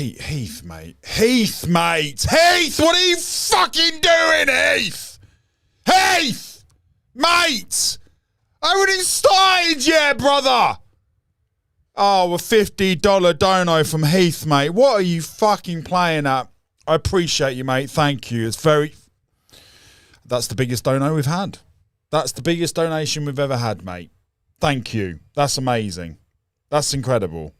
Heath, mate. Heath, what are you fucking doing, Heath? Heath! Mate! I haven't even started yet, brother! Oh, a $50 dono from Heath, mate. What are you fucking playing at? I appreciate you, mate. Thank you. That's the biggest dono we've had. That's the biggest donation we've ever had, mate. Thank you. That's amazing. That's incredible.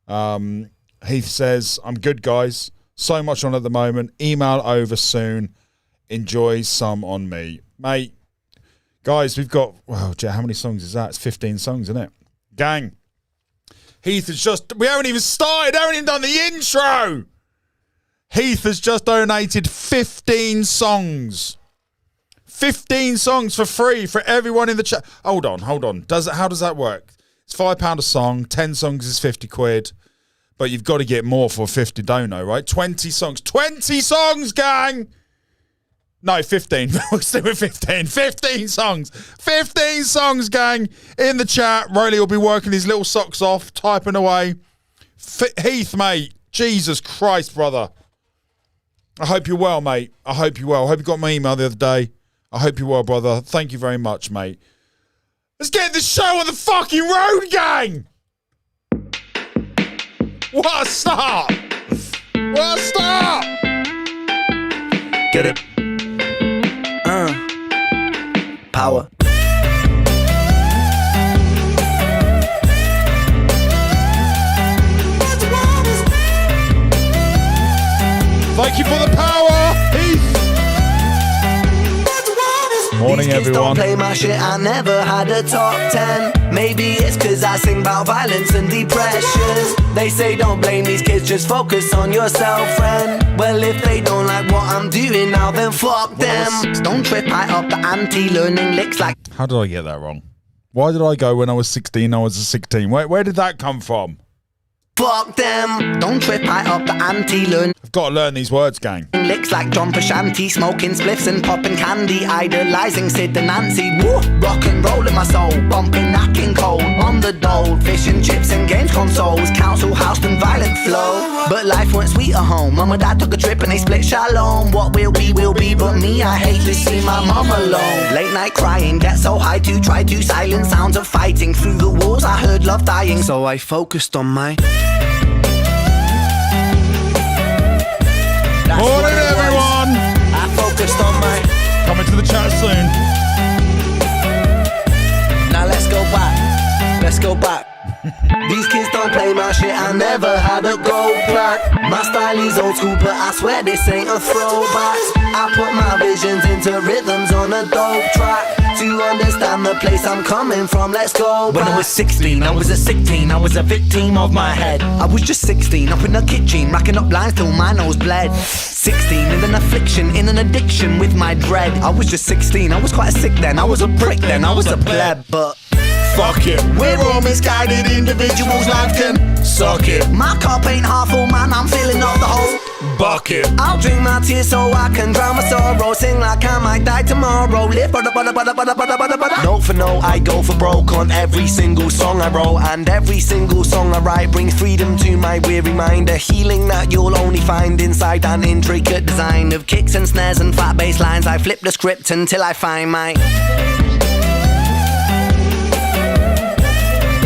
Heath says, I'm good, guys. So much on at the moment. Email over soon. Enjoy some on me. Mate, guys, we've got, well, how many songs is that? It's 15 songs, isn't it? Gang. Heath has we haven't even started. Haven't even done the intro. Heath has just donated 15 songs. 15 songs for free for everyone in the chat. Hold on. How does that work? It's £5 a song. 10 songs is 50 quid. But you've got to get more for a 50 dono, right? 20 songs. 20 songs, gang! No, 15. We'll stick with 15. 15 songs. 15 songs, gang. In the chat. Rolly will be working his little socks off, typing away. Heath, mate. Jesus Christ, brother. I hope you're well, mate. I hope you're well. I hope you got my email the other day. I hope you're well, brother. Thank you very much, mate. Let's get the show on the fucking road, gang! What a start! What a start! Get it. Power. Thank you for the power, Heath! Morning, everyone. Don't play my shit, I never had a top 10. Maybe it's cause I sing about violence and depressions. They say don't blame these kids, just focus on yourself, friend. Well, if they don't like what I'm doing now, then fuck them. Don't trip, I up the ante, learning licks like... How did I get that wrong? Why did I go when I was 16, I was a 16? Where did that come from? Fuck them. Don't trip, I up the ante, learn. I've got to learn these words, gang. Licks like John Pashanti, smoking spliffs and popping candy, idolizing Sid and Nancy. Woo! Rock and roll in my soul, bumping, knocking cold on the dole, fish and chips and games consoles, council house and violent flow. But life weren't sweet at home. Mum and dad took a trip and they split shalom. What will be, but me, I hate to see my mum alone. Late night crying, get so high to try to silence sounds of fighting. Through the walls I heard love dying, so I focused on my... Morning, everyone! I focused on my... Coming to the chat soon. Now let's go back. Let's go back. These kids don't play my shit, I never had a gold plaque. My style is old school, but I swear this ain't a throwback. I put my visions into rhythms on a dope track. To understand the place I'm coming from, let's go back. When I was 16, I was a sick teen, I was a victim of my head. I was just 16, up in the kitchen, racking up lines till my nose bled. 16, in an affliction, in an addiction with my dread. I was just 16, I was quite sick then, I was a prick then, I was a pleb, but... Fuck it. We're all misguided individuals, life can suck it. My cup ain't half full, man, I'm filling up the whole bucket. I'll drink my tears so I can drown my sorrow. Sing like I might die tomorrow. Live note for note, I go for broke on every single song I wrote. And every single song I write brings freedom to my weary mind. A healing that you'll only find inside an intricate design of kicks and snares and fat bass lines. I flip the script until I find my...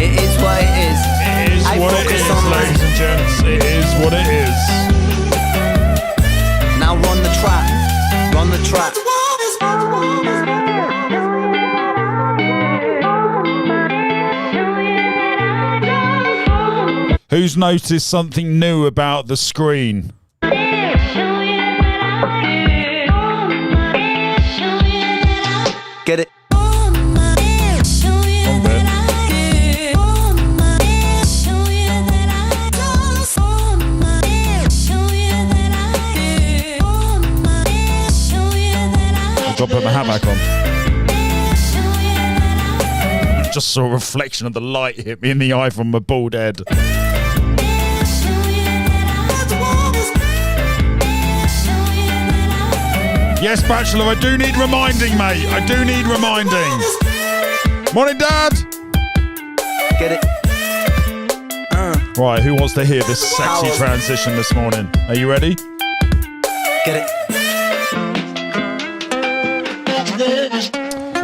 It is what it is. It is what it is, ladies and gents. It is what it is. Now run the track. Run the track. Who's noticed something new about the screen? Get it? I'll put my hat back on. Just saw a reflection of the light hit me in the eye from my bald head. Yes, Bachelor, I do need reminding, mate. I do need reminding. Morning, Dad. Get it? Right, who wants to hear this sexy transition this morning? Are you ready? Get it?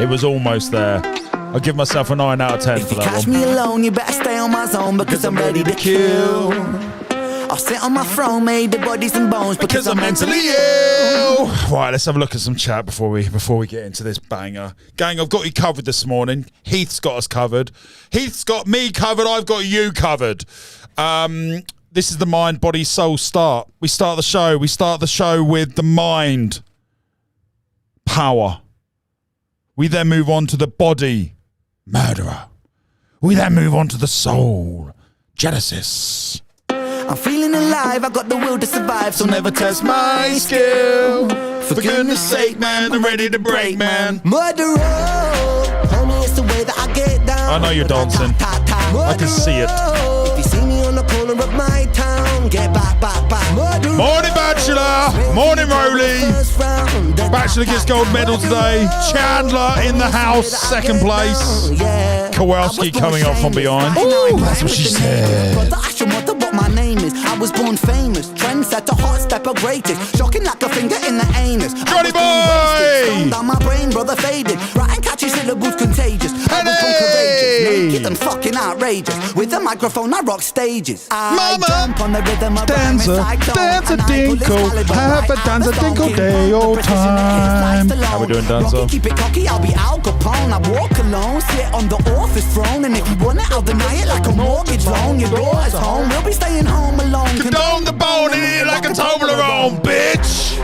It was almost there. I'll give myself a 9 out of 10 If for you that catch one. me alone, you better stay on my zone because I'm ready to kill. I'll sit on my throne, made of bodies and bones because I'm mentally ill. Right, let's have a look at some chat before we get into this banger. Gang, I've got you covered this morning. Heath's got us covered. Heath's got me covered. I've got you covered. This is the Mind, Body, Soul start. We start the show. We start the show with the mind. Power. We then move on to the body. Murderer. We then move on to the soul. Genesis. I'm feeling alive, I got the will to survive, so never test my skill. For goodness sake, man, I'm ready to break, man. Murderer, homie, it's the way that I get down. I know you're dancing. I can see it. If you see me on the corner of my town, get back, back, back. Murderer. Morning, Bachelor. Morning, Rolly. Bachelor gets gold medal today. Chandler in the house, second place. Kowalski coming up from behind. Ooh, that's what she said. My name is, I was born famous, trendsetter, hot stepper, greatest, shocking like a finger in the anus. Johnny boy! Down my brain, brother, faded, writing catchy syllables, contagious. I was born courageous, naked and fucking outrageous. With a microphone, I rock stages. I jump on the rhythm of dance a dinkle, have a dance a dinkle day all time. How we doing, dancer? Keep it cocky, I'll be Al Capone. I walk alone, sit on the office throne, and if you want it, I'll deny it like a mortgage loan. Your daughter's home, we'll be staying home alone. Condone the bone in it like a Toblerone, bitch.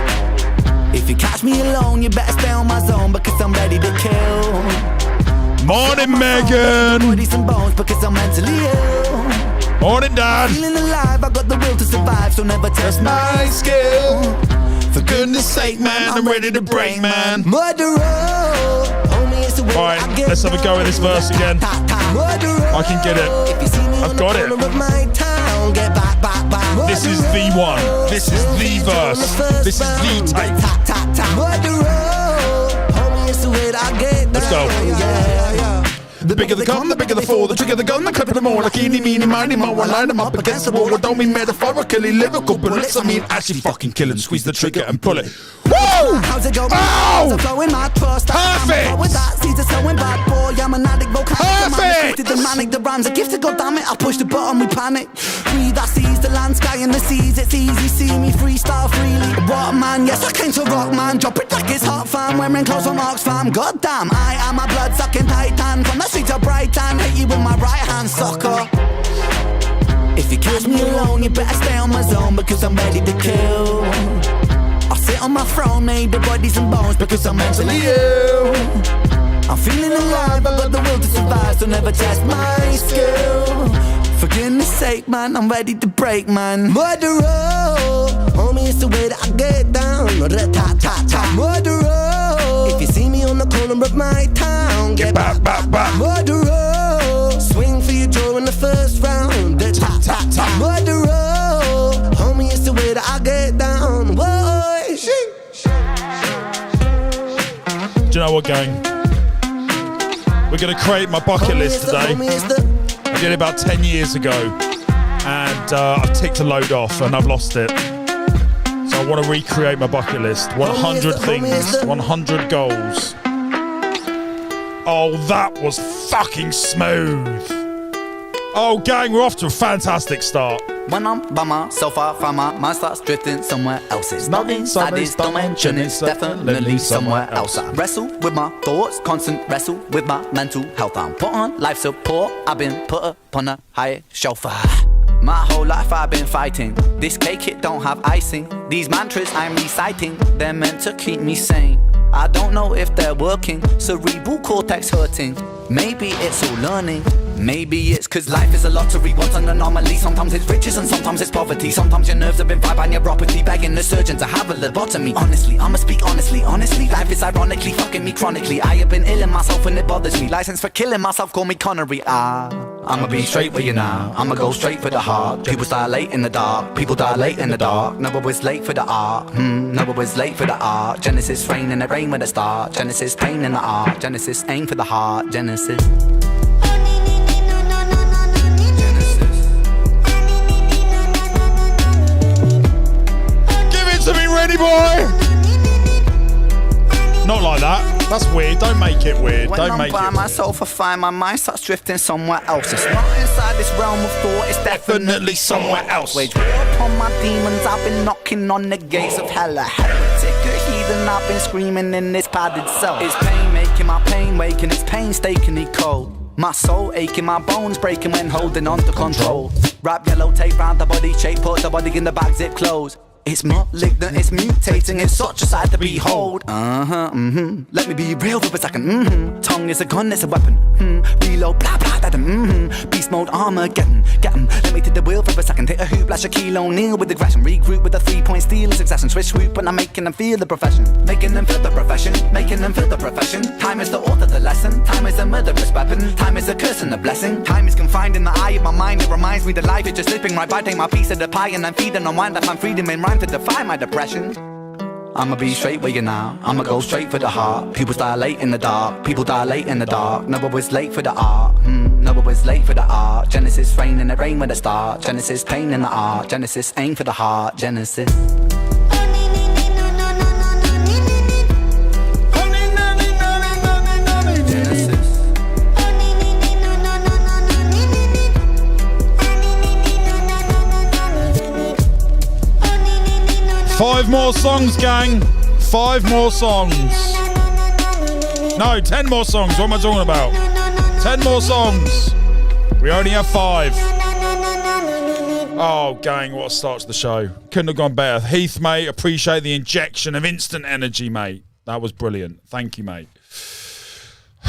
If you catch me alone, you better stay on my zone because I'm ready to kill. Morning, Megan. Bodies and bones because I'm mentally ill. Morning, Dad. Feeling alive, I got the will to survive, so never test my skill. For goodness sake, man, I'm ready to break, man. Murderer, homie, it's the way Alright, I get let's have a go at this verse again. I can get it. I've got it. This is the one. This is the verse. This is the tape. Let's go. The bigger the come, the bigger the fall. The trigger the gun, the clip of the more. Like eeny, meeny, miny, mo. I line them up against the wall. I don't mean metaphorically lyrical bullets. I mean actually fucking kill it. Squeeze the trigger and pull it. Woo! How's it go? Oh! Perfect! With that, Caesar sewing bad boy. I'm an addict, Perfect! The manic, the rhymes are gifted, goddammit. I push the button, we panic. Breathe, I seize the land, sky and the seas. It's easy, see me freestyle freely. What man? Yes, I came to rock, man. Drop it like it's hot, fam. Wearing clothes from Oxfam. Goddamn, I am a blood sucking titan. From the streets of Brighton, hit you with my right hand, sucker. If you catch me alone, you better stay on my zone because I'm ready to kill. I sit on my throne, made of bodies and bones because I'm mentally ill. I'm feeling alive, I got the will to survive, so never test my skill. For goodness sake, man, I'm ready to break, man. Murderer, homie, it's the way that I get down. Murderer, if you see me on the corner of my town, get back, back, back. Murderer, swing for your jaw in the first round. Murderer, homie, it's the way that I get down. Whoa. Do you know what, gang? We're going to create my bucket list today. I did it about 10 years ago, and I've ticked a load off, and I've lost it. So I want to recreate my bucket list. 100 things, 100 goals. Oh, that was fucking smooth. Oh, gang, we're off to a fantastic start. When I'm by myself, I find my mind starts drifting somewhere else. It's not inside this dimension, it's definitely somewhere else. I wrestle with my thoughts, constant wrestle with my mental health. I'm put on life support, I've been put upon a higher shelf. My whole life I've been fighting. This cake, it don't have icing. These mantras I'm reciting, they're meant to keep me sane. I don't know if they're working, cerebral cortex hurting. Maybe it's all learning. Maybe it's cause life is a lottery, what's an anomaly? Sometimes it's riches and sometimes it's poverty. Sometimes your nerves have been fried by neuropathy, begging the surgeon to have a lobotomy. Honestly, I'ma speak honestly, life is ironically fucking me chronically. I have been ill in myself and it bothers me. License for killing myself, call me Connery. I'ma be straight with you now, I'ma go straight for the heart. People dilate in the dark, people dilate in the dark. Never was late for the art, never was late for the art. Genesis rain and it rain with a star. Genesis pain in the art, Genesis aim for the heart. Genesis. boy! Not like that. That's weird. Don't make it weird. When Don't I'm make by it myself, I find my mind starts drifting somewhere else. It's not inside this realm of thought, it's definitely somewhere else. Wage war upon my demons, I've been knocking on the gates of hell. A heretic, a heathen, I've been screaming in this padded cell. It's pain making my pain waking, it's painstakingly cold. My soul aching, my bones breaking when holding on to control. Wrap yellow tape round the body shape, put the body in the bag, zip close. It's malignant, it's mutating, it's such a sight to behold. Let me be real for a second. Tongue is a gun, it's a weapon. Reload, blah blah blah. Beast mode, Armageddon. Get 'em. Let me take the wheel for a second. Take a hoop, like Shaquille O'Neal with aggression. Regroup with a 3-point steal in succession. Switch swoop, and I'm making them feel the profession. Making them feel the profession. Making them feel the profession. Time is the author, the lesson. Time is a murderous weapon. Time is a curse and a blessing. Time is confined in the eye of my mind. It reminds me that life is just slipping right by. Take my piece of the pie and I'm feeding on wine. That my freedom in rhyme to defy my depression. I'ma be straight with you now. I'ma go straight for the heart. People dilate in the dark. People dilate in the dark. Never was late for the art. Never was late for the art. Genesis rain and it rain with a start. Genesis pain in the art. Genesis aim for the heart. Genesis. 5 more songs, gang. 5 more songs. No, 10 more songs. What am I talking about? 10 more songs. We only have 5. Oh, gang, what a start to the show. Couldn't have gone better. Heath, mate, appreciate the injection of instant energy, mate. That was brilliant. Thank you, mate.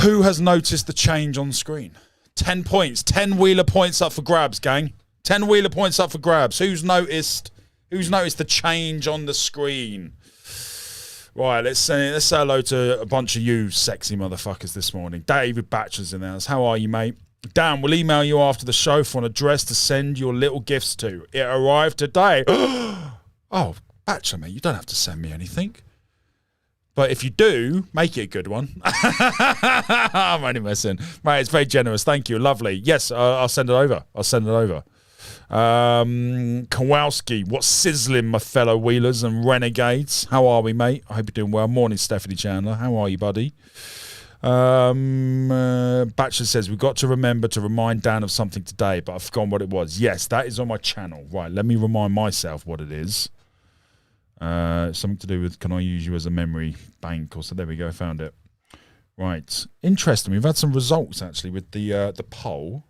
Who has noticed the change on screen? 10 points. 10 Wheeler points up for grabs, gang. 10 Wheeler points up for grabs. Who's noticed the change on the screen? Right, let's say hello to a bunch of you sexy motherfuckers this morning. David Batcher's in the house. How are you, mate? Dan, we'll email you after the show for an address to send your little gifts to. It arrived today. Oh, Batcher, mate, you don't have to send me anything. But if you do, make it a good one. I'm only messing. Mate, it's very generous. Thank you. Lovely. Yes, I'll send it over. Kowalski, what's sizzling, my fellow wheelers and renegades? How are we, mate? I hope you're doing well. Morning, Stephanie Chandler. How are you, buddy? Batcher says, we've got to remember to remind Dan of something today, but I've forgotten what it was. Yes, that is on my channel. Right, let me remind myself what it is. Something to do with, can I use you as a memory bank? Or so there we go, found it. Right, interesting. We've had some results, actually, with the poll.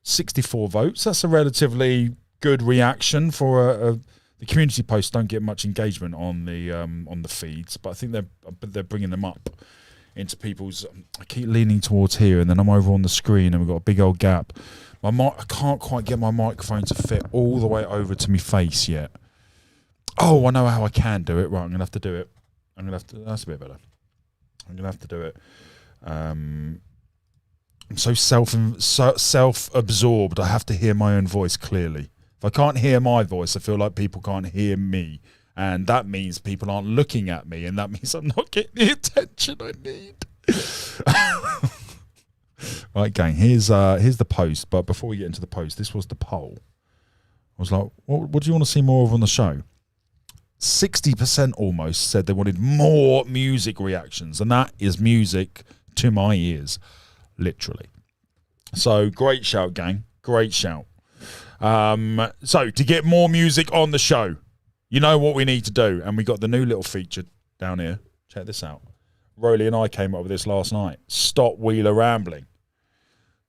64 votes. That's a relatively good reaction for the community posts. Don't get much engagement on the feeds, but I think they're bringing them up into people's. I keep leaning towards here, and then I'm over on the screen, and we've got a big old gap. I can't quite get my microphone to fit all the way over to my face yet. Oh, I know how I can do it. Right, I'm gonna have to do it. That's a bit better. I'm gonna have to do it. I'm so self-absorbed. I have to hear my own voice clearly. If I can't hear my voice, I feel like people can't hear me, and that means people aren't looking at me, and that means I'm not getting the attention I need. Right, gang. Here's the post. But before we get into the post, this was the poll. I was like, what do you want to see more of on the show? 60% almost said they wanted more music reactions, and that is music to my ears. Literally. So great shout, gang. Great shout. So to get more music on the show, you know what we need to do. And we got the new little feature down here. Check this out. Rolly and I came up with this last night. Stop Wheeler Rambling.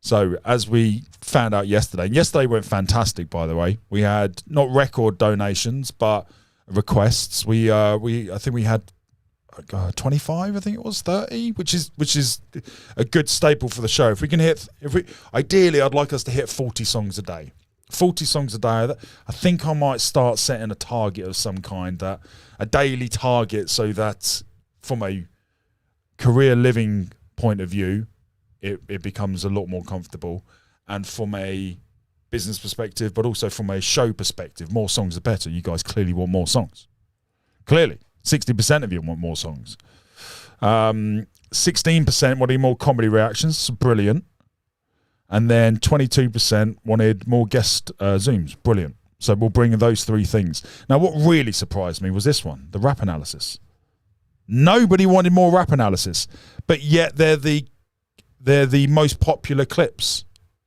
So as we found out yesterday, and yesterday went fantastic, by the way. We had not record donations, but requests. I think we had 25, I think it was 30, which is a good staple for the show. If we can ideally, I'd like us to hit 40 songs a day. 40 songs a day. I think I might start setting a target of some kind, a daily target, so that from a career living point of view, it becomes a lot more comfortable, and from a business perspective, but also from a show perspective, more songs are better. You guys clearly want more songs. Clearly. 60% of you want more songs. 16% wanted more comedy reactions. Brilliant. And then 22% wanted more guest Zooms. Brilliant. So we'll bring those three things. Now, what really surprised me was this one, the rap analysis. Nobody wanted more rap analysis, but yet they're the most popular clips.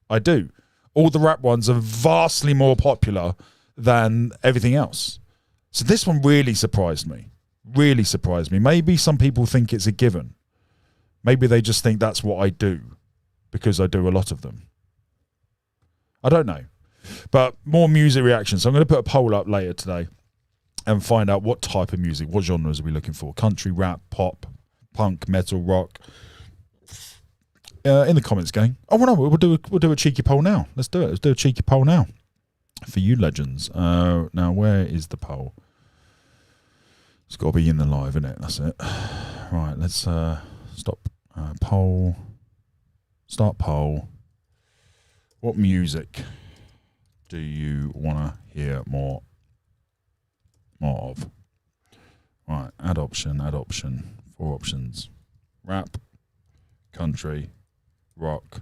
I do. All the rap ones are vastly more popular than everything else. So this one really surprised me. Really surprised me. Maybe some people think it's a given. Maybe they just think that's what I do because I do a lot of them. I don't know. But more music reactions. So I'm going to put a poll up later today and find out what type of music, what genres are we looking for? Country, rap, pop, punk, metal, rock. In the comments, gang. Oh, well, no, we'll do a cheeky poll now. Let's do it. Let's do a cheeky poll now for you legends. Now, where is the poll? It's got to be in the live, isn't it? That's it. Right, let's stop poll. Start poll. What music do you want to hear more of? Right, add option. 4 options. Rap, country, rock,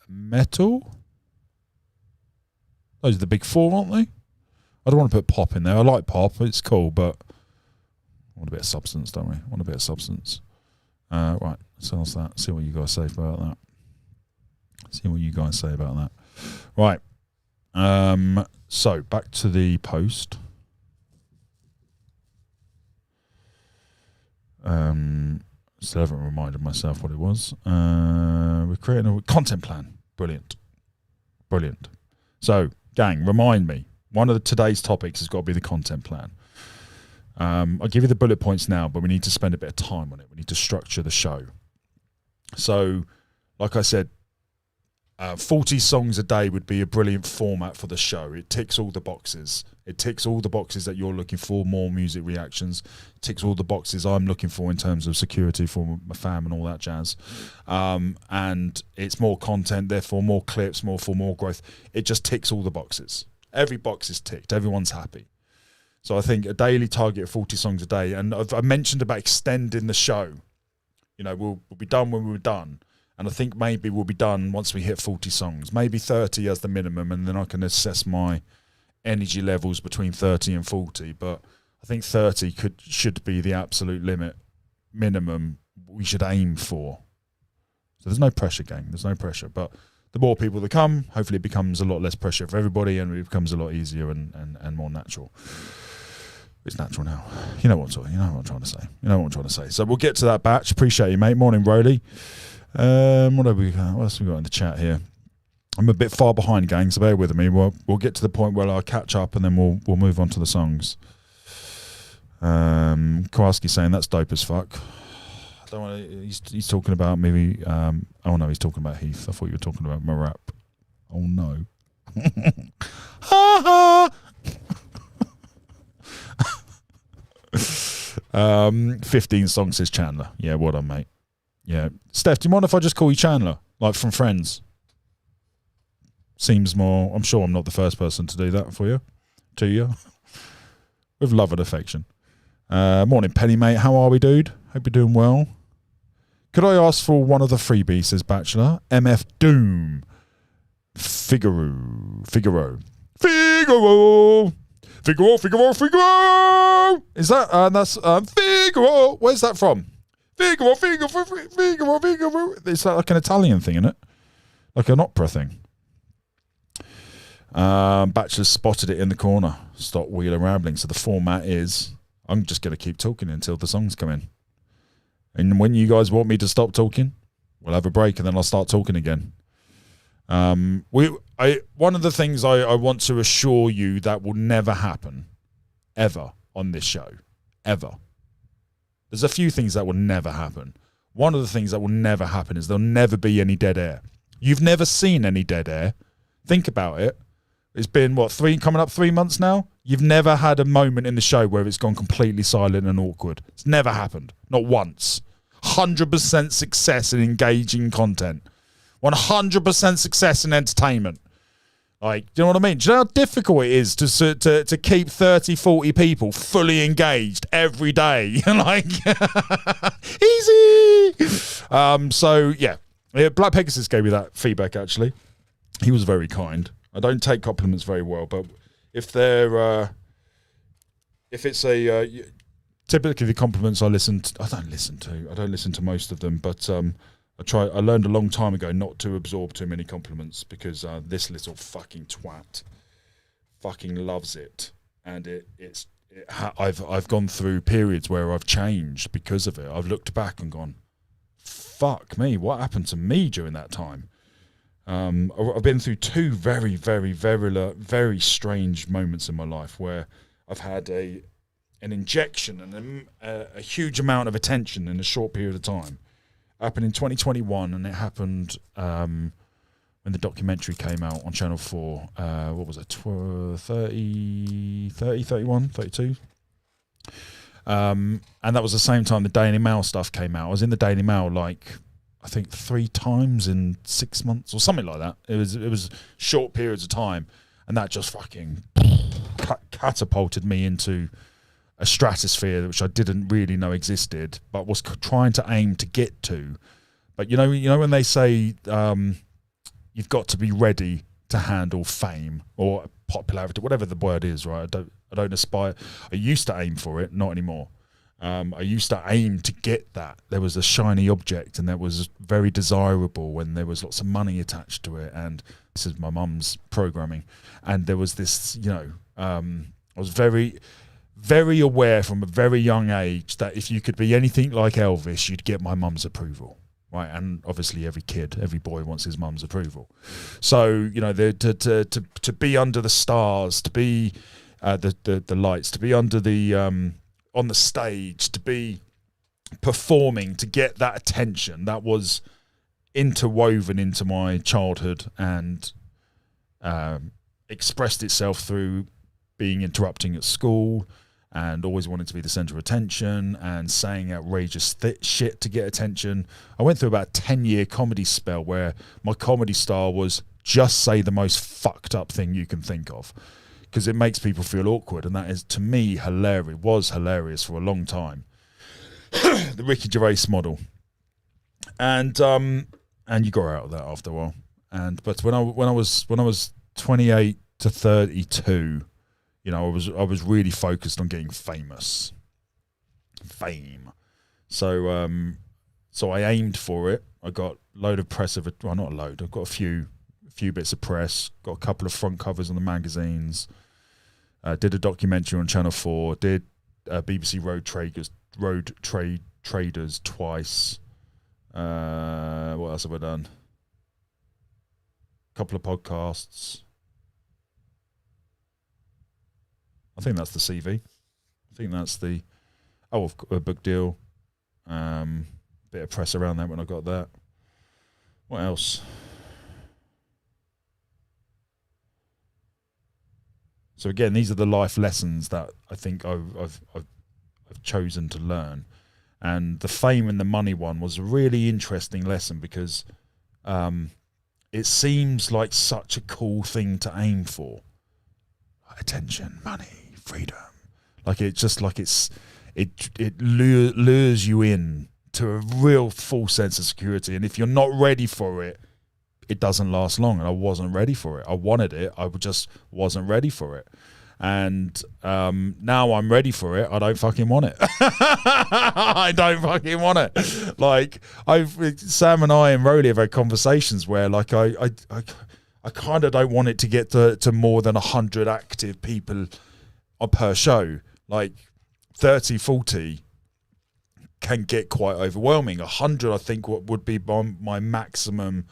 metal. Those are the big 4, aren't they? I don't want to put pop in there. I like pop. It's cool, but I want a bit of substance, don't we? Want a bit of substance. Right, so that's that. See what you guys say about that. Right. So back to the post. Still haven't reminded myself what it was. We're creating a content plan. Brilliant. So, gang, remind me. One of today's topics has got to be the content plan. I'll give you the bullet points now, but we need to spend a bit of time on it. We need to structure the show. So, like I said, 40 songs a day would be a brilliant format for the show. It ticks all the boxes. It ticks all the boxes that you're looking for, more music reactions. It ticks all the boxes I'm looking for in terms of security for my fam and all that jazz. And it's more content, therefore more clips, more growth. It just ticks all the boxes. Every box is ticked. Everyone's happy. So I think a daily target of 40 songs a day. And I mentioned about extending the show. You know, we'll be done when we're done. And I think maybe we'll be done once we hit 40 songs, maybe 30 as the minimum, and then I can assess my energy levels between 30 and 40. But I think 30 should be the absolute minimum we should aim for. So there's no pressure, gang. There's no pressure. But the more people that come, hopefully it becomes a lot less pressure for everybody, and it becomes a lot easier and more natural. It's natural now. You know what I'm trying to say. So we'll get to that batch. Appreciate you, mate. Morning, Rolly. What else have we got in the chat here? I'm a bit far behind, gang, so bear with me. We'll get to the point where I'll catch up and then we'll move on to the songs. Kowalski saying that's dope as fuck. I don't want to. He's talking about maybe. Oh no, he's talking about Heath. I thought you were talking about my rap. Oh no. Ha ha. 15 songs says Chandler. Yeah, well done, mate. Yeah. Steph, do you mind if I just call you Chandler? Like from Friends? Seems more... I'm sure I'm not the first person to do that for you. To you. With love and affection. Morning, Penny, mate. How are we, dude? Hope you're doing well. Could I ask for one of the freebies, says Bachelor? MF Doom. Figaro. Is that... that's... Figaro. Where's that from? Figaro. It's like an Italian thing, isn't it? Like an opera thing. Bachelor spotted it in the corner. Stop wheeling rambling. So the format is, I'm just going to keep talking until the songs come in. And when you guys want me to stop talking, we'll have a break and then I'll start talking again. One of the things I want to assure you that will never happen, ever, on this show, ever. There's a few things that will never happen. One of the things that will never happen is there'll never be any dead air. You've never seen any dead air. Think about it. It's been, coming up 3 months now? You've never had a moment in the show where it's gone completely silent and awkward. It's never happened. Not once. 100% success in engaging content. 100% success in entertainment. Like, do you know what I mean? Do you know how difficult it is to keep 30, 40 people fully engaged every day? Like, easy. So, yeah. Black Pegasus gave me that feedback, actually. He was very kind. I don't take compliments very well, but if they're if it's a typically the compliments I don't listen to most of them, but I learned a long time ago not to absorb too many compliments, because this little fucking twat fucking loves it, and I've gone through periods where I've changed because of it. I've looked back and gone, fuck me, what happened to me during that time? I've been through two very, very, very, very strange moments in my life where I've had an injection and a huge amount of attention in a short period of time. It happened in 2021, and it happened when the documentary came out on Channel 4. What was it, 30, 31, 32? And that was the same time the Daily Mail stuff came out. I was in the Daily Mail I think 3 times in 6 months or something like that. It was short periods of time, and that just fucking catapulted me into a stratosphere which I didn't really know existed, but was trying to aim to get to. But you know when they say you've got to be ready to handle fame or popularity, whatever the word is, right? I don't aspire. I used to aim for it, not anymore. I used to aim to get that. There was a shiny object, and that was very desirable when there was lots of money attached to it. And this is my mum's programming. And there was this, I was very, very aware from a very young age that if you could be anything like Elvis, you'd get my mum's approval. Right, and obviously every boy wants his mum's approval. So to be under the stars, to be the lights, to be under the on the stage, to be performing, to get that attention, that was interwoven into my childhood and expressed itself through being interrupting at school and always wanting to be the centre of attention and saying outrageous shit to get attention. I went through about a 10-year comedy spell where my comedy style was just say the most fucked up thing you can think of, because it makes people feel awkward, and that is, to me, hilarious. Was hilarious for a long time. The Ricky Gervais model, and you got out of that after a while. But when I was 28 to 32, I was really focused on getting famous. Fame. So I aimed for it. I got a load of press not a load. I've got a few bits of press. Got a couple of front covers on the magazines. Did a documentary on Channel 4. Did BBC Road Traders twice. What else have I done? A couple of podcasts. I think that's the CV. I think that's the a book deal. Bit of press around that when I got that. What else? So again, these are the life lessons that I think I've chosen to learn, and the fame and the money one was a really interesting lesson, because it seems like such a cool thing to aim for. Attention, money, freedom. It lures you in to a real full sense of security, and if you're not ready for it, it doesn't last long. And I wasn't ready for it. I wanted it, I just wasn't ready for it. And now I'm ready for it. I don't fucking want it. I don't fucking want it. Sam and I and Rowley have had conversations where I kind of don't want it to get to more than 100 active people per show. 30, 40 can get quite overwhelming. 100, I think, would be my maximum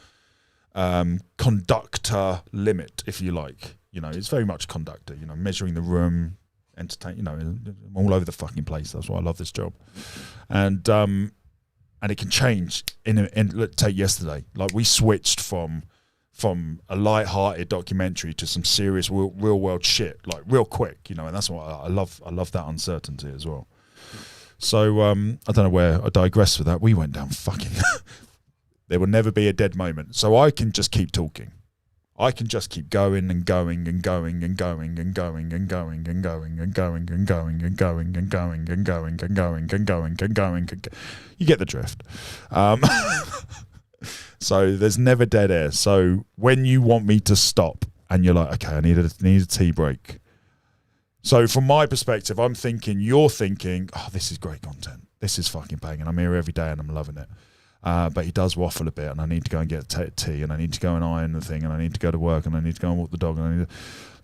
conductor limit, if you like. It's very much conductor, measuring the room, entertain, all over the fucking place. That's why I love this job. And it can change take yesterday. We switched from a light-hearted documentary to some serious real world shit, real quick, and that's why I love that uncertainty as well. So I don't know where I digressed with that. We went down fucking there will never be a dead moment. So I can just keep talking. I can just keep going and going and going and going and going and going and going and going and going and going and going and going and going and going and going and going. You get the drift. So there's never dead air. So when you want me to stop and you're like, okay, I need a tea break. So from my perspective, I'm thinking, you're thinking, oh, this is great content. This is fucking banging. I'm here every day and I'm loving it. But he does waffle a bit, and I need to go and get tea, and I need to go and iron the thing, and I need to go to work, and I need to go and walk the dog, and I need to...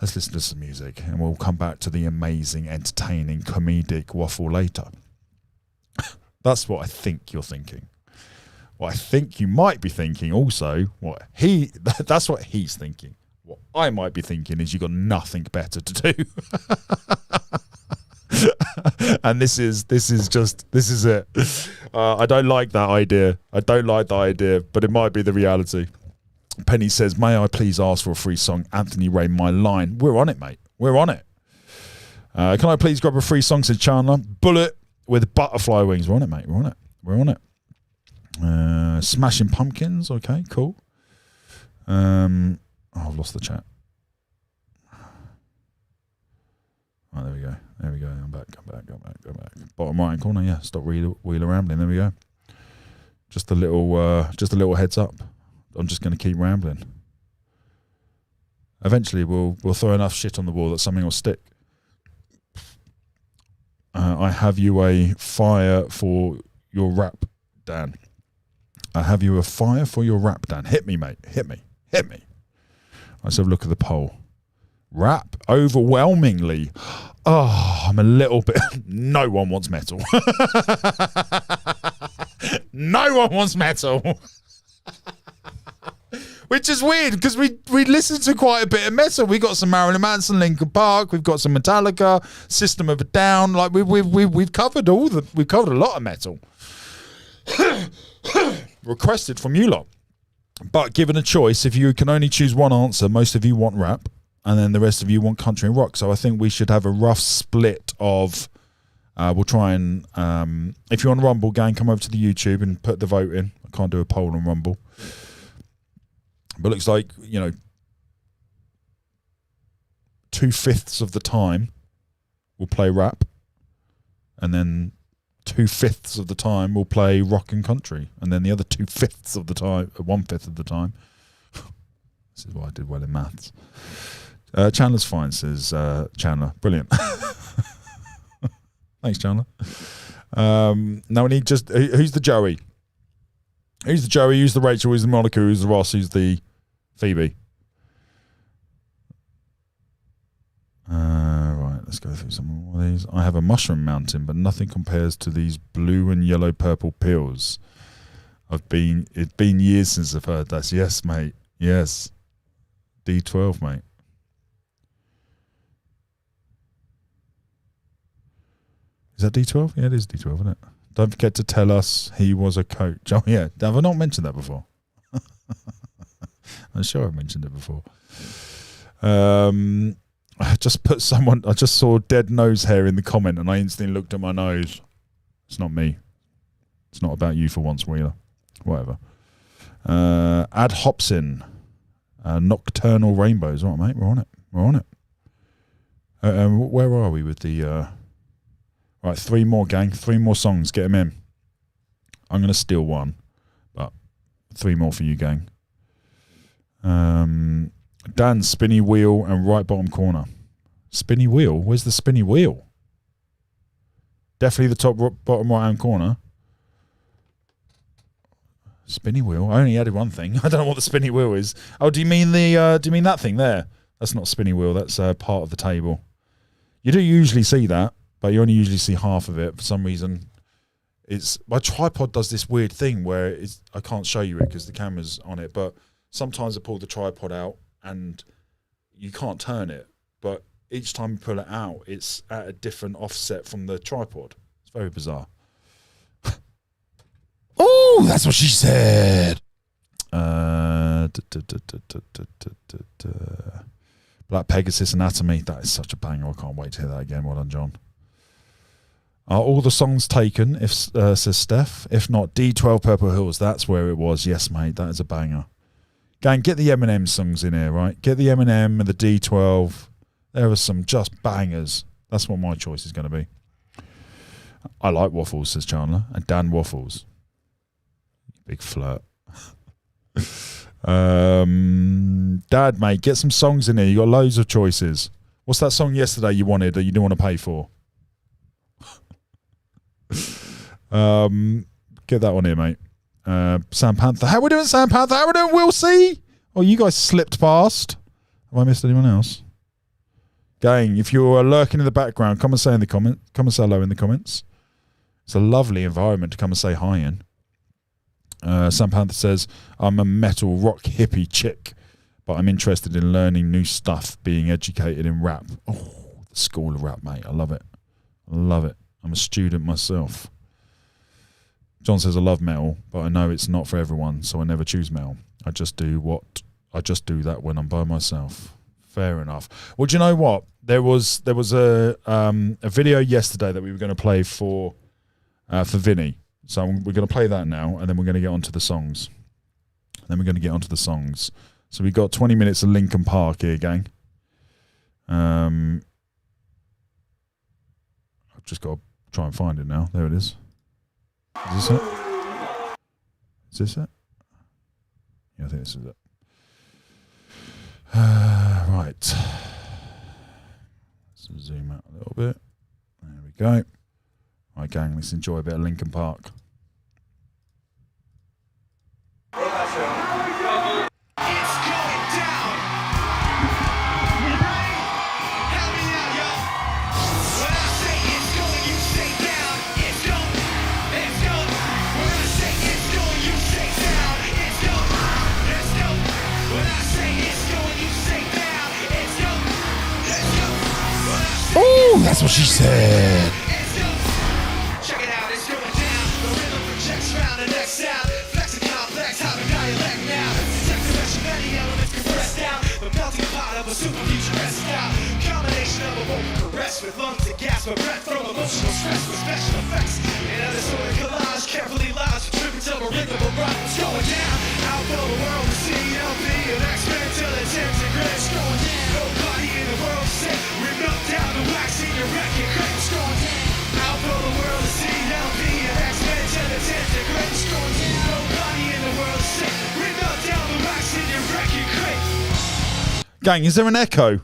Let's listen to some music, and we'll come back to the amazing, entertaining, comedic waffle later. That's what I think you're thinking. What I think you might be thinking also, that's what he's thinking. What I might be thinking is you've got nothing better to do. And this is it. I don't like that idea. But it might be the reality. Penny says, may I please ask for a free song? Anthony Ray, My Line. We're on it, mate. We're on it. Can I please grab a free song, said Chandler? Bullet with butterfly wings. We're on it, mate. We're on it. Smashing Pumpkins. Okay, cool. I've lost the chat. Oh, there we go. I'm back. Go back. Bottom right hand corner. Yeah. Stop wheeler rambling. There we go. Just a little heads up. I'm just going to keep rambling. Eventually, we'll throw enough shit on the wall that something will stick. I have you a fire for your rap, Dan. I have you a fire for your rap, Dan. Hit me, mate. Hit me. Let's have a look at the poll. Rap overwhelmingly. Oh, I'm a little bit. No one wants metal. No one wants metal. Which is weird because we listened to quite a bit of metal. We got some Marilyn Manson, Linkin Park. We've got some Metallica, System of a Down. Like we've covered a lot of metal. Requested from you lot. But given a choice, if you can only choose one answer, most of you want rap, and then the rest of you want country and rock. So I think we should have a rough split of. We'll try and if you're on Rumble, gang, come over to the YouTube and put the vote in. I can't do a poll on Rumble, but it looks like 2/5 of the time we'll play rap, and then 2/5 of the time we'll play rock and country, and then the other 2/5 of the time, 1/5 of the time. This is why I did well in maths. Chandler's fine, says Chandler. Brilliant. Thanks, Chandler. Now we need who's the Joey? Who's the Joey? Who's the Rachel? Who's the Monica? Who's the Ross? Who's the Phoebe? Right, let's go through some more of these. I have a mushroom mountain, but nothing compares to these blue and yellow purple pills. It's been years since I've heard that. Yes, mate. Yes. D12, mate. Is that D12? Yeah, it is D12, isn't it? Don't forget to tell us he was a coach. Oh, yeah. Have I not mentioned that before? I'm sure I've mentioned it before. I just saw dead nose hair in the comment and I instantly looked at my nose. It's not me. It's not about you for once, Wheeler. Whatever. Ad Hobson. Nocturnal Rainbows. All right, mate. We're on it. Where are we with the... Right, 3 more, gang. 3 more songs. Get them in. I'm going to steal one, but 3 more for you, gang. Dan, spinny wheel and right bottom corner. Spinny wheel? Where's the spinny wheel? Definitely the top bottom right hand corner. Spinny wheel? I only added one thing. I don't know what the spinny wheel is. Oh, do you mean that thing there? That's not spinny wheel. That's part of the table. You do usually see that, but you only usually see half of it. For some reason, my tripod does this weird thing where I can't show you it because the camera's on it, but sometimes I pull the tripod out and you can't turn it, but each time you pull it out, it's at a different offset from the tripod. It's very bizarre. Oh, that's what she said. Black Pegasus Anatomy. That is such a banger. I can't wait to hear that again. Well done, John. Are all the songs taken? Says Steph. If not, D12 Purple Hills. That's where it was. Yes, mate. That is a banger. Gang, get the Eminem songs in here, right? Get the Eminem and the D12. There are some just bangers. That's what my choice is going to be. I like waffles, says Chandler. And Dan waffles. Big flirt. Dad, mate, get some songs in here. You got loads of choices. What's that song yesterday you wanted that you didn't want to pay for? Get that one here, mate. Sam Panther. How are we doing, Sam Panther? How are we doing, We'll See? Oh, you guys slipped past. Have I missed anyone else? Gang, if you're lurking in the background, come and say in the comment. Come and say hello in the comments. It's a lovely environment to come and say hi in. Sam Panther says, I'm a metal rock hippie chick, but I'm interested in learning new stuff, being educated in rap. Oh, the school of rap, mate. I love it. I love it. I'm a student myself. John says, I love metal, but I know it's not for everyone, so I never choose metal. I just do that when I'm by myself. Fair enough. Well, do you know what? There was a video yesterday that we were going to play for Vinny. So we're going to play that now, and then we're going to get onto the songs. So we got 20 minutes of Linkin Park here, gang. I've just got to try and find it now. There it is. Is this it? Yeah, I think this is it. Right. Let's zoom out a little bit. There we go. Right, gang, let's enjoy a bit of Linkin Park. Oh, that's what she said. Check it out, it's going down. The rhythm projects round the next sound. Flex and complex, how the dialect now. Detect the rest of many elements compressed down. The melting pot of a super futuristic style. Combination of a vocal caress with lungs that gasp for breath from emotional stress with special effects. Another sort of collage, carefully lodged. Tripping till a rhythm of rock. It's going down. Out for the world to see. I'll be an expert till it disintegrates. Going down. Nobody in the world said we're not down the wax in your record crates. Going down. Out for the world to see. I'll be an expert till it disintegrates. Going down. Nobody in the world said we're not down the wax in your record crate. Gang, is there an echo?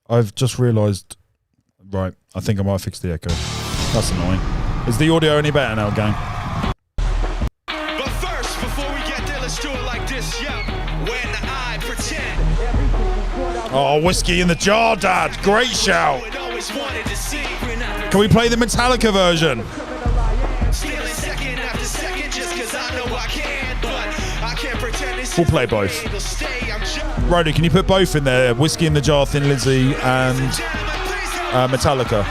I've just realised. Right, I think I might fix the echo. That's annoying. Is the audio any better now, gang? But first, before we get there, let's do it like this, yo. When I pretend. Oh, whiskey in the jar, Dad. Great shout. Always wanted to see. Can we play the Metallica version? Stealing second after second just cause I know I can. But I can't pretend this We'll play both. Roddy, can you put both in there? Whiskey in the Jar, Thin Lizzy, and Metallica.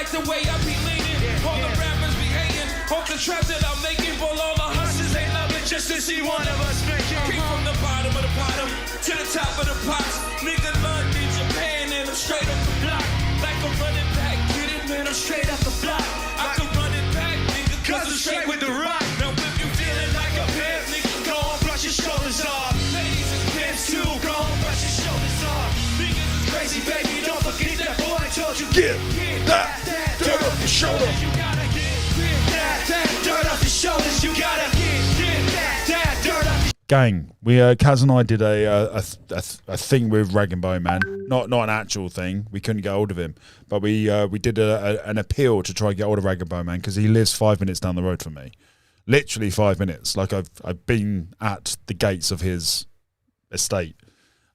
The way I be leaning, all the rappers be hating. Hope the trap that I'm making, for all the hustlers they love it just to see one of us make it. Came from the bottom of the bottom to the top of the pots. Nigga London, Japan, and I'm straight up the block. Like a running back, get it, man, I'm straight up the block. I can run it back, nigga, cause I'm straight with the rock. Now if you feeling like a pimp, nigga, go on, brush your shoulders off. Ladies is pimps too, go on, brush your shoulders off. Niggas is crazy, baby, don't forget that boy I told you. Get that dirt off your shoulder. You gotta get that dirt off your shoulders. You gotta get that dirt off your Gang, we Kaz and I did a thing with Rag and Bone Man. Not an actual thing. We couldn't get hold of him, but we did an appeal to try and get hold of Rag and Bone Man because he lives 5 minutes down the road from me, literally 5 minutes. Like I've been at the gates of his estate,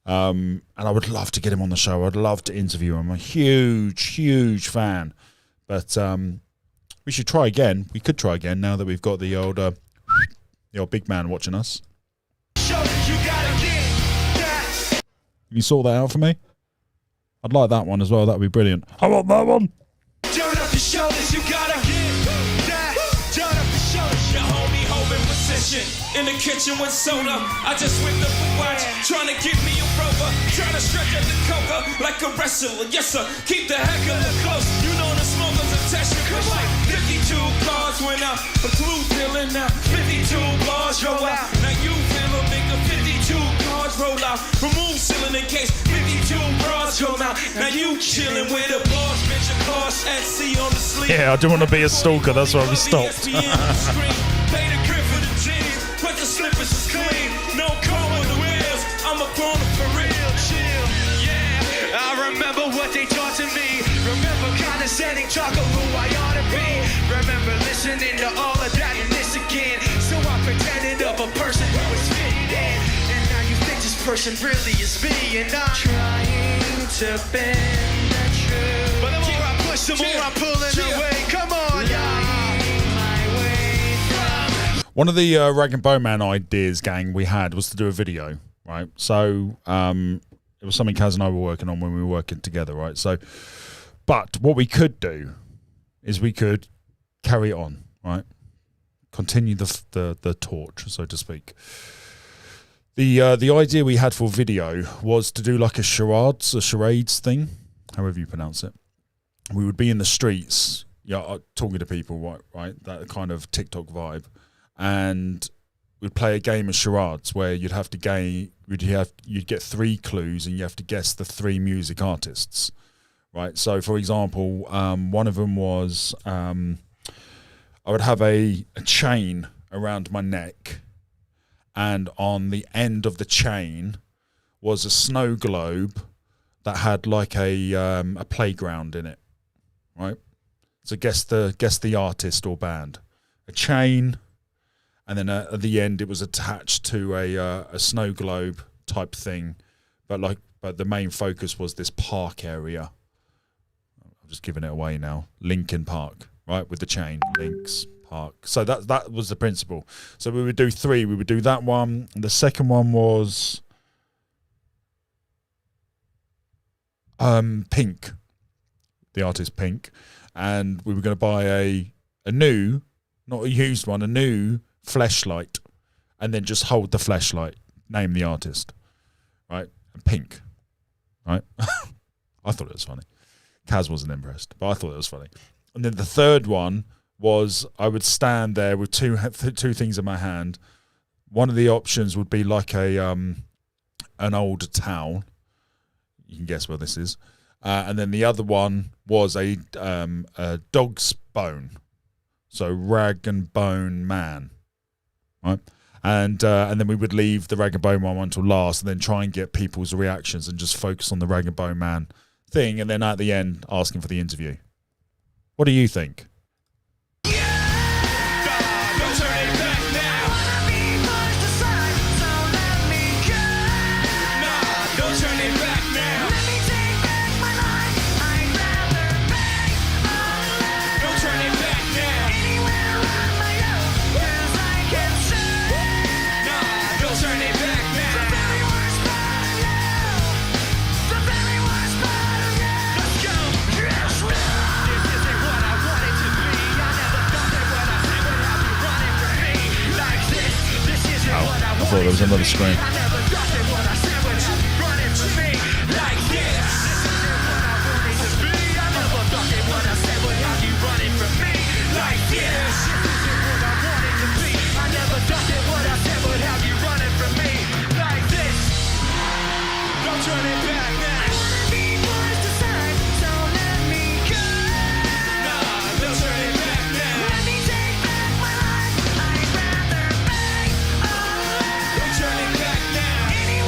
and I would love to get him on the show. I'd love to interview him. I'm a huge fan, but we should try again. We could try again now that we've got the old big man watching us. shoulders. You gotta get that. Can you sort that out for me? I'd like that one as well. That'd be brilliant. I want that one. Dirt off your shoulders. You gotta get that. Dirt off your shoulders. Your homie holding position. in the kitchen with soda. I just whipped up a watch, trying to get me a rover, trying to stretch out the cover like a wrestler. Yes sir, keep the heckler close. You know the smokers are testing. Cause like 52 cars went out, but blue feeling now. 52 bars roll out. Now you feel a nigga. 52 cars roll out. Remove ceiling in case 52 bras come out. Now you chilling with a boss, bitch, a boss at sea on the sleeve. Yeah, I don't want to be a stalker. That's why we stopped. Pay the grip for the jeans, but the slippers is clean. No chrome on the wheels. I'm a grown for real. Chill. Yeah, I remember what they taught to me. Remember condescending, talking who I ought to be. Remember listening to all of that and this again. So I pretended of a person who was fitting in. And now you think this person really is me. And I'm trying to bend the truth. But the more I push, the more I'm pulling away. Come on, y'all. One of the Rag and Bone Man ideas, gang, we had was to do a video, right? So it was something Kaz and I were working on when we were working together, right? So, but what we could do is we could carry it on, right? Continue the torch, so to speak. The idea we had for video was to do like a charades thing, however you pronounce it. We would be in the streets, talking to people, right? That kind of TikTok vibe. And we'd play a game of charades where you'd get 3 clues and you have to guess the 3 music artists, right? So, for example, one of them was I would have a chain around my neck, and on the end of the chain was a snow globe that had like a playground in it, right? So guess the artist or band. A chain. And then at the end, it was attached to a snow globe type thing, but the main focus was this park area. I'm just giving it away now. Linkin Park, right, with the chain. Links Park. So that was the principle. So we would do 3. We would do that one. And the second one was Pink, the artist Pink, and we were going to buy a new, not a used one, a new fleshlight, and then just hold the fleshlight, name the artist, right? And Pink, right? I thought it was funny. Kaz wasn't impressed, but I thought it was funny. And then the third one was I would stand there with two things in my hand. One of the options would be like an old towel. You can guess where this is. And then the other one was a dog's bone. So Rag and Bone Man. Right, and then we would leave the Rag and Bone Man until last, and then try and get people's reactions and just focus on the Rag and Bone Man thing, and then at the end asking for the interview. What do you think? I thought there was another screen.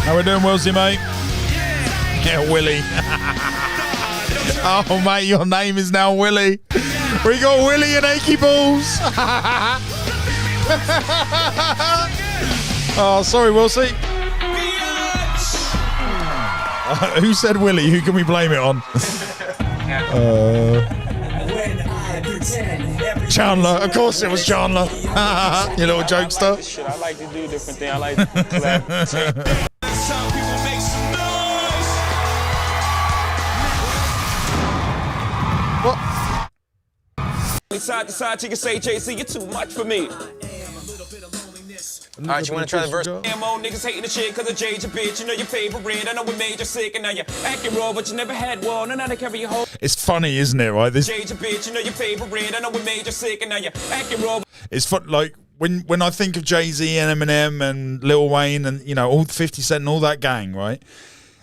How we doing, Wilsey, mate? Yeah, Willie. Oh, mate, your name is now Willie. We got Willie and Achy Balls. Oh, sorry, Wilsey. Who said Willie? Who can we blame it on? Chandler. Of course it was Chandler. You little jokester. Shit, I like to do different things. I like to collab. Some people make some noise. Side to side, you can say, JC, you're too much for me. Alright, you wanna try the verse? More niggas hating the shit cause I changed your bitch. You know your favorite. I know we made you sick and now you're acting raw, but you never had one. And now they carry your whole. It's funny, isn't it? Right? This. Change your bitch. You know your favorite. I know we made you sick and now you're acting raw. It's fun. Like when I think of Jay-Z and Eminem and Lil Wayne and you know all 50 Cent and all that gang, right?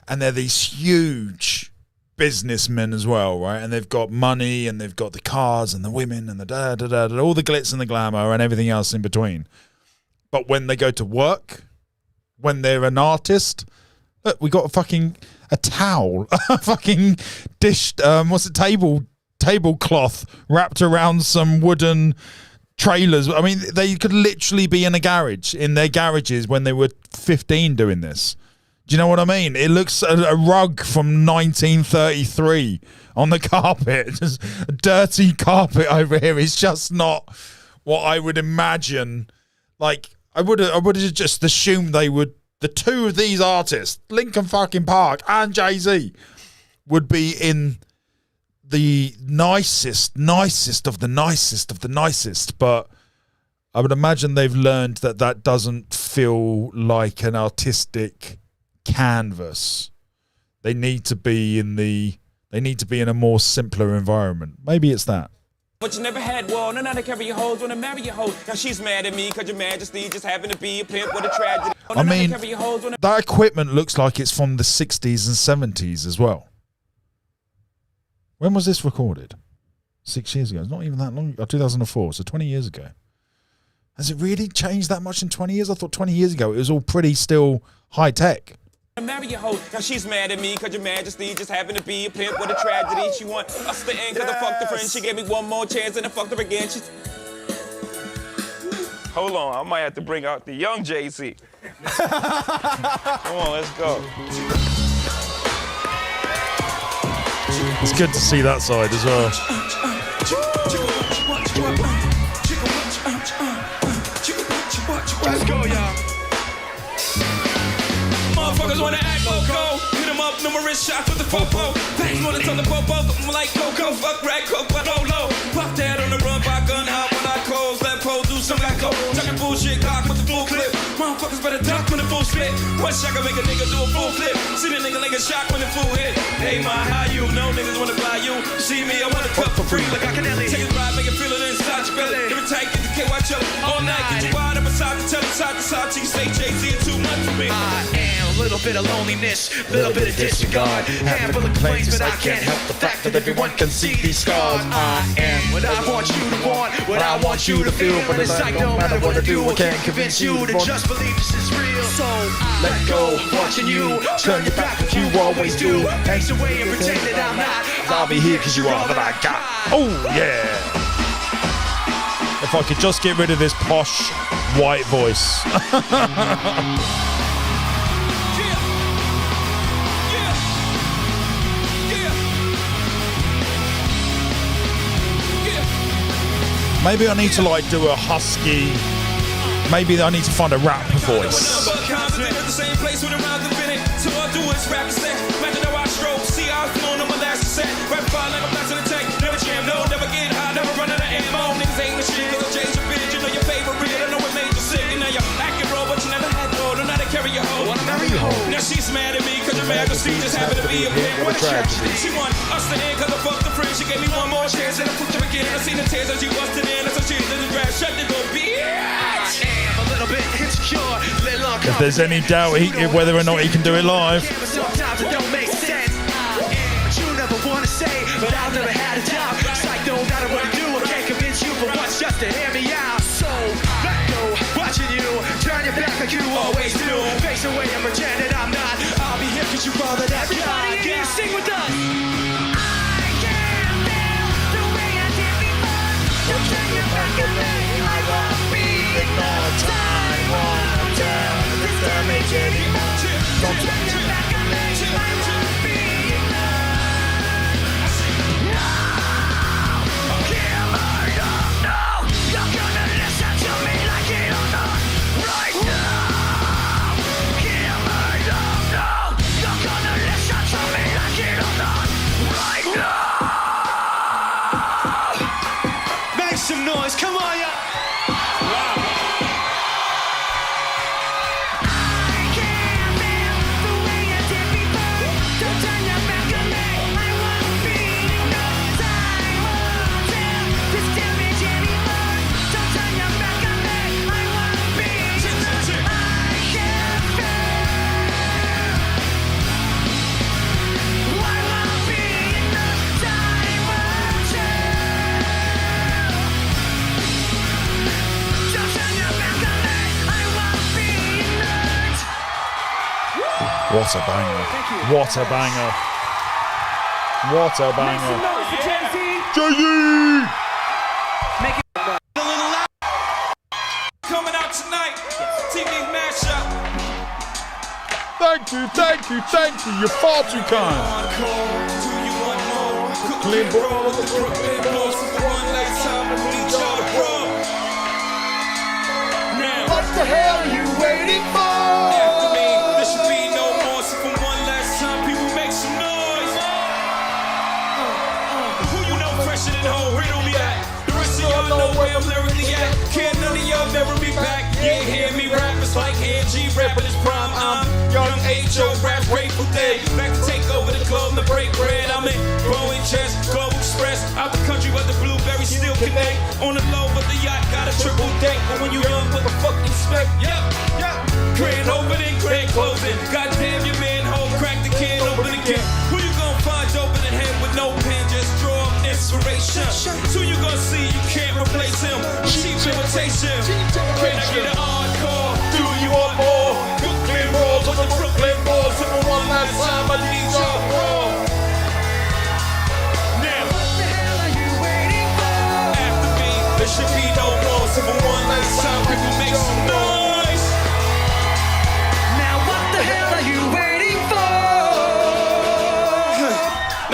And they're these huge businessmen as well, right? And they've got money and they've got the cars and the women and the da-da-da-da, all the glitz and the glamour and everything else in between. But when they go to work, when they're an artist, look, we got a towel, a fucking dish, tablecloth wrapped around some wooden trailers. I mean, they could literally be in their garages when they were 15 doing this. Do you know what I mean? It looks a rug from 1933 on the carpet, just a dirty carpet over here. It's just not what I would imagine. Like I would have just assumed they would. The two of these artists, Linkin fucking Park and Jay-Z, would be in the nicest of the nicest. But I would imagine they've learned that doesn't feel like an artistic canvas. They need to be in a more simpler environment. Maybe it's that. But you never had one, and now they carry your hoes, wanna marry your hoes. Now she's mad at me, cause your majesty just happened to be a pimp with a tragedy. I mean, that equipment looks like it's from the 60s and 70s as well. When was this recorded? 6 years ago. It's not even that long ago. 2004, so 20 years ago. Has it really changed that much in 20 years? I thought 20 years ago it was all pretty still high tech. Marry your hoe. Now she's mad at me cause your majesty just happened to be a pimp with a tragedy. She want us to end cause I fucked her friend. She gave me one more chance and I fucked her again. Hold on, I might have to bring out the young Jay-Z. Come on, let's go. It's good to see that side as well. Let's go, y'all. Motherfuckers wanna act loco. Hit them up, numerous shots with the popo. Bangs wanna turn the popo, like Coco. Fuck rag, coke, but no low. Pop that on the run by gun hop when I close. Let pole do some like go. Talking bullshit, cock with the full clip. Motherfuckers better duck when the full split. One shot can make a nigga do a full flip. See the nigga like a shock when the full hit. Hey, my, how you know niggas wanna buy you? See me, I want a cup for free like I can take it ride, make it feel it inside your belly. Every time get the KY chillin' all night. Get you wide up beside the telly, side to side. Till you say Jay-Z too much for me. I am a little bit of loneliness, little bit of disregard. Handful of complaints, but I can't help the fact that everyone can see these scars. I am what I want you to want, what I want you to feel. But it's like no matter what I do, I can't convince you to just believe this is real. So let go, watching you turn your back like you always do. Pace away and pretend that I'm not. I'll be here cause you are that I got. Oh yeah. If I could just get rid of this posh white voice. Maybe I need to like do a husky. Maybe I need to find a rap voice. Now she's mad at me cause your majesty just happened to be a pimp with a tragedy. She want us to end cause I fucked the friend. She gave me one more chance and I put her again. I seen the tears as she busted in. That's how she did the grab. Shut the door, bitch. I am a little bit insecure. If there's any doubt whether or not he can do it live. Sometimes it don't make sense. But you never wanna say, but I've never had a doubt. It's like no matter what I do, I can't convince you for once just to hear me out. So let go, watching you turn your back like you always do. Face away and pretend that I'm not. I'll be here cause you are that guy. Everybody in here, sing with us. I can't feel the way I did before. Don't turn your back on me, I won't be ignored. Time won't tell this damage anymore. Don't turn your back on me, I won't be ignored. What a banger. What a banger. What a banger. Jay-Z! Coming out tonight. TV mashup. Thank you, thank you, thank you. You're far too kind. Clean bro. What the hell are you waiting for? After me, there should be no more. So for one last time, people make some noise. Who you know fresher than whole? Riddle me that. The rest of y'all know where I'm lyrically at. Can't none of y'all never be back. You ain't hear me rap. It's like Angie rapping his prime. I'm young H.O. rap Grateful Dead. Back to take over the globe, the break bread. I'm in Boeing chest, Global Express. Out the country, but the blueberries still connect. On the low, but the yacht got a triple deck. But when you young, what the fuck you expect? Grand opening, grand closing. Goddamn, your manhole, crack the can open again. Who you gonna find open in head with no pen? Just draw up inspiration. Who you gonna see? You can't replace him. Cheap imitation. Can I get an encore? Do you want more? Brooklyn rolls on the Brooklyn balls. For one last time, I need y'all raw. Now, what the hell are you waiting for? After me, there should be no more. So for one last time, people make some noise. Now, what the hell are you waiting for?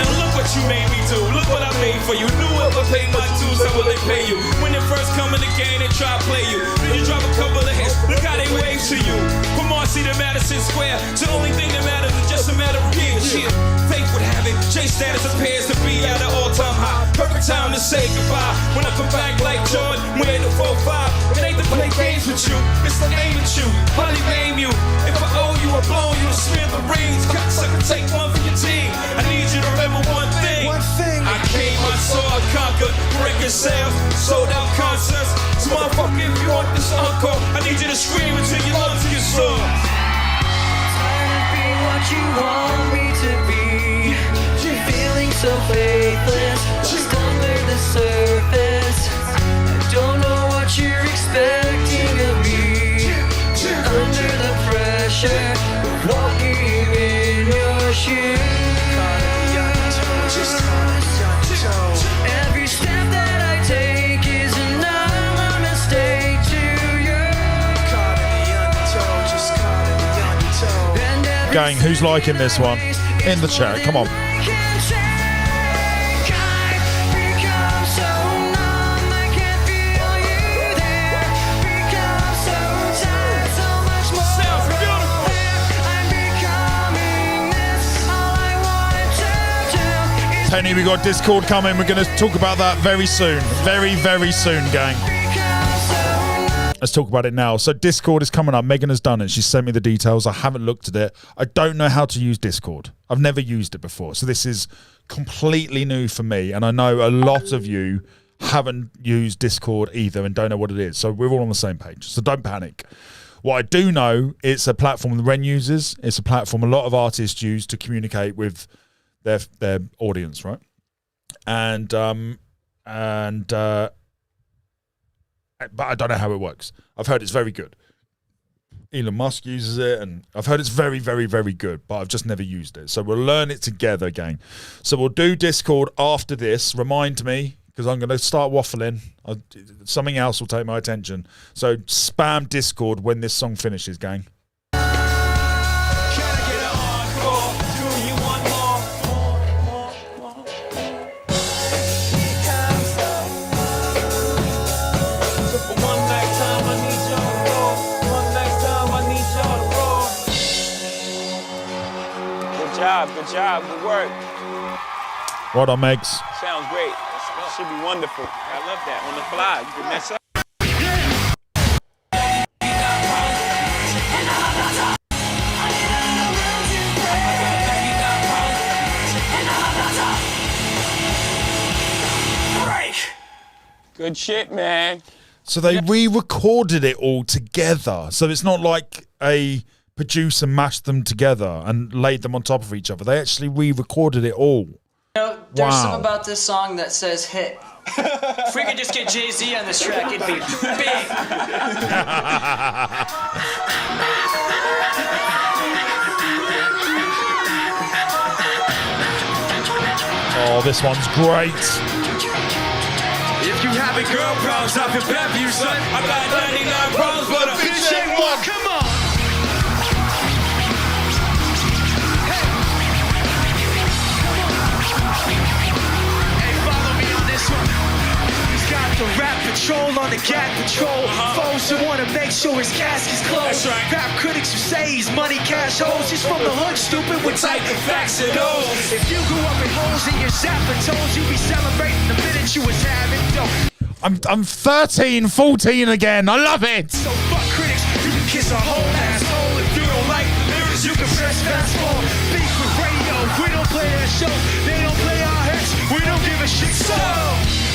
Now, look what you made me do. Look what I made for you. Knew if I paid my dues, how will they pay you? When they first come in the game, they try to play you. Then you drop a couple of hits. Look how they wave to you. From Marcy to Madison Square, so the only thing that matters is just a matter of years. Shit, fate would have it. J status appears to be at an all-time high. Perfect time to say goodbye. When I come back like Jordan, wearing the 4-5. It ain't to play games with you. It's to aim at you. Probably name you. If I owe you, I blow you to smear the rings. Cocksucker, take one for your team. I need you to remember one thing. I came, I saw, I conquered. Record sales, sold out concerts. So motherfucker, if you want this encore, I need you to scream until your lungs get sore. Trying to be what you want me to be. Feeling so faithless, just under the surface. I don't know what you're expecting of me. Under the pressure of walking in your shoes. Every step that I take is another mistake to you. Gang, who's liking this one? In the chat, come on. Penny, we got Discord coming. We're going to talk about that very soon. Very, very soon, gang. Let's talk about it now. So Discord is coming up. Megan has done it. She sent me the details. I haven't looked at it. I don't know how to use Discord. I've never used it before. So this is completely new for me. And I know a lot of you haven't used Discord either and don't know what it is. So we're all on the same page. So don't panic. What I do know, it's a platform the REN uses. It's a platform a lot of artists use to communicate with their audience, right? But I don't know how it works. I've heard it's very good. Elon Musk uses it, and I've heard it's very, very, very good, but I've just never used it. So we'll learn it together, gang. So we'll do Discord after this. Remind me, because I'm going to start waffling. Something else will take my attention. So spam Discord when this song finishes, gang. Good job, good work. Well done, Megs. Sounds great. Should be wonderful. I love that. On the fly, you can mess up. Good shit, man. So they re-recorded it all together. So it's not like a producer mashed them together and laid them on top of each other. They actually re-recorded it all. You know, there's something about this song that says hit. If we could just get Jay-Z on this track, it'd be big. Oh, this one's great. If you having girl problems, I feel bad for you, son. I got 99 problems, but a bitch ain't one. Come on. Hey, follow me on this one. He's got the rap patrol on the gat patrol. Foes who wanna make sure his casket's closed. Right. Rap critics who say he's money cash holes. He's from the hood, stupid, with tight and facts and those. If you grew up in holes in your zapper toes, you'd be celebrating the minute you was having dough. I'm 13, 14 again. I love it. So fuck critics, you can kiss a whole asshole. If you don't like the lyrics, you can press fast forward. Beef with radio, we don't play their show. They don't play our hits, we don't give a shit. So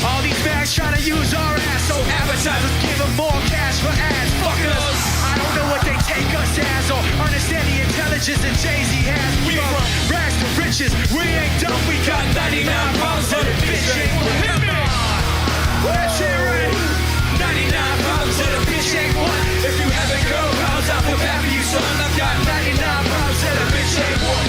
all these bags trying to use our ass, so advertisers give them more cash for ads. Fuck us. I don't know what they take us as, or understand the intelligence that Jay-Z has. We from rags to riches, we ain't dumb. We got 99 problems and a bitch ain't one. Hit me. Let's hear it. 99 problems and a bitch ain't one. If you having girl problems, I feel bad for you, son. I've got 99 problems and a bitch ain't one.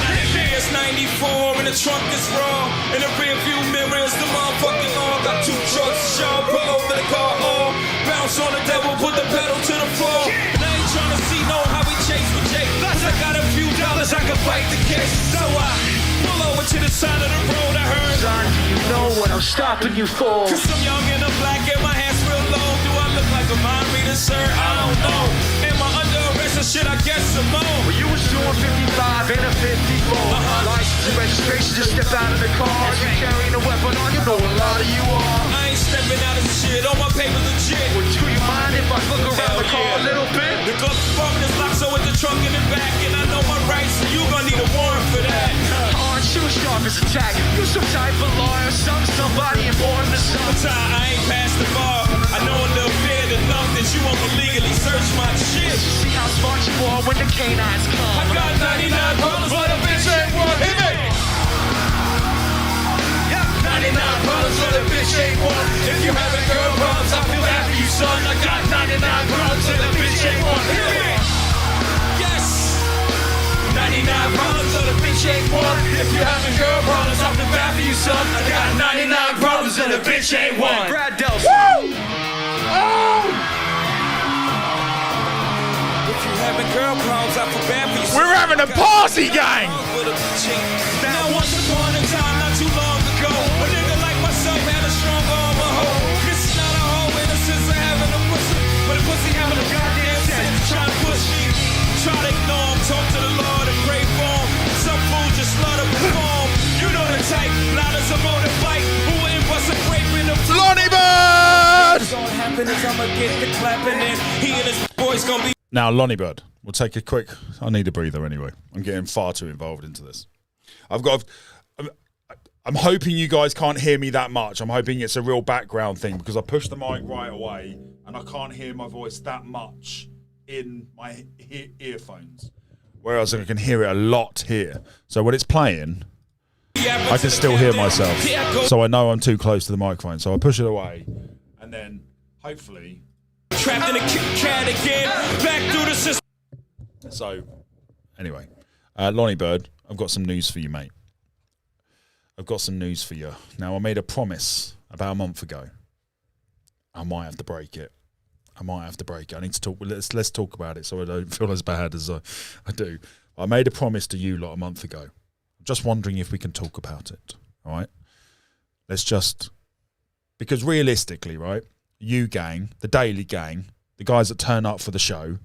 It's 94 and the trunk is raw. In the rear view mirror is the motherfucking law. Got 2 trucks, y'all pull over the car all. Bounce on the devil, put the pedal to the floor. And I ain't trying to see no how we chase with Jake. Plus I got a few dollars, I can fight the case. So I pull over to the side of the road. I heard, son, you know what I'm stopping you for. Cause I'm young and I'm black and my hair's real low. Do I look like a mind reader, sir? I don't know. Am I under arrest or shit? I guess some more. Well, you was doing 55 and a 54. License and registration, just step out of the car. If you carrying a weapon on, you know a lot of you are. I ain't stepping out of shit, all my papers legit. Well, do you mind if I look around the car a little bit? The glove compartment is locked, so with the trunk in the back. And I know my rights, so you gon' need a warrant for that. Aren't you as sharp as a tack? You some type of lawyer, somebody important to some. I ain't past the bar. I know a little bit enough that you won't legally search my shit. See how smart you are when the canines come. I got 99 problems, but a bitch ain't one. Hit me! 99 problems, but a bitch ain't one. If you having girl problems, I feel bad for you, son. I got 99 problems, and a bitch ain't one. Hit me! Yes! 99 problems, but a bitch ain't one. If you having girl problems, I feel bad for you, son. I got 99 problems, and a bitch ain't one. Brad Delson. Woo! Oh! Having girl problems, I feel bad for you. We're having a party, gang. Now once upon a time, not too long ago, a nigga like myself had a strong arm, a hoe. This is not a hoe in the sense of having a pussy, but a pussy having a goddamn sense. Trying to push me, try to ignore him, talk to the Lord and pray for him. Some fool just love to perform. You know the type, loud as a motorbike. Who ain't bust a grape in the Lonnie Bird. What's gonna happen is I'ma get the clapping and he and his boys gonna be. Now, Lonnie Bird, we'll take a quick. I need a breather anyway. I'm getting far too involved into this. I'm hoping you guys can't hear me that much. I'm hoping it's a real background thing because I pushed the mic right away and I can't hear my voice that much in my earphones. Whereas I can hear it a lot here. So when it's playing, I can still hear myself. So I know I'm too close to the microphone. So I push it away and then hopefully. Trapped in a Kit Kat again, back through the system. So, anyway, Lonnie Bird, I've got some news for you, mate. I've got some news for you. Now, I made a promise about a month ago. I might have to break it. I need to talk. Let's talk about it so I don't feel as bad as I do. I made a promise to you a month ago. I'm just wondering if we can talk about it. All right? Because realistically, right? You gang, the Daily Gang, the guys that turn up for the show,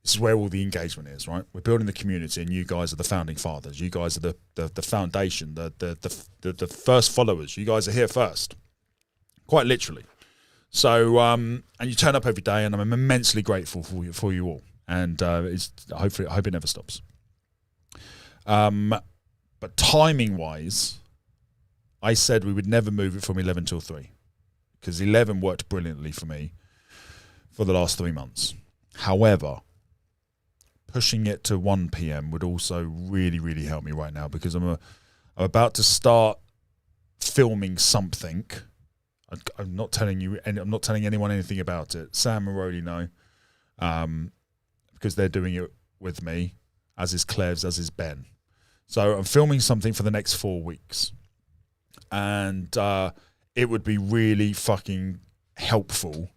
this is where all the engagement is, right? We're building the community and you guys are the founding fathers. You guys are the foundation, the first followers. You guys are here first, quite literally. So, and you turn up every day and I'm immensely grateful for you all. And I hope it never stops. But timing-wise, I said we would never move it from 11 till 3. Because 11 worked brilliantly for me for the last 3 months. However, pushing it to 1 p.m. would also really, really help me right now because I'm about to start filming something. I'm not telling you, and I'm not telling anyone anything about it. Sam and Rody know, because they're doing it with me, as is Clevs, as is Ben. So I'm filming something for the next 4 weeks. and it would be really fucking helpful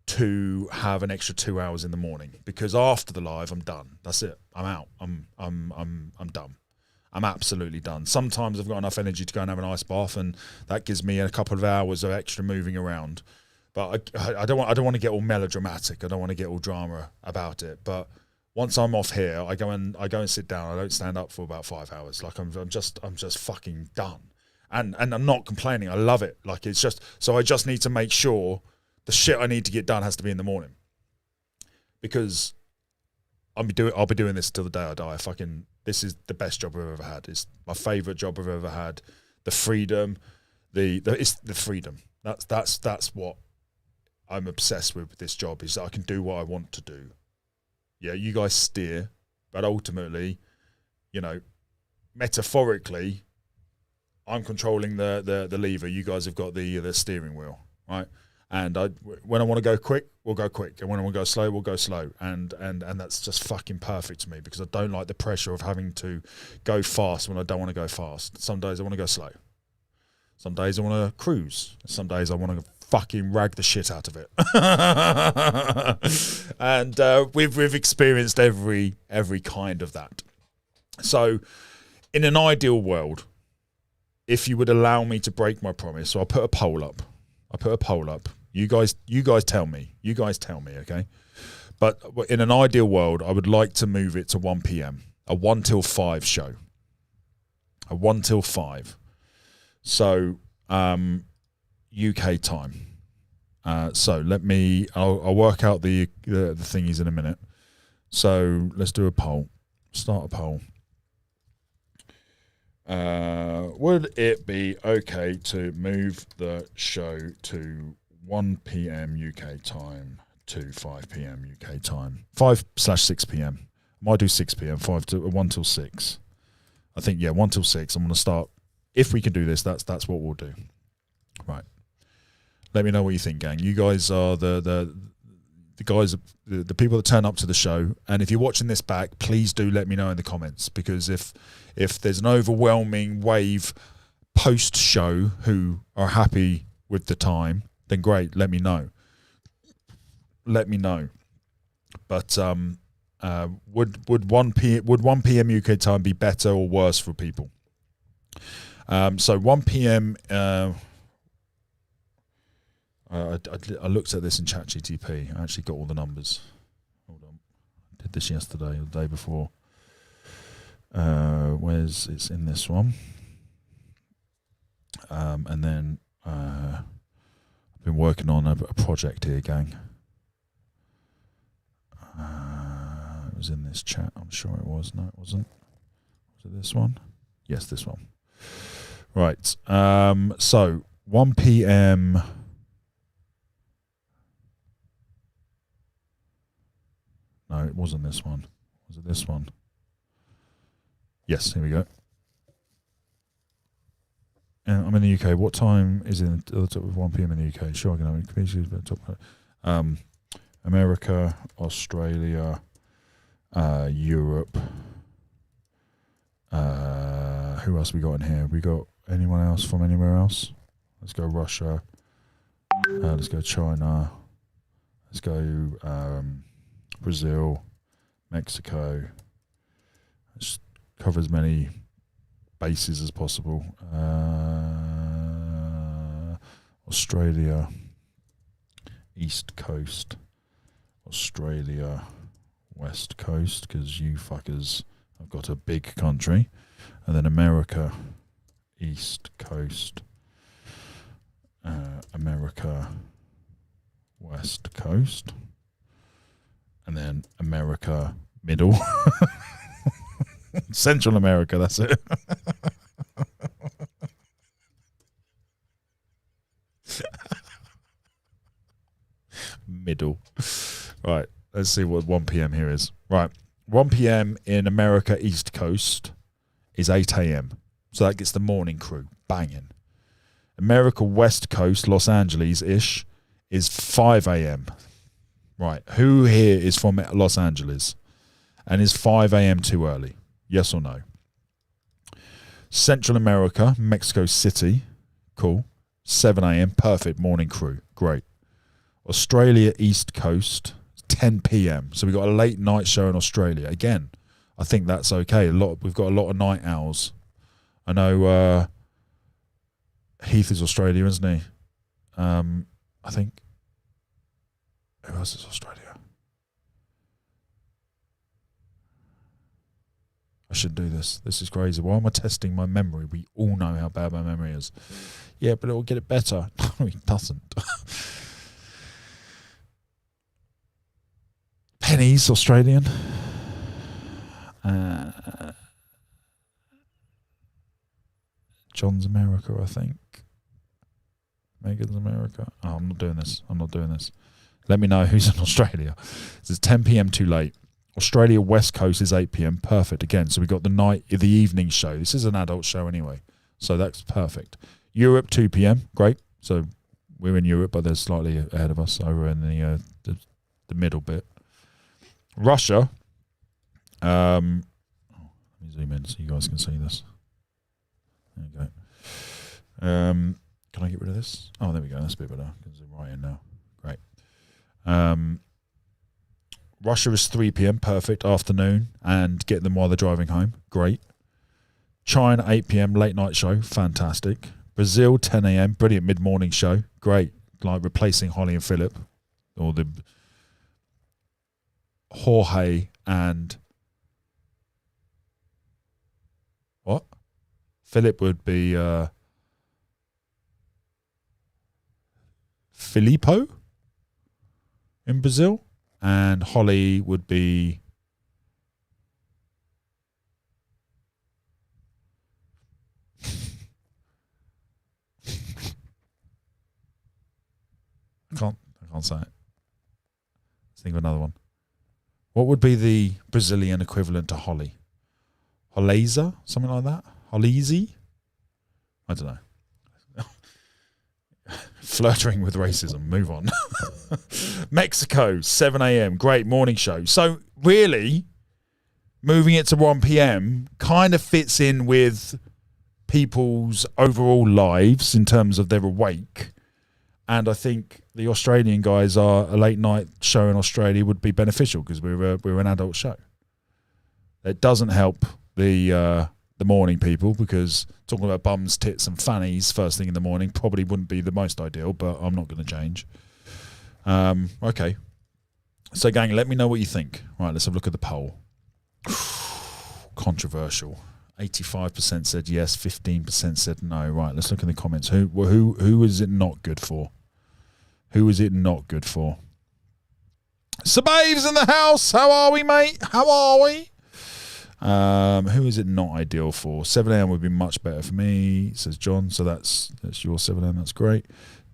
to have an extra 2 hours in the morning, because after the live, I'm done. That's it. I'm out. I'm done. I'm absolutely done. Sometimes I've got enough energy to go and have an ice bath, and that gives me a couple of hours of extra moving around. But I don't want to get all melodramatic. I don't want to get all drama about it. But once I'm off here, I go and sit down. I don't stand up for about 5 hours. Like I'm just fucking done. And I'm not complaining. I love it. Like it's just, so I just need to make sure the shit I need to get done has to be in the morning, because I'll be doing this till the day I die. This is the best job I've ever had. It's my favorite job I've ever had. The freedom, it's the freedom. That's what I'm obsessed with this job, is that I can do what I want to do. Yeah, you guys steer, but ultimately, metaphorically, I'm controlling the lever. You guys have got the steering wheel, right? And when I want to go quick, we'll go quick, and when I want to go slow, we'll go slow. And that's just fucking perfect to me, because I don't like the pressure of having to go fast when I don't want to go fast. Some days I want to go slow. Some days I want to cruise. Some days I want to fucking rag the shit out of it. And we've experienced every kind of that. So, in an ideal world, if you would allow me to break my promise, so I'll put a poll up. You guys tell me. Okay. But in an ideal world, I would like to move it to 1 p.m. A 1 till 5 show. A 1 till 5. So, UK time. So I'll work out the thingies in a minute. So let's do a poll. Start a poll. Would it be okay to move the show to 1 p.m. UK time to 5 p.m. UK time? 5/6 p.m. I might do 6 p.m. 1 till 6. I think 1 till 6. I'm going to start. If we can do this, that's what we'll do. Right. Let me know what you think, gang. You guys are the guys, the people that turn up to the show. And if you're watching this back, please do let me know in the comments, because if there's an overwhelming wave post-show who are happy with the time, then great, let me know. But would 1 p.m. UK time be better or worse for people? So 1 p.m. I looked at this in ChatGTP. I actually got all the numbers. Hold on, I did this yesterday or the day before. It's in this one. And then I've been working on a project here, gang. It was in this chat. I'm sure it was. No, it wasn't. Was it this one? Yes, this one. Right. So 1 p.m. No, it wasn't this one. Was it this one? Yes, here we go. I'm in the UK. What time is it at the top of 1 p.m. in the UK? Sure, I can have America, Australia, Europe. Who else we got in here? We got anyone else from anywhere else? Let's go Russia. Let's go China. Let's go Brazil, Mexico. Let's cover as many bases as possible. Australia, East Coast, Australia, West Coast, because you fuckers have got a big country. And then America, East Coast, America, West Coast, and then America, Middle. Central America, that's it. Middle. Right, let's see what 1 p.m. here is. Right, 1 p.m. in America, East Coast is 8 a.m. So that gets the morning crew banging. America, West Coast, Los Angeles-ish, is 5 a.m. Right, who here is from Los Angeles? And is 5 a.m. too early? Yes or no? Central America, Mexico City, cool. 7 a.m, perfect morning crew, great. Australia East Coast, 10 p.m. So we got a late night show in Australia. Again, I think that's okay. We've got a lot of night owls. I know Heath is Australia, isn't he? I think. Who else is Australia? I should do this. This is crazy. Why am I testing my memory? We all know how bad my memory is. Yeah, but it will get it better. No, it doesn't. Penny's Australian. John's America, I think. Megan's America. Oh, I'm not doing this. Let me know who's in Australia. It's 10 p.m. too late. Australia West Coast is 8 p.m. Perfect. Again, so we got the evening show. This is an adult show anyway, so that's perfect. Europe 2 p.m. Great. So we're in Europe, but they're slightly ahead of us over in the middle bit. Russia. Let me zoom in so you guys can see this. There you go. Can I get rid of this? Oh, there we go. That's a bit better. I can zoom right in now. Great. Russia is 3 p.m. Perfect. Afternoon, and get them while they're driving home. Great. China 8 p.m. late night show. Fantastic. Brazil 10 a.m. brilliant mid-morning show. Great. Like replacing Holly and Philip, or the Jorge and what? Philip would be Filippo in Brazil, and Holly would be I can't say it. Let's think of another one. What would be the Brazilian equivalent to Holly? Holeza? Something like that? Holezi? I don't know. Flirting with racism. Move on. Mexico, 7 a.m. Great morning show. So really, moving it to 1 p.m. kind of fits in with people's overall lives in terms of they're awake. And I think the Australian guys are a late night show in Australia would be beneficial because we're an adult show. It doesn't help the morning people because talking about bums, tits, and fannies first thing in the morning probably wouldn't be the most ideal. But I'm not going to change. Okay, so gang, let me know what you think. Right, let's have a look at the poll. Controversial. 85% said yes, 15% said no. Right, let's look in the comments. Who is it not good for? Who is it not good for? Sabave's in the house. How are we, mate? How are we? Who is it not ideal for? 7 a.m. would be much better for me, says John. So that's your 7 a.m. That's great.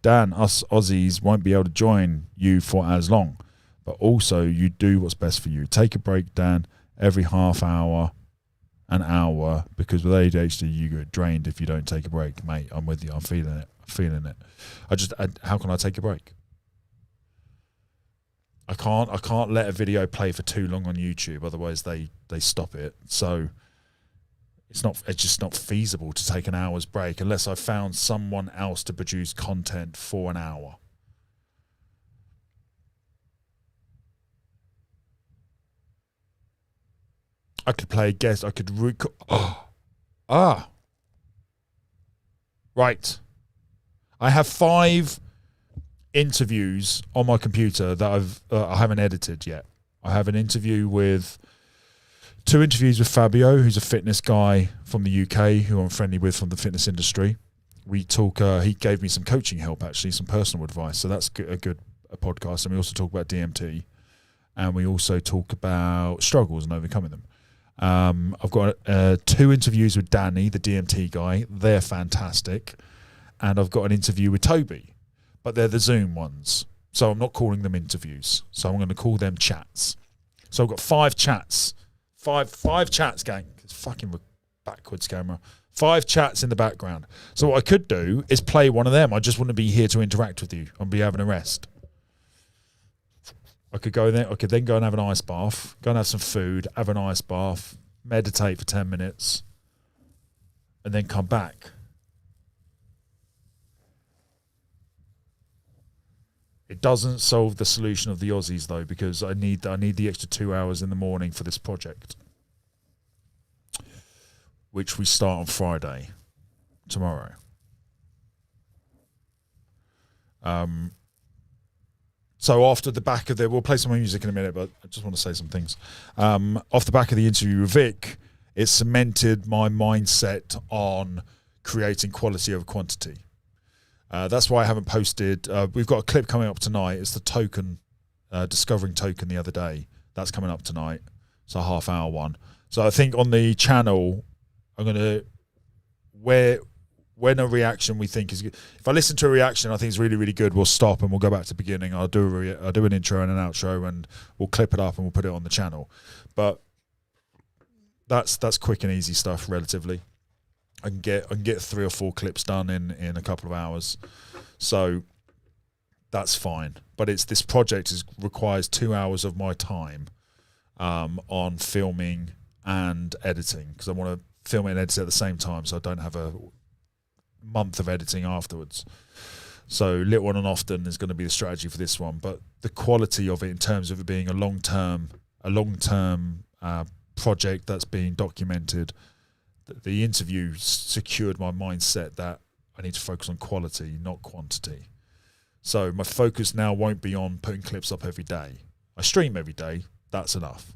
Dan, us Aussies won't be able to join you for as long, but also you do what's best for you. Take a break, Dan, every half hour, an hour, because with ADHD you get drained if you don't take a break, mate. I'm with you. I'm feeling it. How can I take a break? I can't let a video play for too long on YouTube, otherwise they stop it. So it's just not feasible to take an hour's break unless I found someone else to produce content for an hour. I could play a guest. I could record. Right. I have 5 interviews on my computer that I haven't edited yet. I have 2 interviews with Fabio, who's a fitness guy from the UK who I'm friendly with from the fitness industry. We talk. He gave me some coaching help, actually, some personal advice. So that's a good podcast. And we also talk about DMT, and we also talk about struggles and overcoming them. I've got 2 interviews with Danny, the DMT guy. They're fantastic. And I've got an interview with Toby, but they're the Zoom ones. So I'm not calling them interviews. So I'm going to call them chats. So I've got 5 chats. Five chats, gang. It's fucking backwards camera. 5 chats in the background. So what I could do is play one of them. I just wouldn't be here to interact with you. I'd be having a rest. I could go there. I could then go and have an ice bath, go and have some food, have an ice bath, meditate for 10 minutes, and then come back. It doesn't solve the solution of the Aussies though, because I need the extra 2 hours in the morning for this project, which we start on Friday, tomorrow. So after the back of we'll play some more music in a minute, but I just want to say some things. Off the back of the interview with Vic, it cemented my mindset on creating quality over quantity. That's why I haven't posted. We've got a clip coming up tonight. It's the token, discovering token the other day. That's coming up tonight. It's a half-hour one. So I think on the channel, I'm going to, when a reaction we think is good. If I listen to a reaction I think is really, really good, we'll stop and we'll go back to the beginning. I'll do an intro and an outro, and we'll clip it up and we'll put it on the channel. But that's quick and easy stuff relatively. I can get 3 or 4 clips done in a couple of hours, so that's fine. But this project requires 2 hours of my time on filming and editing, because I want to film it and edit it at the same time, so I don't have a month of editing afterwards. So little and often is going to be the strategy for this one, but the quality of it in terms of it being a long-term project that's being documented. The interview secured my mindset that I need to focus on quality, not quantity. So my focus now won't be on putting clips up every day. I stream every day. That's enough.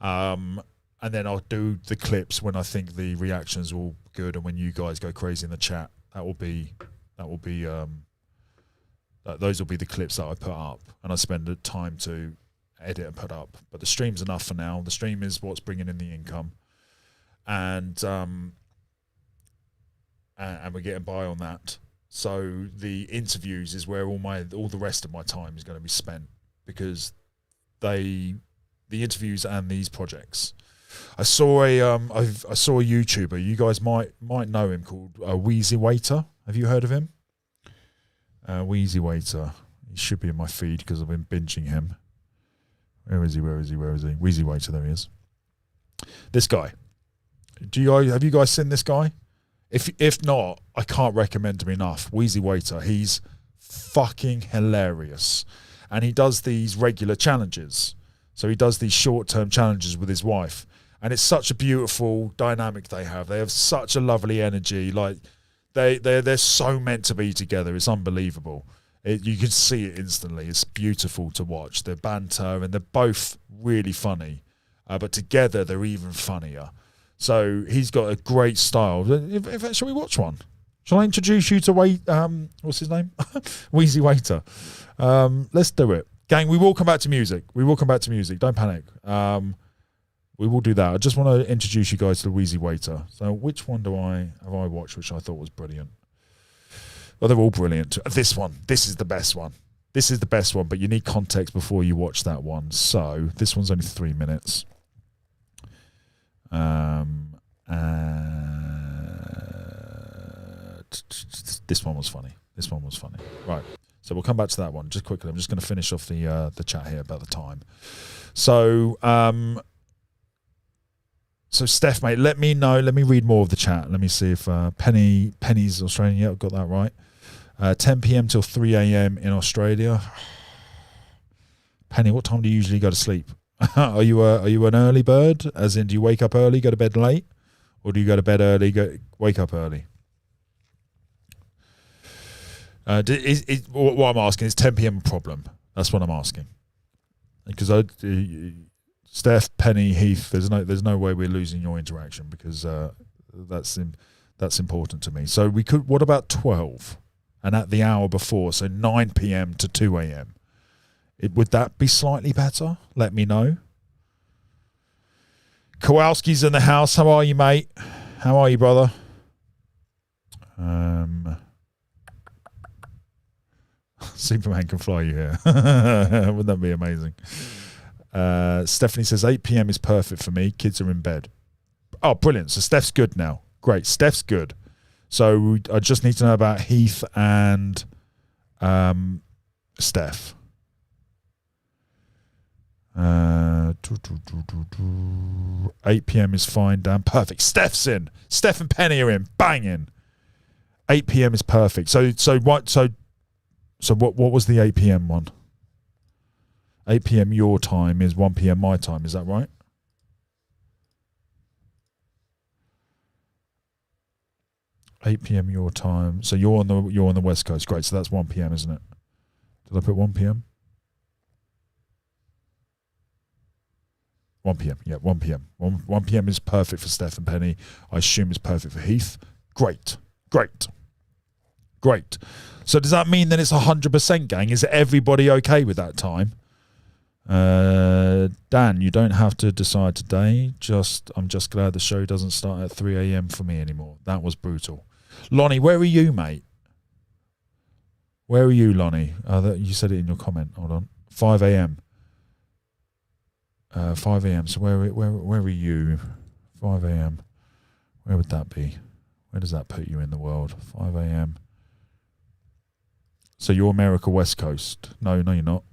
And then I'll do the clips when I think the reactions are all good, and when you guys go crazy in the chat, those will be the clips that I put up, and I spend the time to edit and put up. But the stream's enough for now. The stream is what's bringing in the income. And we're getting by on that. So the interviews is where all the rest of my time is going to be spent, because the interviews and these projects. I saw a YouTuber. You guys might know him, called Wheezy Waiter. Have you heard of him? Wheezy Waiter. He should be in my feed because I've been binging him. Where is he? Wheezy Waiter. There he is. This guy. Have you guys seen this guy? If not, I can't recommend him enough. Wheezy Waiter. He's fucking hilarious, and he does these regular challenges. So he does these short-term challenges with his wife, and it's such a beautiful dynamic they have. They have such a lovely energy. Like they're so meant to be together. It's unbelievable. You can see it instantly. It's beautiful to watch. Their banter, and they're both really funny, but together they're even funnier. So he's got a great style. Shall we watch one? Shall I introduce you to what's his name? Wheezy Waiter. Let's do it. Gang, we will come back to music. Don't panic. We will do that. I just want to introduce you guys to Wheezy Waiter. So which one have I watched which I thought was brilliant? Well, they're all brilliant. This is the best one. But you need context before you watch that one. So this one's only 3 minutes. This one was funny. Right. So we'll come back to that one just quickly. I'm just going to finish off the chat here about the time. So Steph, mate, let me know. Let me read more of the chat. Let me see if Penny's Australian. Yeah, I've got that right. 10 p.m. till 3 a.m. in Australia. Penny, what time do you usually go to sleep? Are you an early bird? As in, do you wake up early, go to bed late, or do you go to bed early, wake up early? What I'm asking is 10 p.m. a problem? That's what I'm asking. Because Steph, Penny, Heath, there's no way we're losing your interaction, because that's important to me. So we could. What about 12? And at the hour before, so 9 p.m. to 2 a.m. Would that be slightly better? Let me know. Kowalski's in the house. How are you, mate? How are you, brother? Superman can fly you here. Wouldn't that be amazing? Stephanie says 8 p.m. is perfect for me. Kids are in bed. Oh, brilliant. So Steph's good now. Great. Steph's good. So I just need to know about Heath and Steph. 8 p.m. is fine, Dan. Perfect. Steph's in. Steph and Penny are in. Banging. 8 p.m. is perfect. So what was the 8 p.m. one? 8 p.m. your time is 1 p.m. my time. Is that right? $8 p.m. your time. So you're on the West Coast. Great. So that's 1 p.m., isn't it? Did I put 1 p.m.? 1 p.m. Yeah, 1 p.m. 1 p.m. is perfect for Steph and Penny. I assume it's perfect for Heath. Great. So does that mean that it's 100%, gang? Is everybody okay with that time? Dan, you don't have to decide today. I'm just glad the show doesn't start at 3 a.m. for me anymore. That was brutal. Lonnie, where are you, mate? Where are you, Lonnie? You said it in your comment. Hold on. 5 a.m. 5 a.m. So where are you? 5 a.m. Where would that be? Where does that put you in the world? 5 a.m. So you're America West Coast. No, you're not.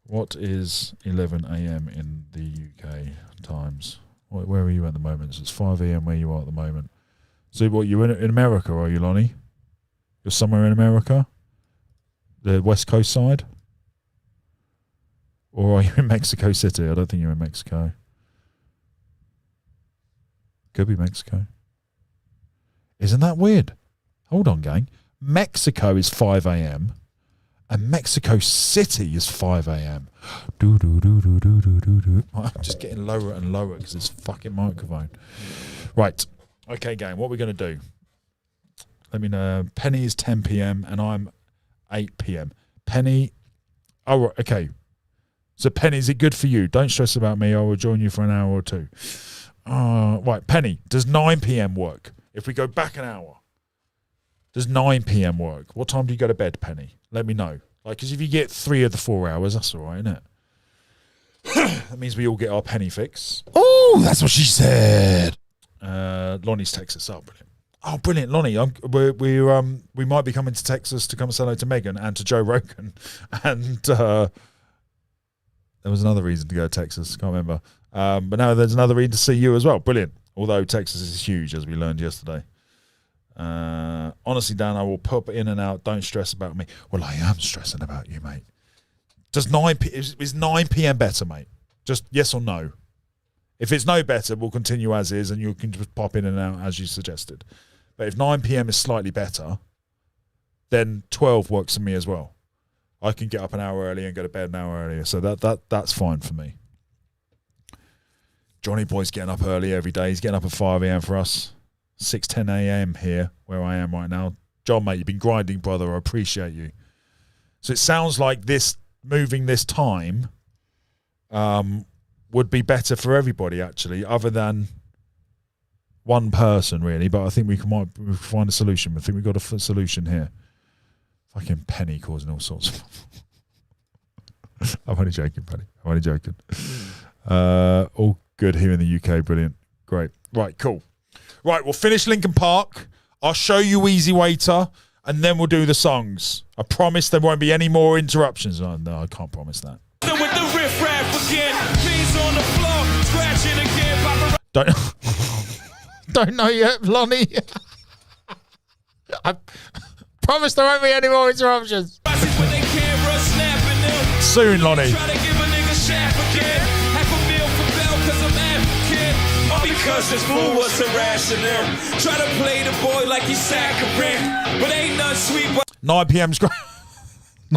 What is 11 a.m. in the UK times? Where are you at the moment? So it's 5 a.m. where you are at the moment. So what, you're in America, are you, Lonnie? You're somewhere in America? The West Coast side? Or are you in Mexico City? I don't think you're in Mexico. Could be Mexico. Isn't that weird? Hold on, gang. Mexico is 5 a.m. and Mexico City is 5 a.m. I'm just getting lower and lower because this fucking microphone. Right. Okay, gang. What are we going to do? Let me know. Penny is 10 p.m. and I'm 8 p.m. Penny. Oh, okay. So, Penny, is it good for you? Don't stress about me. I will join you for an hour or two. Right, Penny, does 9 p.m. work? If we go back an hour, does 9 p.m. work? What time do you go to bed, Penny? Let me know. Because if you get 3 of the 4 hours, that's all right, isn't it? That means we all get our penny fix. Oh, that's what she said. Lonnie's Texas. Oh, brilliant. Oh, brilliant, Lonnie. We might be coming to Texas to come say hello to Megan and to Joe Rogan. And there was another reason to go to Texas. Can't remember. But now there's another reason to see you as well. Brilliant. Although Texas is huge, as we learned yesterday. Honestly, Dan, I will pop in and out. Don't stress about me. Well, I am stressing about you, mate. Is 9 p.m. better, mate? Just yes or no. If it's no better, we'll continue as is, and you can just pop in and out as you suggested. But if 9 p.m. is slightly better, then 12 works for me as well. I can get up an hour early and go to bed an hour earlier, so that's fine for me. Johnny Boy's getting up early every day. He's getting up at 5 a.m. for us. 6:10 a.m. here, where I am right now. John, mate, you've been grinding, brother. I appreciate you. So it sounds like moving this time would be better for everybody, actually, other than one person, really. But I think we might find a solution. I think we've got a solution here. Fucking Penny causing all sorts of... I'm only joking, Penny. I'm only joking. All good here in the UK. Brilliant. Great. Right, cool. Right, we'll finish Linkin Park. I'll show you Easy Waiter, and then we'll do the songs. I promise there won't be any more interruptions. Oh, no, I can't promise that. With the riff raff again, beans on the floor, scratching again. Don't know yet, Lonnie. I promise there won't be any more interruptions. Soon, Lonnie. Because this fool was irrational. Try to play the boy like he's saccharine, but ain't none sweet. 9 p.m.'s great.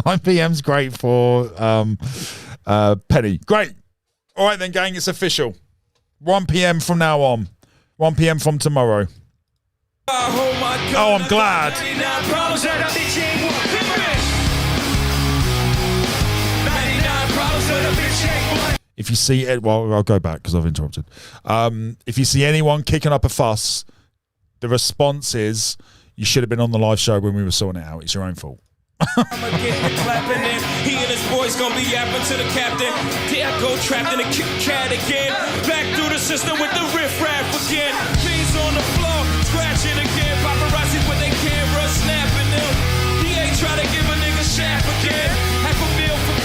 9 p.m.'s great for Penny. Great. All right then, gang, it's official. 1 p.m. from now on. 1 p.m. from tomorrow. Oh my God. Oh, I'm glad. If you see it, well, I'll go back because I've interrupted. If you see anyone kicking up a fuss, the response is, you should have been on the live show when we were sorting it out. It's your own fault. I'ma get the clapping in. He and his boys gonna be yapping to the captain. There I go, trapped in a Kit Kat again. Back through the system with the riff raff again. Beans on the floor, scratching again. Paparazzi with their camera snapping them. He ain't trying to give a nigga shaft again. Half a meal for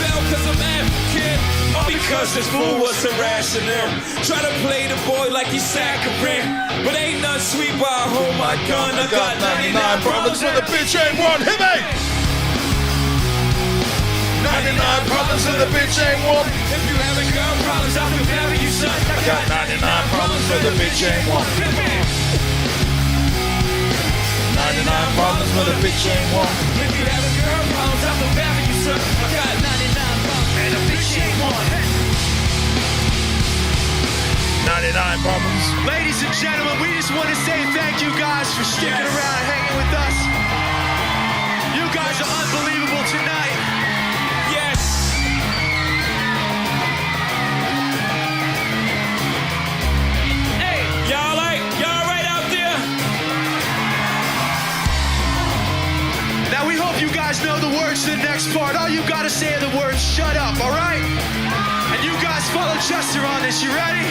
African, all because this fool was harassing him. Try to play the boy like he's saccharine, but ain't none sweet while I hold my gun. I got 99 problems with a bitch ain't one. Hit me! 99 problems with a bitch ain't one. If you having girl problems, I'll be having you, son. I got 99 problems with a bitch ain't one. 99 problems with a bitch ain't one. If you having girl problems, I'll be having you, son. I got 99 problems and a bitch ain't one. 99 problems. Ladies and gentlemen, we just want to say thank you guys for sticking around, hanging with us. You guys are unbelievable tonight. Yes. Hey, y'all right out there? Now we hope you guys know the words to the next part. All you gotta say are the words, shut up, all right? And you guys follow Chester on this, you ready?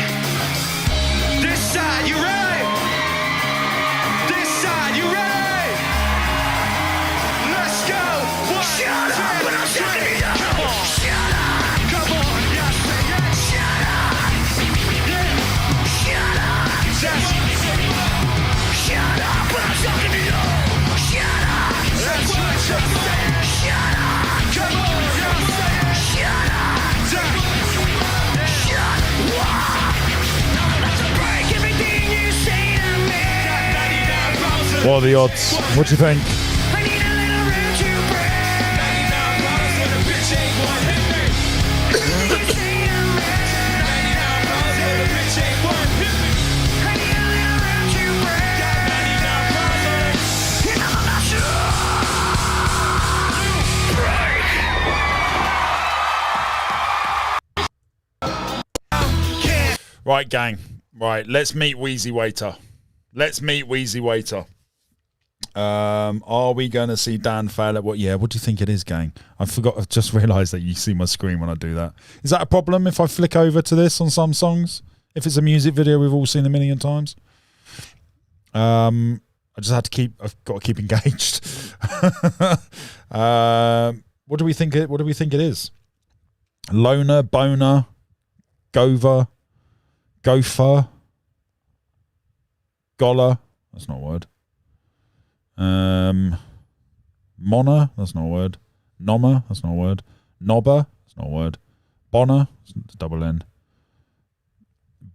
This side, you ready? This side, you ready? Let's go! One, shut up, but I'm shutting it up. Come on. Shut up. Come on. Yes, yes. Shut up. Yeah. Shut up. Shut up, but I'm shutting it up. Shut up. That's what I'm saying. Shut up. Come on. Yes, shut up. Shut up. Break everything you say to me. What are the odds? What do you think? I need a little room to break. 99 problems with a bitch ain't one. Hit me. 99 problems with a bitch ain't one. Hit me. I need a little room to break. 99 problems with a And I'm about to break. Right, gang. Right, let's meet Wheezy Waiter. Let's meet Wheezy Waiter. Are we going to see Dan fail at what? Yeah, what do you think it is, gang? I forgot. I just realised that you see my screen when I do that. Is that a problem if I flick over to this on some songs? If it's a music video we've all seen a million times? I just had to keep. I've got to keep engaged. What do we think? What do we think it is? Loner, boner, Gover, gopher, goller. That's not a word. Mona, that's not a word. Nommer, that's not a word. Nobber, that's not a word. Bonner, it's a double N.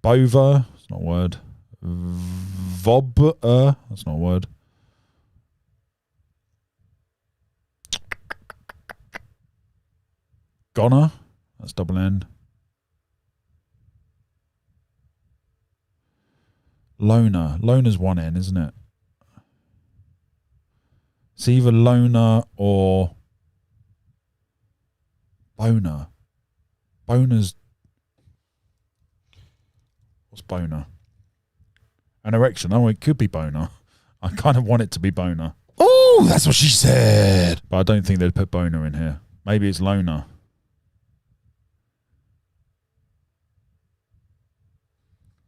Bover, that's not a word. Vobber, that's not a word. Goner, that's double N. Loner. Loner's one N, isn't it? It's either loner or boner. Boner's... What's boner? An erection. Oh, it could be boner. I kind of want it to be boner. Oh, that's what she said. But I don't think they'd put boner in here. Maybe it's loner.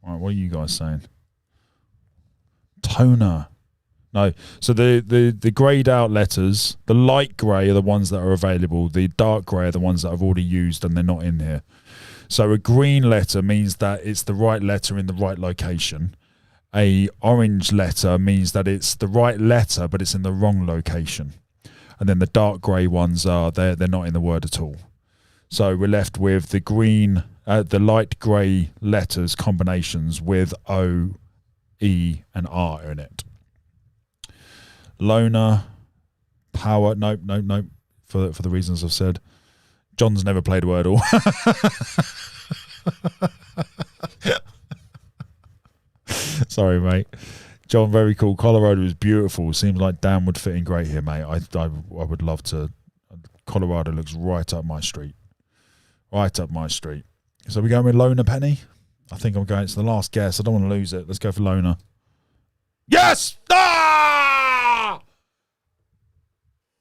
All right, what are you guys saying? Toner. No. So the greyed out letters, the light grey are the ones that are available. The dark grey are the ones that I've already used and they're not in here. So a green letter means that it's the right letter in the right location. A orange letter means that it's the right letter but it's in the wrong location. And then the dark grey ones are they're not in the word at all. So we're left with the green, the light grey letters combinations with O, E and R in it. Loner, power, nope. For the reasons I've said. John's never played a word all. Sorry, mate. John, very cool. Colorado is beautiful. Seems like Dan would fit in great here, mate. I would love to. Colorado looks right up my street. Right up my street. So we're going with Loner Penny? I think I'm going. It's the last guess. I don't want to lose it. Let's go for Loner. Yes! Ah!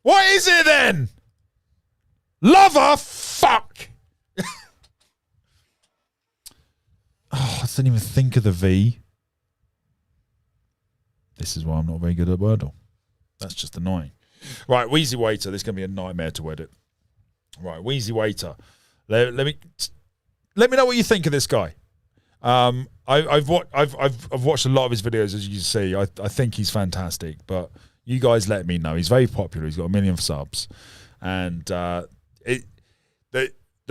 What is it then? Lover? Fuck! Oh, I didn't even think of the V. This is why I'm not very good at Wordle. That's just annoying. Right, Wheezy Waiter. This is going to be a nightmare to edit. Right, Wheezy Waiter. Let me know what you think of this guy. I've watched a lot of his videos, as you can see. I think he's fantastic, but you guys let me know. He's very popular. He's got 1 million subs, and the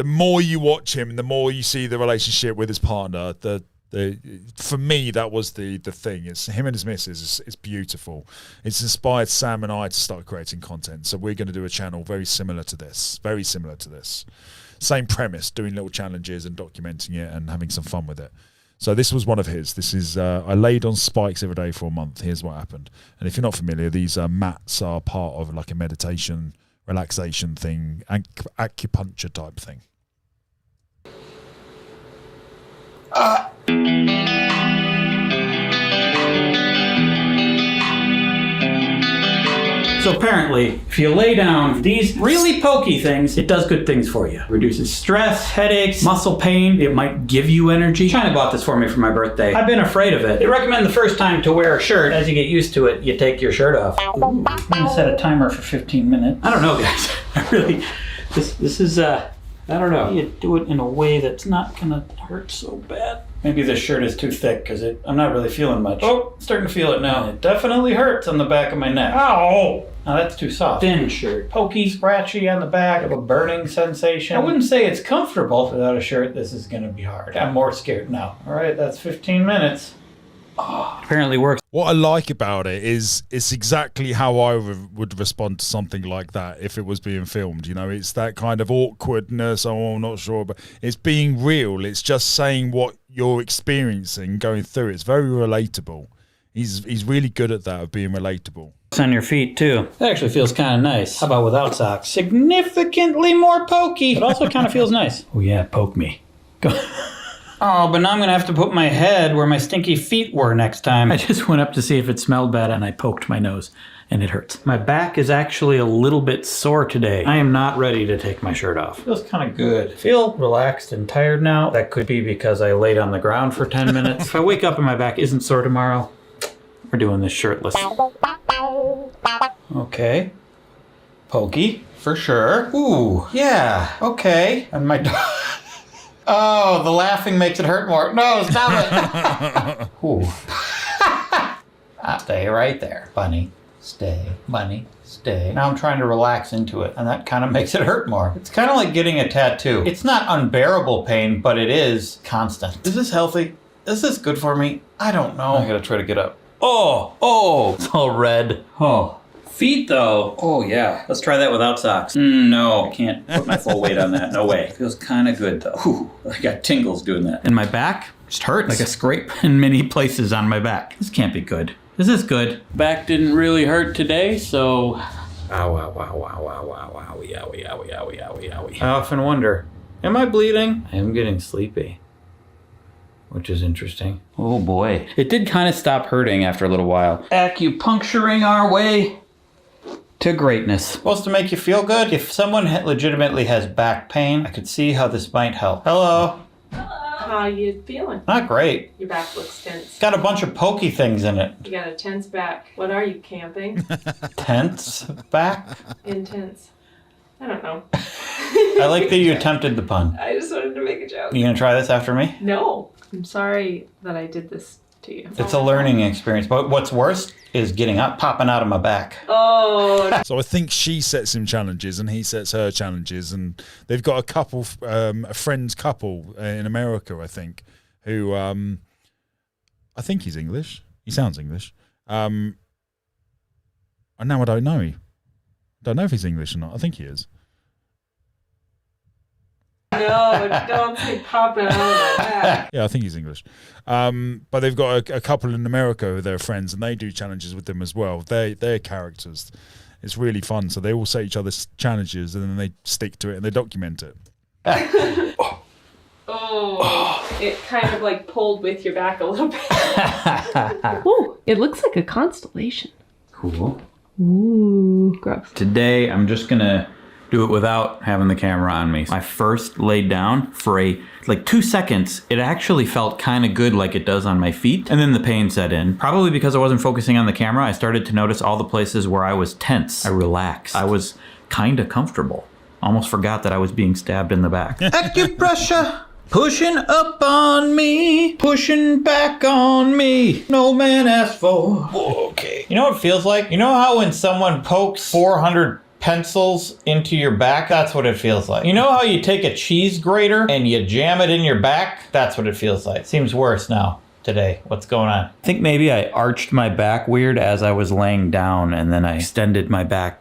more you watch him, the more you see the relationship with his partner. For me, that was the thing. It's him and his missus. It's beautiful. It's inspired Sam and I to start creating content. So we're going to do a channel very similar to this. Very similar to this. Same premise, doing little challenges and documenting it and having some fun with it. So this was one of his. This is, I laid on spikes every day for a month. Here's what happened. And if you're not familiar, these mats are part of like a meditation, relaxation thing, acupuncture type thing. So apparently, if you lay down these really pokey things, it does good things for you. Reduces stress, headaches, muscle pain. It might give you energy. China bought this for me for my birthday. I've been afraid of it. They recommend the first time to wear a shirt. As you get used to it, you take your shirt off. Ooh, I'm gonna set a timer for 15 minutes. I don't know, guys. I really, this is, I don't know. You do it in a way that's not gonna hurt so bad. Maybe this shirt is too thick because I'm not really feeling much. Oh, starting to feel it now. It definitely hurts on the back of my neck. Ow! Now that's too soft. Thin shirt. Pokey, scratchy on the back, have a burning sensation. I wouldn't say it's comfortable. Without a shirt, this is gonna be hard. I'm more scared now. All right, that's 15 minutes. Oh, apparently works. What I like about it is it's exactly how I would respond to something like that if it was being filmed. You know, it's that kind of awkwardness. Oh, I'm not sure, but it's being real. It's just saying what you're experiencing, going through. It's very relatable. He's really good at that, of being relatable. On your feet too. That actually feels kind of nice. How about without socks? Significantly more pokey. It also kind of feels nice. Oh yeah, poke me. Go. Oh, but now I'm gonna have to put my head where my stinky feet were next time. I just went up to see if it smelled bad and I poked my nose and it hurts. My back is actually a little bit sore today. I am not ready to take my shirt off. Feels kind of good. I feel relaxed and tired now. That could be because I laid on the ground for 10 minutes. If I wake up and my back isn't sore tomorrow, we're doing this shirtless. Okay. Pokey, for sure. Ooh, yeah, okay. And my dog. Oh, the laughing makes it hurt more. No, stop it. Ooh. Stay right there, bunny. Stay, bunny, stay. Now I'm trying to relax into it, and that kind of makes it hurt more. It's kind of like getting a tattoo. It's not unbearable pain, but it is this healthy? Is this good for me? I don't know. I gotta try to get up. Oh, it's all red. Oh. Feet though, oh yeah. Let's try that without socks. No, I can't put my full weight on that, no way. Feels kind of good though. Ooh, I got tingles doing that. And my back just hurts. Like a scrape in many places on my back. This can't be good. Is this good? Back didn't really hurt today, so. Owie. I often wonder, am I bleeding? I am getting sleepy. Which is interesting. Oh boy. It did kind of stop hurting after a little while. Acupuncturing our way to greatness. Supposed to make you feel good? If someone legitimately has back pain, I could see how this might help. Hello. How you feeling? Not great. Your back looks tense. Got a bunch of pokey things in it. You got a tense back. What are you, camping? Tense back? Intense. I don't know. I like that you attempted the pun. I just wanted to make a joke. You gonna try this after me? No. I'm sorry that I did this to you. It's a learning experience, but what's worse is getting up, popping out of my back. Oh. So I think she sets him challenges and he sets her challenges, and they've got a couple, a friends couple in America, I think, who, I think he's English. He sounds English. And now I don't know. I don't know if he's English or not. I think he is. No, don't say popping out of my back. Yeah, I think he's English. But they've got a couple in America who are their friends, and they do challenges with them as well. They're characters. It's really fun. So they all set each other's challenges, and then they stick to it and they document it. Oh, it kind of like pulled with your back a little bit. Ooh, it looks like a constellation. Cool. Ooh, gross. Today, I'm just gonna do it without having the camera on me. I first laid down for like 2 seconds. It actually felt kind of good like it does on my feet. And then the pain set in. Probably because I wasn't focusing on the camera, I started to notice all the places where I was tense. I relaxed. I was kind of comfortable. Almost forgot that I was being stabbed in the back. Acupressure, pushing up on me, pushing back on me. No man asked for. Okay. You know what it feels like? You know how when someone pokes 400 pencils into your back? That's what it feels like. You know how you take a cheese grater and you jam it in your back? That's what it feels like. Seems worse now. Today. What's going on? I think maybe I arched my back weird as I was laying down, and then I extended my back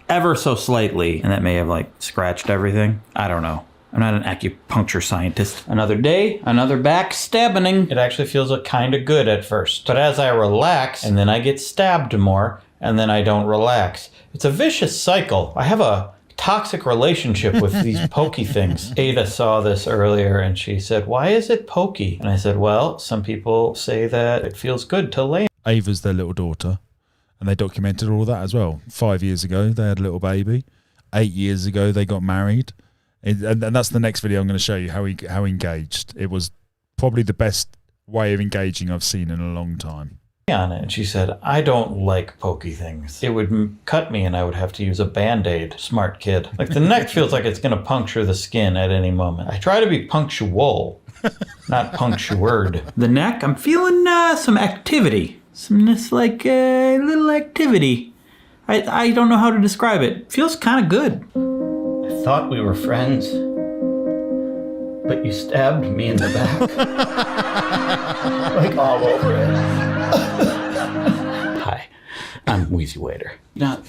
ever so slightly, and that may have like scratched everything. I don't know. I'm not an acupuncture scientist. Another day, another back stabbing. It actually feels kind of good at first, but as I relax, and then I get stabbed more, and then I don't relax. It's a vicious cycle. I have a toxic relationship with these pokey things. Ada saw this earlier and she said, why is it pokey? And I said, well, some people say that it feels good to lay. Ava's their little daughter, and they documented all of that as well. 5 years ago, they had a little baby. 8 years ago, they got married. And that's the next video I'm going to show you, how engaged. It was probably the best way of engaging I've seen in a long time. On it, and she said, I don't like pokey things. It would cut me and I would have to use a Band-Aid. Smart kid. Like the neck feels like it's gonna puncture the skin at any moment. I try to be punctual, not punctured. The neck, I'm feeling some activity. This like a little activity. I don't know how to describe it. Feels kind of good. I thought we were friends, but you stabbed me in the back. Like all over it. Hi, I'm Wheezy Waiter. Not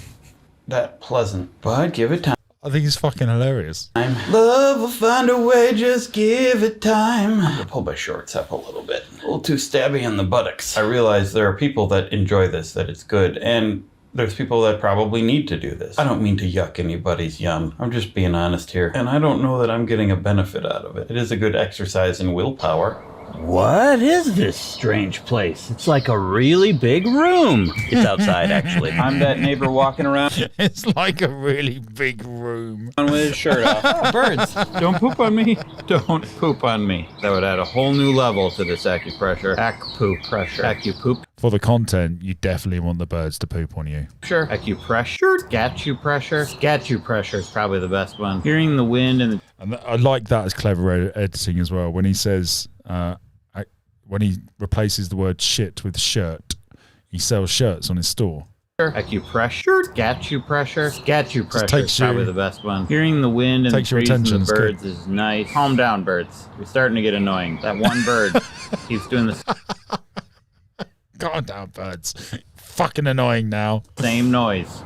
that pleasant, but give it time. I think it's fucking hilarious. Love will find a way, just give it time. I'm gonna pull my shorts up a little bit. A little too stabby in the buttocks. I realize there are people that enjoy this, that it's good, and there's people that probably need to do this. I don't mean to yuck anybody's yum. I'm just being honest here. And I don't know that I'm getting a benefit out of it. It is a good exercise in willpower. What is this strange place? It's like a really big room. It's outside, actually. I'm that neighbor walking around. It's like a really big room. With his shirt off. Birds, don't poop on me. Don't poop on me. That would add a whole new level to this acupressure. Acupressure. Acupoop. For the content, you definitely want the birds to poop on you. Sure. Acupressure. Scachupressure. Scachupressure is probably the best one. Hearing the wind and I like that as clever editing as well. When he says, when he replaces the word shit with shirt, he sells shirts on his store. Acupressure, scachupressure is probably the best one. Hearing the wind and the trees and the birds is nice. Calm down, birds. You're starting to get annoying. That one bird keeps doing this. Calm down, birds. Fucking annoying now. Same noise.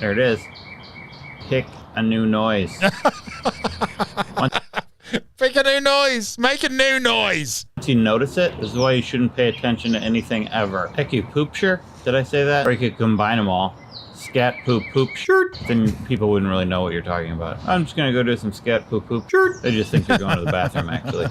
There it is. Pick a new noise. Pick a new noise. Make a new noise. Once you notice it, this is why you shouldn't pay attention to anything ever. Acupuncture, did I say that? Or you could combine them all. Scat poop poop shirt. Then people wouldn't really know what you're talking about. I'm just gonna go do some scat poop poop shirt. They just think you're going to the bathroom, actually.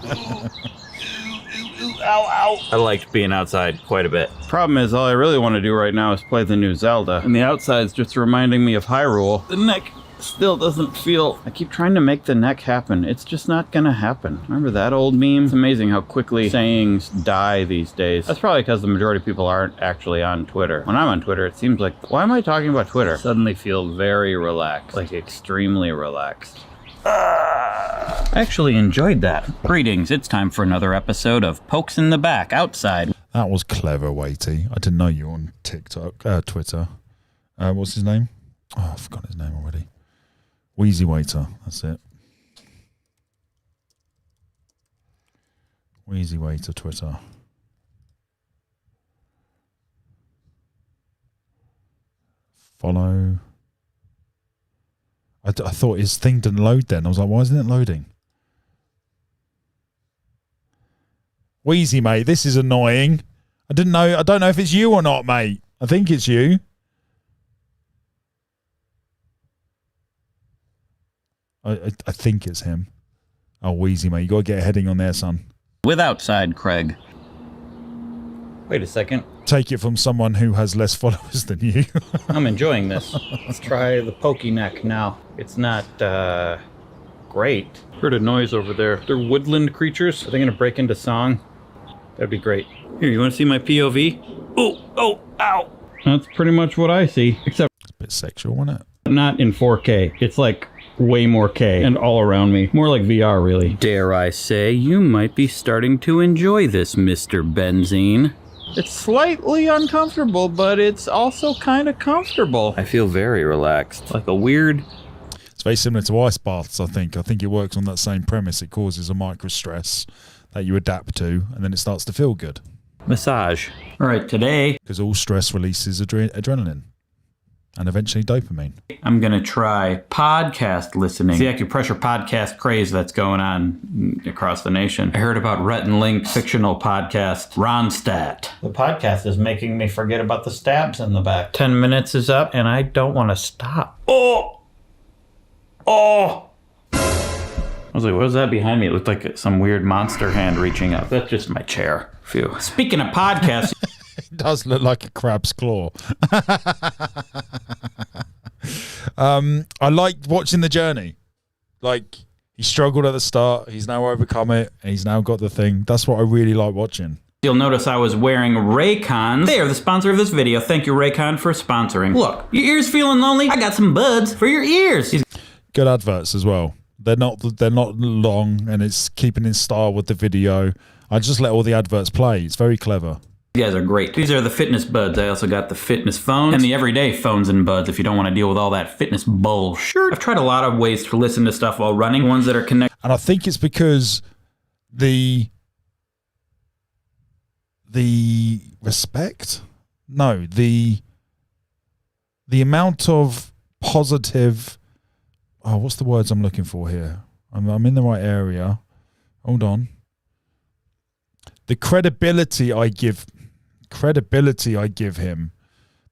Ow, ow. I liked being outside quite a bit. Problem is, all I really want to do right now is play the new Zelda. And the outside's just reminding me of Hyrule. The neck still doesn't feel... I keep trying to make the neck happen. It's just not gonna happen. Remember that old meme? It's amazing how quickly sayings die these days. That's probably because the majority of people aren't actually on Twitter. When I'm on Twitter, it seems like, why am I talking about Twitter? Suddenly feel very relaxed. Like extremely relaxed. I actually enjoyed that. Greetings, it's time for another episode of Pokes in the Back Outside. That was clever, Waity. I didn't know you were on TikTok, Twitter. What's his name? Oh, I forgot his name already. Wheezy Waiter, that's it. Wheezy Waiter, Twitter. Follow. I thought his thing didn't load then. I was like, why isn't it loading? Wheezy, mate, this is annoying. I don't know if it's you or not, mate. I think it's you. I think it's him. Oh, Wheezy, mate. You got to get a heading on there, son. With outside, Craig. Wait a second. Take it from someone who has less followers than you. I'm enjoying this. Let's try the pokey neck now. It's not, great. Heard a noise over there. They're woodland creatures. Are they going to break into song? That'd be great. Here, you want to see my POV? Oh, ow. That's pretty much what I see. Except it's a bit sexual, isn't it? Not in 4K. It's like way more K and all around me. More like VR, really. Dare I say, you might be starting to enjoy this, Mr. Benzene. It's slightly uncomfortable, but it's also kind of comfortable. I feel very relaxed. Like a weird... It's very similar to ice baths, I think. I think it works on that same premise. It causes a micro stress that you adapt to, and then it starts to feel good. massage. All right, today... Because all stress releases adrenaline. And eventually dopamine. I'm going to try podcast listening. The acupressure podcast craze that's going on across the nation. I heard about Rhett and Link's fictional podcast, Ronstadt. The podcast is making me forget about the stabs in the back. 10 minutes is up, and I don't want to stop. Oh! I was like, what was that behind me? It looked like some weird monster hand reaching up. That's just my chair. Phew. Speaking of podcasts... It does look like a crab's claw. I liked watching the journey. Like, he struggled at the start, he's now overcome it, and he's now got the thing. That's what I really like watching. You'll notice I was wearing Raycons. They are the sponsor of this video. Thank you, Raycon, for sponsoring. Look, your ears feeling lonely? I got some buds for your ears. Good adverts as well. They're not long, and it's keeping in style with the video. I just let all the adverts play. It's very clever. You guys are great. These are the fitness buds. I also got the fitness phones and the everyday phones and buds if you don't want to deal with all that fitness bullshit. I've tried a lot of ways to listen to stuff while running, ones that are connected. And I think it's because the respect? No, the amount of positive... Oh, what's the words I'm looking for here? I'm in the right area. Hold on. The credibility I give him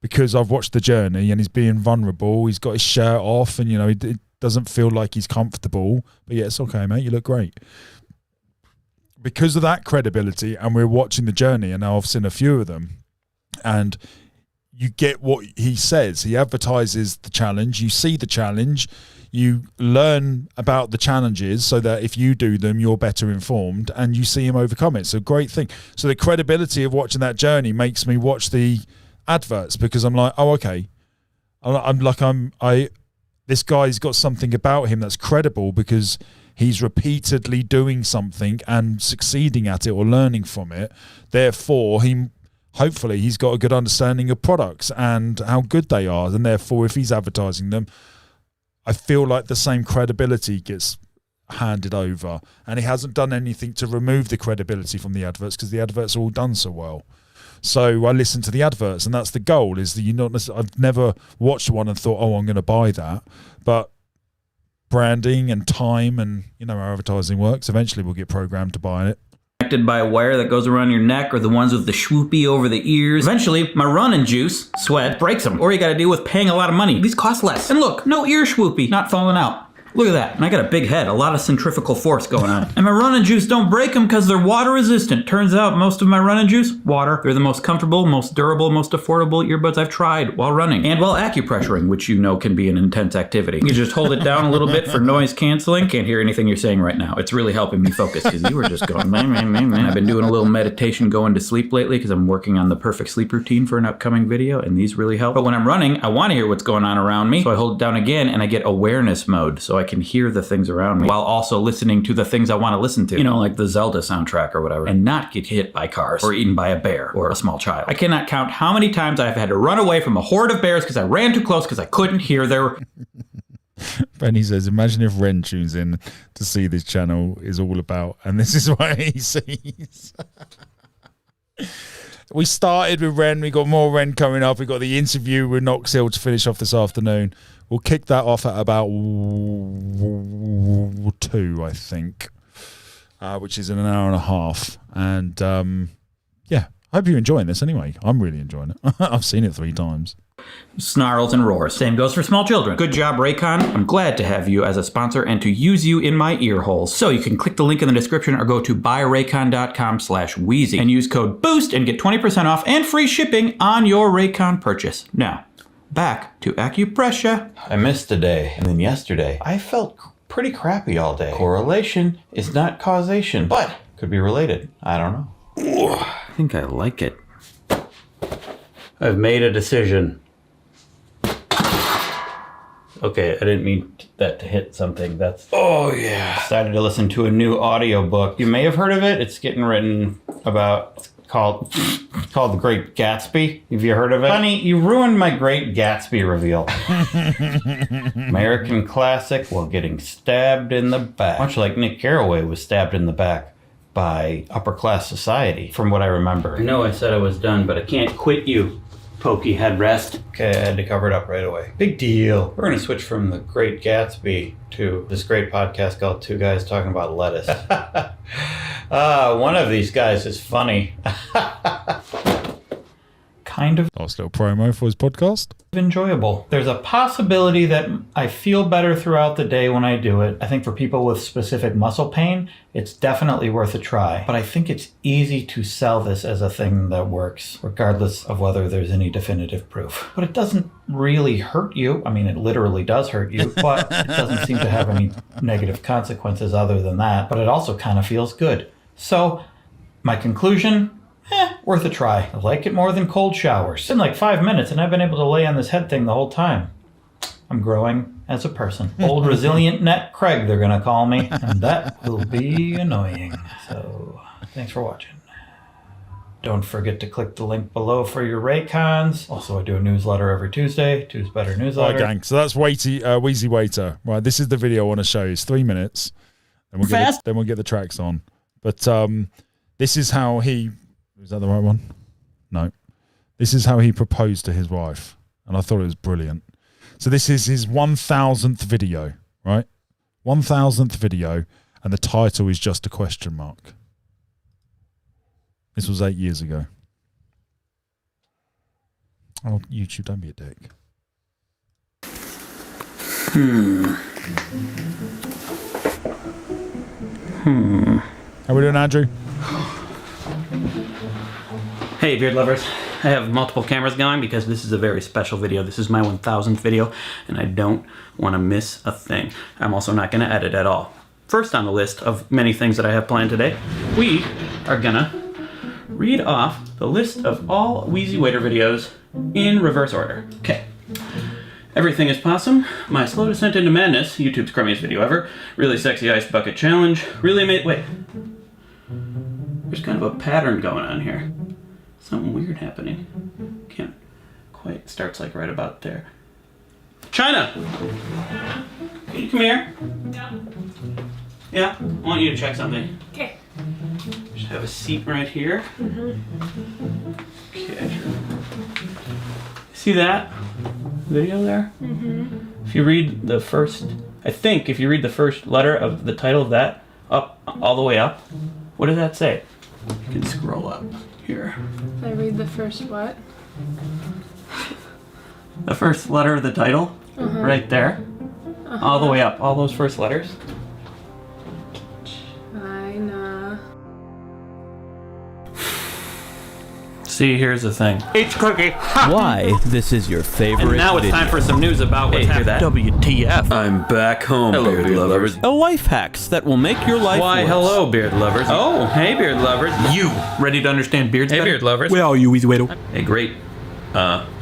because I've watched the journey and he's being vulnerable. He's got his shirt off and, you know, it doesn't feel like he's comfortable. But yeah, it's okay, mate. You look great. Because of that credibility, and we're watching the journey, and now I've seen a few of them, and you get what he says. He advertises the challenge. You see the challenge. You learn about the challenges so that if you do them, you're better informed, and you see him overcome it. It's a great thing. So the credibility of watching that journey makes me watch the adverts because I'm like, oh, okay. This guy's got something about him that's credible because he's repeatedly doing something and succeeding at it or learning from it. Therefore, hopefully he's got a good understanding of products and how good they are. And therefore, if he's advertising them, I feel like the same credibility gets handed over, and he hasn't done anything to remove the credibility from the adverts because the adverts are all done so well. So I listen to the adverts, and that's the goal. Is that I've never watched one and thought, oh, I'm going to buy that, but branding and time and how advertising works. Eventually, we'll get programmed to buy it. Connected by a wire that goes around your neck, or the ones with the swoopy over the ears. Eventually, my running juice, sweat, breaks them. Or you gotta deal with paying a lot of money. These cost less. And look, no ear swoopy, not falling out. Look at that. And I got a big head, a lot of centrifugal force going on. And my running juice don't break them because they're water resistant. Turns out most of my running juice, water. They're the most comfortable, most durable, most affordable earbuds I've tried while running. And while acupressuring, which can be an intense activity. You just hold it down a little bit for noise canceling. Can't hear anything you're saying right now. It's really helping me focus because you were just going, man. I've been doing a little meditation going to sleep lately because I'm working on the perfect sleep routine for an upcoming video, and these really help. But when I'm running, I want to hear what's going on around me. So I hold it down again and I get awareness mode so I can hear the things around me while also listening to the things I want to listen to, like the Zelda soundtrack or whatever, and not get hit by cars or eaten by a bear or a small child. I cannot count how many times I've had to run away from a horde of bears because I ran too close because I couldn't hear their... Benny says, imagine if Ren tunes in to see this channel is all about, and this is what he sees. We started with Ren, we got more Ren coming up, we got the interview with KNOX Hill to finish off this afternoon. We'll kick that off at about 2, I think, which is in an hour and a half. And yeah, I hope you're enjoying this anyway. I'm really enjoying it. I've seen it 3 times. Snarls and roars. Same goes for small children. Good job, Raycon. I'm glad to have you as a sponsor and to use you in my ear holes. So you can click the link in the description or go to buyraycon.com/Wheezy and use code BOOST and get 20% off and free shipping on your Raycon purchase. Now, back to acupressure. I missed a day, and then yesterday, I felt pretty crappy all day. Correlation is not causation, but could be related. I don't know. I think I like it. I've made a decision. Okay, I didn't mean that to hit something. That's... Oh, yeah. Decided to listen to a new audiobook. You may have heard of it. It's getting written about... It's called The Great Gatsby. Have you heard of it? Honey, you ruined my Great Gatsby reveal. American classic while getting stabbed in the back. Much like Nick Carraway was stabbed in the back by upper class society, from what I remember. I know I said I was done, but I can't quit you, pokey headrest. Okay, I had to cover it up right away. Big deal. We're gonna switch from The Great Gatsby to this great podcast called Two Guys Talking About Lettuce. One of these guys is funny. Kind of. Nice little promo for his podcast. Enjoyable. There's a possibility that I feel better throughout the day when I do it. I think for people with specific muscle pain, it's definitely worth a try. But I think it's easy to sell this as a thing that works, regardless of whether there's any definitive proof. But it doesn't really hurt you. I mean, it literally does hurt you, but it doesn't seem to have any negative consequences other than that. But it also kind of feels good. So, my conclusion... worth a try. I like it more than cold showers. It's been like 5 minutes and I've been able to lay on this head thing the whole time. I'm growing as a person. Old resilient net Craig, they're gonna call me. And that will be annoying. So, thanks for watching. Don't forget to click the link below for your Raycons. Also, I do a newsletter every Tuesday. Tuesday Better newsletter. Right, gang. So that's Wheezy Waiter. Right, this is the video I want to show you. It's 3 minutes. And we'll get the tracks on. But this is how he... Is that the right one? No. This is how he proposed to his wife. And I thought it was brilliant. So this is his 1000th video, right? 1000th video. And the title is just a question mark. This was 8 years ago. Oh, YouTube, don't be a dick. How we doing, Andrew? Hey, beard lovers. I have multiple cameras going because this is a very special video. This is my 1000th video, and I don't want to miss a thing. I'm also not going to edit at all. First on the list of many things that I have planned today, we are going to read off the list of all Wheezy Waiter videos in reverse order. Okay. Everything is Possum, My Slow Descent into Madness, YouTube's crummiest video ever, Really Sexy Ice Bucket Challenge, Wait. There's kind of a pattern going on here. Something weird happening. Can't quite. Starts like right about there. China! Can you come here? Yeah. Yeah? I want you to check something. Okay. Just have a seat right here. Okay. See that video there? If you read the first, if you read the first letter of the title of that, up, all the way up, what does that say? You can scroll up here. If I read the first what? The first letter of the title, right there. All the way up, all those first letters. China. See, here's the thing. H cookie. Why this is your favorite And now it's video. time for some news about what's happening. WTF. I'm back home, Hello, beard lovers. A life hacks that will make your life Why, worse. hello, beard lovers. Oh, hey, beard lovers. You ready to understand beards better? Beard lovers. Where are you, Wheezy Waiter? A great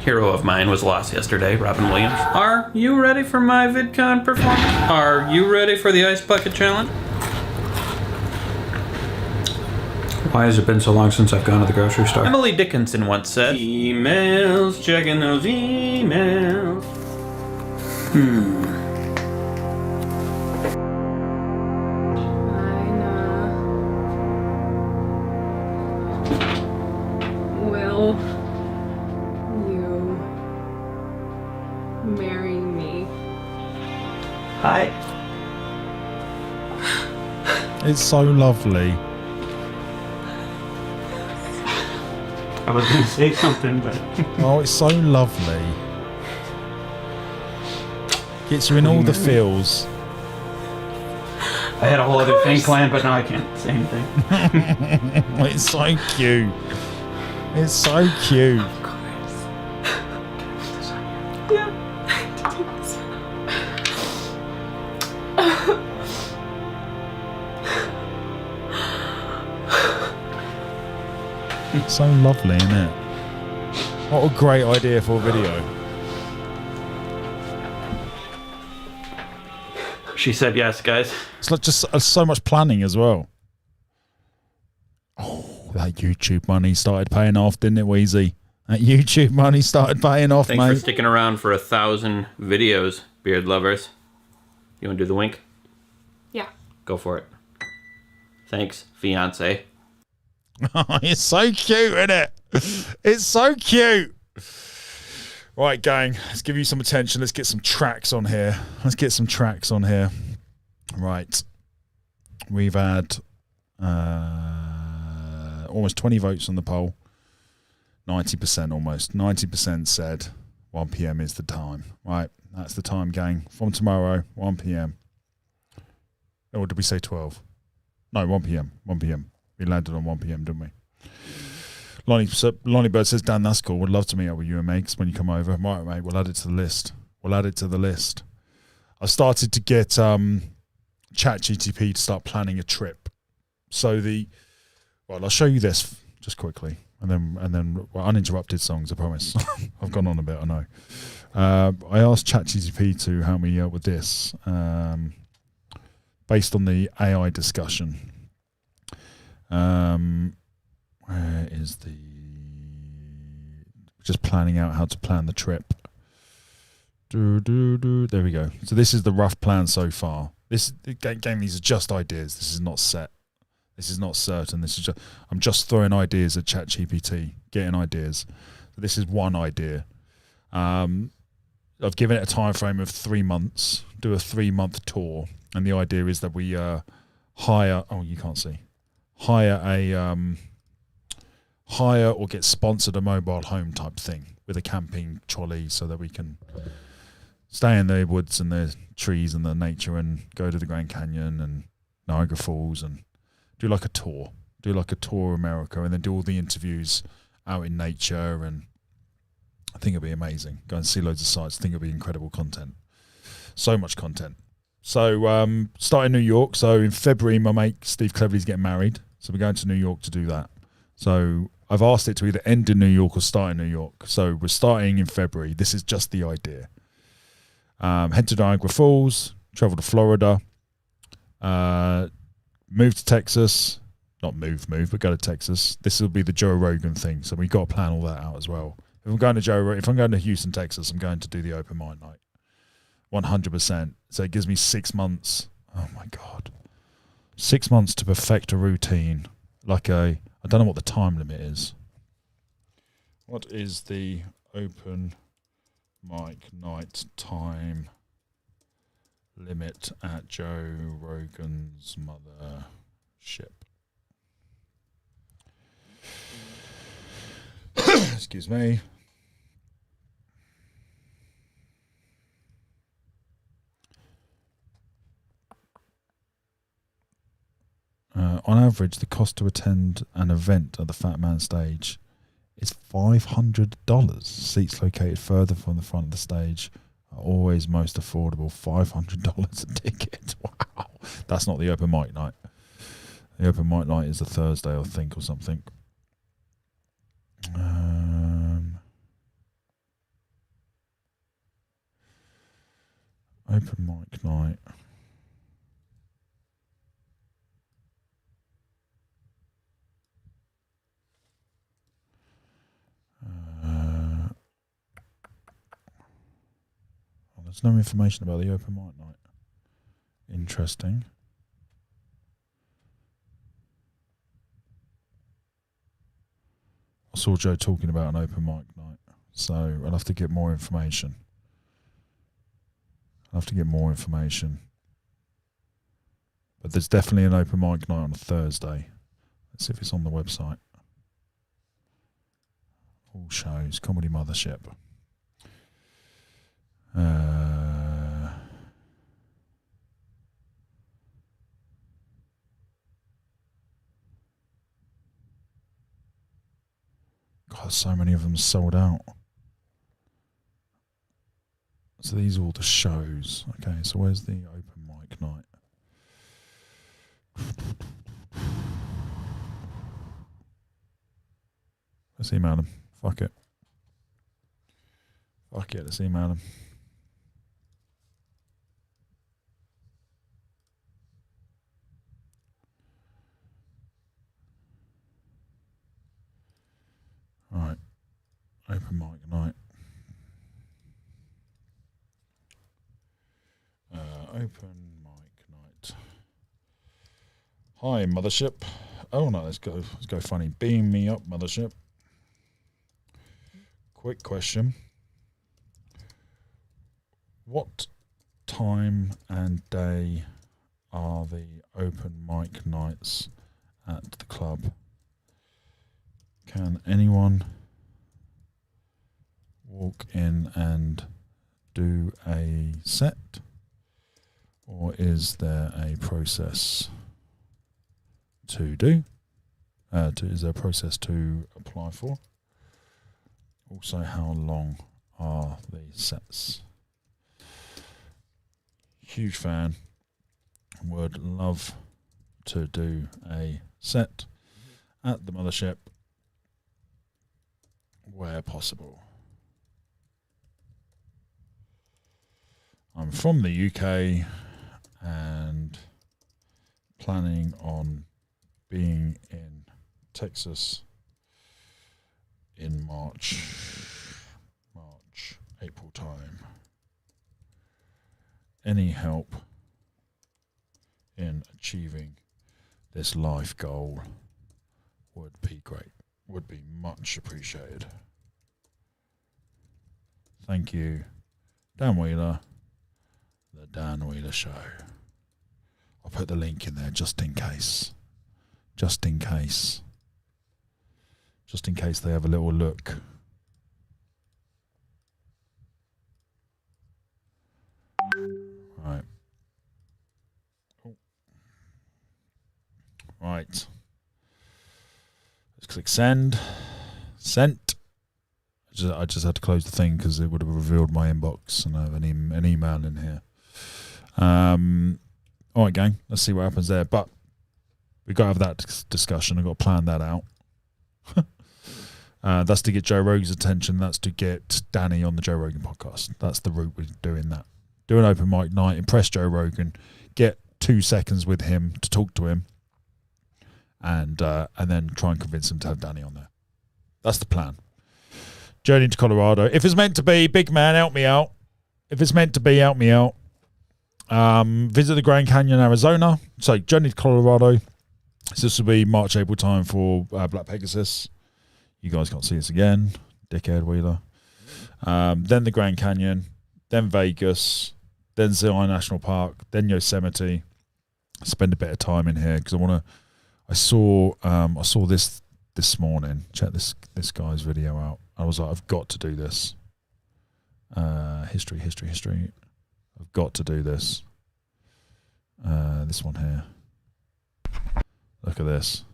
hero of mine was lost yesterday, Robin Williams. Are you ready for my VidCon performance? Are you ready for the Ice Bucket Challenge? Why has it been so long since I've gone to the grocery store? Emily Dickinson once said, emails, checking those emails. Will you marry me? Hi. It's so lovely. I was going to say something, but... Oh, it's so lovely. Gets you in all the feels. I had a whole other thing planned, but now I can't say anything. It's so cute. It's so cute. It's so lovely, isn't it? What a great idea for a video. She said yes, guys. It's like just so much planning as well. Oh, that YouTube money started paying off, didn't it, Wheezy? That YouTube money started paying off, Thanks mate. for sticking around for 1,000 videos, beard lovers. You want to do the wink? Yeah. Go for it. Thanks, fiance. Oh, it's so cute, isn't it? It's so cute. Right, gang, let's give you some attention. Let's get some tracks on here. Right. We've had almost 20 votes on the poll. 90% almost. 90% said 1 p.m. is the time. Right, that's the time, gang. From tomorrow, 1 p.m. Or did we say 12? No, 1 p.m. 1 p.m. We landed on 1 p.m., didn't we? Lonnie Bird says, Dan, that's cool. Would love to meet up with you and Megs when you come over. Right, mate, we'll add it to the list. I started to get ChatGTP to start planning a trip. So I'll show you this just quickly. And then uninterrupted songs, I promise. I've gone on a bit, I know. I asked ChatGTP to help me out with this based on the AI discussion. Where is just planning out how to plan the trip. There we go. So this is the rough plan so far. These are just ideas. This is not set. This is not certain. I'm just throwing ideas at ChatGPT, getting ideas. So this is one idea. I've given it a time frame of 3 months. Do a 3-month tour, and the idea is that we hire. Oh, you can't see. Hire or get sponsored a mobile home type thing with a camping trolley, so that we can stay in the woods and the trees and the nature and go to the Grand Canyon and Niagara Falls and do like a tour of America, and then do all the interviews out in nature. And I think it'll be amazing. Go and see loads of sites. I think it'll be incredible content. So much content. So start in New York. So in February, my mate Steve Cleverly's getting married. So we're going to New York to do that. So I've asked it to either end in New York or start in New York. So we're starting in February. This is just the idea. Head to Niagara Falls, travel to Florida, move to Texas. Not move, but go to Texas. This will be the Joe Rogan thing. So we've got to plan all that out as well. If I'm going to Houston, Texas, I'm going to do the open mic night. 100%. So it gives me 6 months. Oh my God. 6 months to perfect a routine. I don't know what the time limit is. What is the open mic night time limit at Joe Rogan's mothership? Excuse me. On average, the cost to attend an event at the Fat Man stage is $500. Seats located further from the front of the stage are always most affordable. $500 a ticket. Wow. That's not the open mic night. The open mic night is a Thursday, I think, or something. Open mic night. There's no information about the open mic night. Interesting. I saw Joe talking about an open mic night, so I'll have to get more information. But there's definitely an open mic night on a Thursday. Let's see if it's on the website. All shows, Comedy Mothership. God, so many of them sold out. So these are all the shows. Okay, so where's the open mic night? Let's email them. Fuck it, let's email them. Open mic night. Open mic night. Hi, Mothership. Oh no, let's go funny. Beam me up, Mothership. Quick question. What time and day are the open mic nights at the club? Can anyone walk in and do a set? Or is there a process to do? Is there a process to apply for? Also, how long are the sets? Huge fan. Would love to do a set at the Mothership where possible. I'm from the UK and planning on being in Texas in April time. Any help in achieving this life goal would be great, would be much appreciated. Thank you, Dan Wheeler, The Dan Wheeler Show. I'll put the link in there just in case. Just in case they have a little look. Right. Oh. Right. Let's click send. Sent. I just had to close the thing because it would have revealed my inbox and I have an email in here. All right, gang. Let's see what happens there. But we've got to have that discussion. I've got to plan that out. That's to get Joe Rogan's attention. That's to get Danny on the Joe Rogan podcast. That's the route we're doing that. Do an open mic night, impress Joe Rogan, get 2 seconds with him to talk to him, and then try and convince him to have Danny on there. That's the plan. Journey to Colorado. If it's meant to be, big man, help me out. If it's meant to be, help me out. Visit the Grand Canyon, Arizona. So, journey to Colorado. So this will be March, April time for Black Pegasus. You guys can't see us again. Dickhead Wheeler. Then the Grand Canyon. Then Vegas. Then Zion National Park. Then Yosemite. Spend a bit of time in here because I saw this morning. Check this guy's video out. I was like, I've got to do this. History. I've got to do this. This one here. Look at this.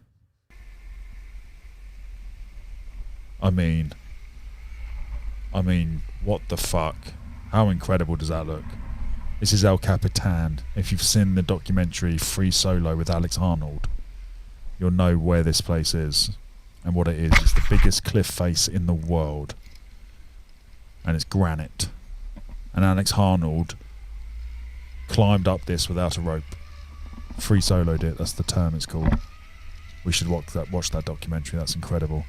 I mean, what the fuck? How incredible does that look? This is El Capitan. If you've seen the documentary Free Solo with Alex Arnold, you'll know where this place is and what it is. It's the biggest cliff face in the world. And it's granite. And Alex Arnold climbed up this without a rope. Free soloed it, that's the term it's called. We should watch that documentary, that's incredible.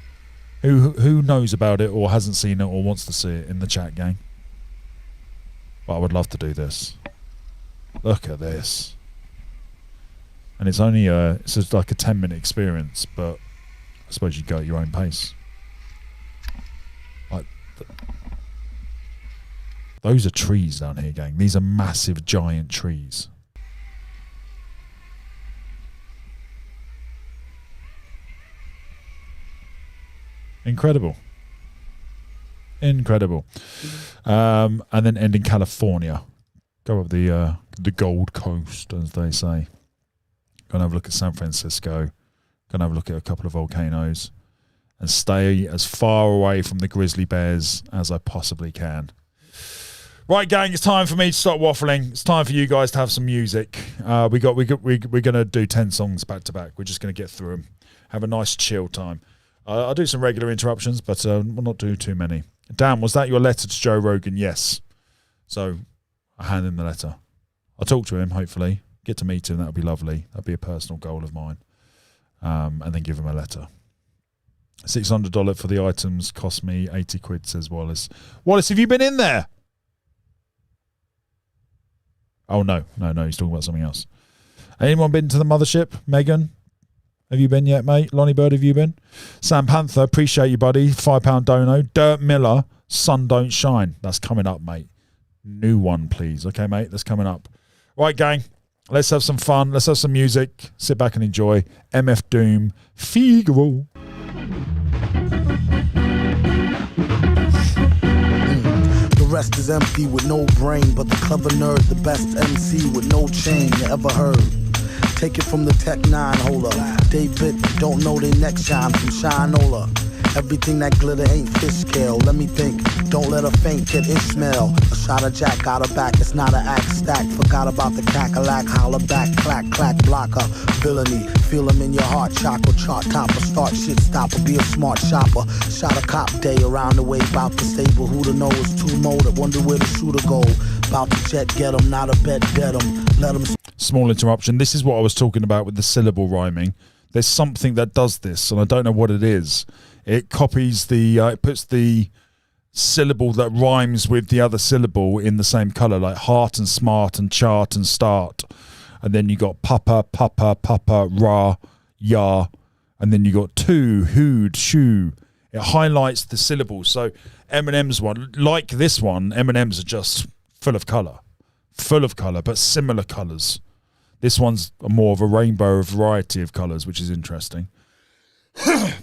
Who knows about it or hasn't seen it or wants to see it in the chat, gang? But I would love to do this. Look at this. And it's only it's just like a 10-minute experience, but I suppose you go at your own pace. Like those are trees down here, gang. These are massive, giant trees. Incredible. And then end in California. Go up the Gold Coast, as they say. Go and have a look at San Francisco. Go and have a look at a couple of volcanoes. And stay as far away from the grizzly bears as I possibly can. Right, gang, it's time for me to stop waffling. It's time for you guys to have some music. We're going to do 10 songs back to back. We're just going to get through them. Have a nice chill time. I'll do some regular interruptions, but we'll not do too many. Dan, was that your letter to Joe Rogan? Yes. So I hand him the letter. I'll talk to him, hopefully. Get to meet him. That would be lovely. That'd be a personal goal of mine. And then give him a letter. $600 for the items cost me 80 quid, says Wallace. Wallace, have you been in there? Oh, no, he's talking about something else. Anyone been to the mothership? Megan, have you been yet, mate? Lonnie Bird, have you been? Sam Panther, appreciate you, buddy. £5 dono. Dirt Miller, Sun Don't Shine. That's coming up, mate. New one, please. Okay, mate, that's coming up. Right, gang, let's have some fun. Let's have some music. Sit back and enjoy. MF Doom, Figaro. The rest is empty with no brain, but the clever nerd, the best MC with no chain you ever heard. Take it from the Tech 9 holder. David don't know they next shine from Shinola. Everything that glitter ain't fish scale. Let me think, don't let her faint, get Ishmael. A shot of Jack, got her back, it's not an act stack. Forgot about the cackalack, holler back, clack, clack, blocker. Villainy, feel him in your heart, chakra, chart topper. Start shit stopper, be a smart shopper. Shot a cop day around the way, bout the stable. Who to know is too motor, wonder where the shooter go. Bout to jet, get him, not a bet, dead him. Let him. Small interruption. This is what I was talking about with the syllable rhyming. There's something that does this, and I don't know what it is. It copies it puts the syllable that rhymes with the other syllable in the same colour, like heart and smart and chart and start. And then you got papa, ra, ya. And then you got to, hood, shoe. It highlights the syllables. So Eminem's one, like this one, Eminem's are just full of colour, but similar colours. This one's more of a rainbow, a variety of colours, which is interesting.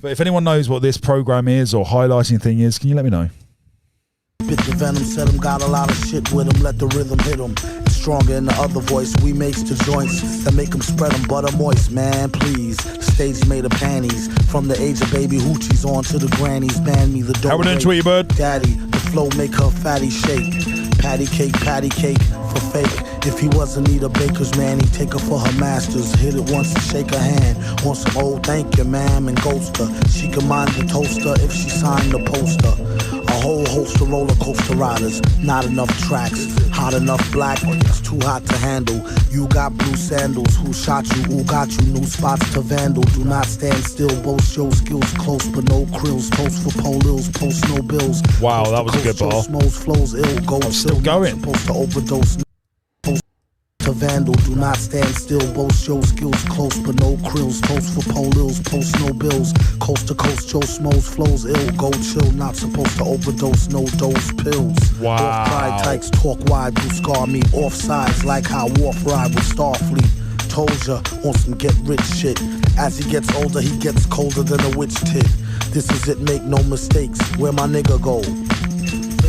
But if anyone knows what this program is or highlighting thing is, can you let me know? Bit the venom, said him, got a lot of shit with him, let the rhythm hit him. It's stronger in the other voice, we makes the joints that make him spread them butter moist, man, please. Stage made of panties, from the age of baby hoochies on to the grannies, ban me the dope. How into you, bud? Daddy, the flow make her fatty shake. Patty cake for fake. If he wasn't need a baker's man, he'd take her for her masters. Hit it once and shake her hand. Want some old thank you, ma'am, and ghost her. She can mind the toaster if she signed the poster. A whole host of roller coaster riders. Not enough tracks. Hot enough black, it's too hot to handle. You got blue sandals. Who shot you? Who got you? New spots to vandal. Do not stand still. Both show skills close, but no krills. Toast for polils. Post no bills. Wow, that was a good ball. Flows ill. Go still going. Supposed to overdose. To vandal, do not stand still. Both show skills close, but no krills. Toast for polils, post no bills. Coast to coast, Joe Smoes flows ill. Go chill, not supposed to overdose. No dose pills. Wow. Off pride tykes talk wide, do scar me. Off sides like how Wharf ride with Starfleet. Told ya on some get rich shit. As he gets older, he gets colder than a witch tit. This is it, make no mistakes. Where my nigga go?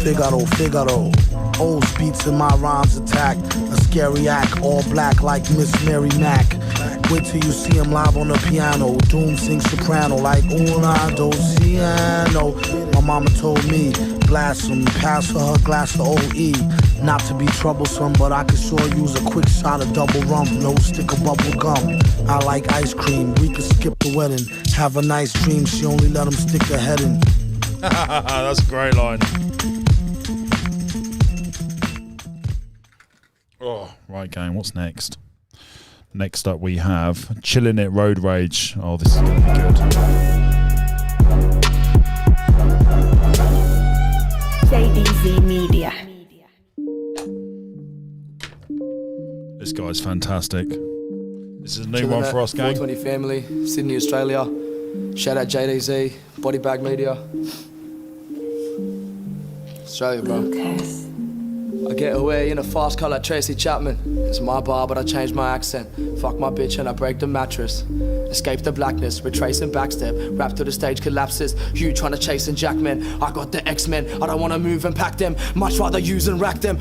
Figaro. O's beats in my rhymes attack. A scary act, all black like Miss Mary Mack. Wait till you see him live on the piano. Doom sings soprano like una dociano. My mama told me, blast him, pass for her glass of OE. Not to be troublesome, but I could sure use a quick shot of double rum. No stick of bubble gum. I like ice cream, we could skip the wedding. Have a nice dream, she only let him stick her head in. That's a great line. Oh, right, gang, what's next? Next up we have Chillin' It Road Rage. Oh, this is going to be good. JDZ Media. This guy's fantastic. This is a new one for us, gang. 420 family, Sydney, Australia. Shout out JDZ, Body Bag Media. Australia, bro. Lucas. I get away in a fast car like Tracy Chapman. It's my bar, but I changed my accent. Fuck my bitch and I break the mattress. Escape the blackness, retracing backstep. Rap to the stage collapses. You trying to chase and jackmen. I got the X-Men. I don't wanna move and pack them. Much rather use and rack them.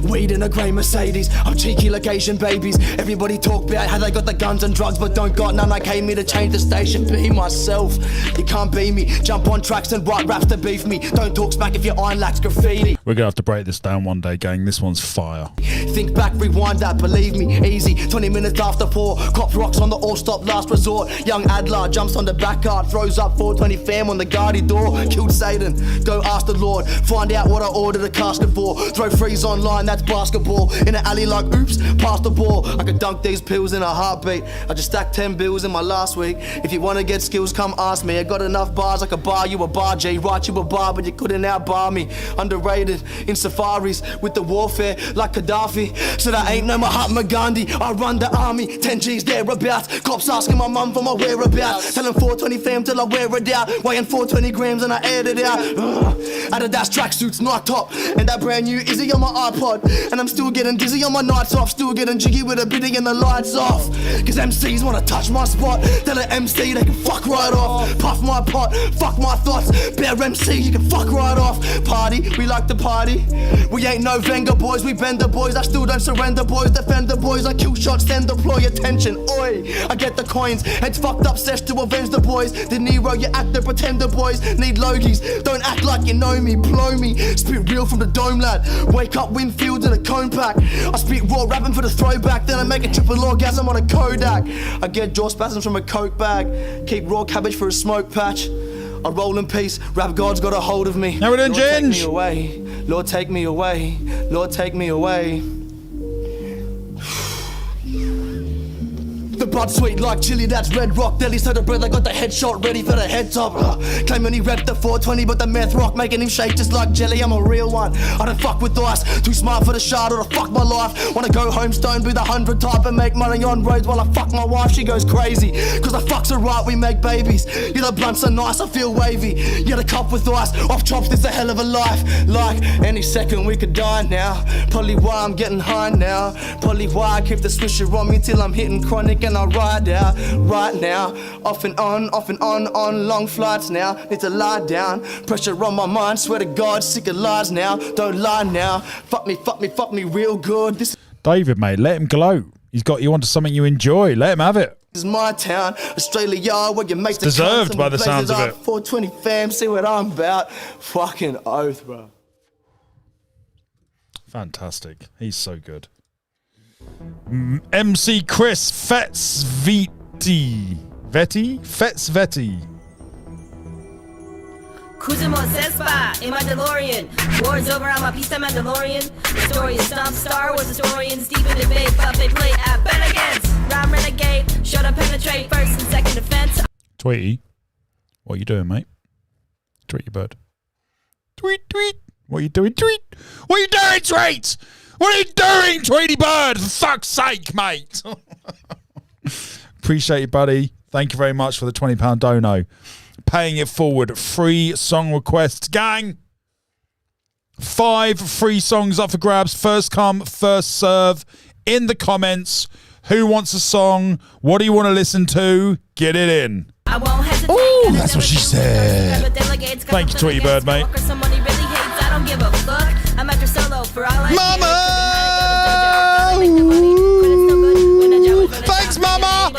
Weed in a grey Mercedes. I'm cheeky like Asian babies. Everybody talk about how they got the guns and drugs, but don't got none. I came here to change the station. Be myself. You can't be me. Jump on tracks and write raps to beef me. Don't talk smack if your iron lacks graffiti. We're gonna have to break this down one day, gang. This one's fire. Think back, rewind that, believe me, easy. 20 minutes after 4, cops rocks on the all-stop last resort. Young Adler jumps on the back guard, throws up 420 fam on the guardy door. Killed Satan, go ask the Lord. Find out what I ordered a casket for. Throw freeze online, that's basketball. In an alley like, oops, pass the ball. I could dunk these pills in a heartbeat. I just stacked 10 bills in my last week. If you want to get skills, come ask me. I got enough bars, I could buy you a bar, J. Write you a bar, but you couldn't outbar me. Underrated in safaris with the warfare like Gaddafi. Said I ain't no Mahatma Gandhi, I run the army. 10 G's thereabouts. Cops asking my mum for my whereabouts. Telling 420 fam till I wear it out. Weighing 420 grams and I aired it out. Adidas tracksuits, night top. And that brand new Izzy on my iPod. And I'm still getting dizzy on my nights off. Still getting jiggy with a biddy and the lights off. Cause MCs wanna touch my spot. Tell an MC they can fuck right off. Puff my pot, fuck my thoughts. Bear MC, you can fuck right off. Party, we like to party. We ain't no Venga boys, we bend the boys. I still don't surrender boys, defend the boys. I kill shots, then deploy attention. Oi, I get the coins. Heads fucked up, sesh to avenge the boys. The Nero, you act the pretender boys. Need logies, don't act like you know me. Blow me, spit real from the dome lad. Wake up Winfield in a cone pack. I spit raw rapping for the throwback. Then I make a triple orgasm on a Kodak. I get jaw spasms from a coke bag. Keep raw cabbage for a smoke patch. I roll in peace, rap God's got a hold of me. Now we're doing Lord, take Ginge. me away, Lord take me away, Lord take me away. The bud sweet like chili, that's red rock. Deli so the bread, I got the headshot ready for the head top. Claiming he repped the 420, but the meth rock making him shake just like jelly. I'm a real one. I don't fuck with ice. Too smart for the shard or to fuck my life. Wanna go home stoned with 100 type and make money on roads while I fuck my wife. She goes crazy. Cause I fucks her right, we make babies. Yeah, the blunts are nice, I feel wavy. Yeah, the cup with ice. Off chops, this a hell of a life. Like any second we could die now. Probably why I'm getting high now. Probably why I keep the swisher on me till I'm hitting chronic. And I ride out right now, off and on long flights now. Need to lie down, pressure on my mind. Swear to God, sick of lies now. Don't lie now. Fuck me real good. This David, mate, let him gloat. He's got you onto something you enjoy. Let him have it. is my town, Australia, where you make the deserved by the sounds of it. 420 fam, see what I'm about. Fucking oath, bro. Fantastic. He's so good. MC Chris Fetzvetti. Cruising on Cespa in my DeLorean. War's over, I'm a piece of Mandalorian. The story is stumped, Star Wars historians. Deep in debate, but they play at Ben against. Rhyme renegade, shut up, penetrate, first and second defense. Tweety, what are you doing, mate? Tweet your bird. Tweet. What are you doing, Tweet? What are you doing, Tweet? What are you doing, Tweety Bird? For fuck's sake, mate. Appreciate you, buddy. Thank you very much for the £20 dono. Paying it forward. Free song requests. Gang, 5 free songs up for grabs. First come, first serve. In the comments, who wants a song? What do you want to listen to? Get it in. Oh, that's what she said. Thank you, Tweety Bird, mate. Mama! Thanks, Mama!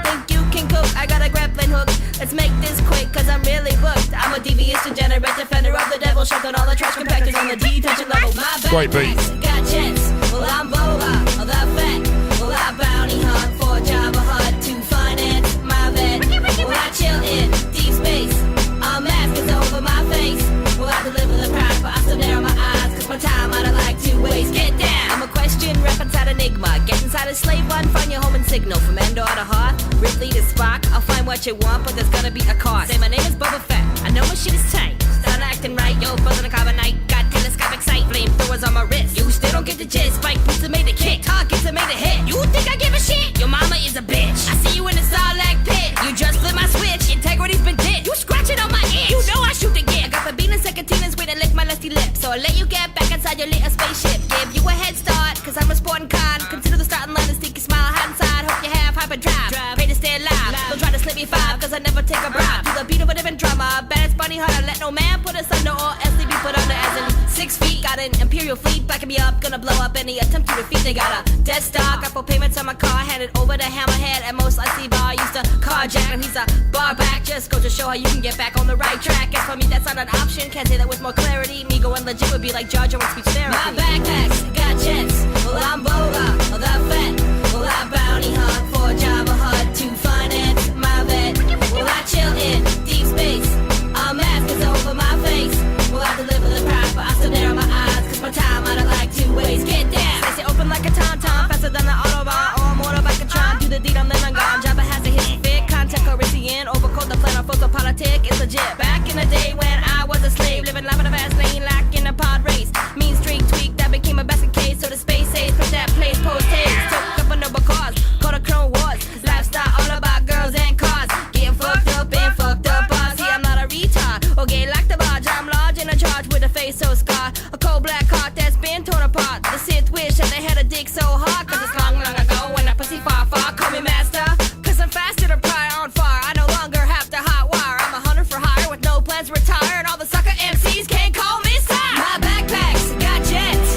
Think you can cook? I got a grappling hook. Let's make this quick, cause I'm really booked. I'm a devious degenerate defender of the devil. Shut down all the trash compactors on the detention level. My bad. Great beat. Got chance. Well, I'm Boba. Well, that fat. Well, I bounty hunt for Java Hut to finance my vet. Well, I chill in deep space. A mask is over my face. Well, I deliver the prize, but I still narrow my eyes. Cause my time I don't like to waste. Get down. I'm a question, rep inside Enigma. Get inside a slave one, find your home and signal. From Endor to Hearth, Ripley to Spock. I'll find what you want, but there's gonna be a cost. Say my name is Boba Fett. I know my shit is tight. Start acting right, yo, buzzing a carbonite. Got telescopic sight, flamethrowers on my wrist. You still don't get the gist. Spike pizza made a kick. Targets made a hit. You think I give a shit? Your mama is a bitch. I see you in the Sarlacc pit. You just flipped my switch. Integrity's been dit. You scratching on my itch. You know I shoot the gift. I got the bean and secatinas way to lick my lusty lips. So I'll let you get back inside your little spaceship. Give you a head start, cause I'm a sporting con. Consider the starting line and sticky smile hindsight. Hope you have hyperdrive. Pray to stay alive. Don't try to slip me 5, cause I never take a bribe. the beat of a different drama. Baddest bunny hunter, let no man put us under or else they be put under as in 6 feet. Got an imperial fleet backing me up, gonna blow up any attempt to defeat. They got a dead stock, got full payments on my car, handed over to Hammerhead at most I see bar. Used to carjack him, he's a bar back. Just go to show how you can get back on the right track. As for me, that's not an option, can't say that with more clarity. Me going legit would be like Jar Jar with speech therapy. My backpacks got jets, well I'm Boba, well that fat, well I bounty hunt for Java Hut to finance my vet. Well I chill in deep space, a mask is over my face. Well I deliver the prize, but I still narrow my eyes, cause my time out of like 2 ways. Get down, they say open like a tom-tom, faster than the Autobahn, or a motorbike can try and do the deed, I'm then I'm gone. Java has a hit fit, content Corinthian, overcoat the plan on photo politic, it's legit. Back in the day when I was a slave, living life in a fast lane, like in a pod race. Mean streak tweak, that became a basket case, so the space age, put that place post haste. Took up a noble cause, called a Clone Wars, lifestyle all about girls and cars. Getting fucked up and fucked up, see I'm not a retard, or gay like the barge, I'm large in a charge with a face so scarred. A cold black heart that's been torn apart. The Sith wish that they had a dick so hard, cause it's long, long ago when I pussy far, far. Call me master, cause I'm faster to pry on fire. I no longer have to hot wire. I'm a hunter for hire with no plans to retire, and all the sucker MCs can't call me sire. My backpacks got jets.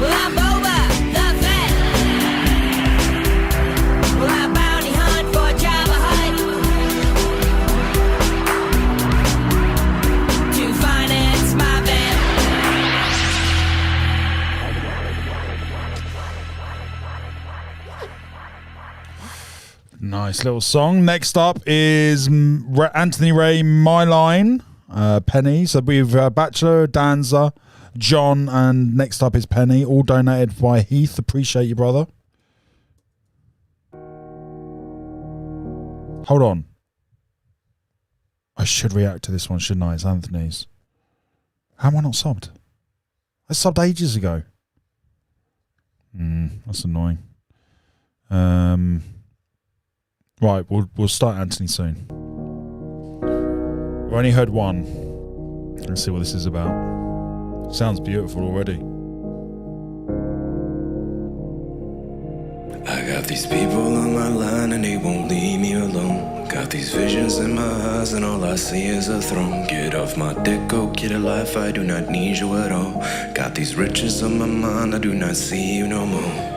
Well, I'm Boba, the vet. Well, I bounty hunt for Java Hut to finance my vet. Nice little song. Next up is Anthony Ray, My Line, Penny. So we've Bachelor, Danza, John, and next up is Penny. All donated by Heath. Appreciate you, brother. Hold on. I should react to this one, shouldn't I? It's Anthony's. How am I not subbed? I subbed ages ago. That's annoying. Right, we'll start Anthony soon. We've only heard one. Let's see what this is about. Sounds beautiful already. I got these people on my line and they won't leave me alone. Got these visions in my eyes and all I see is a throne. Get off my dick, go get a life, I do not need you at all. Got these riches on my mind, I do not see you no more.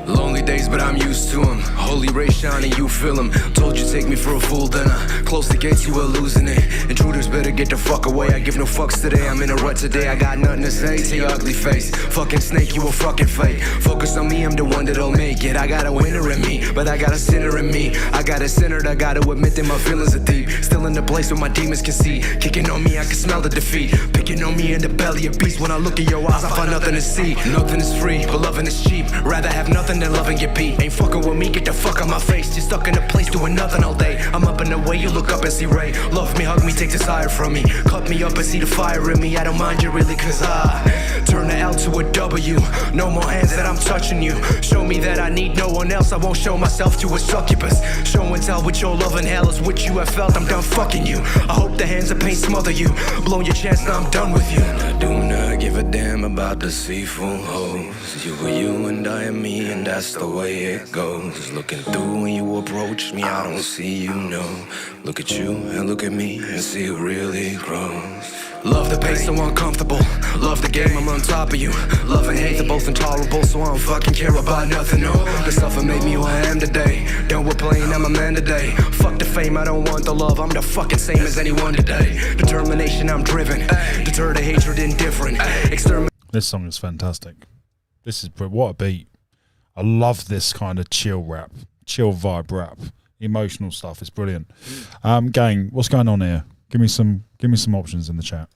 Lonely days, but I'm used to them. Holy ray shining, you feel them. Told you take me for a fool, then I close the gates, you were losing it. Intruders better get the fuck away. I give no fucks today, I'm in a rut today. I got nothing to say to your ugly face. Fucking snake, you a fucking fake. Focus on me, I'm the one that'll make it. I got a winner in me, but I got a sinner in me. I got a sinner, I gotta admit that my feelings are deep. Still in the place where my demons can see. Kicking on me, I can smell the defeat. Picking on me in the belly of beast. When I look in your eyes, I find nothing to see. Nothing is free, but loving is cheap. Rather have nothing than loving get beat. Ain't fucking with me, get the fuck out my face. You're stuck in a place doing nothing all day. I'm up in the way, you look up and see Ray. Love me, hug me, take desire from me. Cut me up and see the fire in me. I don't mind you really, cause I turn the L to a W. No more hands that I'm touching you. Show me that I need no one else. I won't show myself to a succubus. Show and tell with your love and hell is what you have felt. I'm done fucking you. I hope the hands of pain smother you. Blow your chance, now I'm done with you. I do not give a damn about deceitful hoes. You are you and I am me, and that's the way it goes. Looking through when you approach me, I don't see you, no. Look at you and look at me and see who really grows. Love the pace, so uncomfortable. Love the game, I'm on top of you. Love and hate, they're both intolerable, so I don't fucking care about nothing, no. The stuff that made me who I am today. Done with playing, I'm a man today. Fuck the fame, I don't want the love. I'm the fucking same as anyone today. Determination, I'm driven. Deter the hatred, indifferent. This song is fantastic. This is, what a beat. I love this kind of chill rap, chill vibe rap, emotional stuff. It's brilliant. Gang, what's going on here? Give me some options in the chat.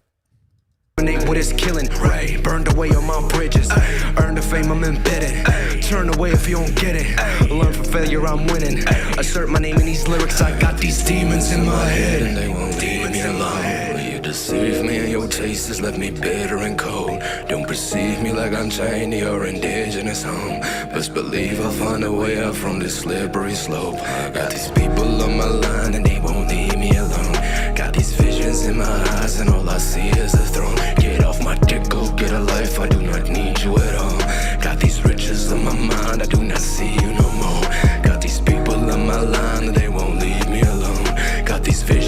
What is killing Ray? Burned away on my bridges. Earn the fame, I'm embedded. Turn away if you don't get it. Learn from failure, I'm winning. Assert my name in these lyrics. I got these demons in my head, and they won't leave me alone. You deceive me, and your taste has left me bitter and cold. Don't perceive me like I'm chained to your indigenous home. Best believe I'll find a way out from this slippery slope. I got these people on my line, and they won't leave me alone. Got these visions in my eyes, and all I see is a throne. Get off my dick, go get a life, I do not need you at all. Got these riches on my mind, I do not see you no more. Got these people on my line, and they won't leave me alone.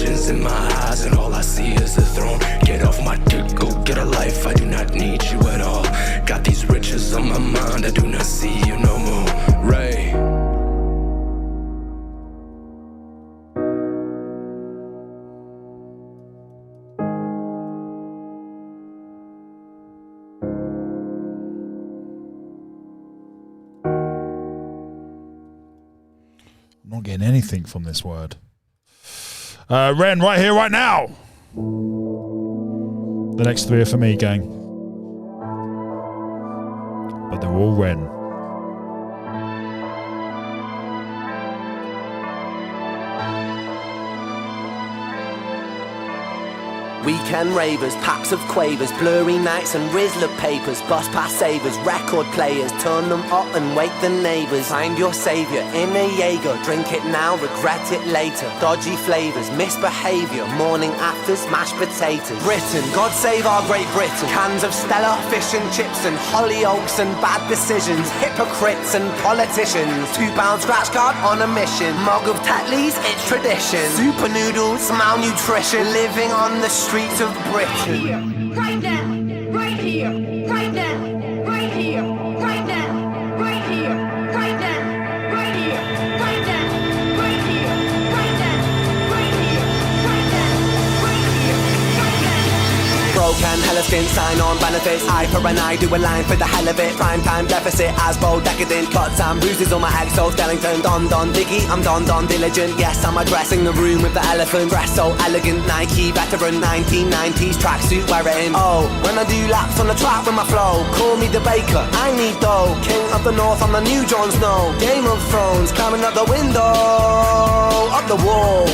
visions in my eyes, and all I see is the throne. Get off my dick, go get a life. I do not need you at all. Got these riches on my mind, I do not see you no more. Ray. I'm not getting anything from this word. Ren, right here, right now. The next three are for me, gang. But they're all Ren. Weekend ravers, packs of quavers, blurry nights and Rizzler papers, bus pass savers, record players, turn them up and wake the neighbours. Find your saviour in a Jaeger, drink it now, regret it later. Dodgy flavours, misbehaviour, morning afters, mashed potatoes. Britain, God save our Great Britain. Cans of Stella, fish and chips and Hollyoaks and bad decisions. Hypocrites and politicians. £2 scratch card on a mission. Mug of Tetleys, it's tradition. Super noodles, malnutrition. Living on the streets of Britain. Right now, right here, right now, right here, right now, right here, right now, right here, right now, right here, right now, right here, right now, right here, right now. Broken, hella skin, sign on benefits. Eye for an eye, do a line for the hell of it. Prime time deficit, Asbo, decadent. Cuts and bruises on my exo, Skellington. Don Diggy, I'm Don diligent. Yes, I'm addressing the room with the elephant. Dress so elegant, Nike veteran. 1990s tracksuit wearing. Oh, when I do laps on the track with my flow, call me the baker, I need dough. King of the North, I'm the new Jon Snow. Game of Thrones, climbing up the window, up the wall.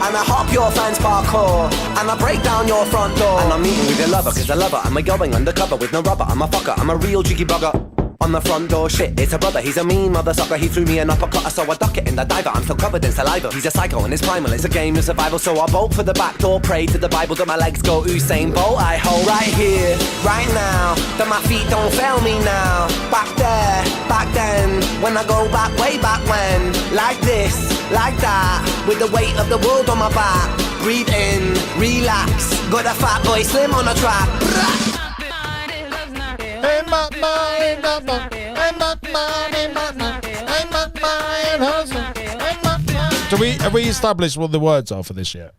And I hop your fence parkour, and I break down your front door. And I'm meeting with your lover, cause I love her. Am I going undercover with no rubber? I'm a fucker, I'm a real cheeky bugger. On the front door, shit, it's a brother. He's a mean mother sucker. He threw me an uppercut, so I duck it in the diver. I'm still covered in saliva. He's a psycho and it's primal. It's a game of survival, so I bolt for the back door. Pray to the Bible that my legs go Usain Bolt. I hold right here, right now, that my feet don't fail me now. Back there, back then, when I go back, way back when. Like this, like that, with the weight of the world on my back. Breathe in, relax, got a fat boy slim on the track. Hey, my mind, hey, my mind, hey, my mind, hey, my mind, hustle, hey, my mind. Have we established what the words are for this yet?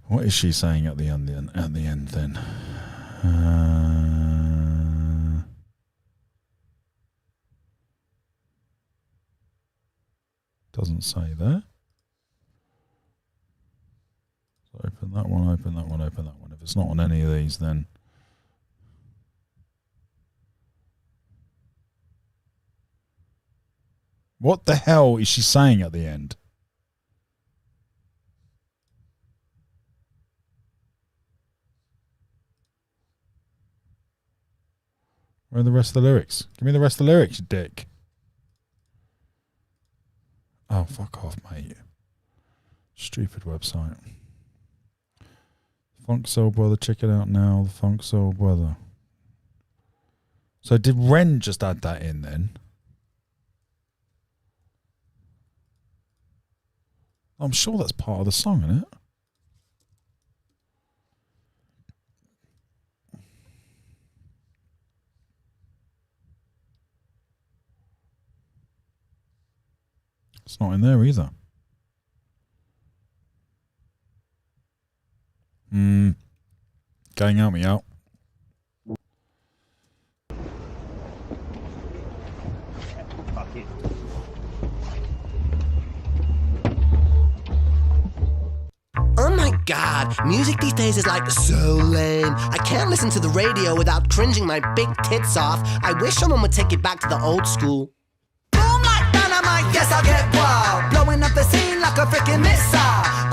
What is she saying at the end then? Doesn't say there. Open that one, open that one, open that one. If it's not on any of these, then... What the hell is she saying at the end? Where are the rest of the lyrics? Give me the rest of the lyrics, you dick. Oh, fuck off, mate. Stupid website. Funk Soul Brother, check it out now. The Funk Soul Brother. So did Ren just add that in then? I'm sure that's part of the song, isn't it? It's not in there either. Going out me out. Oh my god, music these days is like so lame. I can't listen to the radio without cringing my big tits off. I wish someone would take it back to the old school. Boom like dynamite, yes I get wild. Blowing up the scene like a freaking missile.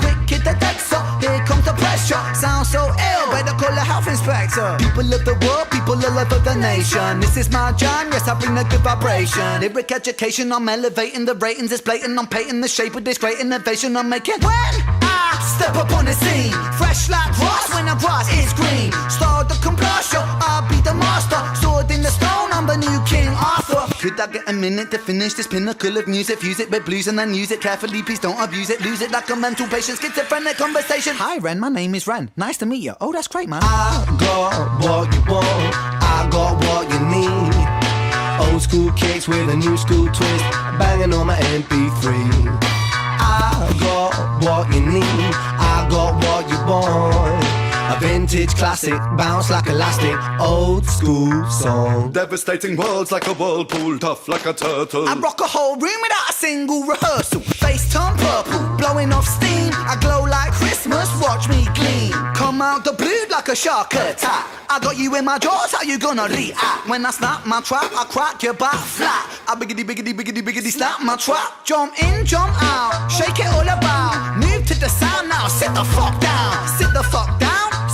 Quick hit the deck, so here comes the pressure. Sound so ill, better call a health inspector. People of the world, people all over the nation. This is my jam, yes I bring a good vibration. Lyric education, I'm elevating the ratings. It's blatant, I'm painting the shape with this great innovation I'm making. When I step up on the scene, fresh like grass when the grass is green. Start the commercial, I'll be the master. Sword in the stone, I'm the the new King Arthur. Could I get a minute to finish this pinnacle of music? Fuse it with blues and then use it carefully. Please don't abuse it. Lose it like a mental patient. Schizophrenic conversation. Hi, Ren. My name is Ren. Nice to meet you. Oh, that's great, man. I got what you want. I got what you need. Old school kicks with a new school twist. Banging on my MP3. I got what you need. I got what you want. A vintage classic, bounce like elastic, old school song. Devastating words like a whirlpool, tough like a turtle. I rock a whole room without a single rehearsal. Face turn purple, blowing off steam. I glow like Christmas, watch me gleam. Come out the blue like a shark attack. I got you in my jaws, how you gonna react? When I snap my trap, I crack your back flat. I biggity, biggity, biggity, biggity, snap my trap. Jump in, jump out, shake it all about. Move to the sound now, sit the fuck down. Sit the fuck down.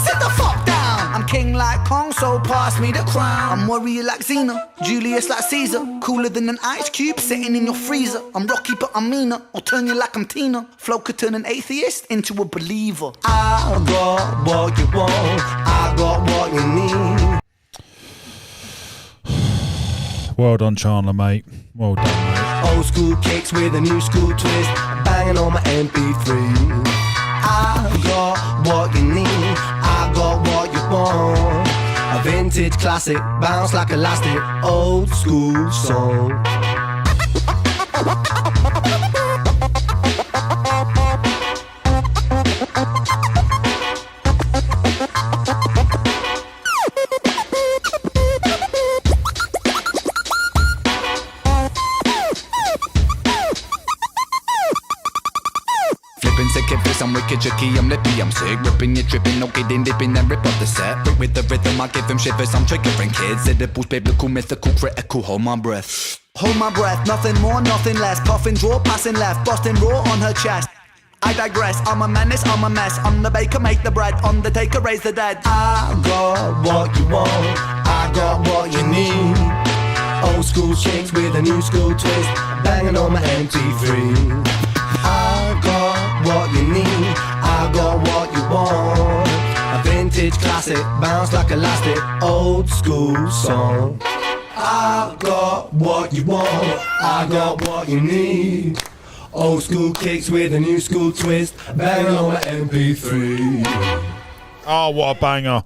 Sit the fuck down. I'm king like Kong, so pass me the crown. I'm warrior like Xena, Julius like Caesar. Cooler than an ice cube sitting in your freezer. I'm Rocky but I'm meaner, I'll turn you like I'm Tina. Flow could turn an atheist into a believer. I got what you want, I got what you need. Well done, Chandler, mate. Well done, mate. Old school kicks with a new school twist. Banging on my MP3. I got what you need, I got what you want. A vintage classic, bounce like elastic, old school song. I'm wicked, tricky, I'm lippy, I'm sick. Ripping, you tripping, no kidding, dipping, then rip off the set. Brick with the rhythm, I give them shivers, I'm triggering kids. Edibles, biblical, mythical, critical, hold my breath. Hold my breath, nothing more, nothing less. Puffing, draw, passing left, busting raw on her chest. I digress, I'm a menace, I'm a mess. I'm the baker, make the bread, undertaker, raise the dead. I got what you want, I got what you need. Old school kicks with a new school twist, banging on my MP3. I got what you need, I got what you want. A vintage classic, bounce like elastic, old school song. I got what you want, I got what you need. Old school kicks with a new school twist, banging on my MP3. Oh, what a banger.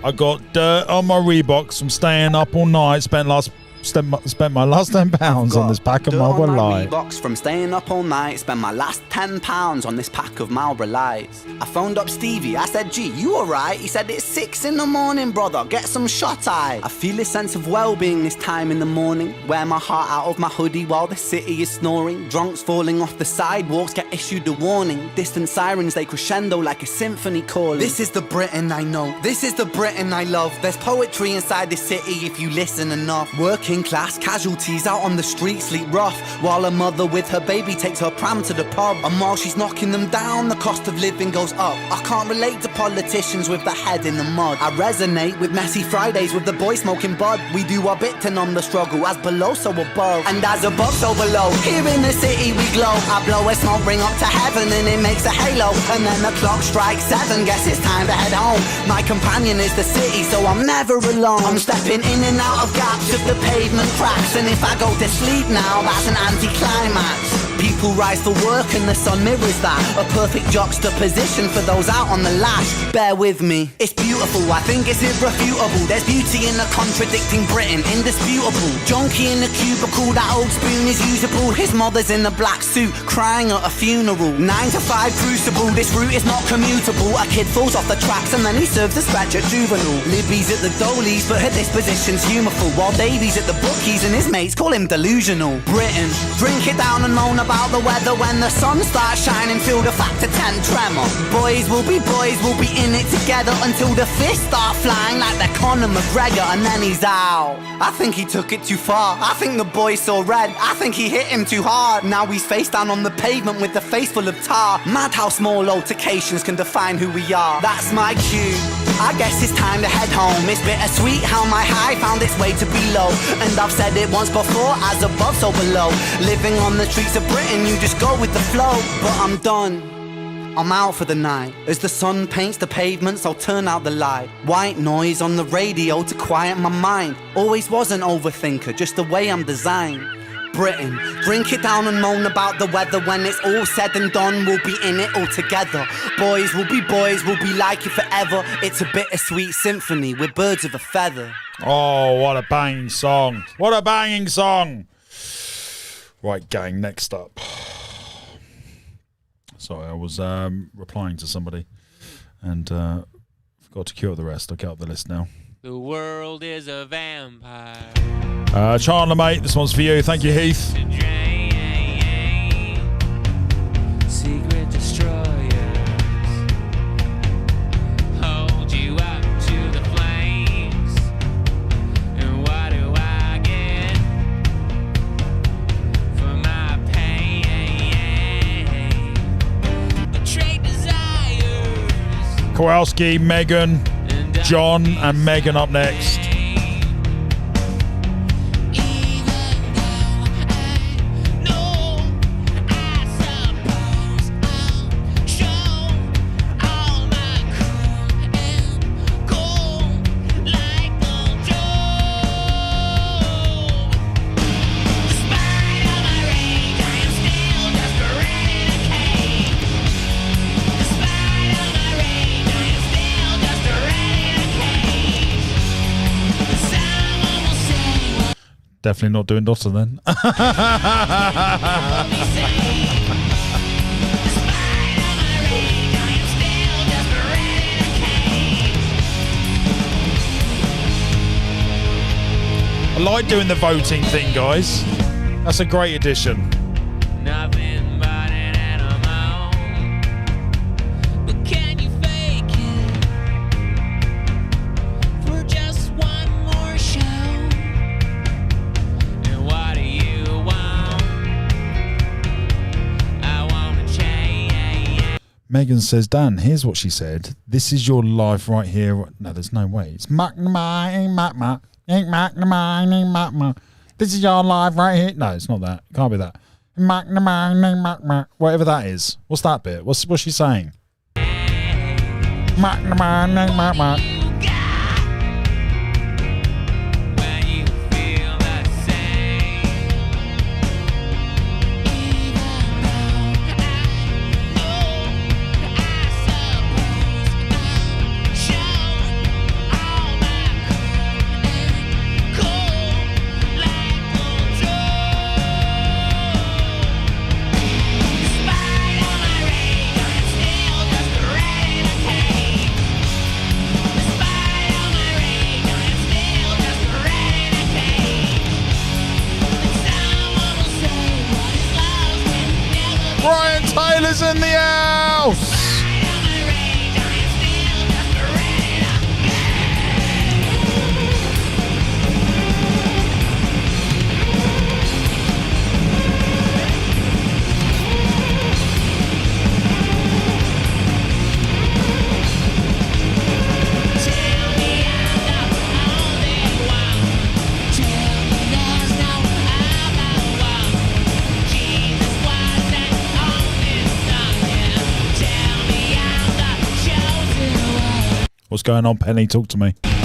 I got dirt on my Reeboks from staying up all night, spent my last £10 on this pack of Marlboro Light. Reeboks from staying up all night, spent my last £10 on this pack of Marlboro Lights. I phoned up Stevie, I said, G, you alright? He said, it's 6 in the morning, brother, get some shut-eye. I feel a sense of well-being this time in the morning. Wear my heart out of my hoodie while the city is snoring. Drunks falling off the sidewalks get issued a warning. Distant sirens, they crescendo like a symphony calling. This is the Britain I know, this is the Britain I love. There's poetry inside this city if you listen enough. Working class casualties out on the street sleep rough, while a mother with her baby takes her pram to the pub. And while she's knocking them down, the cost of living goes up. I can't relate to politicians with their head in the mud. I resonate with messy Fridays with the boy smoking bud. We do our bit to numb the struggle, as below so above, and as above so below. Here in the city we glow, I blow a smoke ring up to heaven and it makes a halo. And then the clock strikes 7, guess it's time to head home. My companion is the city, so I'm never alone. I'm stepping in and out of gaps of the pavement cracks, and if I go to sleep now, that's an anticlimax. People rise for work and the sun mirrors that. A perfect juxtaposition for those out on the lash. Bear with me, it's beautiful, I think it's irrefutable. There's beauty in the contradicting Britain, indisputable. Junkie in the cubicle, that old spoon is usable. His mother's in the black suit, crying at a funeral. 9 to 5 crucible, this route is not commutable. A kid falls off the tracks and then he serves a scratch at juvenile. Libby's at the Dolies, but her disposition's humorful, while Davy's at the bookies and his mates call him delusional. Britain, drink it down and moan about the weather when the sun starts shining. Feel the factor 10 tremor. Boys will be in it together until the fists start flying like they're Conor McGregor, and then he's out. I think he took it too far, I think the boy saw red, I think he hit him too hard. Now he's face down on the pavement with the face full of tar. Mad how small altercations can define who we are. That's my cue, I guess it's time to head home. It's bittersweet how my high found its way to below. And I've said it once before, as above so below. Living on the streets of Britain, you just go with the flow. But I'm done, I'm out for the night. As the sun paints the pavements, I'll turn out the light. White noise on the radio to quiet my mind. Always was an overthinker, just the way I'm designed. Britain, drink it down and moan about the weather. When it's all said and done, we'll be in it all together. Boys will be boys, we'll be like it forever. It's a bittersweet symphony, we're birds of a feather. Oh, what a banging song. What a banging song. Right, gang, next up. Sorry, I was replying to somebody and forgot to cue up the rest. I'll get up the list now. The world is a vampire. Chandler, mate, this one's for you. Thank you, Heath. Secret destroyers hold you up to the flames. And what do I get for my pain? Betrayed desires. Kowalski, Megan, John, and Megan up next. Definitely not doing Dotter then. I like doing the voting thing, guys. That's a great addition. Nothing but an animal. But can you fake it for just one more show? And what do you want? I want to change. Megan says, Dan, here's what she said. This is your life right here. No, there's no way. It's this is your life right here. No, it's not that. It can't be that. Whatever that is. What's that bit? What's she saying? Brian Taylor's in the house. What's going on, Penny? Talk to me. Despite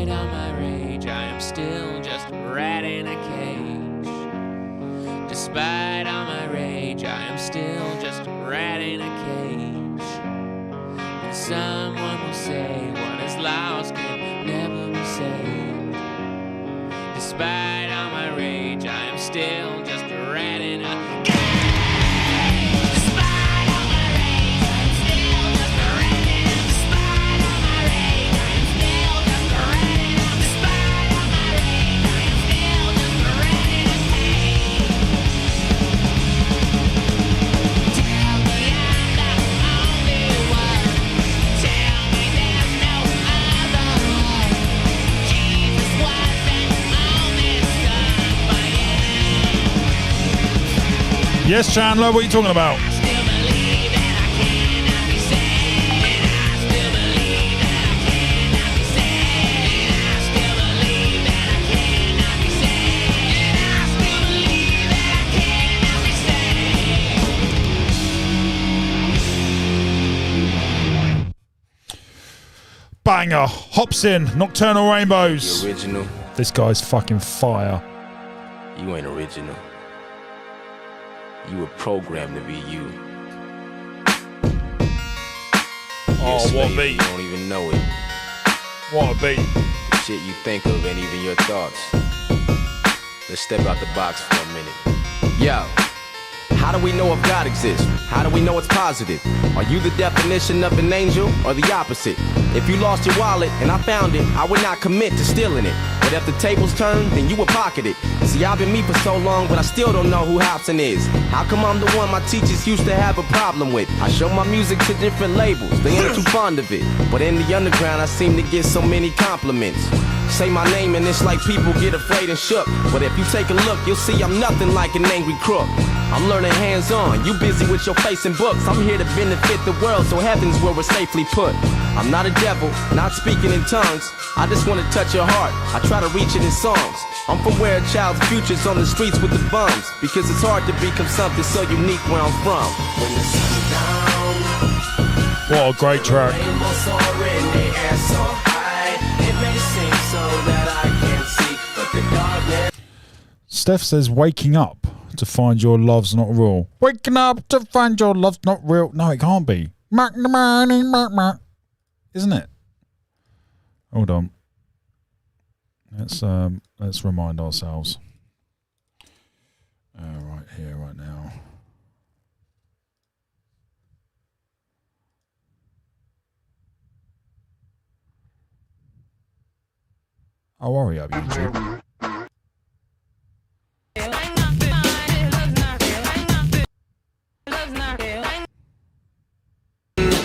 all my rage, I am still just a rat in a cage. Despite all my rage, I am still just a rat in a cage. And someone will say what is lost can never be saved. Despite all my rage, I am still just a rat in a cage. Despite all my rage, I am still just a rat in a cage. Despite all my rage, I am still just a rat in a cage. Despite all my rage, I am still just a rat in a cage. Tell me I'm the only one. Tell me there's no other one. Jesus wasn't on this earth, but Yes, Chandler, what are you talking about? banger. Hops in. Nocturnal Rainbows. The original. This guy's fucking fire. You ain't original. You were programmed to be you. Oh, what a beat. You don't even know it. What a beat. The shit you think of ain't even your thoughts. Let's step out the box for a minute. Yo. How do we know if God exists? How do we know it's positive? Are you the definition of an angel or the opposite? If you lost your wallet and I found it, I would not commit to stealing it. But if the tables turn, then you would pocket it. See, I've been me for so long, but I still don't know who Hobson is. How come I'm the one my teachers used to have a problem with? I show my music to different labels, they ain't too fond of it. But in the underground, I seem to get so many compliments. Say my name and it's like people get afraid and shook. But if you take a look, you'll see I'm nothing like an angry crook. I'm learning hands-on, you busy with your face and books. I'm here to benefit the world, so heaven's where we're safely put. I'm not a devil, not speaking in tongues. I just want to touch your heart, I try to reach it in songs. I'm from where a child's future's on the streets with the bums. Because it's hard to become something so unique where I'm from. When the sun's down, what a great track. rainbows soar in the air so high. It may seem so that I can't see, but the darkness. Steph says, waking up to find your love's not real. Waking up to find your love's not real. No, it can't be. Isn't it? Hold on. Let's remind ourselves. Right here, right now. I'll worry up YouTube.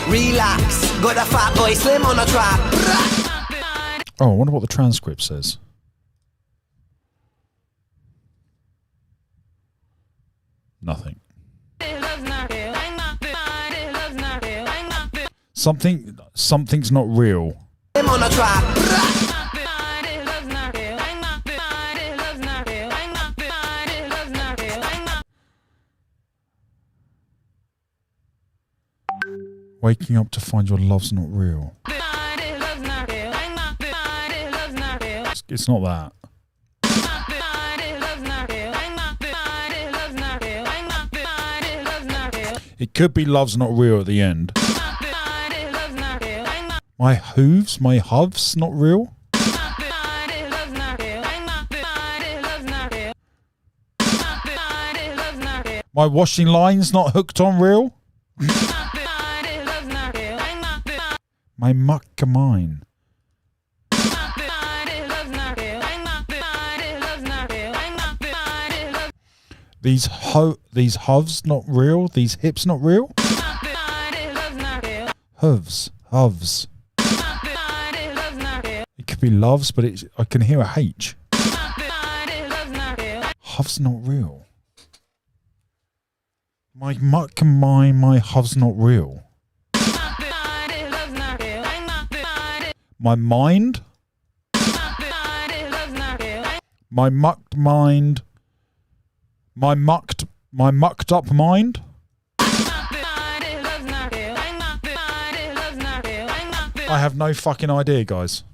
Relax, got a fat boy slim on the track. Oh, I wonder what the transcript says. Nothing. Something's not real. Slim on the track. Waking up to find your love's not real. It's not that. It could be love's not real at the end. My hooves, my hooves not real. My washing line's not hooked on real. My muck mine. These hooves not real. These hips not real. Hooves. It could be loves, but I can hear a H. Hooves not real. My muck mine. My hooves not real. My mind. My mucked mind. My mucked up mind. I have no fucking idea, guys.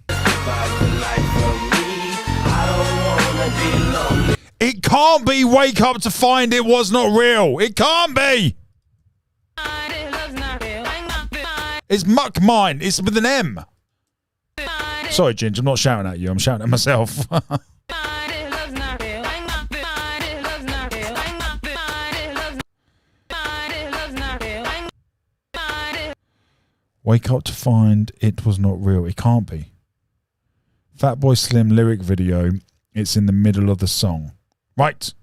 It can't be wake up to find it was not real. It can't be. It's muck mine. It's with an M. Sorry, Ginge, I'm not shouting at you. I'm shouting at myself. Wake up to find it was not real. It can't be. Fatboy Slim lyric video. It's in the middle of the song. Right.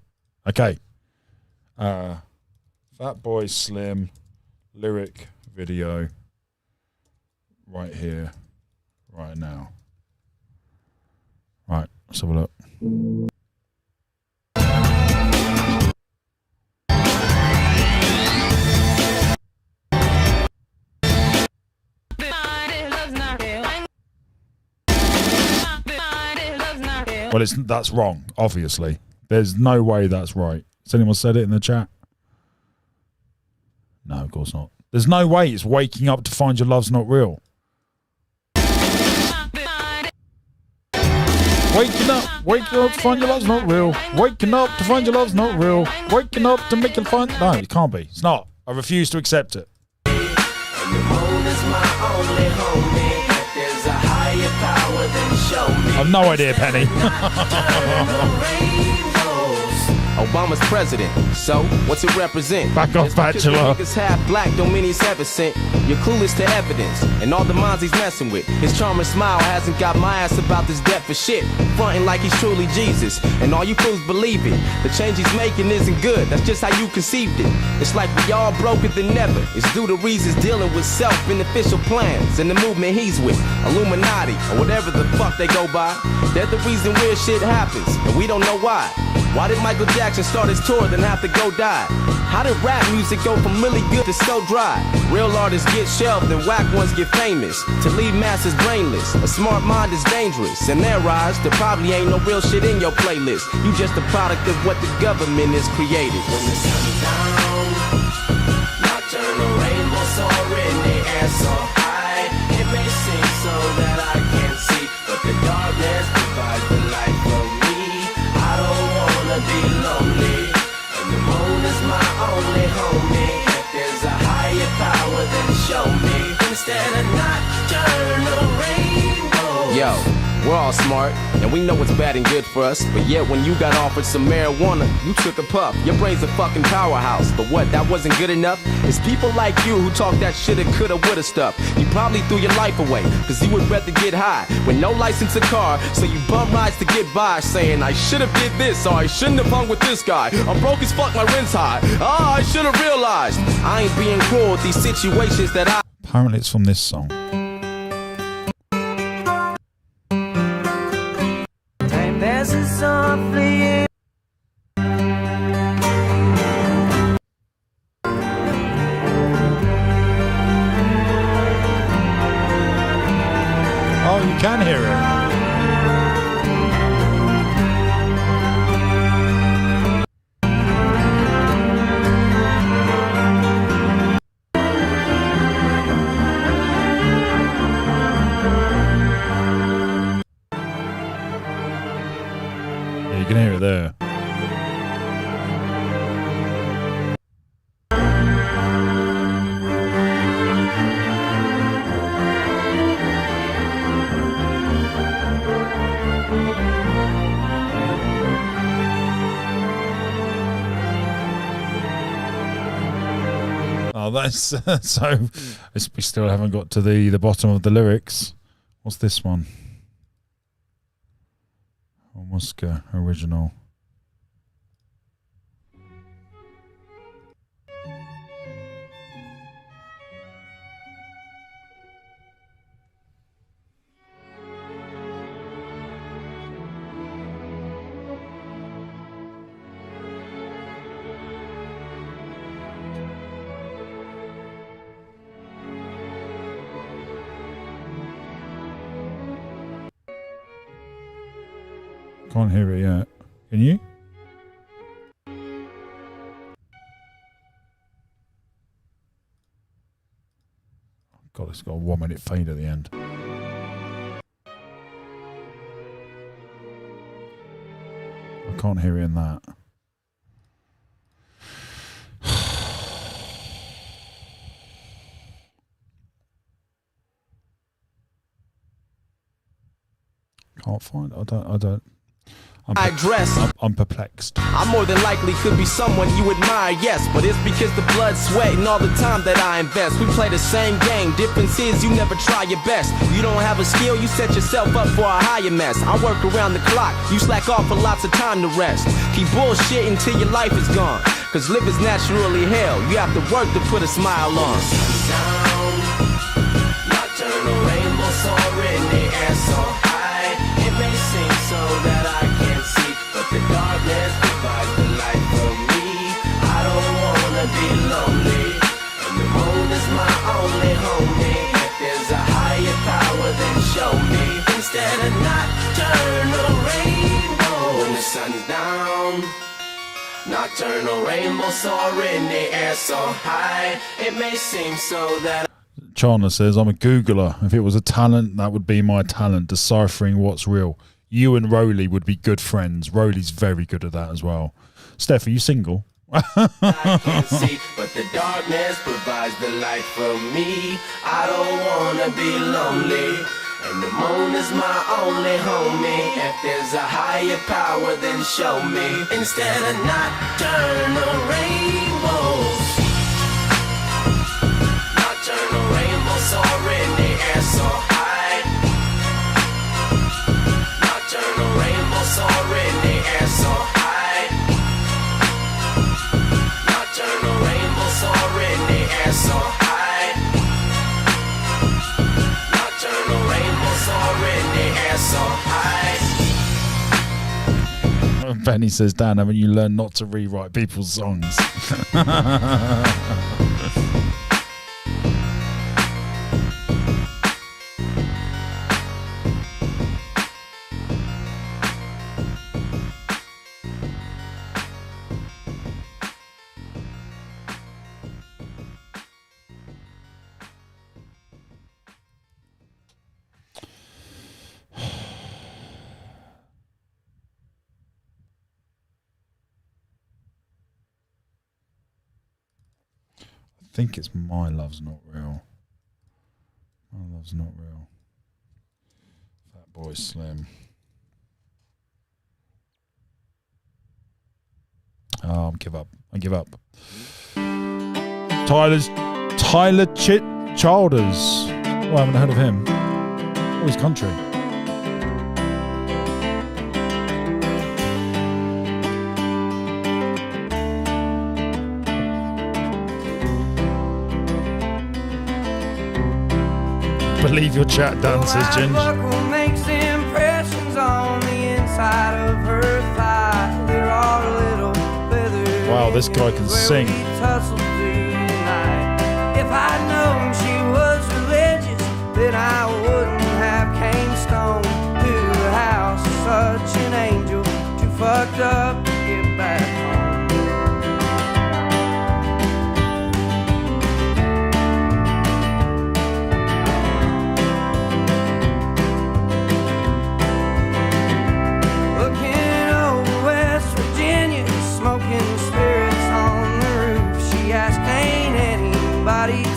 Okay. Fatboy Slim lyric video. Right here. Right now. Right. Let's have a look. Well, that's wrong, obviously. There's no way that's right. Has anyone said it in the chat? No, of course not. There's no way it's waking up to find your love's not real. Waking up to find your love's not real. Waking up to find your love's not real. Waking up to make it fun. No, it can't be. It's not. I refuse to accept it. And the moon is my only homie. If there's a higher power, then show me. I've no idea, Penny. Obama's president, so what's it represent? Back off, Bachelor. Niggas half black don't mean he's heaven sent. You're clueless to evidence, and all the minds he's messing with. His charming smile hasn't got my ass about this debt for shit. Frontin' like he's truly Jesus, and all you fools believe it. The change he's making isn't good, that's just how you conceived it. It's like we all broker than never. It's due to reasons dealing with self-beneficial plans and the movement he's with. Illuminati, or whatever the fuck they go by. They're the reason weird shit happens, and we don't know why. Why did Michael Jackson start his tour then have to go die? How did rap music go from really good to so dry? Real artists get shelved and whack ones get famous. To leave masses brainless, a smart mind is dangerous. In their eyes, there probably ain't no real shit in your playlist. You just a product of what the government has created. When the sun's down, nocturnal rainbows soar in the air so high. It may seem so that I can't see, but the darkness provides the light for me. I don't wanna be lonely, and the moon is my only homie. If there's a higher power, then show me instead of nocturnal rainbows. Yo, we're all smart, and we know what's bad and good for us. But yet when you got offered some marijuana, you took a puff. Your brain's a fucking powerhouse. But what, that wasn't good enough? It's people like you who talk that shoulda, coulda, woulda stuff. You probably threw your life away, cause you would rather get high with no license to car. So you bum rides to get by, saying I should've did this, or I shouldn't have hung with this guy. I'm broke as fuck, my rent's high. I should've realized I ain't being cruel with these situations that I... Apparently it's from this song. Softly. Oh, you can hear it. You can hear it there. Oh, that's so. We still haven't got to the bottom of the lyrics. What's this one? Muska original. Can't hear it yet. Can you? God, it's got a 1 minute fade at the end. I can't hear it in that. Can't find it. I don't. I'm perplexed. I more than likely could be someone you admire, yes, but it's because the blood, sweat, and all the time that I invest. We play the same game, difference is you never try your best. You don't have a skill, you set yourself up for a higher mess. I work around the clock, you slack off for lots of time to rest. Keep bullshit until your life is gone, cause live is naturally hell. You have to work to put a smile on. Nocturnal rainbow soar in the air so high. It may seem so that I can't see, but the darkness provides the light for me. I don't wanna be lonely, and the moon is my only homie. If there's a higher power, then show me instead of nocturnal rainbow. When the sun's down, nocturnal rainbow soar in the air so high. It may seem so that Chandler says, I'm a Googler. If it was a talent, that would be my talent, deciphering what's real. you and Rolly would be good friends. Rolly's very good at that as well. Steph, are you single? I can't see, but the darkness provides the light for me. I don't wanna be lonely, and the moon is my only homie. If there's a higher power, then show me. Instead of nocturnal rainbows, nocturnal rainbows soar in the air so high. Nocturnal rainbows soar in the air so high. Nocturnal rainbows soar in the air so high. Nocturnal rainbows soar in the air so high. Benny says, Dan, haven't you learned not to rewrite people's songs? I think it's My Love's Not Real. My Love's Not Real. Fat Boy Slim. Oh, I give up. I give up. Tyler Childers. Oh, I haven't heard of him. Oh, he's country. Believe your chat dances, Ginge. Makes impressions on the inside of her thigh. There are little feathers. Wow, this guy can sing. Tussled through the night. If I'd known she was religious, then I wouldn't have came stone to the house. Such an angel, too fucked up to get back home.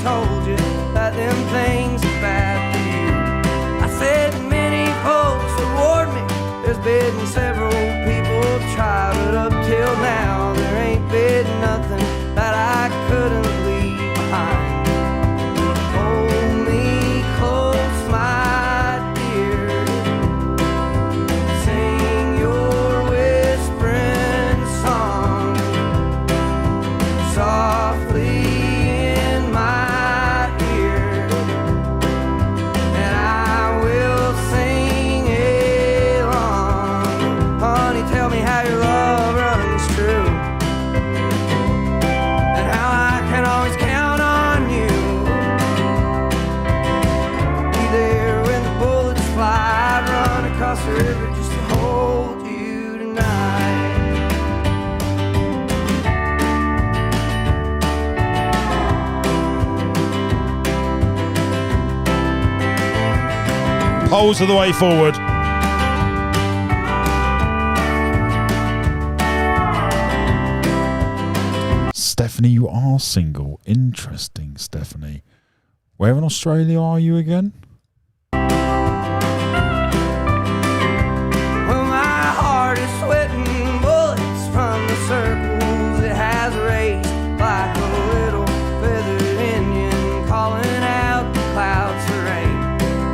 Told you that them things are bad for you. I said many folks reward me. There's been several people try, but up till now there ain't been nothing that I couldn't leave behind. Hold me close, my dear. Sing your whispering song softly. Just to hold you tonight. Polls are the way forward. Stephanie, you are single. Interesting, Stephanie. Where in Australia are you again? Circles it has raced like a little feathered Indian calling out the clouds for rain.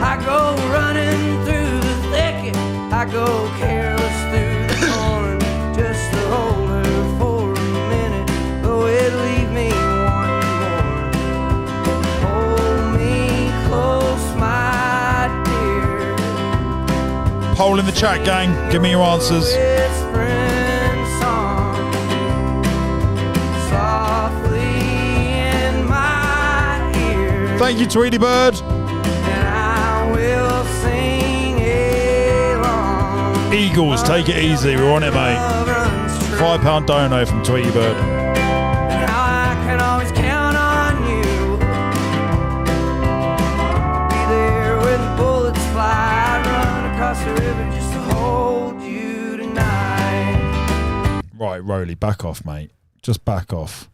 I go running through the thicket, I go careless through the corn, just to hold her for a minute, though it leave me wanting more. Hold me close, my dear. Poll in the chat, gang. Give me your answers. Thank you, Tweety Bird. And I will sing along. Eagles, take it easy. We're on it, mate. £5 dono from Tweety Bird. And how I can always count on you. Be there when the bullets fly. Run across the river just to hold. right, Rolly, back off, mate. Just back off.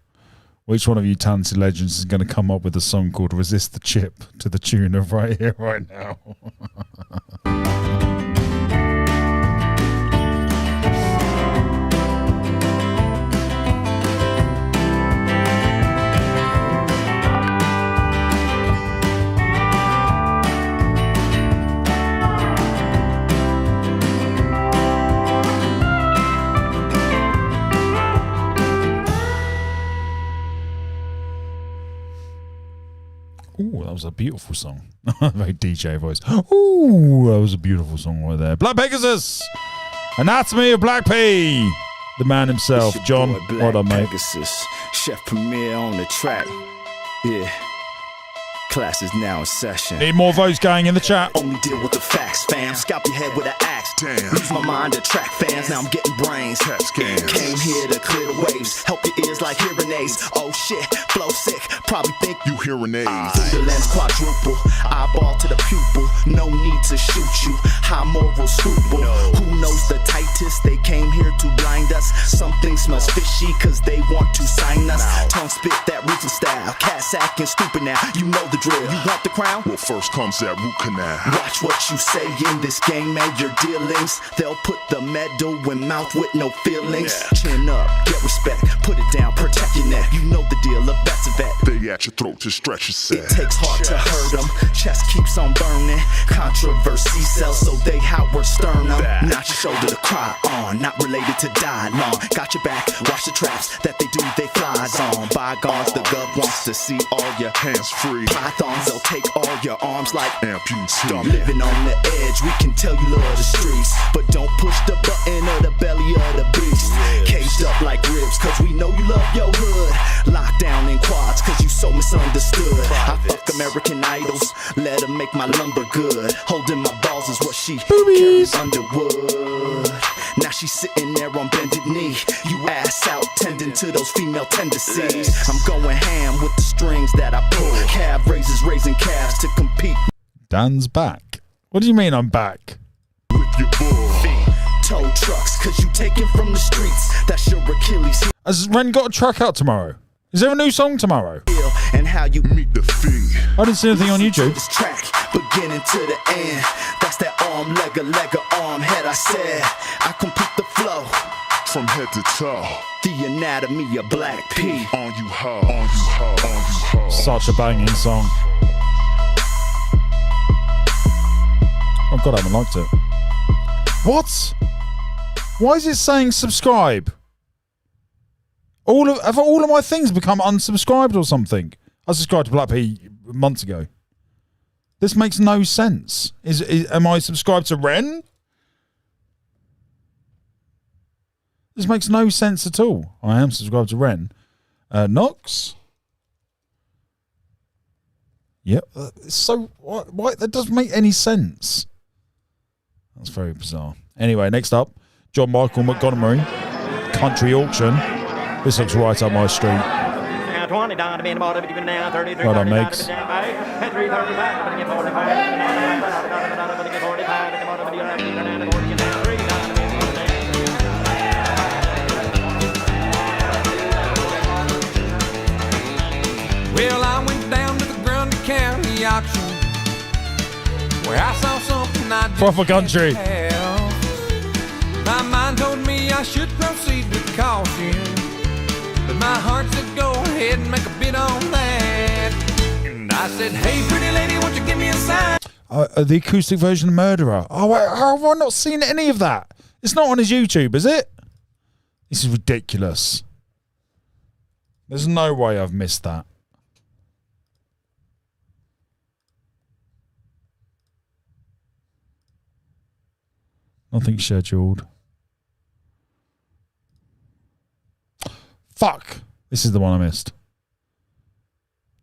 Which one of you talented legends is going to come up with a song called Resist the Chip to the tune of Right Here, Right Now? Ooh, that was a beautiful song. Very DJ voice. Ooh, that was a beautiful song right there. Black Pegasus! Anatomy of Black P! The man himself, John. What up, mate? Pegasus, Chef Premier on the track. Yeah. Class is now in session. Need more votes going in the chat. Only deal with the facts, fam. Scalp your head with an axe. Damn. Lose my mind to track fans. Now I'm getting brains. Came here to clear the waves. Help your ears like hearing aids. Oh shit, flow sick. Probably think you hearing aids. Through the lens quadruple. Eyeball to the pupil. No need to shoot you. High moral scruple. Who knows the tightest? They came here to blind us. Something smells fishy cause they want to sign us. Tongue spit that ruthless style. Cats acting stupid now. You know the drill. You want the crown? Well, first comes that root canal. Watch what you say in this game and your dealings. They'll put the medal in mouth with no feelings. Chin up, get respect, put it down, protect your neck. You know the deal, a vet's a vet. They at your throat to stretch your set. It takes heart to hurt them. Chest keeps on burning. Controversy sells, so they Howard Stern them. Not your shoulder to cry on. Not related to die long. Got your back, watch the traps that they do, they flies on. Bygones, the gov wants to see all your hands free. Pythons, they'll take all your arms like amputee. Living on the edge, we can tell you love the streets, but don't push the button or the belly of the beast. Caged up like ribs, cause we know you love your hood. Locked down in quads, cause you so misunderstood. I fuck American Idols, let them make my lumber good. Holding my balls is what she carries Underwood. Now she's sitting there on bended knee. You ass out tending to those female tendencies. I'm going ham with the strings that I pull. Calf raises raising calves to compete. Dan's back. What do you mean I'm back? With your bull. Tow trucks, cause you take it from the streets. That's your Achilles heel. Has Ren got a track out tomorrow? Is there a new song tomorrow? And how you meet the fee. I didn't see anything on YouTube. This track, beginning to the end. That's that arm, leg, arm, head. I said, I complete the flow from head to toe. The anatomy of Black P. On you ho, on you ho, on you ho. Such a banging song. Oh God, I haven't liked it. What? Why is it saying subscribe? Have all of my things become unsubscribed or something? I subscribed to Black P months ago. This makes no sense. Am I subscribed to REN? This makes no sense at all. I am subscribed to REN. KNOX? Yep. So, why? That doesn't make any sense. That's very bizarre. Anyway, next up, John Michael Montgomery, Country Auction. This looks right up my street. Right on, Megs. Well, I went down to the Grundy County auction where I saw something I just Proper country. have. My mind told me I should proceed with caution, but my heart said go ahead and make a bid on that. And I said, hey, pretty lady, won't you give me a sign? The acoustic version of Murderer. Oh, wait, how have I not seen any of that? It's not on his YouTube, is it? This is ridiculous. There's no way I've missed that. Nothing scheduled. Fuck. This is the one I missed.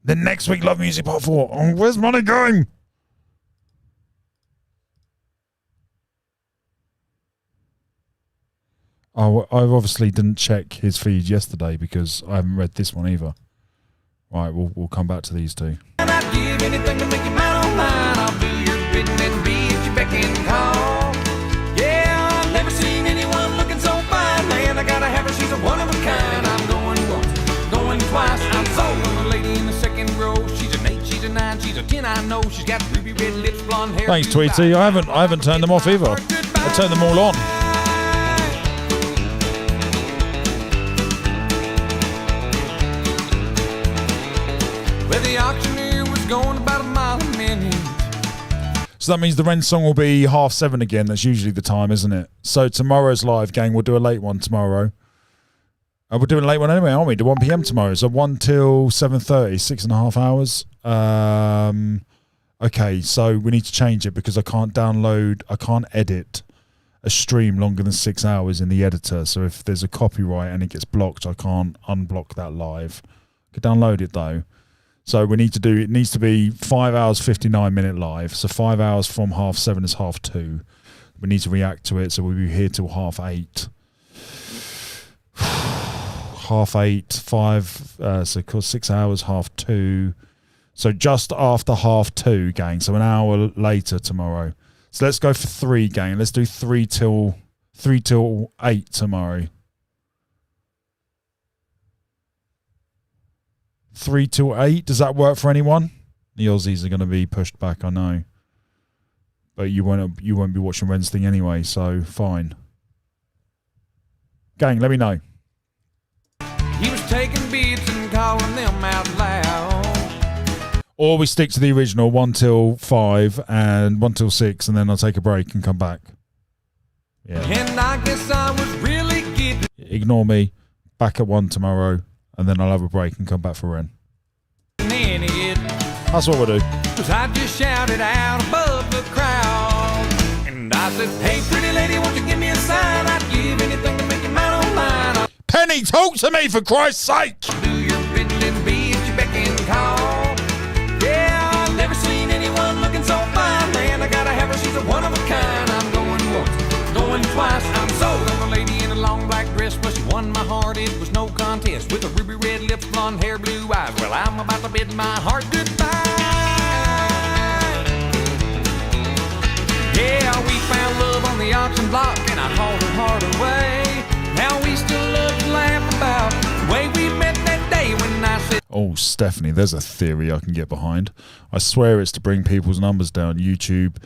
Then next week, Love Music Part 4. Oh, where's money going? Oh, I obviously didn't check his feed yesterday because I haven't read this one either. Right, we'll come back to these two. And I'd give anything to make you mine on mine. I'll do your bidding and be at your beck and call. Yeah, I've never seen anyone looking so fine, man. I gotta have her, she's a I know she's got ruby red lips, blonde hair. Thanks, Tweety. I haven't turned them off either. I turned them all on. Where the auctioneer was going about a mile a minute. So that means the Ren song will be 7:30 again. That's usually the time, isn't it? So tomorrow's live, gang. We'll do a late one tomorrow. We're doing a late one anyway, aren't we? Do 1 p.m. tomorrow. So 1 till 7:30, 6.5 hours. Okay, so we need to change it because I can't edit a stream longer than 6 hours in the editor. So if there's a copyright and it gets blocked, I can't unblock that live. I could download it though. So it needs to be 5 hours, 59-minute live. So 5 hours from 7:30 is 2:30. We need to react to it. So we'll be here till 8:30. 8:30, so 6 hours, 2:30. So just after 2:30, gang. So an hour later tomorrow. So let's go for 3, gang. Let's do 3 till 8 tomorrow. 3 till 8. Does that work for anyone? The Aussies are going to be pushed back, I know. But you won't be watching Ren's thing anyway, so fine. Gang, let me know. He was taking beats and calling them out loud. Or we stick to the original 1 till 5 and 1 till 6, and then I'll take a break and come back. Yeah. And I guess I was really getting Ignore me. Back at 1 tomorrow, and then I'll have a break and come back for Ren. in it. That's what we'll do. Cause I just shouted out above the crowd. And I said, hey, pretty lady, won't you give me a sign? I'd give anything to make you mine on mine. Penny, talk to me for Christ's sake! Do your bidding and be at your beck and call. Yeah, I've never seen anyone looking so fine. Man, I gotta have her, she's a one of a kind. I'm going once, going twice. I'm sold on a lady in a long black dress. But she won my heart, it was no contest. With her ruby red lips, blonde hair, blue eyes. Well, I'm about to bid my heart goodbye. Yeah, we found love on the auction block, and I hauled her heart away. Now we still love to laugh about the way we met that day when I said, Oh, Stephanie, there's a theory I can get behind. I swear it's to bring people's numbers down. YouTube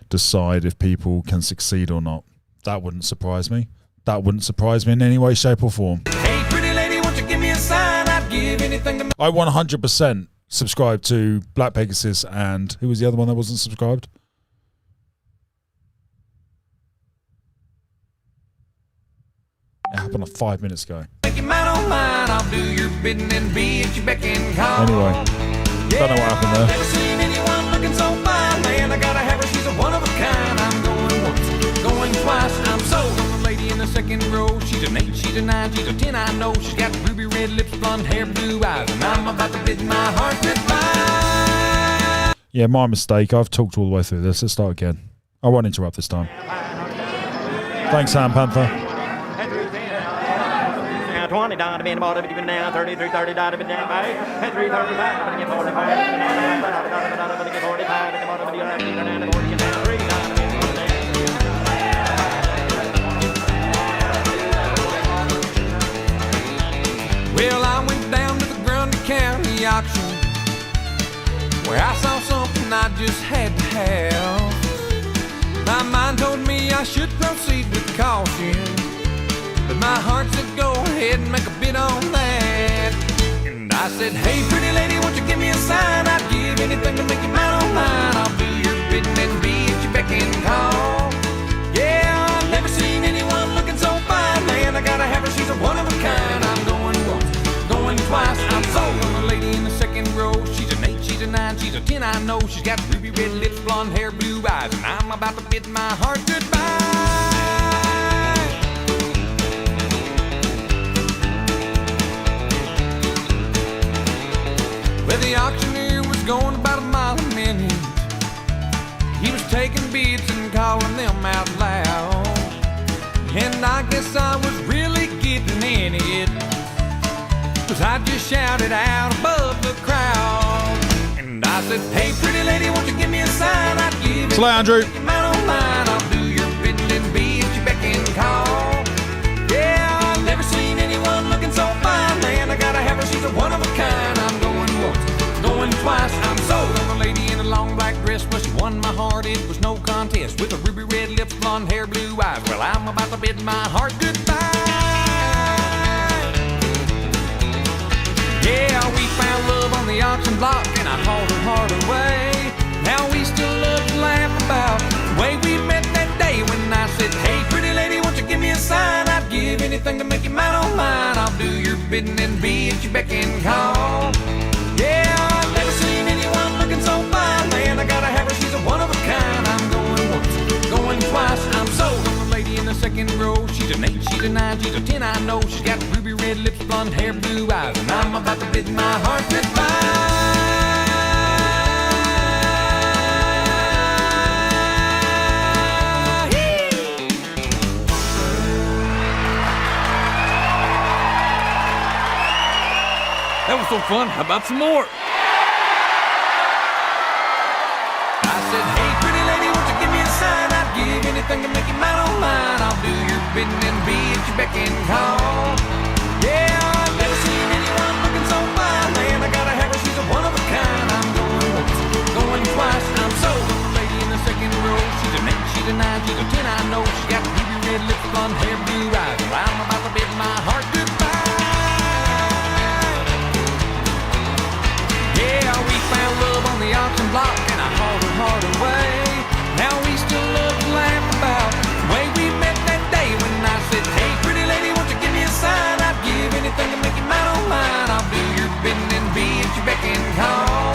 decide if people can succeed or not. That wouldn't surprise me. That wouldn't surprise me in any way, shape or form. hey, pretty lady, won't you give me a sign? I'd give anything to... I 100% subscribe to Black Pegasus and... Who was the other one that wasn't subscribed? It happened like 5 minutes ago. Make you mine on mine, I'll do your bidding and be at your beck and call. Anyway, don't know what happened there. Never seen anyone looking so fine. Man, I gotta have her, she's a one of a kind. I'm going once, going twice. I'm sold on the lady in the second row. She's an 8, she's a 9, she's a 10, I know. She's got ruby red lips, blonde hair, blue eyes. And I'm about to bid my heart goodbye. Yeah, my mistake. I've talked all the way through this. Let's start again. I won't interrupt this time. Thanks, Sam Panther. 20 died a bit about it even now 33 30 died a bit down by 3 35 but get 45 Well, I went down to the Grundy County auction where I saw something I just had to have. My mind told me I should proceed with caution, but my heart said go ahead and make a bid on that. And I said, hey, pretty lady, won't you give me a sign? I'd give anything to make you mine on mine. I'll do your bidding and be at your beck and call. Yeah, I've never seen anyone looking so fine. Man, I gotta have her, she's a one of a kind. I'm going once, going twice. I'm sold on a lady in the second row. She's an 8, she's a 9, she's a 10, I know. She's got ruby red lips, blonde hair, blue eyes. And I'm about to bid my heart goodbye. Where the auctioneer was going about a mile a minute. He was taking bids and calling them out loud. And I guess I was really getting in it, cause I just shouted out above the crowd. And I said, hey, pretty lady, won't you give me a sign? I'd give it Andrew. mine on mine. I'll do your bidding and be at your beck and call. Yeah, I've never seen anyone looking so fine. Man, I gotta have her, she's a one of a kind. I'm going once, going twice. I'm sold on a lady in a long Well, I'm about to bid my heart goodbye. Yeah, we found love on the auction block, and I hauled her heart away. Now we still love to laugh about the way we met that day when I said, hey, pretty lady, won't you give me a sign? I'd give anything to make you mine, oh mine. I'll do your bidding and be at your beck and call. Yeah, I've never seen anyone looking so fine. Man, I gotta have her, she's a one of a kind. I'm going once, going twice. I'm sold on the lady in the second row. She's an 8, she's a 9, she's a 10, I know. She's got ruby red lips, blonde hair, blue eyes, and I'm about to bid my heart goodbye. That was so fun. How about some more? I said, hey, pretty lady, won't you give me a sign? I'd give anything to make you mine, oh mine. I'll do your bidding and be at your beck and call. Yeah, I've never seen anyone looking so fine. Man, I gotta have her, she's a one of a kind. I'm going once, going twice. I'm sold on the lady in the second row. She's an 8, she's a 9, she's a 10, I know. She's got ruby red lips, blonde hair, blue eyes. Well, I'm about to bid my heart goodbye. Yeah, we found love on the auction block, and I hauled her heart away. Now we still love to laugh about the way we met that day when I said, hey, pretty lady, won't you give me a sign? I'd give anything to make you mine, oh mine. I'll do your bidding and be at your beck and call.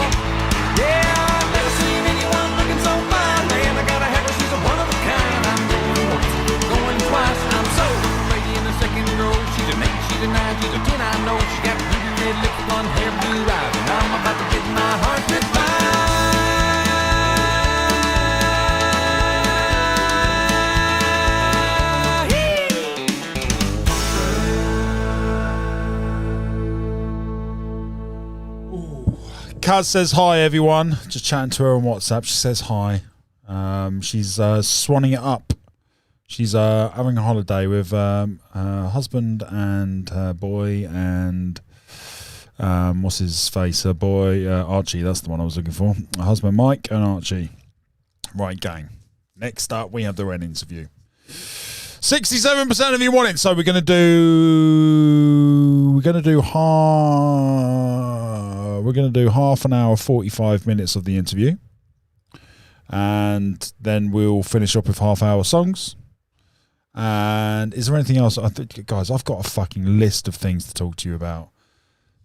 Yeah, I've never seen anyone looking so fine. Man, I gotta have her, she's a one of a kind. I'm going once, going twice. I'm sold on the lady in the second row. She's an 8, she's a 9, she's a 10, I know. She's got ruby red lips, blonde hair, blue eyes, and I'm about to bid my heart goodbye. Kaz says hi, everyone. Just chatting to her on WhatsApp. She says hi. She's swanning it up. She's having a holiday with her husband and her boy and what's his face? Her boy Archie. That's the one I was looking for. Her husband Mike and Archie. Right, gang. Next up, we have the REN interview. 67% of you want it, so we're gonna do half an hour, 45 minutes of the interview, and then we'll finish up with half-hour songs. And is there anything else? Guys, I've got a fucking list of things to talk to you about.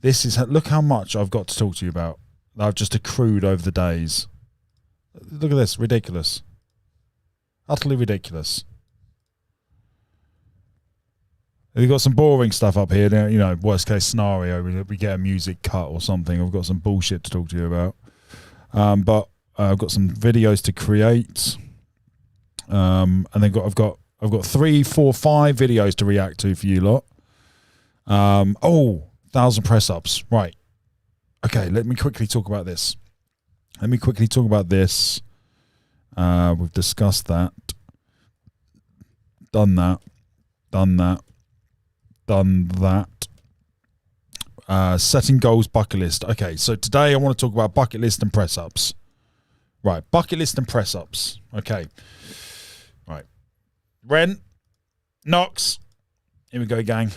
Look how much I've got to talk to you about. I've just accrued over the days. Look at this, ridiculous, utterly ridiculous. We've got some boring stuff up here. You know, worst case scenario, we get a music cut or something. I've got some bullshit to talk to you about. But I've got some videos to create. And then I've got 3, 4, 5 videos to react to for you lot. 1,000 press ups. Right. Okay, let me quickly talk about this. We've discussed that. Done that. Setting goals, bucket list. Okay, so today I want to talk about bucket list and press ups. Right, bucket list and press ups. Okay. Right. REN, KNOX. Here we go, gang.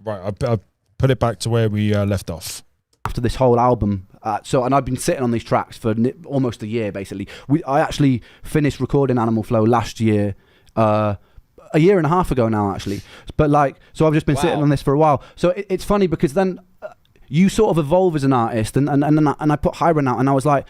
Right, I put it back to where we left off. After this whole album, and I've been sitting on these tracks for almost a year, basically. I actually finished recording Animal Flow last year, a year and a half ago now, actually. But so I've just been sitting on this for a while. So it's funny because then you sort of evolve as an artist, and I put Hiron out, and I was like,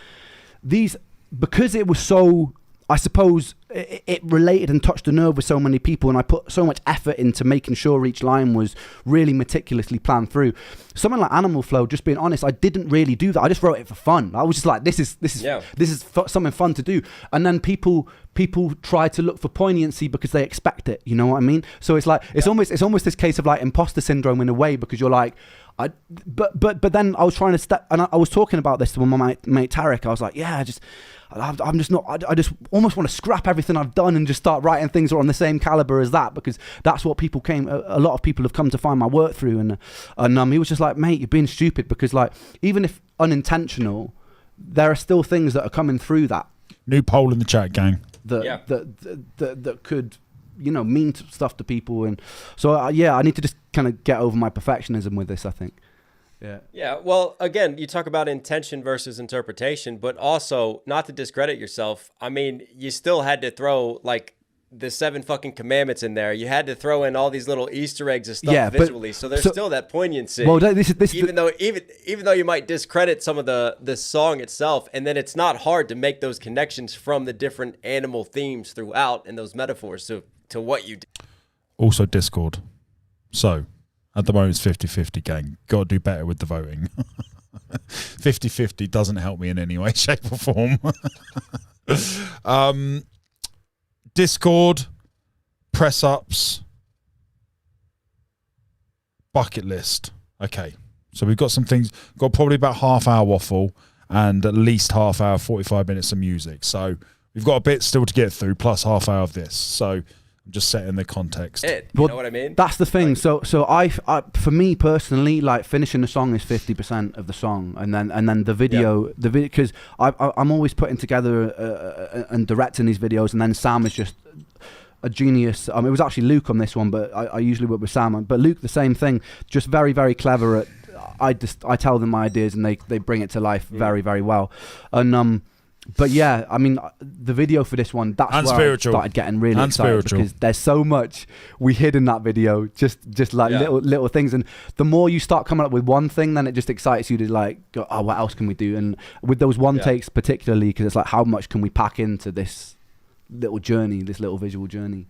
because it was so, I suppose it related and touched a nerve with so many people, and I put so much effort into making sure each line was really meticulously planned through. Something like Animal Flow, just being honest, I didn't really do that. I just wrote it for fun. I was just like, this is something fun to do. And then people try to look for poignancy because they expect it. You know what I mean? So it's like it's almost this case of like imposter syndrome in a way, because you're like, but then I was trying to step, and I was talking about this to my mate Tarek. I was like, yeah, I'm just not. I just almost want to scrap everything I've done and just start writing things that are on the same caliber as that, because that's what a lot of people have come to find my work through. And he was just like, mate, you're being stupid, because like even if unintentional, there are still things that are coming through that. New poll in the chat, gang. that could, you know, mean stuff to people. And so I need to just kind of get over my perfectionism with this, I think. Yeah. Well, again, you talk about intention versus interpretation, but also not to discredit yourself. I mean, you still had to throw like the 7 fucking commandments in there. You had to throw in all these little Easter eggs and stuff visually. So there's still that poignancy. Well, this even though you might discredit some of the song itself, and then it's not hard to make those connections from the different animal themes throughout and those metaphors to what you do. Also Discord. So at the moment it's 50-50, gang. Got to do better with the voting. 50-50 doesn't help me in any way, shape or form. Discord, press ups, bucket list. Okay, so we've got some things. Got probably about half-hour waffle and at least half-hour, 45 minutes of music. So we've got a bit still to get through, plus half-hour of this. So I'm just setting the context. You know what I mean? That's the thing. So I for me personally, like finishing the song is 50% of the song, and then the video, because I'm always putting together and directing these videos, and then Sam is just a genius. It was actually Luke on this one, but I usually work with Sam. But Luke, the same thing, just very, very clever at. I tell them my ideas, and they bring it to life very, very well. And but yeah, I mean, the video for this one, that's where I started getting really excited, because there's so much we hid in that video, just like little things. And the more you start coming up with one thing, then it just excites you to like go, oh, what else can we do? And with those one takes particularly, because it's like, how much can we pack into this little journey, this little visual journey?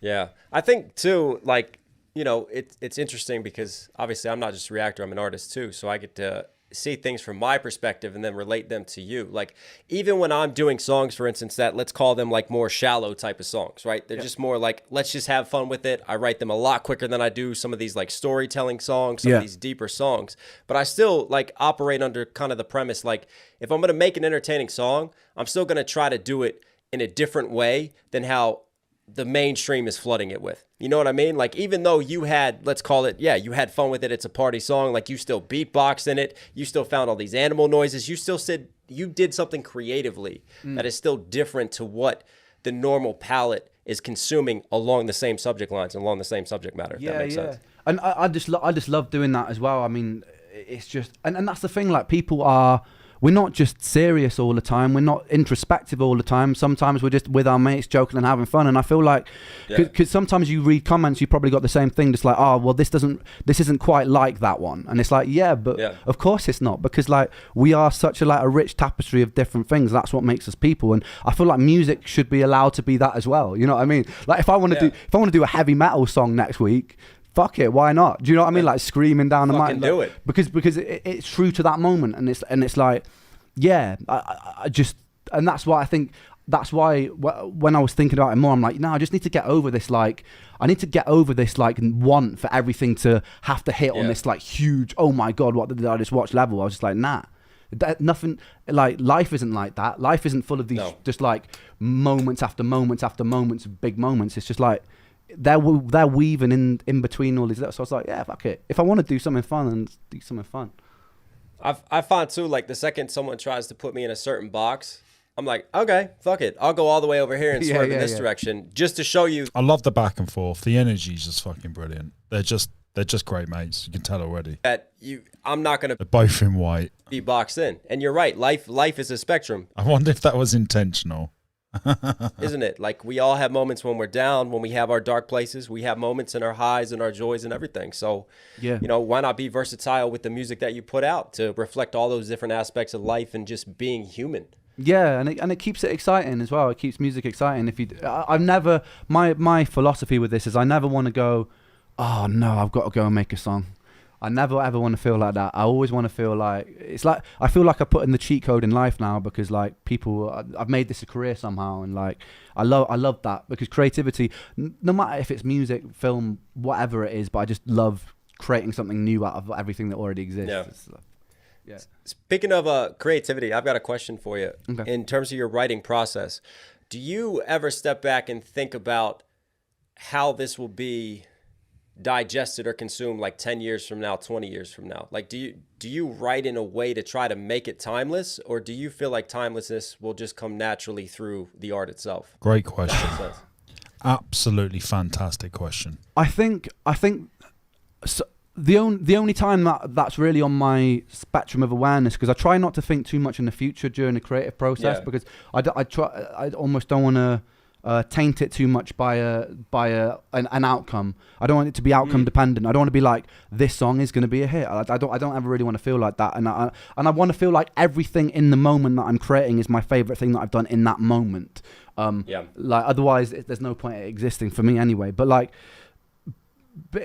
Yeah, I think too, like, you know, it's interesting because obviously I'm not just a reactor, I'm an artist too, so I get to see things from my perspective and then relate them to you. Like, even when I'm doing songs, for instance, that let's call them like more shallow type of songs, right? They're just more like, let's just have fun with it. I write them a lot quicker than I do some of these like storytelling songs, some of these deeper songs. But I still like operate under kind of the premise, like, if I'm going to make an entertaining song, I'm still going to try to do it in a different way than how the mainstream is flooding it with. You know what I mean? Like, even though you had, let's call it, you had fun with it, it's a party song, like you still beatboxed in it, you still found all these animal noises, you still said you did something creatively that is still different to what the normal palette is consuming along the same subject lines, along the same subject matter, if that makes sense. And I just love doing that as well. I mean, it's just, and that's the thing, like, we're not just serious all the time. We're not introspective all the time. Sometimes we're just with our mates joking and having fun. And I feel like, because sometimes you read comments, you probably got the same thing, just like, oh, well, this isn't quite like that one. And it's like, but of course it's not, because like we are such a rich tapestry of different things. That's what makes us people. And I feel like music should be allowed to be that as well. You know what I mean? Like, if I want to do a heavy metal song next week, fuck it, why not? Do you know what I mean? Like, screaming down the mic. Do it. Because it's true to that moment, and it's like, I just, and that's why I think, that's why when I was thinking about it more, I'm like, no, I just need to get over this, like, I need to get over this, like, want for everything to have to hit on this, like, huge, oh my God, what did I just watch level. I was just like, nah. Nothing, like, life isn't like that. Life isn't full of these just like moments after moments after moments of big moments. It's just like, they're weaving in between all these. So I was like, yeah, fuck it. If I want to do something fun, then do something fun. I find too, like, the second someone tries to put me in a certain box, I'm like, okay, fuck it. I'll go all the way over here and swerve in this direction just to show you. I love the back and forth. The energy is just fucking brilliant. They're just great mates. You can tell already. I'm not gonna. They're both in white. Be boxed in, and you're right. Life is a spectrum. I wonder if that was intentional. Isn't it? Like, we all have moments when we're down, when we have our dark places. We have moments in our highs and our joys and everything. So, you know, why not be versatile with the music that you put out to reflect all those different aspects of life and just being human? Yeah, and it keeps it exciting as well. It keeps music exciting. I've never, my philosophy with this is I never want to go, oh no, I've got to go and make a song. I never ever want to feel like that. I always want to feel like, it's like, I feel like I put in the cheat code in life now, because like I've made this a career somehow, and like I love that, because creativity, no matter if it's music, film, whatever it is, but I just love creating something new out of everything that already exists. Yeah. Speaking of creativity, I've got a question for you. Okay. In terms of your writing process, do you ever step back and think about how this will be digested or consumed like 10 years from now, 20 years from now? Like, do you write in a way to try to make it timeless, or do you feel like timelessness will just come naturally through the art itself? Great question. Absolutely fantastic question. I think so the only time that's really on my spectrum of awareness, because I try not to think too much in the future during the creative process, because I almost don't want to taint it too much by an outcome. I don't want it to be outcome dependent. I don't want to be like, this song is going to be a hit. I don't ever really want to feel like that. And I want to feel like everything in the moment that I'm creating is my favorite thing that I've done in that moment. Like, otherwise there's no point in it existing for me anyway. But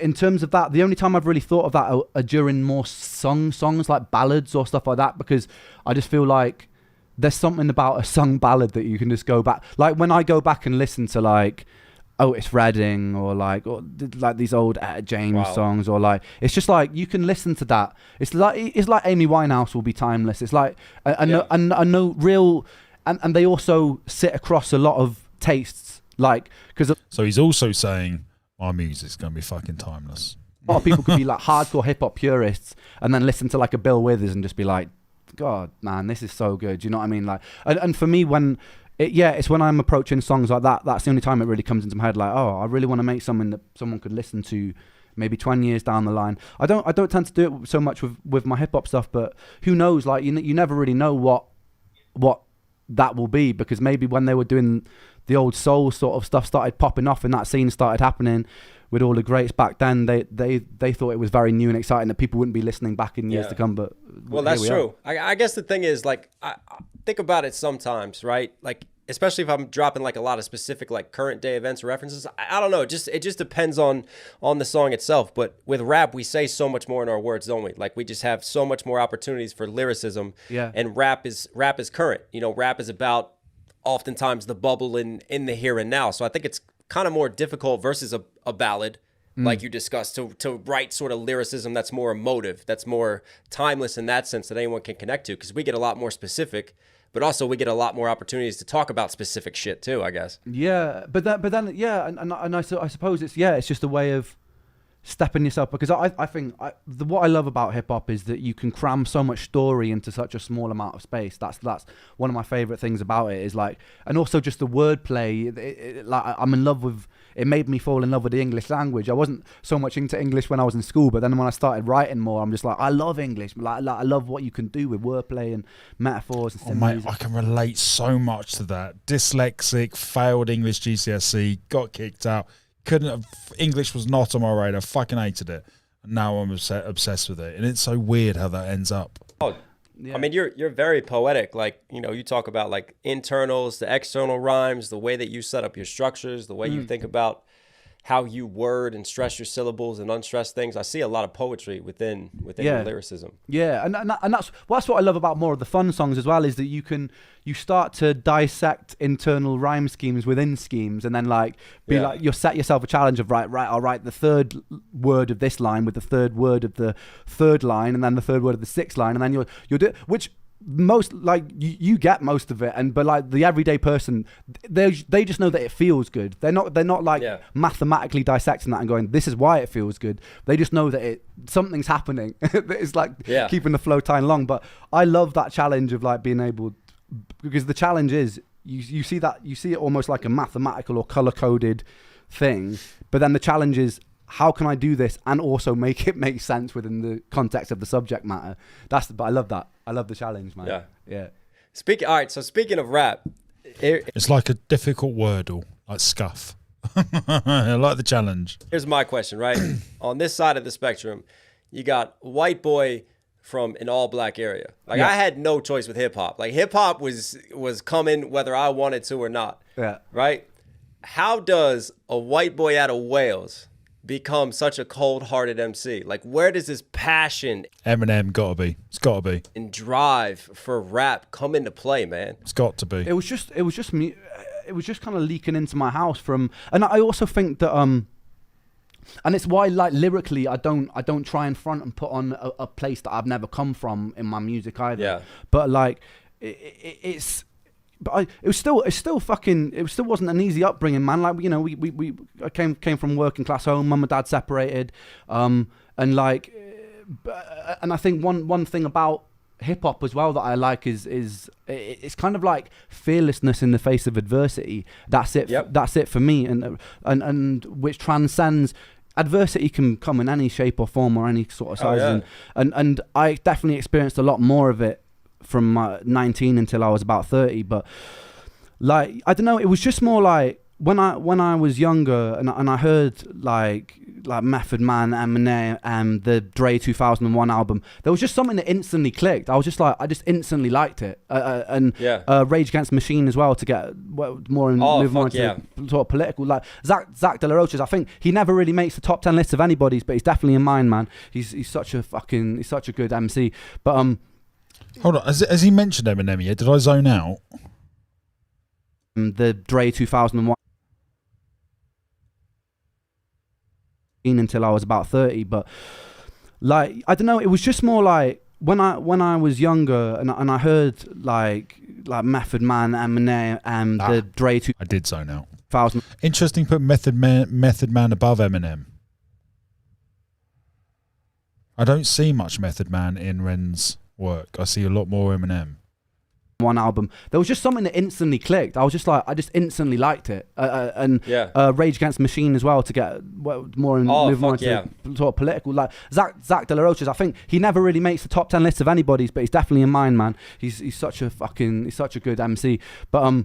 in terms of that, the only time I've really thought of that are during more songs like ballads or stuff like that, because I just feel like there's something about a sung ballad that you can just go back. Like when I go back and listen to like Otis Redding or like these old Etta James songs, or like, it's just like you can listen to that. It's like Amy Winehouse will be timeless. It's like I know real, and they also sit across a lot of tastes. Like, because so he's also saying my music's gonna be fucking timeless. A lot of people could be like hardcore hip hop purists and then listen to like a Bill Withers and just be like, God, man, this is so good. Do you know what I mean? Like, and for me, it's when I'm approaching songs like that, that's the only time it really comes into my head. Like, oh, I really want to make something that someone could listen to maybe 20 years down the line. I don't tend to do it so much with my hip hop stuff, but who knows? Like, you never really know what that will be, because maybe when they were doing the old soul sort of stuff started popping off and that scene started happening with all the greats back then, they thought it was very new and exciting that people wouldn't be listening back in years to come. But well, that's true. I guess the thing is, like, I think about it sometimes, right? Like, especially if I'm dropping like a lot of specific like current day events or references. I don't know. It just depends on the song itself. But with rap, we say so much more in our words, don't we? Like, we just have so much more opportunities for lyricism. Yeah. And rap is current. You know, rap is about oftentimes the bubble in the here and now. So I think it's kind of more difficult versus a ballad, like you discussed, to write sort of lyricism that's more emotive, that's more timeless in that sense that anyone can connect to, because we get a lot more specific, but also we get a lot more opportunities to talk about specific shit too, I guess. Yeah, but then and I suppose it's just a way of stepping yourself, because I think what I love about hip hop is that you can cram so much story into such a small amount of space. That's one of my favorite things about it, is like, and also just the wordplay. Like, I'm in love with it. Made me fall in love with the English language. I wasn't so much into English when I was in school, but then when I started writing more, I'm just like, I love English. Like I love what you can do with wordplay and metaphors and mate, I can relate so much to that. Dyslexic, failed English GCSE, got kicked out. English was not on my radar. Fucking hated it. And now I'm obsessed with it, and it's so weird how that ends up. Oh, yeah. I mean, you're very poetic. Like, you know, you talk about like internals, the external rhymes, the way that you set up your structures, the way you think about how you word and stress your syllables and unstress things. I see a lot of poetry within your lyricism. Yeah, and that's what I love about more of the fun songs as well, is that you start to dissect internal rhyme schemes within schemes, and then like you'll set yourself a challenge of right, I'll write the third word of this line with the third word of the third line, and then the third word of the sixth line, and then you'll do, which most, like, you get most of it, but like the everyday person, they just know that it feels good. They're not like mathematically dissecting that and going, this is why it feels good. They just know that something's happening. It's like keeping the flow time long. But I love that challenge of like being able, because the challenge is you see it almost like a mathematical or color coded thing, but then the challenge is, how can I do this and also make it make sense within the context of the subject matter? But I love that. I love the challenge, man. Yeah. Speaking of rap, it's like a difficult wordle, like scuff. I like the challenge. Here's my question, right? On this side of the spectrum, you got white boy from an all black area. Like, I had no choice with hip hop. Like, hip hop was coming whether I wanted to or not. Yeah. Right? How does a white boy out of Wales become such a cold-hearted MC? Like, where does this passion, Eminem, it's gotta be, and drive for rap come into play, man? It's got to be. It was just me. It was just kind of leaking into my house from, and I also think that and it's why, like, lyrically, I don't try and front and put on a place that I've never come from in my music either. Yeah. But like, it's but it still wasn't an easy upbringing, man. Like, you know, I came from working class home, mum and dad separated, and like, and I think one thing about hip hop as well that I like is it's kind of like fearlessness in the face of adversity. That's it. Yep. That's it for me, and which transcends. Adversity can come in any shape or form or any sort of size, and I definitely experienced a lot more of it from 19 until I was about 30. But like, I don't know, it was just more like when I was younger and I heard like Method Man, Eminem, and the Dre 2001 album, there was just something that instantly clicked. I was just like, I just instantly liked it. And Rage Against the Machine as well, to get more and move more into sort of political. Like Zach De La Rocha's, I think he never really makes the top 10 lists of anybody's, but he's definitely in mine, man. He's such a good MC. But hold on, has he mentioned Eminem yet? Did I zone out? The Dre 2001 until I was about 30, but like, I don't know, it was just more like when I was younger and I heard like Method Man, Eminem, and the Dre 2000. I did zone out. Interesting, put Method Man above Eminem. I don't see much Method Man in Ren's work. I see a lot more Eminem. One album, there was just something that instantly clicked. I was just like, I just instantly liked it. And Rage Against the Machine as well, to get more and move more into sort of political. Like Zach De La Rocha's, I think he never really makes the top 10 lists of anybody's, but he's definitely in mine, man. He's such a good MC. But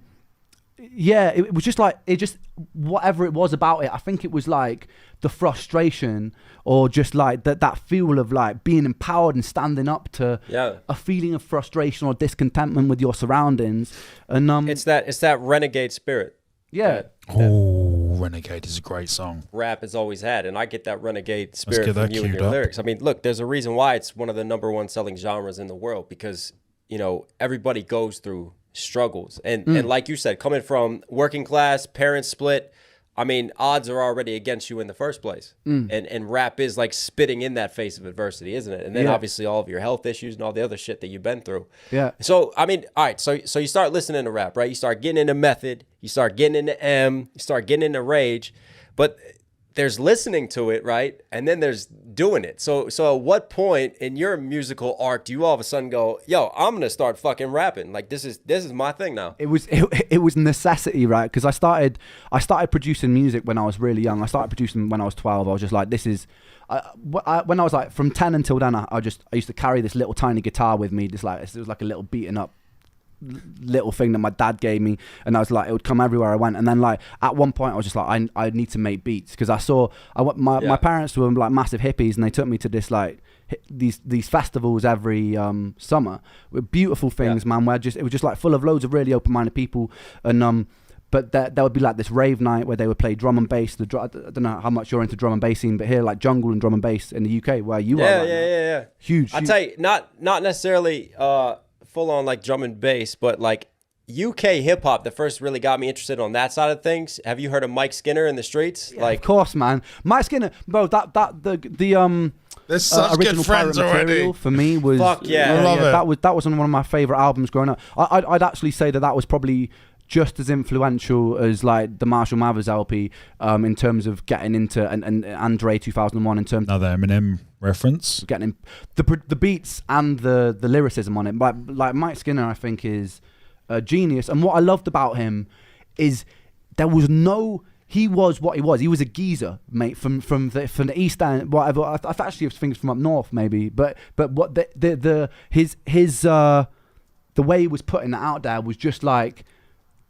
yeah, it was just like, it just, whatever it was about it, I think it was like the frustration, or just like that feel of like being empowered and standing up to a feeling of frustration or discontentment with your surroundings. And it's that renegade spirit. Yeah. Renegade is a great song. Rap has always had, and I get that renegade spirit from you and your lyrics. I mean, look, there's a reason why it's one of the #1 selling genres in the world, because, you know, everybody goes through struggles, and like you said, coming from working class, parents split, I mean, odds are already against you in the first place. And rap is like spitting in that face of adversity, isn't it? And then obviously all of your health issues and all the other shit that you've been through. Yeah. So, I mean, all right, so you start listening to rap, right? You start getting into Method, you start getting into M, you start getting into Rage, but there's listening to it, right? And then there's doing it. So at what point in your musical arc do you all of a sudden go, yo, I'm gonna start fucking rapping? Like, this is my thing now. It was necessity, right? Because I started producing music when I was really young. I started producing when I was 12. I was just like, this is when I was like from 10 until then, I used to carry this little tiny guitar with me, just like, it was like a little beaten up little thing that my dad gave me, and I was like, it would come everywhere I went. And then like at one point I was just like, I need to make beats, because my parents were like massive hippies, and they took me to this like these festivals every summer with beautiful things, man, where it was just like full of loads of really open-minded people. And but there would be like this rave night where they would play drum and bass. I don't know how much you're into drum and bass scene, but here, like jungle and drum and bass in the UK, where you are. Yeah. Huge. I tell you, not necessarily full on like drum and bass, but like UK hip hop that first really got me interested on that side of things. Have you heard of Mike Skinner in the Streets? Yeah, like, of course, man. Mike Skinner, bro. The there's such original good friends Pirate Material already. for me was I love it. That was one of my favorite albums growing up. I'd actually say that was probably just as influential as like the Marshall Mathers LP in terms of getting into and Dre 2001 in terms another Eminem reference, getting the beats and the lyricism on it. But like Mike Skinner, I think is a genius. And what I loved about him is there was no. He was what he was. He was a geezer, mate, from the East End, whatever. I actually think it's from up north, maybe. But what his the way he was putting that out there was just like.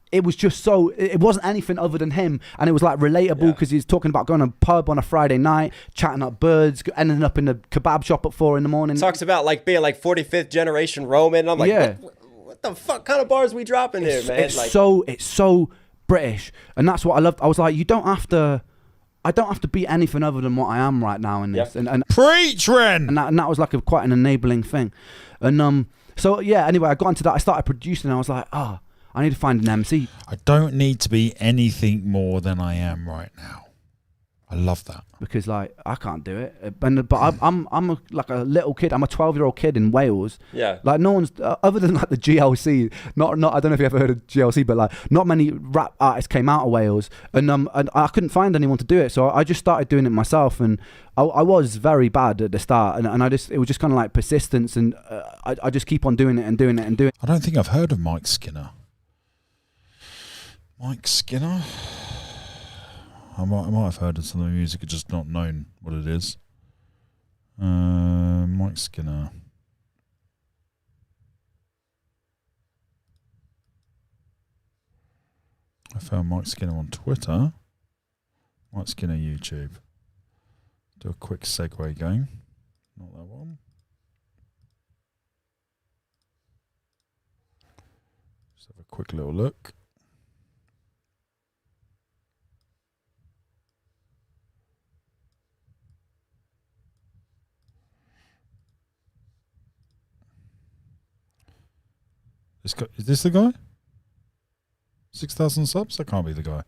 It was just so, it wasn't anything other than him, and it was like relatable, because he's talking about going to a pub on a Friday night, chatting up birds, ending up in a kebab shop at 4 a.m. Talks about like being like 45th generation Roman. I'm like, what the fuck kind of bars we dropping here, man? It's so British, and that's what I loved. I was like, I don't have to be anything other than what I am right now in this. And preach, Ren. And that was like quite an enabling thing. And so yeah. Anyway, I got into that. I started producing, and I was like, I need to find an MC. I don't need to be anything more than I am right now. I love that. Because like I can't do it, but I'm like a little kid. I'm a 12-year-old kid in Wales. Yeah. Like no one's other than like the GLC. Not I don't know if you ever heard of GLC, but like not many rap artists came out of Wales, and I couldn't find anyone to do it, so I just started doing it myself, and I was very bad at the start, and it was just kind of like persistence, and I just keep on doing it and doing it and doing it. I don't think I've heard of Mike Skinner. Mike Skinner. I might have heard of some of the music, just not known what it is. Mike Skinner. I found Mike Skinner on Twitter. Mike Skinner YouTube. Do a quick segue going. Not that one. Just have a quick little look. Is this the guy? 6,000 subs? That can't be the guy.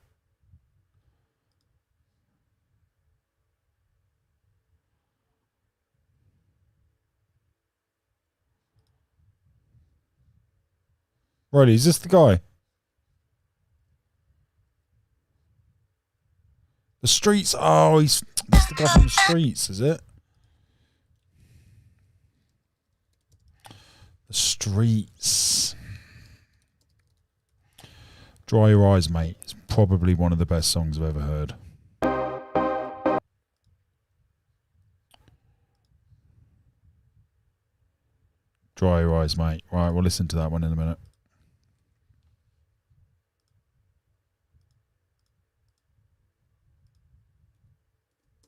Right, is this the guy? The Streets. Oh, that's the guy from the Streets, is it? The Streets. Dry Your Eyes, Mate. It's probably one of the best songs I've ever heard. Dry Your Eyes, Mate. Right, we'll listen to that one in a minute.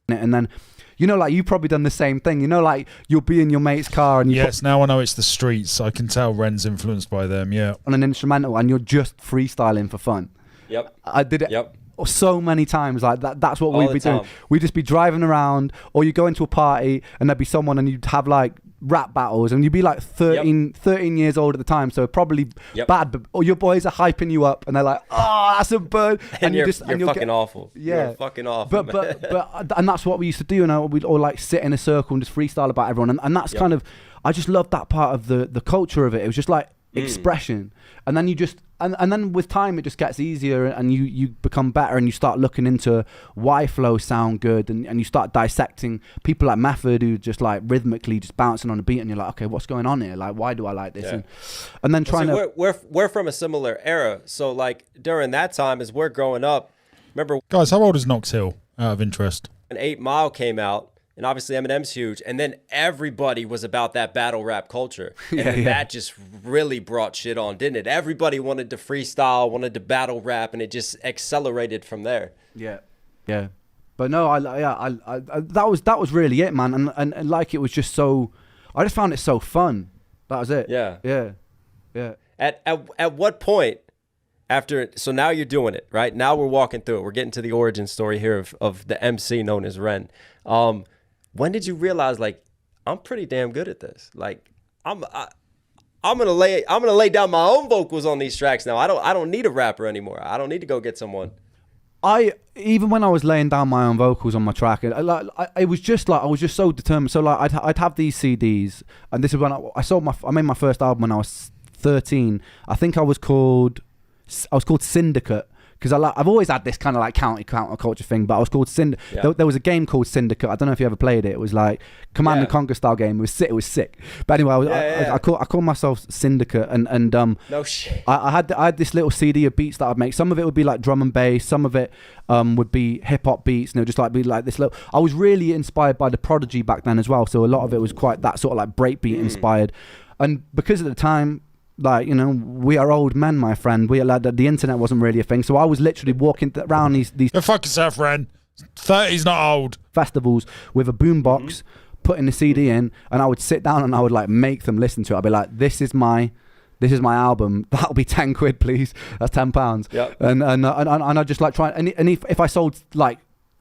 And then, you know, like you've probably done the same thing. You know, like you'll be in your mate's car and yes, now I know it's the Streets. I can tell Ren's influenced by them. Yeah, on an instrumental, and you're just freestyling for fun. Yep. I did it. Yep. So many times, like that's what All we'd be the time. doing. We'd just be driving around, or you go into a party and there'd be someone and you'd have like rap battles, and you'd be like 13 years old at the time, so probably bad, but or your boys are hyping you up and they're like, oh, that's a bird, And you're you'll fucking awful. Yeah, You're fucking awful. But and that's what we used to do, and we'd all like sit in a circle and just freestyle about everyone, and that's kind of, I just loved that part of the culture of it. It was just like expression, and then you just and then with time it just gets easier, and you become better, and you start looking into why flows sound good, and you start dissecting people like Method who just like rhythmically just bouncing on a beat, and you're like, okay, what's going on here? Like, why do I like this? Yeah. And then trying to we're from a similar era, so like during that time as we're growing up, remember, guys, how old is Knox Hill? Out of interest. when 8 Mile came out, and obviously Eminem's huge, and then everybody was about that battle rap culture, and that just really brought shit on, didn't it? Everybody wanted to freestyle, wanted to battle rap, and it just accelerated from there. Yeah. But no, I that was really it, man, and like it was just so, I just found it so fun. That was it. Yeah. At what point after? So now you're doing it, right? Now we're walking through it. We're getting to the origin story here of the MC known as Ren. When did you realize, like, I'm pretty damn good at this? Like, I'm gonna lay down my own vocals on these tracks now. I don't need a rapper anymore. I don't need to go get someone. Even when I was laying down my own vocals on my track, it was just like I was just so determined. So like I'd have these CDs, and this is when I made my first album when I was 13. I think I was called Syndicate. Because I've always had this kind of like counterculture thing, but I was called Syndicate. Yeah. There was a game called Syndicate. I don't know if you ever played it. It was like Command and Conquer style game. It was sick. But anyway, I called myself Syndicate, and no shit. I had this little CD of beats that I'd make. Some of it would be like drum and bass. Some of it would be hip hop beats. And it would just like be like this little. I was really inspired by the Prodigy back then as well. So a lot of it was quite that sort of like breakbeat inspired. And because at the time, like, you know, we are old men, my friend. We are like, the internet wasn't really a thing, so I was literally walking around these. Go fuck yourself, Ren. 30's not old. Festivals with a boombox, putting the CD in, and I would sit down and I would like make them listen to it. I'd be like, "This is my album. That'll be 10 quid, please. That's £10." Yep. And I just like try and if I sold like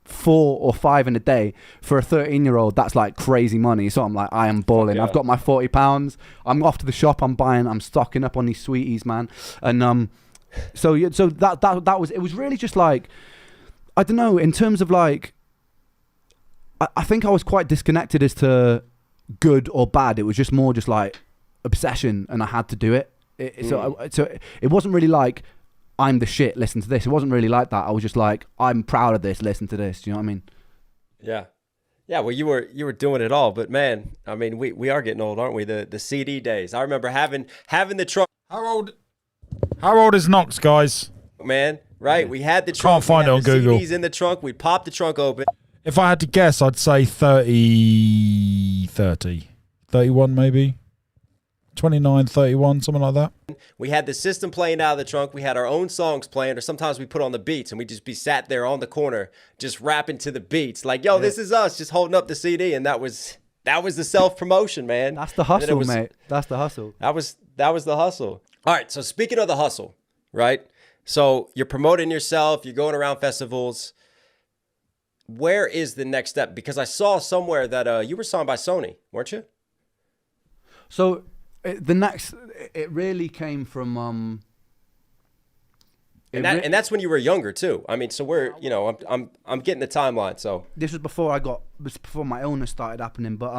4 or 5 in a day for a 13-year-old, that's like crazy money. So I'm like, I am balling. I've got my £40. I'm off to the shop. I'm stocking up on these sweeties, man. And so that was, it was really just like, I don't know, in terms of like I think I was quite disconnected as to good or bad. It was just more just like obsession, and I had to do it. So it wasn't really like I'm the shit, listen to this. It wasn't really like that. I was just like, I'm proud of this, listen to this. Do you know what I mean? Yeah. Yeah, well, you were doing it all, but man, I mean, we are getting old, aren't we? The CD days. I remember having the trunk. How old is Knox, guys? Man, right? We had the trunk. Can't find it on Google. CDs in the trunk. We'd pop the trunk open. If I had to guess, I'd say 30, 31 maybe. 29, 31, something like that. We had the system playing out of the trunk. We had our own songs playing, or sometimes we put on the beats, and we'd just be sat there on the corner just rapping to the beats. Like, yo, this is us, just holding up the CD, and that was the self-promotion, man. That's the hustle, mate. That's the hustle. That was the hustle. All right, so speaking of the hustle, right? So you're promoting yourself, you're going around festivals. Where is the next step? Because I saw somewhere that you were signed by Sony, weren't you? So it really came from and that's when you were younger too. I mean, so we're, I'm getting the timeline. So this was before my illness started happening, but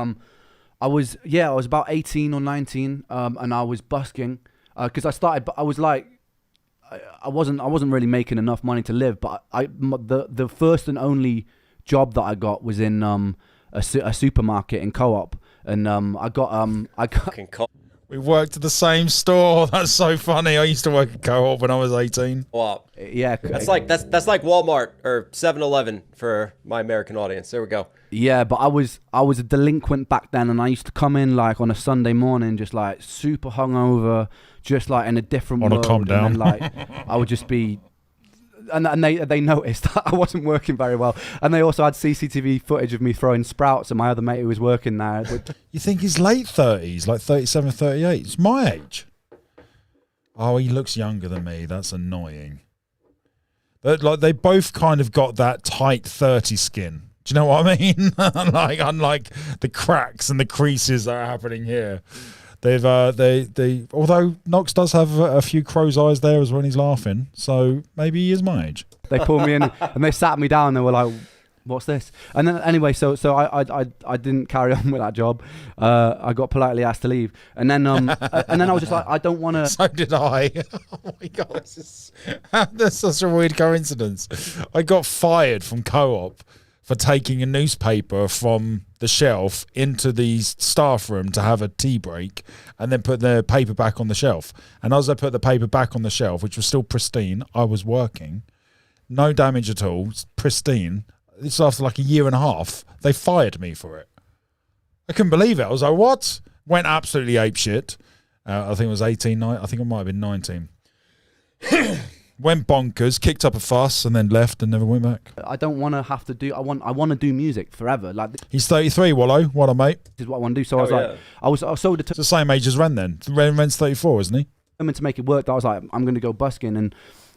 I was about 18 or 19, and I was busking because I was like, I wasn't really making enough money to live, but the first and only job that I got was in a supermarket in Co-op, and I got we worked at the same store. That's so funny. I used to work at Co-op when I was 18. Wow. Yeah. That's like Walmart or 7-Eleven for my American audience. There we go. Yeah, but I was a delinquent back then, and I used to come in like on a Sunday morning, just like super hungover, just like in a different world. Calm down. And then, like I would just be, and they noticed that I wasn't working very well, and they also had CCTV footage of me throwing sprouts at my other mate who was working there. You think he's late 30s, like 37, 38? It's my age. Oh, he looks younger than me. That's annoying. But like they both kind of got that tight 30 skin. Do you know what I mean? Unlike the cracks and the creases that are happening here. They've although Knox does have a few crow's eyes there as when he's laughing, so maybe he is my age. They pulled me in and they sat me down and they were like, what's this? And then anyway, so I didn't carry on with that job. I got politely asked to leave, and then I was just like, I don't want to. So did I. Oh my god, that's such a weird coincidence. I got fired from Co-op for taking a newspaper from the shelf into the staff room to have a tea break, and then put the paper back on the shelf. And as I put the paper back on the shelf, which was still pristine, I was working, no damage at all, pristine. This after like a year and a half, they fired me for it. I couldn't believe it. I was like, what? Went absolutely apeshit. I think it was 18, I think it might have been 19. Went bonkers, kicked up a fuss, and then left and never went back. I don't want to have to do. I want to do music forever. Like he's 33, Wallow. What a mate. This is what I want to do. So I was so determined. It's the same age as Ren then. Ren's 34, isn't he? Determined to make it work. That I was like, I'm going to go busking. And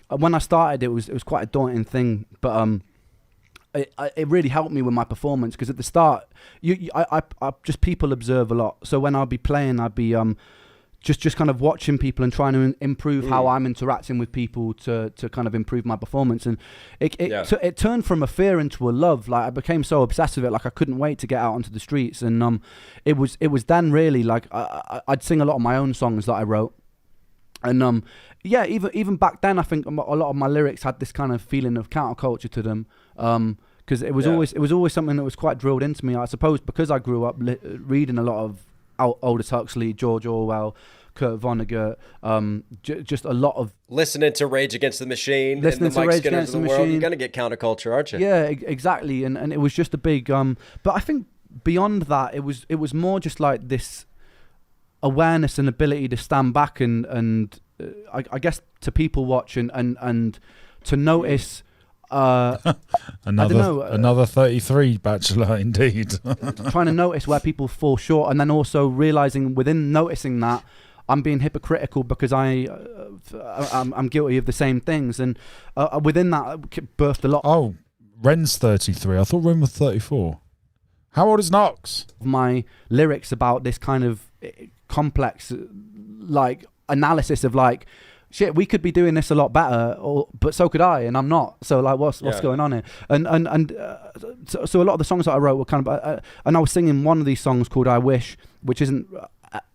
when I started, it was quite a daunting thing, but it really helped me with my performance, because at the start, I just people observe a lot. So when I'd be playing, I'd be just kind of watching people and trying to improve how I'm interacting with people to kind of improve my performance. And it turned from a fear into a love. Like I became so obsessed with it, like I couldn't wait to get out onto the streets. And it was then really like I'd sing a lot of my own songs that I wrote. And even back then, I think a lot of my lyrics had this kind of feeling of counterculture to them. Because it was always something that was quite drilled into me. I suppose because I grew up reading a lot of Aldous Huxley, George Orwell, Kurt Vonnegut, just a lot of listening to Rage Against the Machine, listening and the Mike Skinners of the world. You're gonna get counterculture, aren't you? Yeah, exactly. And it was just a big. But I think beyond that, it was more just like this awareness and ability to stand back and I guess to people watch and to notice. Another 33 bachelor indeed. Trying to notice where people fall short, and then also realizing within noticing that I'm being hypocritical because I'm guilty of the same things, and within that birthed a lot. Oh, Ren's 33. I thought Ren was 34. How old is Knox? My lyrics about this kind of complex like analysis of like shit, we could be doing this a lot better, but so could I, and I'm not. So like, what's going on here? So a lot of the songs that I wrote were kind of, and I was singing one of these songs called "I Wish," which isn't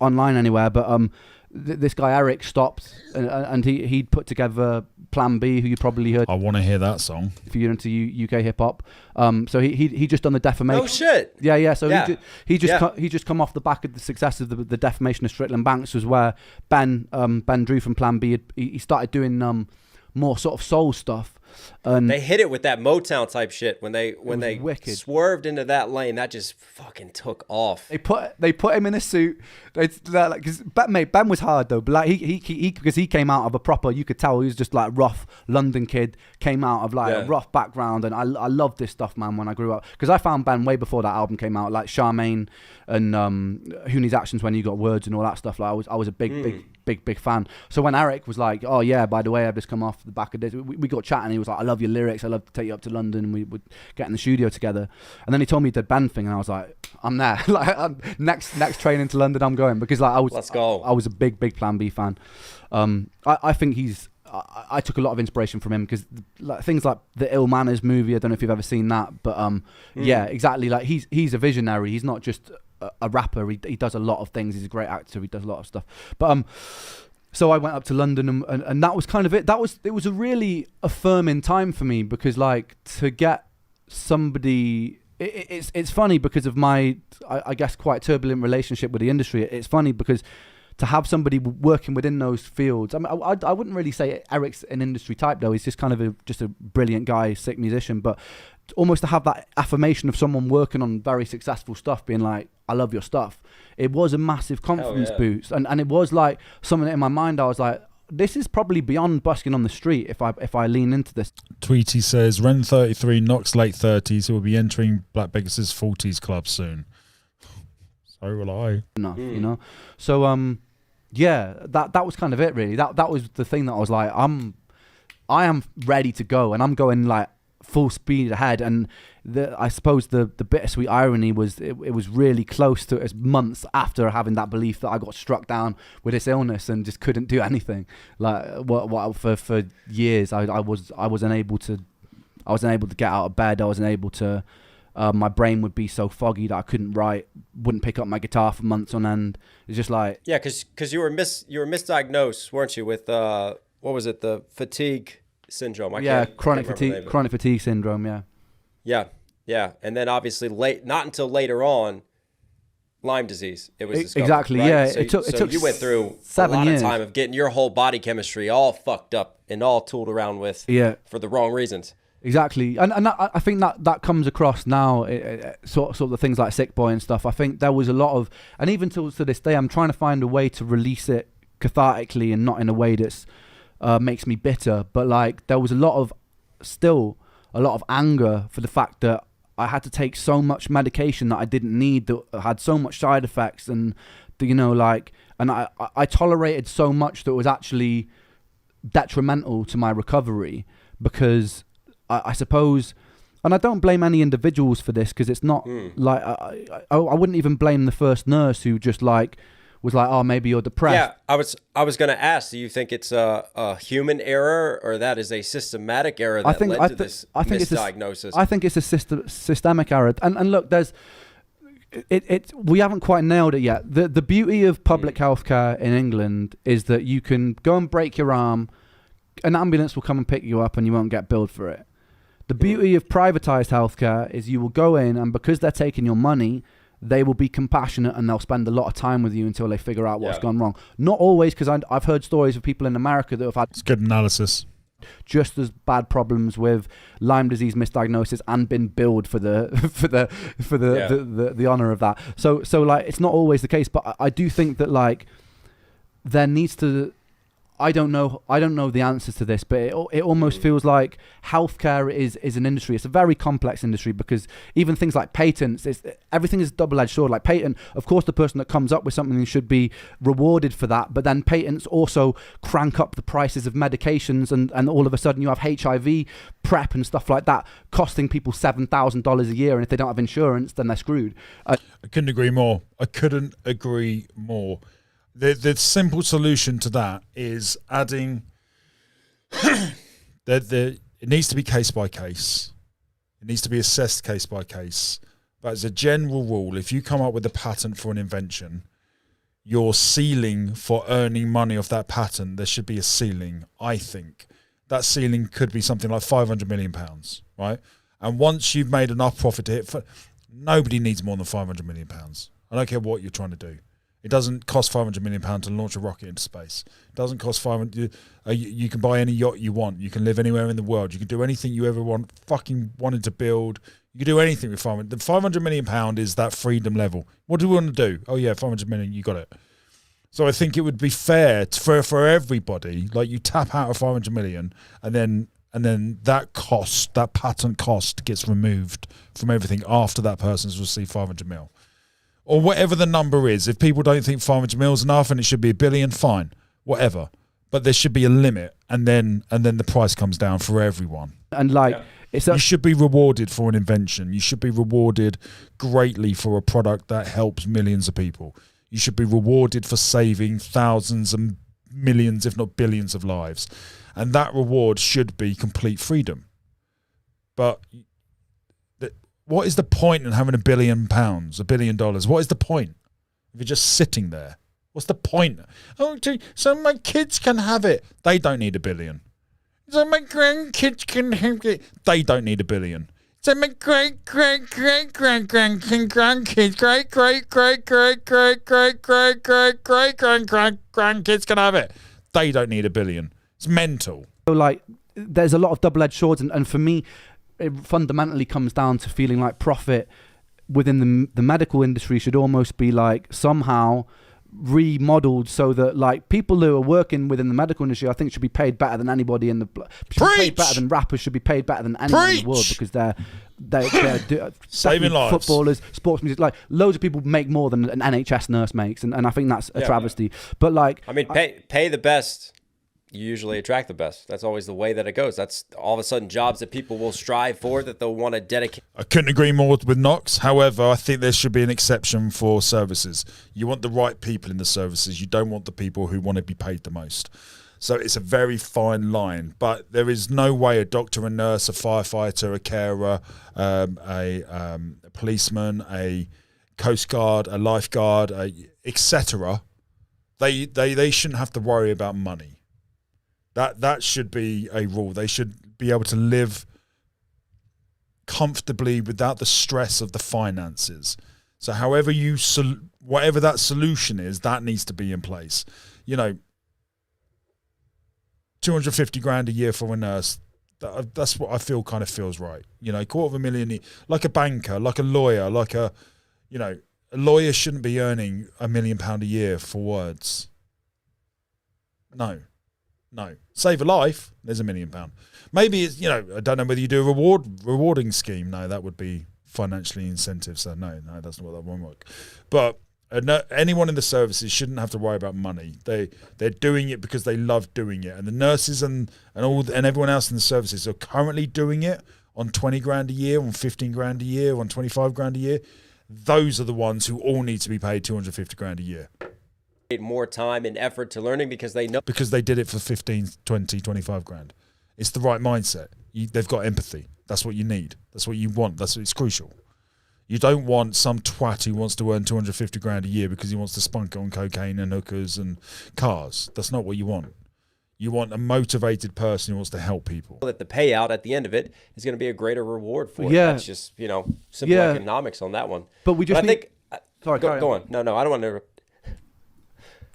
online anywhere, but this guy Eric stopped and he'd put together Plan B, who you probably heard. I want to hear that song if you're into UK hip hop. So he just done the Defamation. Oh shit! Yeah. So he just come off the back of the success of the Defamation of Strickland Banks, was where Ben Drew from Plan B he started doing more sort of soul stuff. And they hit it with that Motown type shit when they wicked. Swerved into that lane. That just fucking took off. They put him in a suit. Because Ben was hard though, but like he because he came out of a proper, you could tell he was just like rough London kid, came out of like a rough background, and I loved this stuff, man, when I grew up, because I found Ben way before that album came out, like Charmaine and Who Needs Actions When You Got Words and all that stuff. Like I was a big fan. So when Eric was like, oh yeah, by the way, I've just come off the back of this, we got chatting. He was like, I love your lyrics, I'd love to take you up to London, and we would get in the studio together. And then he told me the band thing, and I was like, I'm there. Like next train into London, I'm going, because like let's go. I was a big Plan B fan. I think I took a lot of inspiration from him, because like things like the Ill Manners movie, I don't know if you've ever seen that, but yeah, exactly. Like he's a visionary. He's not just a rapper. He does a lot of things. He's a great actor. He does a lot of stuff. But so I went up to London, and that was kind of it. It was a really affirming time for me, because like to get somebody, it's funny because of my I guess quite turbulent relationship with the industry. It's funny because to have somebody working within those fields, I mean, I wouldn't really say Eric's an industry type though. He's just kind of just a brilliant guy, sick musician, but almost to have that affirmation of someone working on very successful stuff being like, I love your stuff, it was a massive confidence boost, and it was like something in my mind. I was like, this is probably beyond busking on the street if I lean into this. Tweety says Ren 33, Knox late 30s, who will be entering Black Pegasus 40s club soon. So will I. Enough, you know. So yeah, that was kind of it really. That was the thing that I was like, I am ready to go, and I'm going like full speed ahead. And I suppose the bittersweet irony was it was really close to as months after having that belief that I got struck down with this illness and just couldn't do anything. Like what for years I wasn't able to get out of bed. I wasn't able to. My brain would be so foggy that I couldn't write, wouldn't pick up my guitar for months on end. It's just like, yeah, because you were misdiagnosed, weren't you, with what was it, the fatigue syndrome? Chronic fatigue syndrome. Yeah, and then obviously not until later on, Lyme disease. It was discovered, exactly, right? yeah. So, it took you went through 7 a lot years. of time of getting your whole body chemistry all fucked up and all tooled around with for the wrong reasons. Exactly, and I think that comes across now, sort of the things like Sick Boy and stuff. I think there was a lot of, and even to this day, I'm trying to find a way to release it cathartically and not in a way that's makes me bitter. But like there was still a lot of anger for the fact that I had to take so much medication that I didn't need, that had so much side effects, and and I tolerated so much that was actually detrimental to my recovery, because I suppose, and I don't blame any individuals for this, because it's not like I wouldn't even blame the first nurse who just like was like, oh, maybe you're depressed. Yeah, I was going to ask, do you think it's a human error, or that is a systematic error that led to this misdiagnosis? I think it's a systemic error. And look, we haven't quite nailed it yet. The beauty of public healthcare in England is that you can go and break your arm, an ambulance will come and pick you up, and you won't get billed for it. The beauty of privatized healthcare is you will go in, and because they're taking your money, they will be compassionate, and they'll spend a lot of time with you until they figure out what's gone wrong. Not always, because I've heard stories of people in America that have had it's good analysis, just as bad problems with Lyme disease misdiagnosis and been billed for the honor of that. So like it's not always the case, but I do think that like there needs to. I don't know the answers to this, but it almost feels like healthcare is an industry. It's a very complex industry, because even things like patents, everything is a double-edged sword. Like patent, of course, the person that comes up with something should be rewarded for that, but then patents also crank up the prices of medications, and all of a sudden you have HIV PrEP and stuff like that costing people $7,000 a year, and if they don't have insurance, then they're screwed. I couldn't agree more. The simple solution to that is adding It needs to be case by case. It needs to be assessed case by case. But as a general rule, if you come up with a patent for an invention, your ceiling for earning money off that patent, there should be a ceiling, I think. That ceiling could be something like £500 million, right? And once you've made enough profit to hit, nobody needs more than £500 million. I don't care what you're trying to do. It doesn't cost £500 million to launch a rocket into space. It doesn't cost you can buy any yacht you want. You can live anywhere in the world. You can do anything you ever wanted to build. You can do anything with £500. The £500 million is that freedom level. What do we want to do? Oh yeah, 500 million, you got it. So I think it would be fair for everybody. Like, you tap out of 500 million, and then that patent cost gets removed from everything after that person's received 500 mil. Or whatever the number is. If people don't think 500 mil is enough and it should be $1 billion, fine, whatever. But there should be a limit, and then the price comes down for everyone. And you should be rewarded for an invention. You should be rewarded greatly for a product that helps millions of people. You should be rewarded for saving thousands and millions, if not billions, of lives. And that reward should be complete freedom. But what is the point in having £1 billion, $1 billion? What is the point if you're just sitting there? What's the point? Oh, so my kids can have it. They don't need $1 billion. So my grandkids can have it. They don't need $1 billion. So my grandkids, grandkids can have it. They don't need $1 billion. It's mental. So there's a lot of double-edged swords, and for me, it fundamentally comes down to feeling like profit within the medical industry should almost be somehow remodeled so that people who are working within the medical industry, I think, should be paid better than anybody in the should be paid better than rappers, should be paid better than anyone in the world, because they're saving lives. Footballers, sports music, loads of people make more than an NHS nurse makes, and I think that's a travesty. But pay the best. You usually attract the best. That's always the way that it goes. That's all of a sudden jobs that people will strive for, that they'll want to dedicate. I couldn't agree more with KNOX. However, I think there should be an exception for services. You want the right people in the services. You don't want the people who want to be paid the most. So it's a very fine line. But there is no way a doctor, a nurse, a firefighter, a carer, a policeman, a coast guard, a lifeguard, etc. They shouldn't have to worry about money. That should be a rule. They should be able to live comfortably without the stress of the finances. So however whatever that solution is, that needs to be in place. 250 grand a year for a nurse, that's what I feel kind of feels right. $250,000, like a banker, like a lawyer, a lawyer shouldn't be earning £1 million a year for words. No. Save a life, there's £1 million. Maybe it's, I don't know whether you do a rewarding scheme. No, that would be financially incentive. So no, that's not what that won't work. But anyone in the services shouldn't have to worry about money. They're doing it because they love doing it. And the nurses and everyone else in the services are currently doing it on 20 grand a year, on 15 grand a year, on 25 grand a year. Those are the ones who all need to be paid 250 grand a year. More time and effort to learning because they know. Because they did it for 15, 20, 25 grand. It's the right mindset. They've got empathy. That's what you need. That's what you want. It's crucial. You don't want some twat who wants to earn 250 grand a year because he wants to spunk it on cocaine and hookers and cars. That's not what you want. You want a motivated person who wants to help people. That the payout at the end of it is going to be a greater reward for it. Yeah. That's just, simple economics on that one. But we just think... Sorry, go on. No, I don't want to...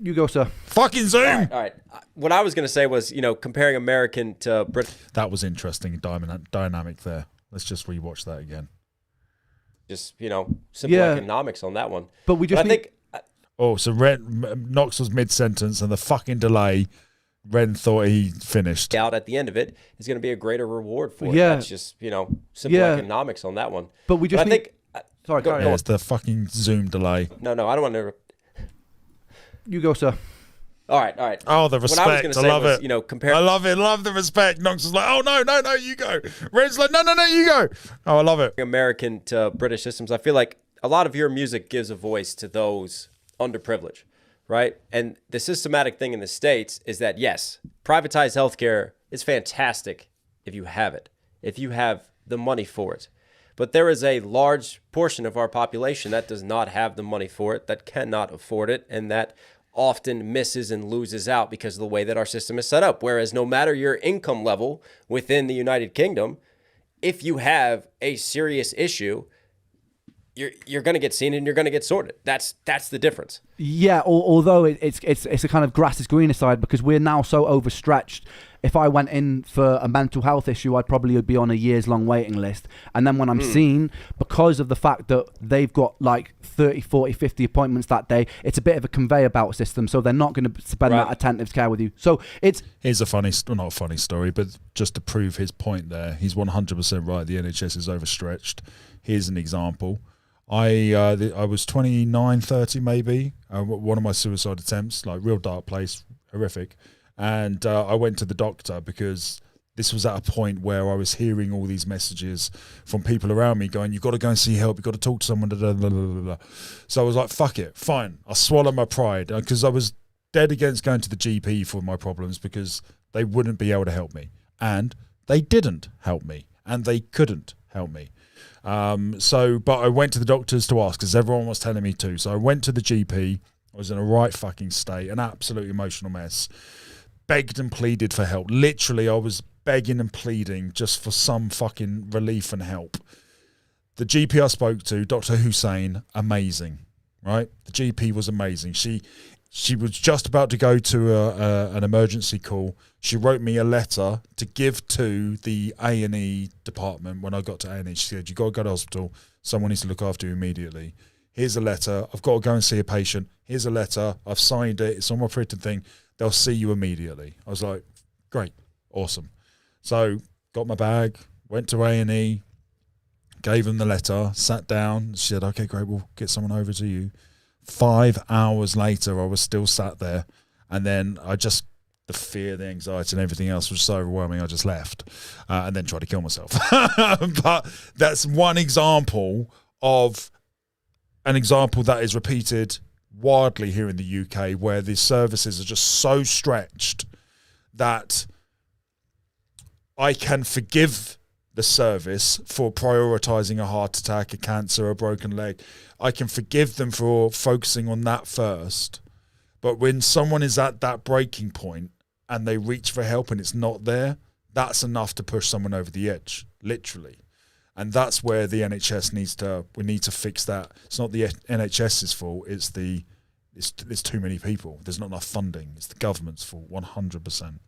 You go, sir. Fucking Zoom! All right. What I was going to say was, comparing American to British... That was interesting dynamic there. Let's just rewatch that again. Just, simple economics on that one. But we just think... so KNOX was mid-sentence, and the fucking delay, Ren thought he finished. Out at the end of it is going to be a greater reward for it. Yeah. That's just, simple economics on that one. But we just Sorry, go on. It's the fucking Zoom delay. No, I don't want to... You go, sir. All right. Oh, the respect. I love it. Compare. I love it. Love the respect. KNOX was like, oh, no, you go. Red's like, no, you go. Oh, I love it. American to British systems. I feel like a lot of your music gives a voice to those underprivileged, right? And the systematic thing in the States is that, yes, privatized healthcare is fantastic if you have it, if you have the money for it. But there is a large portion of our population that does not have the money for it, that cannot afford it, and that often misses and loses out because of the way that our system is set up. Whereas no matter your income level within the United Kingdom, if you have a serious issue, you're going to get seen and you're going to get sorted. That's the difference. Yeah, although it's a kind of grass is greener side, because we're now so overstretched. If I went in for a mental health issue, I'd probably would be on a years long waiting list. And then when I'm seen, because of the fact that they've got like 30, 40, 50 appointments that day, it's a bit of a conveyor belt system. So they're not going to spend that attentive care with you. So here's a funny, not a funny story, but just to prove his point there, he's 100% right. The NHS is overstretched. Here's an example. I was 29, 30 maybe. One of my suicide attempts, like real dark place, horrific. And I went to the doctor because this was at a point where I was hearing all these messages from people around me going, you've got to go and see help, you've got to talk to someone, blah, blah, blah, blah. So I was like, fuck it, fine. I'll swallow my pride, because I was dead against going to the GP for my problems because they wouldn't be able to help me. And they didn't help me. And they couldn't help me. But I went to the doctors to ask because everyone was telling me to. So I went to the GP. I was in a right fucking state, an absolute emotional mess. Begged and pleaded for help. Literally, I was begging and pleading just for some fucking relief and help. The GP I spoke to, Dr. Hussein, amazing, right? The GP was amazing. She was just about to go to an emergency call. She wrote me a letter to give to the A&E department when I got to A&E. She said, you've got to go to hospital. Someone needs to look after you immediately. Here's a letter. I've got to go and see a patient. Here's a letter. I've signed it. It's on my printed thing. They'll see you immediately. I was like, great, awesome. So got my bag, went to A&E, gave them the letter, sat down. She said, okay, great, we'll get someone over to you. 5 hours later, I was still sat there. And then the fear, the anxiety and everything else was so overwhelming, I just left and then tried to kill myself. But that's one example of an example that is repeated widely here in the UK, where the services are just so stretched that I can forgive the service for prioritising a heart attack, a cancer, a broken leg. I can forgive them for focusing on that first. But when someone is at that breaking point and they reach for help and it's not there, that's enough to push someone over the edge, literally. And that's where the NHS we need to fix that. It's not the NHS's fault, it's too many people. There's not enough funding. It's the government's fault, 100%.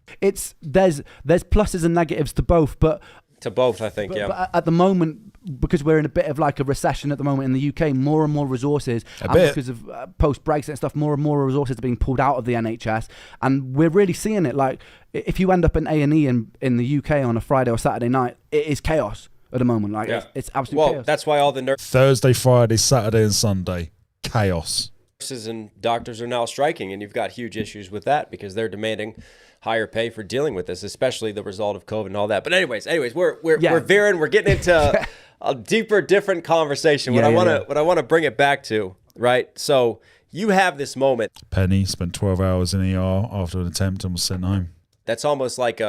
There's pluses and negatives to both, but to both, I think, yeah. But at the moment, because we're in a bit of like a recession at the moment in the UK, more and more resources, because of post-Brexit and stuff, more and more resources are being pulled out of the NHS, and we're really seeing it. Like, if you end up in A&E in the UK on a Friday or Saturday night, it is chaos at the moment. Like, it's absolute chaos. That's why all the Thursday, Friday, Saturday, and Sunday, chaos. Nurses and doctors are now striking, and you've got huge issues with that because they're demanding higher pay for dealing with this, especially the result of COVID and all that. But anyways, we're veering, we're getting into a deeper, different conversation. What I want to bring it back to, right? So you have this moment. Penny spent 12 hours in ER after an attempt and was sent home. That's almost like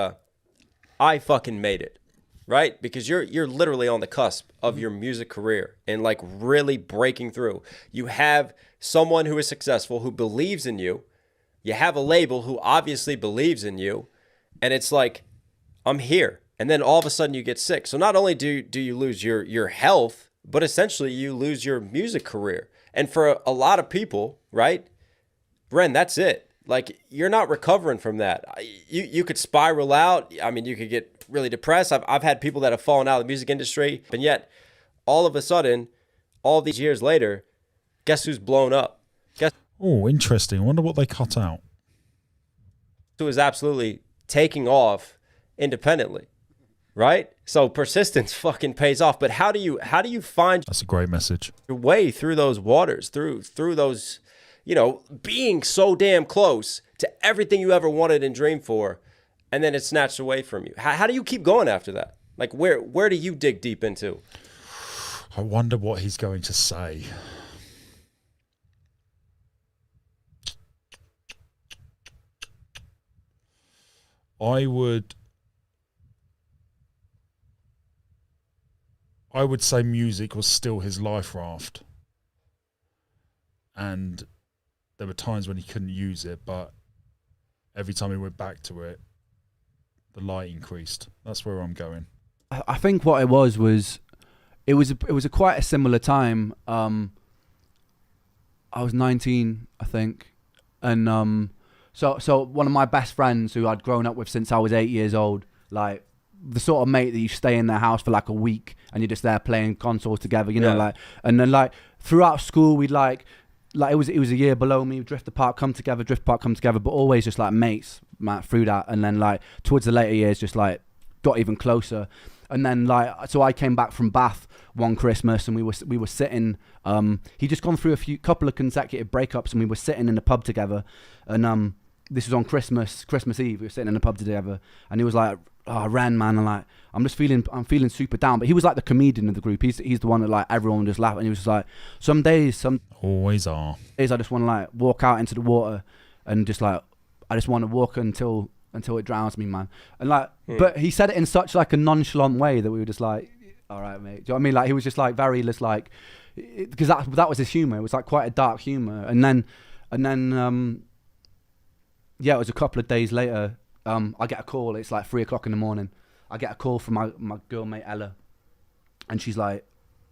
I fucking made it, right? Because you're literally on the cusp of your music career and like really breaking through. You have someone who is successful, who believes in you. You have a label who obviously believes in you, and it's like, I'm here. And then all of a sudden you get sick. So not only do you lose your health, but essentially you lose your music career. And for a lot of people, right, Ren, that's it. Like, you're not recovering from that. You could spiral out. I mean, you could get really depressed. I've had people that have fallen out of the music industry, and yet all of a sudden, all these years later, guess who's blown up? Oh, interesting. I wonder what they cut out. Who is absolutely taking off independently, right? So persistence fucking pays off. But how do you find That's a great message. Your way through those waters, through those, being so damn close to everything you ever wanted and dreamed for, and then it's snatched away from you? How do you keep going after that? Like, where do you dig deep into? I wonder what he's going to say. I would I would say music was still his life raft. And there were times when he couldn't use it, but every time he went back to it, the light increased. That's where I'm going. I think what it was it was a quite a similar time. I was 19, I think, and so one of my best friends who I'd grown up with since I was 8 years old, like the sort of mate that you stay in their house for like a week and you're just there playing consoles together, you know, like, and then like throughout school we'd like it was a year below me, drift apart, come together, but always just like mates, man, through that. And then like towards the later years, just like got even closer. And then like, so I came back from Bath one Christmas and we were sitting, he'd just gone through a couple of consecutive breakups and we were sitting in the pub together. And this was on Christmas Eve, we were sitting in the pub together and he was like, "Oh, Ren, man," and like, I'm feeling super down. But he was like the comedian of the group. He's the one that like everyone would just laugh. And he was just like, some days I just want to like walk out into the water and just like, I just want to walk until it drowns me, man. And like, but he said it in such like a nonchalant way that we were just like, all right, mate. Do you know what I mean? Like he was just like very just like, because that was his humor. It was like quite a dark humor. And then yeah, it was a couple of days later. I get a call. It's like 3 o'clock in the morning. I get a call from my girl mate Ella, and she's like,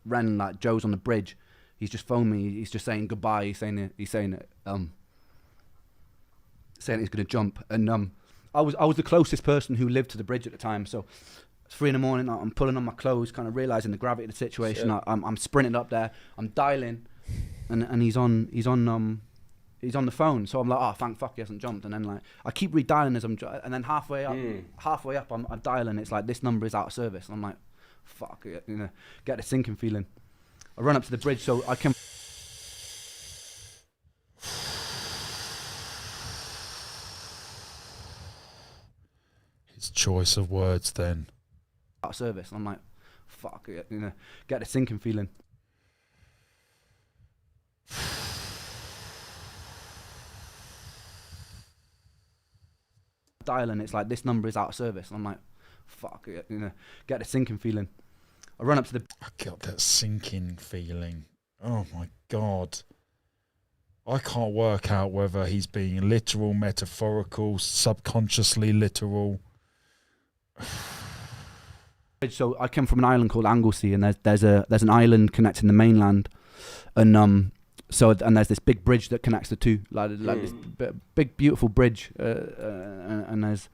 "Ren, like Joe's on the bridge. He's just phoned me. He's just saying goodbye. He's saying he's gonna jump." And I was the closest person who lived to the bridge at the time. So it's 3 in the morning. I'm pulling on my clothes, kind of realizing the gravity of the situation. I'm sprinting up there. I'm dialing, and he's on the phone. So I'm like, oh, thank fuck he hasn't jumped. And then like I keep redialing as and then halfway up, I'm dialing. It's like, this number is out of service. And I'm like, fuck, you know, get the sinking feeling. I run up to the bridge so I can. His choice of words then. Out of service. And I'm like, fuck, you know, get the sinking feeling. Dialing, it's like, this number is out of service. And I'm like, fuck, you know, get the sinking feeling. I run up to the. I got that sinking feeling. Oh my God. I can't work out whether he's being literal, metaphorical, subconsciously literal. So I came from an island called Anglesey, and there's an island connecting the mainland, and there's this big bridge that connects the two, like this big beautiful bridge, and there's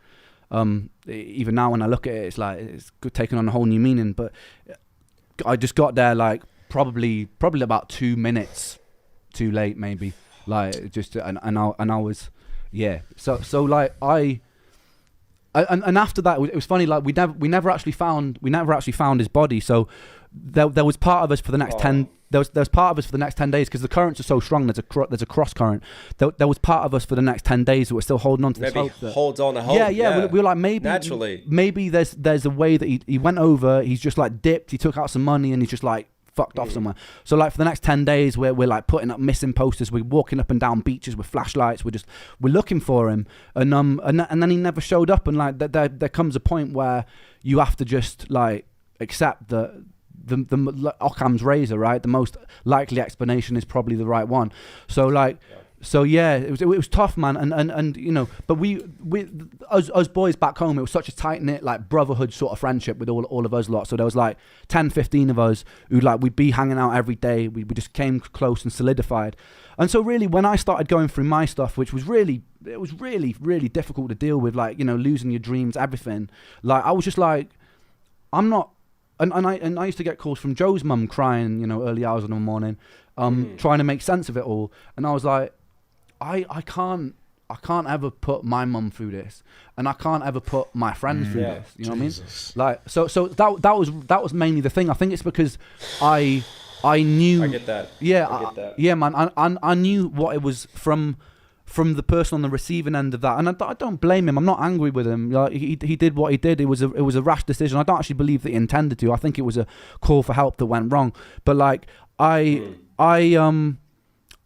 even now when I look at it, it's like it's taken on a whole new meaning. But I just got there like probably about 2 minutes too late, maybe, like just and I was so like and after that it was funny, like we never actually found his body. So there was part of us for the next 10. There was part of us for the next 10 days because the currents are so strong. There's a cross current. There was part of us for the next 10 days that were still holding on to this hope. Holds on to hope. Yeah. We were like, maybe there's a way that he went over. He's just like dipped. He took out some money and he's just like fucked off somewhere. So like for the next 10 days, we're like putting up missing posters. We're walking up and down beaches with flashlights. We're looking for him. And then he never showed up. And like there comes a point where you have to just like accept that the Occam's razor, right? The most likely explanation is probably the right one. So like, it was tough, man. And you know, but we us boys back home, it was such a tight knit like brotherhood sort of friendship with all of us lot. So there was like 10, 15 of us who like we'd be hanging out every day. We just came close and solidified. And so really, when I started going through my stuff, which was really difficult to deal with, like, you know, losing your dreams, everything. Like I was just like, I'm not. And I used to get calls from Joe's mum crying, you know, early hours in the morning, trying to make sense of it all. And I was like, I can't ever put my mum through this, and I can't ever put my friends through this. You know what I mean? Like, so that was mainly the thing. I think it's because I knew. I get that. Yeah, I get that. Yeah, man. I knew what it was from the person on the receiving end of that, and I don't blame him. I'm not angry with him. Like, he did what he did. It was a rash decision. I don't actually believe that he intended to. I think it was a call for help that went wrong. But like I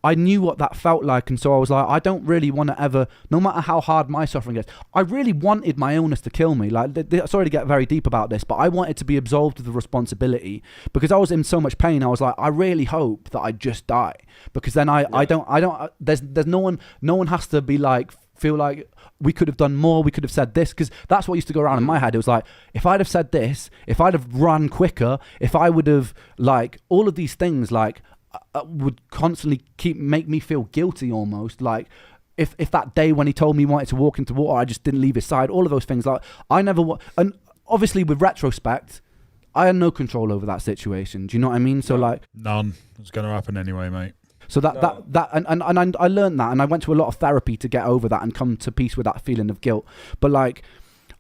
I knew what that felt like, and so I was like, I don't really want to ever, no matter how hard my suffering gets, I really wanted my illness to kill me. Like, sorry to get very deep about this, but I wanted to be absolved of the responsibility because I was in so much pain. I was like, I really hope that I just die, because then I don't. There's no one has to be like, feel like we could have done more, we could have said this, because that's what used to go around in my head. It was like, if I'd have said this, if I'd have run quicker, if I would have, like, all of these things, like, would constantly make me feel guilty almost. Like, if that day when he told me he wanted to walk into water, I just didn't leave his side, all of those things. Like, I never, and obviously with retrospect, I had no control over that situation. Do you know what I mean? So like, none. It's going to happen anyway, mate. So that I learned that, and I went to a lot of therapy to get over that and come to peace with that feeling of guilt. But like,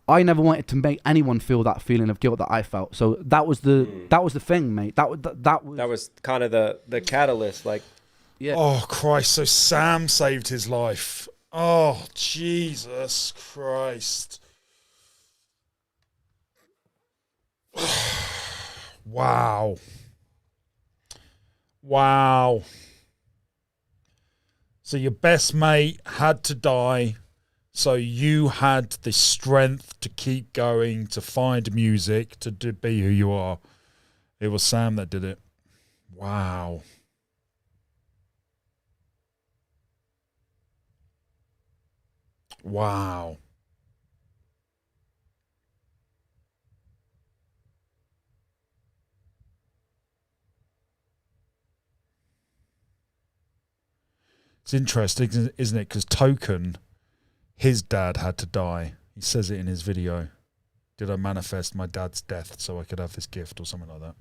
I never wanted to make anyone feel that feeling of guilt that I felt. So that was the thing, mate. That was kind of the catalyst. Like, yeah. Oh Christ! So Sam saved his life. Oh Jesus Christ! Wow. Wow. So your best mate had to die, so you had the strength to keep going, to find music, to be who you are. It was Sam that did it. Wow. Wow. It's interesting, isn't it? Because Token, his dad had to die. He says it in his video. Did I manifest my dad's death so I could have this gift or something like that?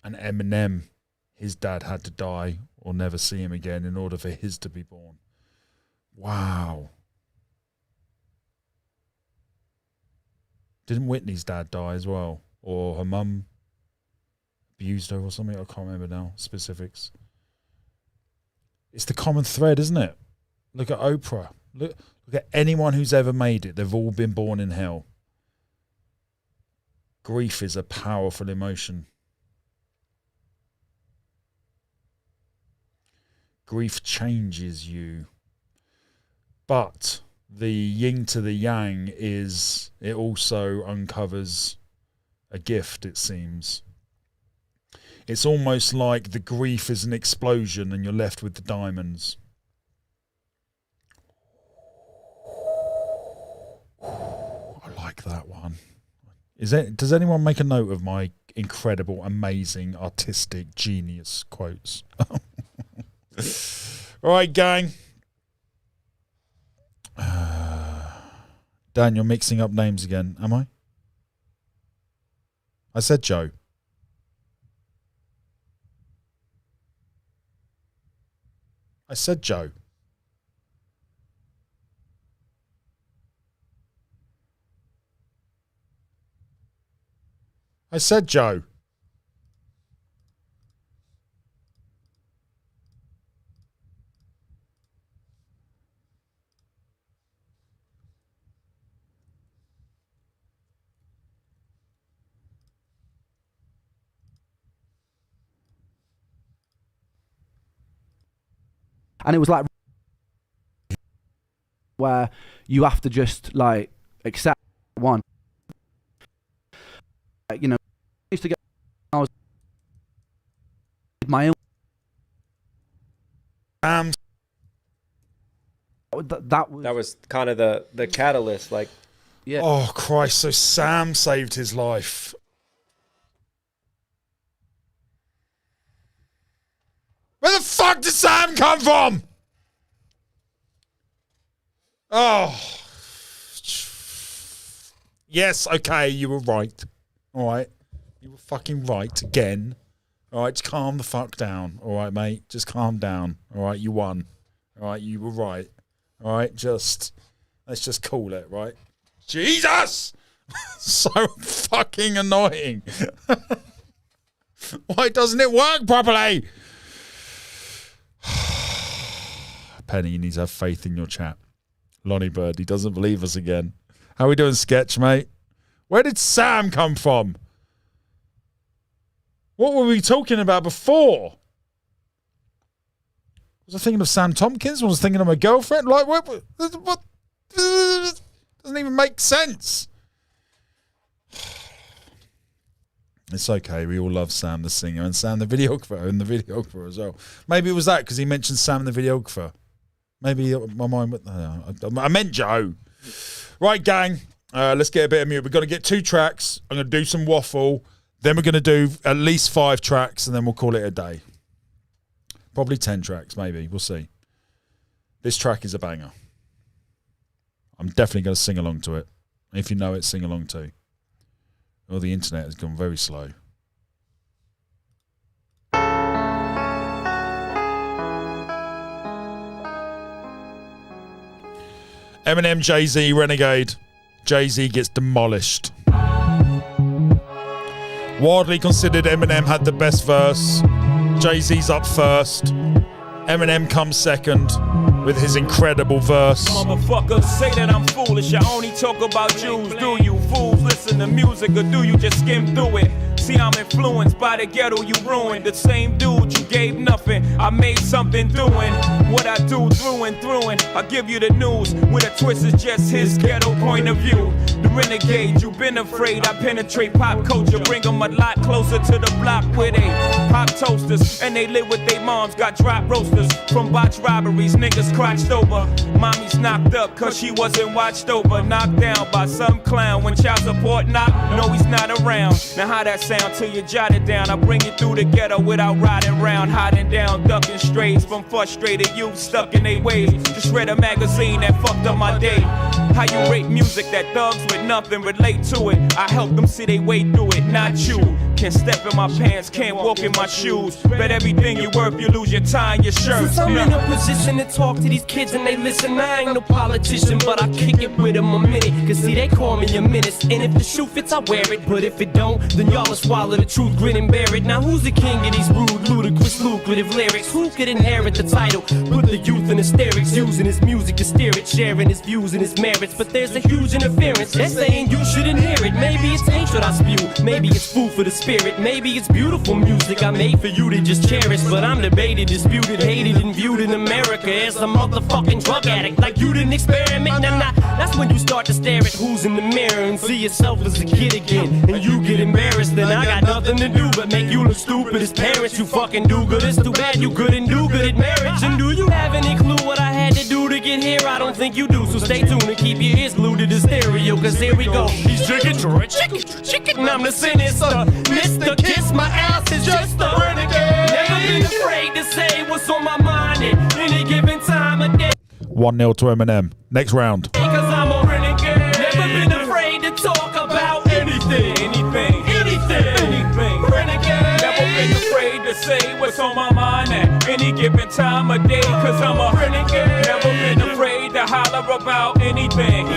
And Eminem, his dad had to die or never see him again in order for his to be born. Wow. Didn't Whitney's dad die as well? Or her mum abused her or something? I can't remember now, specifics. It's the common thread, isn't it? Look at Oprah. Look at anyone who's ever made it. They've all been born in hell. Grief is a powerful emotion. Grief changes you. But the yin to the yang is, it also uncovers a gift, it seems. It's almost like the grief is an explosion and you're left with the diamonds. I like that one. Does anyone make a note of my incredible, amazing, artistic genius quotes? All right, gang. Dan, you're mixing up names again, am I? I said Joe. I said Joe. I said Joe. And it was like where you have to just like accept one. You know, I used to get, I was my own. That was kind of the catalyst. Like, yeah. Oh Christ! So Sam saved his life. Where the fuck did Sam come from? Oh. Yes, okay, you were right. All right. You were fucking right again. All right, just calm the fuck down. All right, mate. Just calm down. All right, you won. All right, you were right. All right, let's just call it, right? Jesus! So fucking annoying. Why doesn't it work properly? Penny, you need to have faith in your chat. Lonnie Bird, he doesn't believe us again. How are we doing, Sketch, mate? Where did Sam come from? What were we talking about before? Was I thinking of Sam Tompkins? Was I thinking of my girlfriend? Like, what? Doesn't even make sense. It's okay. We all love Sam the singer and Sam the videographer and the videographer as well. Maybe it was that because he mentioned Sam the videographer. Maybe my mind went. I meant Joe. Right, gang. Let's get a bit of music. We're going to get 2 tracks. I'm going to do some waffle. Then we're going to do at least 5 tracks, and then we'll call it a day. Probably 10 tracks, maybe. We'll see. This track is a banger. I'm definitely going to sing along to it. If you know it, sing along too. Oh, the internet has gone very slow. Eminem, Jay-Z, Renegade. Jay-Z gets demolished. Widely considered Eminem had the best verse. Jay-Z's up first. Eminem comes second with his incredible verse. Motherfuckers say that I'm foolish. I only talk about Jews. Do you fools listen to music or do you just skim through it? See, I'm influenced by the ghetto you ruined. The same dude you gave nothing. I made something doing what I do through and through. And I give you the news with a twist is just his ghetto point of view. The renegade, you've been afraid. I penetrate pop culture, bring them a lot closer to the block where they pop toasters and they live with their moms. Got drop roasters from botch robberies. Niggas crotched over. Mommy's knocked up cause she wasn't watched over. Knocked down by some clown when child support knocked. No, he's not around. Now how that sound till you jot it down? I bring you through the ghetto without riding round, hiding down, ducking strays from frustrated youth stuck in their ways. Just read a magazine that fucked up my day. How you rate music that thugs with nothing relate to it? I help them see they way through it, not you. Can't step in my pants, can't walk in my shoes. Bet everything you worth, you lose your tie and your shirt. Since I'm in a position to talk to these kids and they listen, I ain't no politician, but I kick it with them a minute. Cause see, they call me a menace. And if the shoe fits, I wear it. But if it don't, then y'all will swallow the truth, grin and bear it. Now who's the king of these rude, ludicrous, lucrative lyrics? Who could inherit the title? Put the youth in hysterics, using his music to steer it, sharing his views and his merits. But there's a huge interference. They're saying you shouldn't hear it. Maybe it's hatred I spew. Maybe it's food for the spirit. Maybe it's beautiful music I made for you to just cherish. But I'm debated, disputed, hated, and viewed in America as a motherfucking drug addict. Like you didn't experiment. Nah, that's when you start to stare at who's in the mirror and see yourself as a kid again. And you get embarrassed. Then I got nothing to do but make you look stupid as parents. You fucking do good. It's too bad you couldn't do good at marriage. And do you have any clue what I had to do to get here? I don't think you do. So stay tuned and keep your ears glued to the stereo. Cause here we go. He's drinking chicken. And I'm the sinister Mr. Kiss My Ass is just a renegade. Never been afraid to say what's on my mind at any given time of day. 1-0 to Eminem. Next round. Cause I'm a renegade. Never been afraid to talk about anything. Renegade. Never been afraid to say what's on my mind at any given time of day. Cause I'm a renegade. Never been afraid to holler about anything.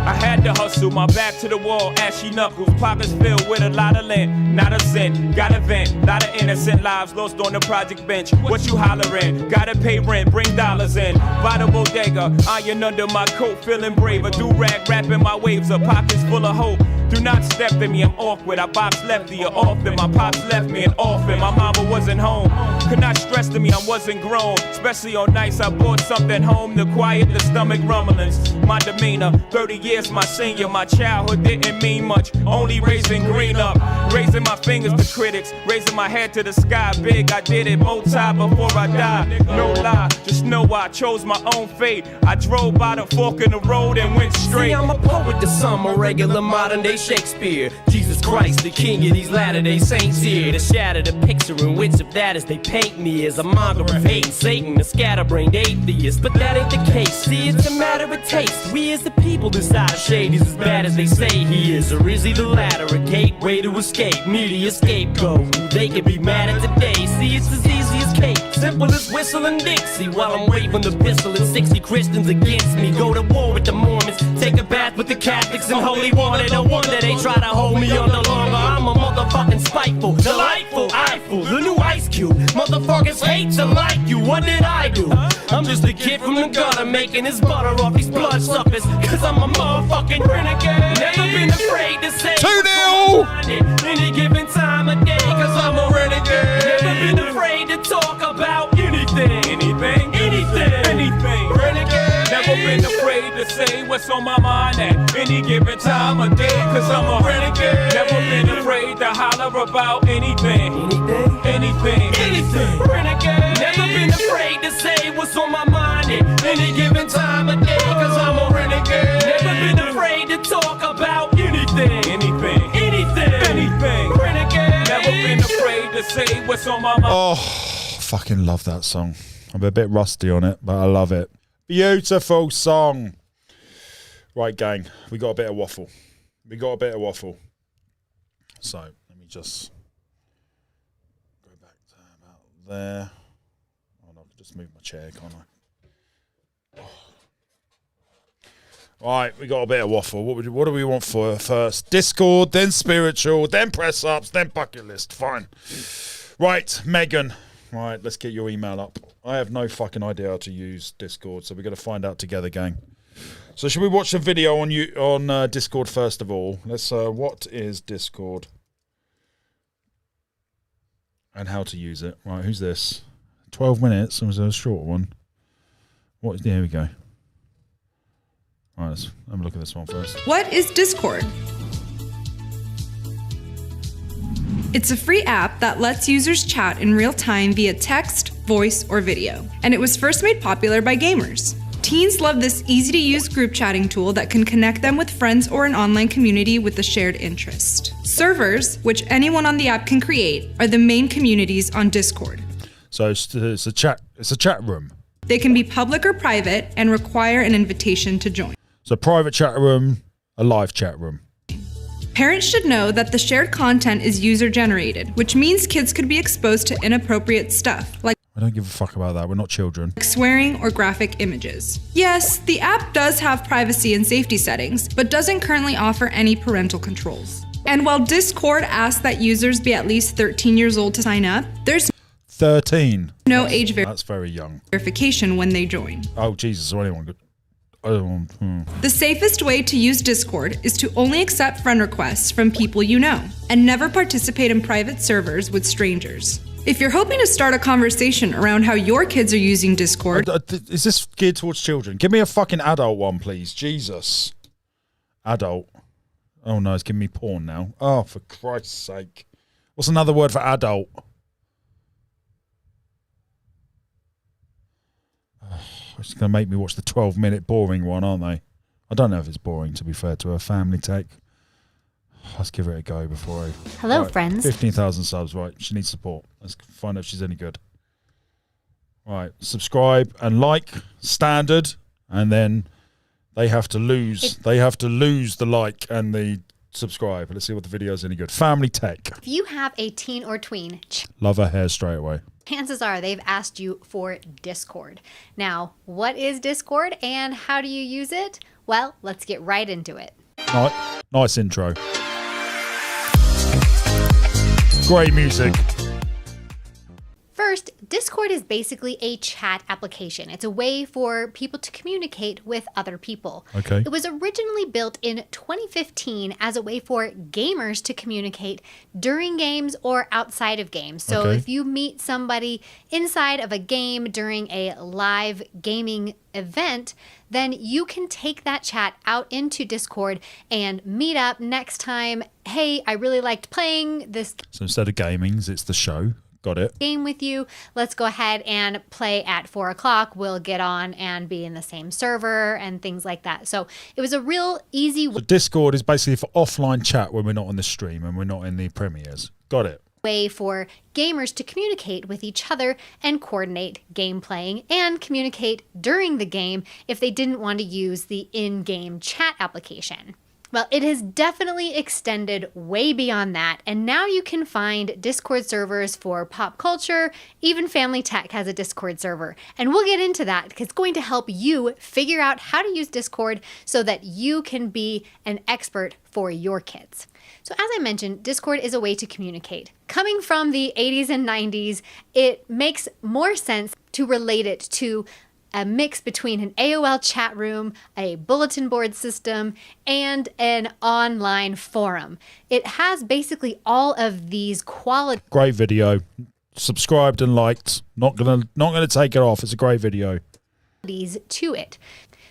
I had to hustle, my back to the wall, ashy knuckles, pockets filled with a lot of lint, not a cent, got a vent, lot of innocent lives lost on the project bench. What you hollering? Gotta pay rent, bring dollars in. By the bodega, iron under my coat, feeling braver. Do-rag wrapping my waves up, pockets full of hope. Do not step to me, I'm awkward. I box lefty or often. My pops left me an orphan. My mama wasn't home. Could not stress to me, I wasn't grown. Especially on nights I brought something home to quiet the stomach rumblings. My demeanor, 30 years my senior. My childhood didn't mean much. Only raising green up. Raising my fingers to critics. Raising my head to the sky. Big, I did it multi before I died. No lie, just know I chose my own fate. I drove by the fork in the road and went straight. See, I'm a poet to some, a regular modern day Shakespeare. Jesus Christ, the king of these Latter-day Saints here. To shatter the picture in which of that is they paint me as a monger of hate and Satan, a scatterbrained atheist. But that ain't the case, see, it's a matter of taste. We as the people decide if Shady's as bad as they say he is. Or is he the latter, a gateway to escape? Media scapegoat, they can be mad at today. See, it's as easy as cake, simple as whistling Dixie. While I'm waving the pistol and 60 Christians against me. Go to war with the Mormons, take a bath with the Catholics and holy water. No wonder they try to hold me under longer. I'm a motherfucking spiteful, delightful, eyeful, the new ice cute. Motherfuckers hate to like you, what did I do? I'm just a kid from the gutter making his butter off these bloodsuckers. Cause I'm a motherfucking renegade. Never been afraid to say 2-0 any given time of day. Cause I'm a renegade. Never been afraid to talk about anything. Anything. Renegade. Never been afraid to say what's on my mind at any given time of day. Cause I'm a renegade. Never been afraid to holler about anything. Renegade. Never been afraid to say what's on my mind at any given time of day. Cause I'm a renegade. Never been afraid to talk about anything. Renegade. Never been afraid to say what's on my mind. Oh, fucking love that song. I'm a bit rusty on it, but I love it. Beautiful song. Right, gang, we got a bit of waffle. So, let me just go back to about there. Oh, no, I can just move my chair, can't I? Oh. Right, we got a bit of waffle. What do we want for first? Discord, then spiritual, then press ups, then bucket list. Fine. Right, Megan. Right, let's get your email up. I have no fucking idea how to use Discord, so we're going to find out together, gang. So should we watch a video on Discord first of all? Let's. What is Discord? And how to use it. Right, who's this? 12 minutes. It was a short one. Here we go. All right, let's have a look at this one first. What is Discord? It's a free app that lets users chat in real time via text, voice, or video. And it was first made popular by gamers. Teens love this easy-to-use group chatting tool that can connect them with friends or an online community with a shared interest. Servers, which anyone on the app can create, are the main communities on Discord. So it's a chat room. They can be public or private and require an invitation to join. So private chat room, a live chat room. Parents should know that the shared content is user-generated, which means kids could be exposed to inappropriate stuff, like I don't give a fuck about that. We're not children. swearing or graphic images. Yes, the app does have privacy and safety settings, but doesn't currently offer any parental controls. And while Discord asks that users be at least 13 years old to sign up, there's 13. no age That's very young. verification when they join. Oh, Jesus, so anyone could. The safest way to use Discord is to only accept friend requests from people you know, and never participate in private servers with strangers. If you're hoping to start a conversation around how your kids are using Discord... Is this geared towards children? Give me a fucking adult one, please. Jesus. Adult. Oh, no, it's giving me porn now. Oh, for Christ's sake. What's another word for adult? It's going to make me watch the 12-minute boring one, aren't they? I don't know if it's boring, to be fair to her. Family Tech. Let's give it a go before I... Hello, friends. 15,000 subs, right. She needs support. Let's find out if she's any good. Right. Subscribe and like. Standard. And then they have to lose. They have to lose the like and the subscribe. Let's see what the video is any good. Family Tech. If you have a teen or tween, Love her hair straight away. chances are they've asked you for Discord. Now, what is Discord and how do you use it? Well, let's get right into it. Nice intro. Great music. First, Discord is basically a chat application. It's a way for people to communicate with other people. Okay. It was originally built in 2015 as a way for gamers to communicate during games or outside of games. So Okay. if you meet somebody inside of a game during a live gaming event, then you can take that chat out into Discord and meet up next time. Hey, I really liked playing this So instead of gamings, it's the show. Got it. game with you. Let's go ahead and play at 4 o'clock. We'll get on and be in the same server and things like that. So it was a real easy So Discord is basically for offline chat when we're not on the stream and we're not in the premieres. Got it. way for gamers to communicate with each other and coordinate game playing and communicate during the game if they didn't want to use the in-game chat application. Well, it has definitely extended way beyond that, and now you can find Discord servers for pop culture. Even Family Tech has a Discord server, and we'll get into that because it's going to help you figure out how to use Discord so that you can be an expert for your kids. So as I mentioned, Discord is a way to communicate. Coming from the 80s and 90s, it makes more sense to relate it to a mix between an AOL chat room, a bulletin board system, and an online forum. It has basically all of these qualities. Great video. Subscribed and liked. Not gonna take it off. It's a great video. To it.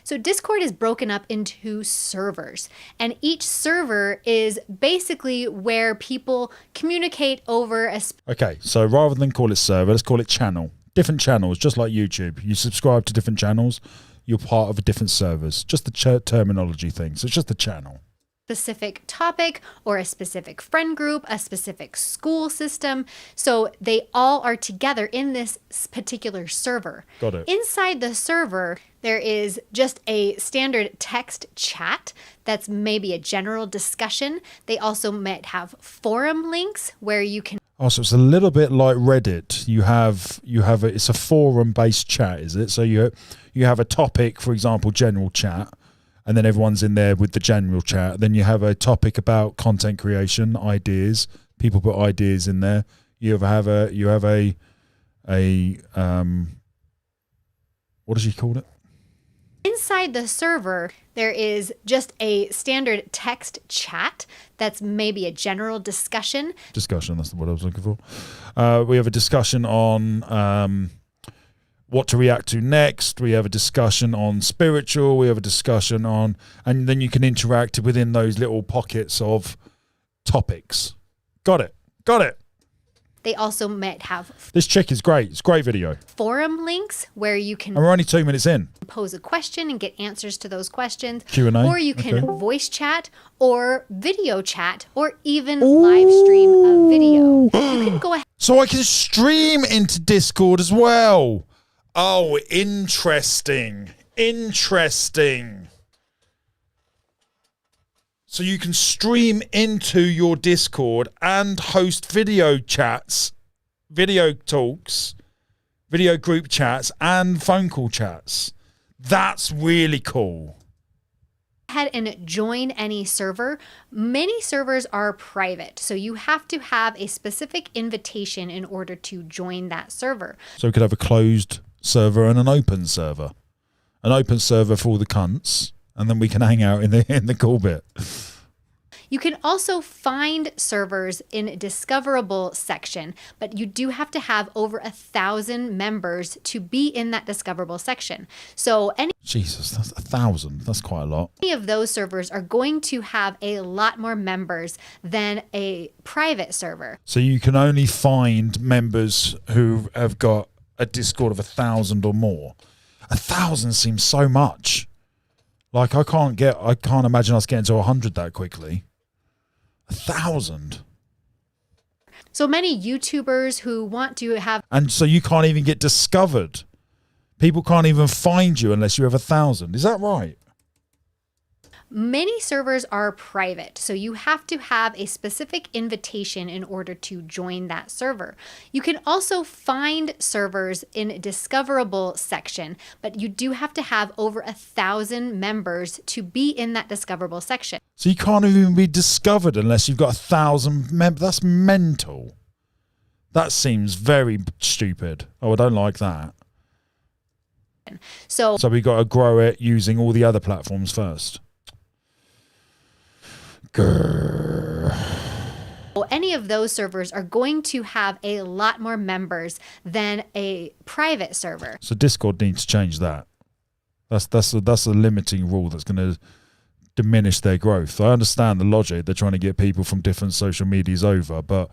So Discord is broken up into servers, and each server is basically where people communicate over a Okay, so rather than call it server, let's call it channel. Different channels, just like YouTube. You subscribe to different channels, you're part of a different servers. Just the terminology thing. So it's just the channel. specific topic or a specific friend group, a specific school system. So they all are together in this particular server. Got it. Inside the server, there is just a standard text chat that's maybe a general discussion. They also might have forum links where you can. Oh, so it's a little bit like Reddit. It's a forum based chat, is it? So you have a topic, for example, general chat, and then everyone's in there with the general chat. Then you have a topic about content creation, ideas. People put ideas in there. You have a what does she call it? Inside the server, there is just a standard text chat that's maybe a general discussion. Discussion, that's the word I was looking for. We have a discussion on what to react to next. We have a discussion on spiritual. We have a discussion on, and then you can interact within those little pockets of topics. Got it. They also might have This chick is great. It's a great video. forum links where you can And we're only 2 minutes in. pose a question and get answers to those questions. Q&A, Or you can okay. voice chat or video chat or even live stream a video. You can go ahead. So I can stream into Discord as well. Oh, interesting. So you can stream into your Discord and host video chats, video talks, video group chats, and phone call chats. That's really cool. Ahead and join any server. Many servers are private, so you have to have a specific invitation in order to join that server. So we could have a closed server and an open server. An open server for all the cunts, and then we can hang out in the cool bit. You can also find servers in discoverable section, but you do have to have over 1,000 members to be in that discoverable section. So any Jesus, that's 1,000. That's quite a lot. of those servers are going to have a lot more members than a private server. So you can only find members who have got a Discord of 1,000 or more. 1,000 seems so much. Like I can't imagine us getting to 100 that quickly. 1,000. So many YouTubers who want to have And so you can't even get discovered. People can't even find you unless you have 1,000. Is that right? many servers are private, so you have to have a specific invitation in order to join that server. You can also find servers in discoverable section, but you do have to have over 1,000 members to be in that discoverable section. So you can't even be discovered unless you've got 1,000 members. That's mental. That seems very stupid. Oh, I don't like that. So we got to grow it using all the other platforms first. Grrr. any of those servers are going to have a lot more members than a private server. So Discord needs to change that. That's a limiting rule that's going to diminish their growth. I understand the logic. They're trying to get people from different social medias over, but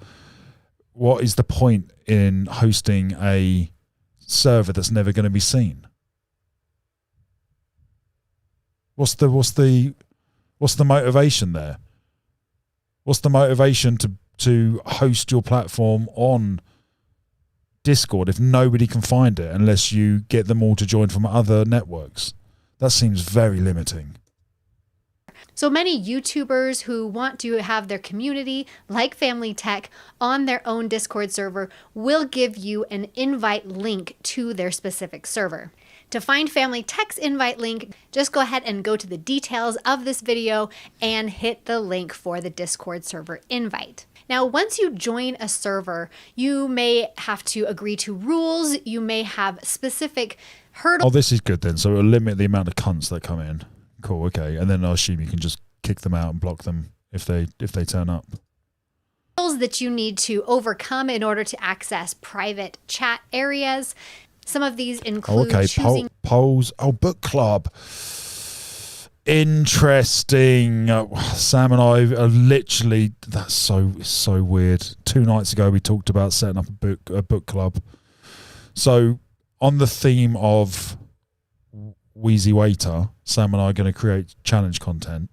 what is the point in hosting a server that's never going to be seen? What's the motivation there? What's the motivation to host your platform on Discord if nobody can find it unless you get them all to join from other networks? That seems very limiting. So many YouTubers who want to have their community, like Family Tech, on their own Discord server will give you an invite link to their specific server. To find Family Tech's invite link, just go ahead and go to the details of this video and hit the link for the Discord server invite. Now, once you join a server, you may have to agree to rules, you may have specific hurdles. Oh, this is good then. So it'll limit the amount of cunts that come in. Cool, okay. And then I assume you can just kick them out and block them if they turn up. That you need to overcome in order to access private chat areas. Some of these include choosing polls. Oh, book club. Interesting. Sam and I are literally, that's so weird. 2 nights ago we talked about setting up a book club. So on the theme of Wheezy Waiter, Sam and I are going to create challenge content.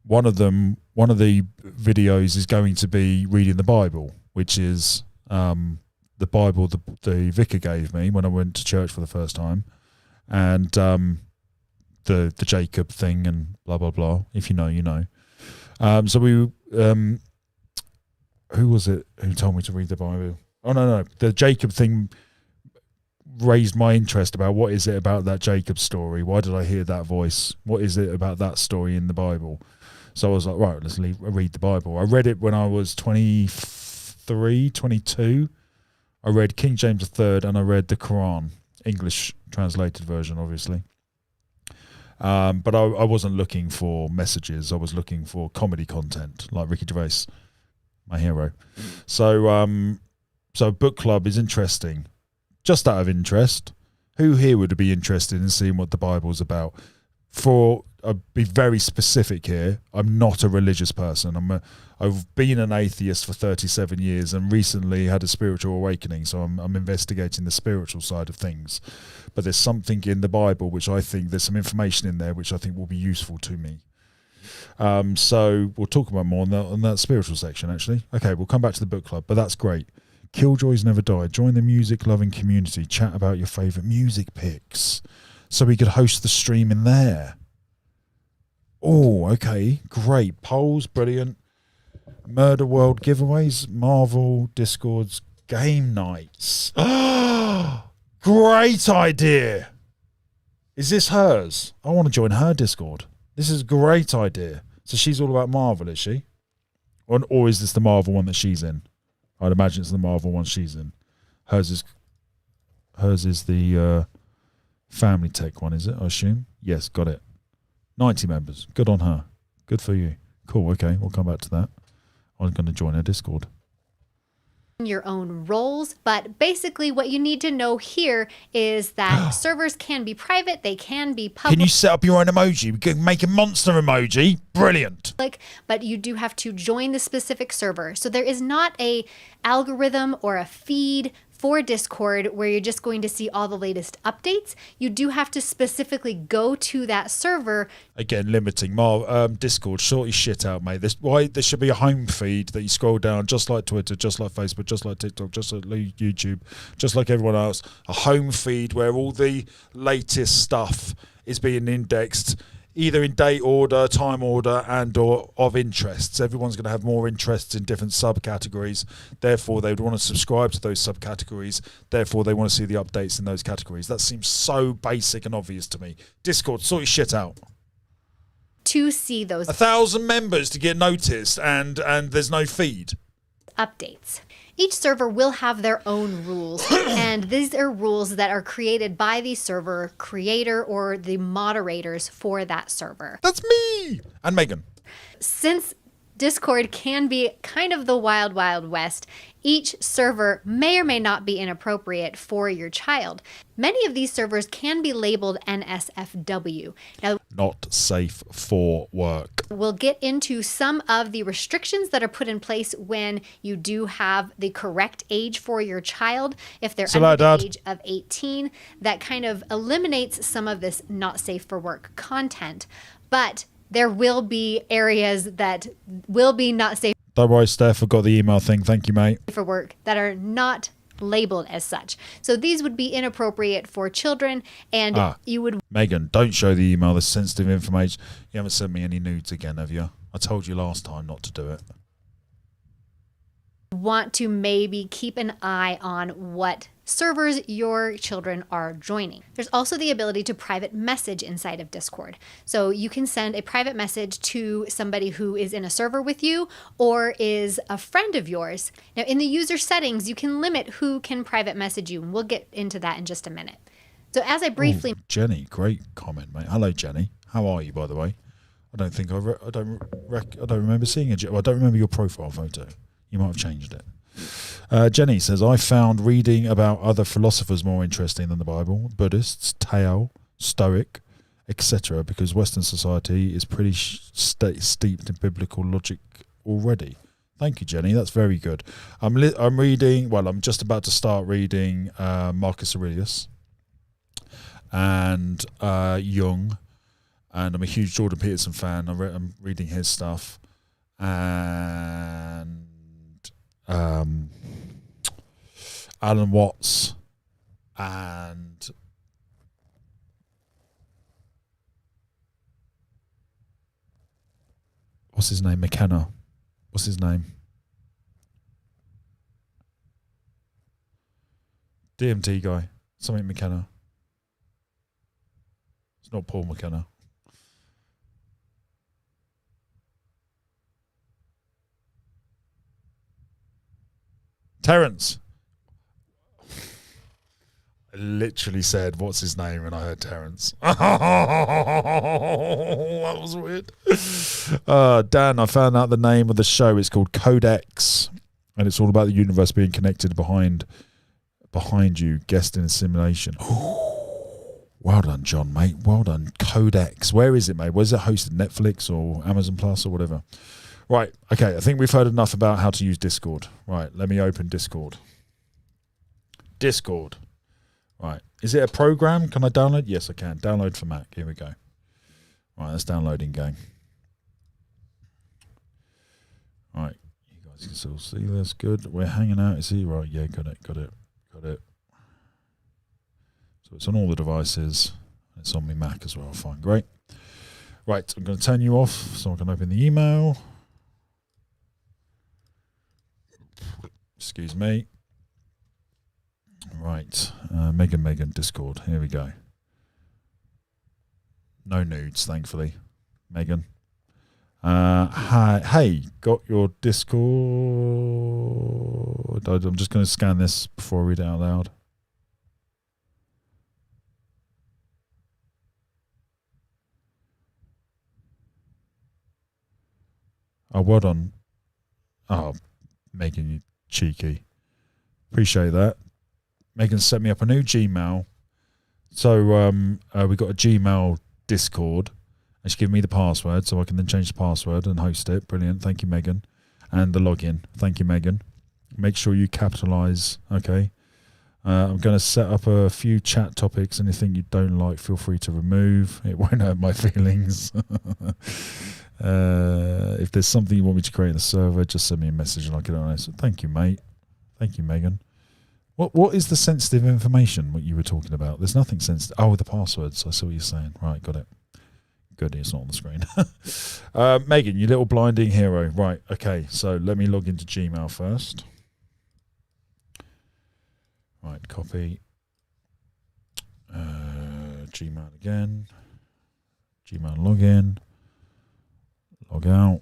One of the videos is going to be reading the Bible, which is the Bible the vicar gave me when I went to church for the first time, and the Jacob thing and blah blah blah. If you know, you know. So we who was it who told me to read the Bible? Oh no, the Jacob thing raised my interest about what is it about that Jacob story? Why did I hear that voice? What is it about that story in the Bible? So I was like, right, let's read the Bible. I read it when I was 23, 22. I read King James III and I read the Quran, English translated version, obviously. But I wasn't looking for messages. I was looking for comedy content, like Ricky Gervais, my hero. So book club is interesting. Just out of interest, who here would be interested in seeing what the Bible's about? I'll be very specific here. I'm not a religious person. I've been an atheist for 37 years and recently had a spiritual awakening. So I'm investigating the spiritual side of things. But there's something in the Bible which I think there's some information in there which I think will be useful to me. So we'll talk about more on that spiritual section, actually. Okay, we'll come back to the book club, but that's great. Killjoys Never Die. Join the music-loving community. Chat about your favourite music picks. So we could host the stream in there. Oh, okay. Great. Polls, brilliant. Murder World giveaways. Marvel, Discords, game nights. Great idea. Is this hers? I want to join her Discord. This is a great idea. So she's all about Marvel, is she? Or is this the Marvel one that she's in? I'd imagine it's the Marvel one she's in. Hers is the Family Tech one, is it? I assume. Yes, got it. 90 members. Good on her. Good for you. Cool. Okay, we'll come back to that. I'm going to join her Discord. Your own roles, but basically what you need to know here is that servers can be private, they can be public. Can you set up your own emoji? We can make a monster emoji. Brilliant. But you do have to join the specific server. So there is not a algorithm or a feed for Discord where you're just going to see all the latest updates. You do have to specifically go to that server. Again, limiting. Discord, sort your shit out, mate. There should be a home feed that you scroll down, just like Twitter, just like Facebook, just like TikTok, just like YouTube, just like everyone else. A home feed where all the latest stuff is being indexed, either in date order, time order, and or of interests. Everyone's going to have more interests in different subcategories. Therefore, they would want to subscribe to those subcategories. Therefore, they want to see the updates in those categories. That seems so basic and obvious to me. Discord, sort your shit out. To see those 1,000 members to get noticed, and there's no feed. Updates. Each server will have their own rules, and these are rules that are created by the server creator or the moderators for that server. That's me! And Megan. Since Discord can be kind of the wild, wild west, each server may or may not be inappropriate for your child. Many of these servers can be labeled NSFW. Now, not safe for work. We'll get into some of the restrictions that are put in place when you do have the correct age for your child. If they're under the age of 18, that kind of eliminates some of this not safe for work content. But there will be areas that will be not safe. Don't worry, Steph. I got the email thing. Thank you, mate. For work that are not labeled as such. So these would be inappropriate for children, and you would... Megan, don't show the email. There's sensitive information. You haven't sent me any nudes again, have you? I told you last time not to do it. Want to maybe keep an eye on what servers your children are joining. There's also the ability to private message inside of Discord. So you can send a private message to somebody who is in a server with you or is a friend of yours. Now in the user settings, you can limit who can private message you, and we'll get into that in just a minute. So as I briefly... Ooh, Jenny, great comment, mate. Hello, Jenny. How are you, by the way? I don't think I don't remember seeing it. Well, I don't remember your profile photo. You might have changed it. Jenny says, I found reading about other philosophers more interesting than the Bible, Buddhists, Tao, Stoic, etc., because Western society is pretty steeped in biblical logic already. Thank you, Jenny. That's very good. I'm reading, well, I'm just about to start reading Marcus Aurelius and Jung, and I'm a huge Jordan Peterson fan. I'm reading his stuff. And Alan Watts and what's his name? McKenna. What's his name? DMT guy. Something McKenna. It's not Paul McKenna. Terence. I literally said, what's his name? And I heard Terence. That was weird. Dan, I found out the name of the show. It's called Codex. And it's all about the universe being connected behind you. Guest in a simulation. Well done, John, mate. Well done. Codex. Where is it, mate? Where's it hosted? Netflix or Amazon Plus or whatever? Right, okay, I think we've heard enough about how to use Discord. Right, let me open Discord. Discord. Right, is it a program? Can I download? Yes, I can. Download for Mac. Here we go. Right, that's downloading, gang. Right, you guys can still see this. Good. We're hanging out. Is he right? Yeah, got it. So it's on all the devices. It's on my Mac as well. Fine, great. Right, I'm going to turn you off so I can open the email. Excuse me. Right. Megan, Discord. Here we go. No nudes, thankfully. Megan. Hi. Hey, got your Discord? I'm just going to scan this before I read it out loud. Oh, well done. Oh, Megan, you cheeky. Appreciate that. Megan set me up a new Gmail. So we got a Gmail Discord. And she gave me the password so I can then change the password and host it. Brilliant. Thank you, Megan. And the login. Thank you, Megan. Make sure you capitalize. Okay. I'm going to set up a few chat topics. Anything you don't like, feel free to remove. It won't hurt my feelings. If there's something you want me to create in the server, just send me a message and I'll get on it. So thank you, mate. Thank you, Megan. What is the sensitive information, what you were talking about? There's nothing sensitive. Oh, the passwords. I see what you're saying. Right, got it. Good, it's not on the screen. Megan, you little blinding hero. Right, okay, so let me log into Gmail first. Right, copy. Gmail again. Gmail login. Log out.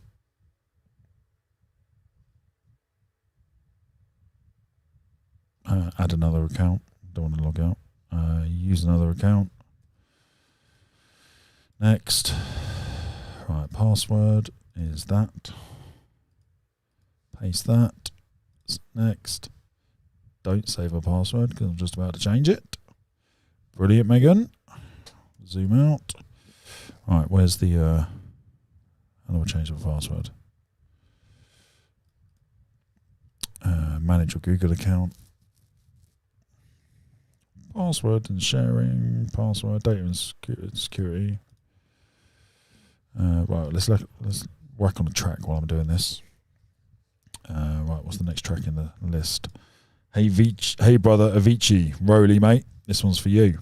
Add another account. Don't want to log out. Use another account. Next. Right, password is that. Paste that. Next. Don't save a password because I'm just about to change it. Brilliant, Megan. Zoom out. Right, where's the... how do I change the password? Manage your Google account. Password and sharing. Password, data and security. Right, let's work on a track while I'm doing this. Right, what's the next track in the list? Hey brother Avicii, Rolly, mate. This one's for you.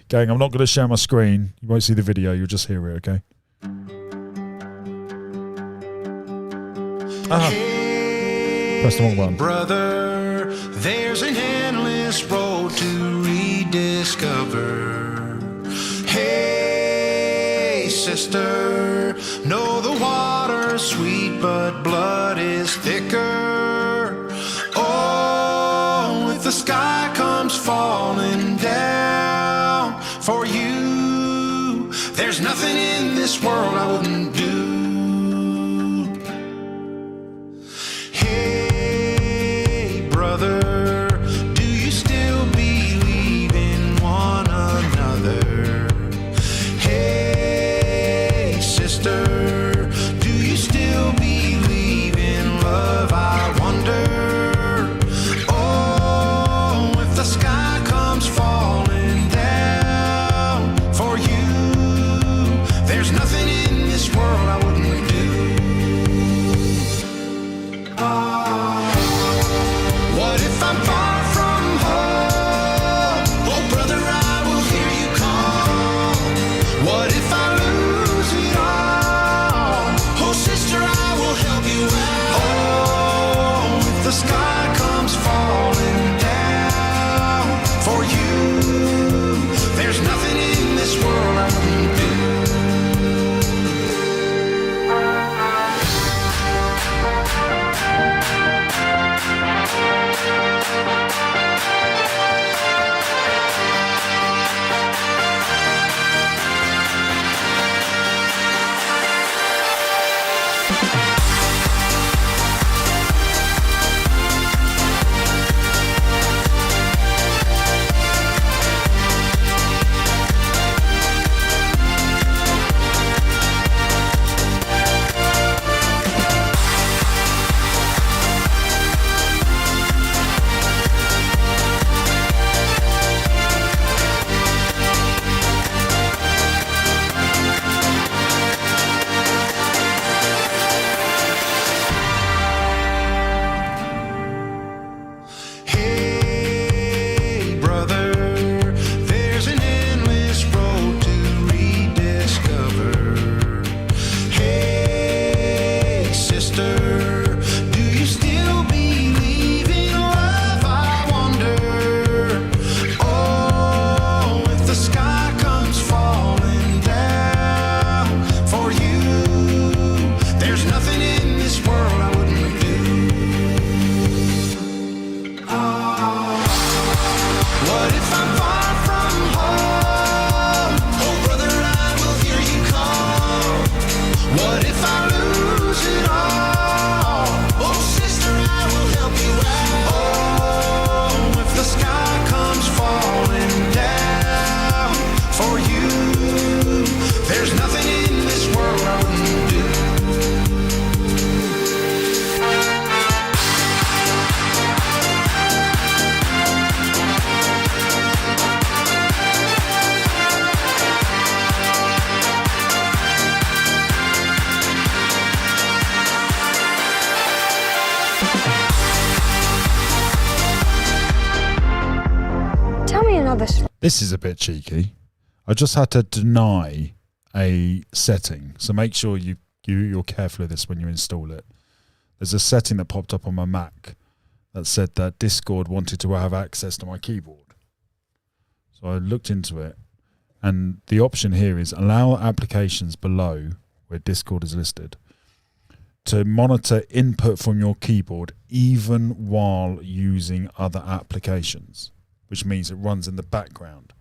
Gang, I'm not going to share my screen. You won't see the video. You'll just hear it, okay? Press the wrong one. Brother, there's an endless road to rediscover. Hey, sister, know the water's sweet, but blood is thicker. Oh, if the sky comes falling down for you, there's nothing in this world I wouldn't do. Hey, brother, do you still believe in one another? Hey, sister, do you still believe in love? I wonder. Oh, if the sky comes falling down for you, there's nothing in this world I wouldn't do. What if I'm far from home? Oh, brother, I will hear you call. What if I lose it all? Oh, sister, I will help you out. Oh, if the sky comes falling down for you, there's nothing in this world I wouldn't do. Hey, brother, there's an endless road to rediscover. Hey, sister, do you still believe in love? I wonder. Oh, if the sky comes falling down for you, there's nothing in this world I wouldn't do. What if I'm far from home? Oh, brother, I will hear you call. What if I lose it all? Oh, sister, I will help you out. Oh, if the sky comes falling down for you, there's nothing in this world I wouldn't do. Tell me another story. This is a bit cheeky. I just had to deny a setting, so make sure you're careful of this when you install it. There's a setting that popped up on my Mac that said that Discord wanted to have access to my keyboard. So I looked into it, and the option here is allow applications below where Discord is listed to monitor input from your keyboard even while using other applications, which means it runs in the background.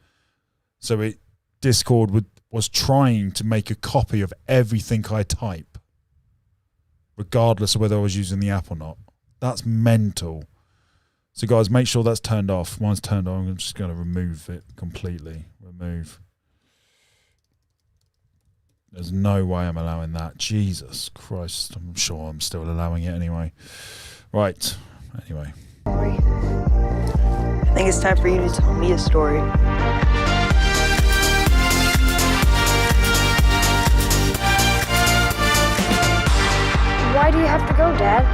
So Discord was trying to make a copy of everything I type, regardless of whether I was using the app or not. That's mental. So guys, make sure that's turned off. Mine's turned on. I'm just going to remove it completely. Remove. There's no way I'm allowing that. Jesus Christ. I'm sure I'm still allowing it anyway. Right. Anyway. I think it's time for you to tell me a story. Why do you have to go, Dad?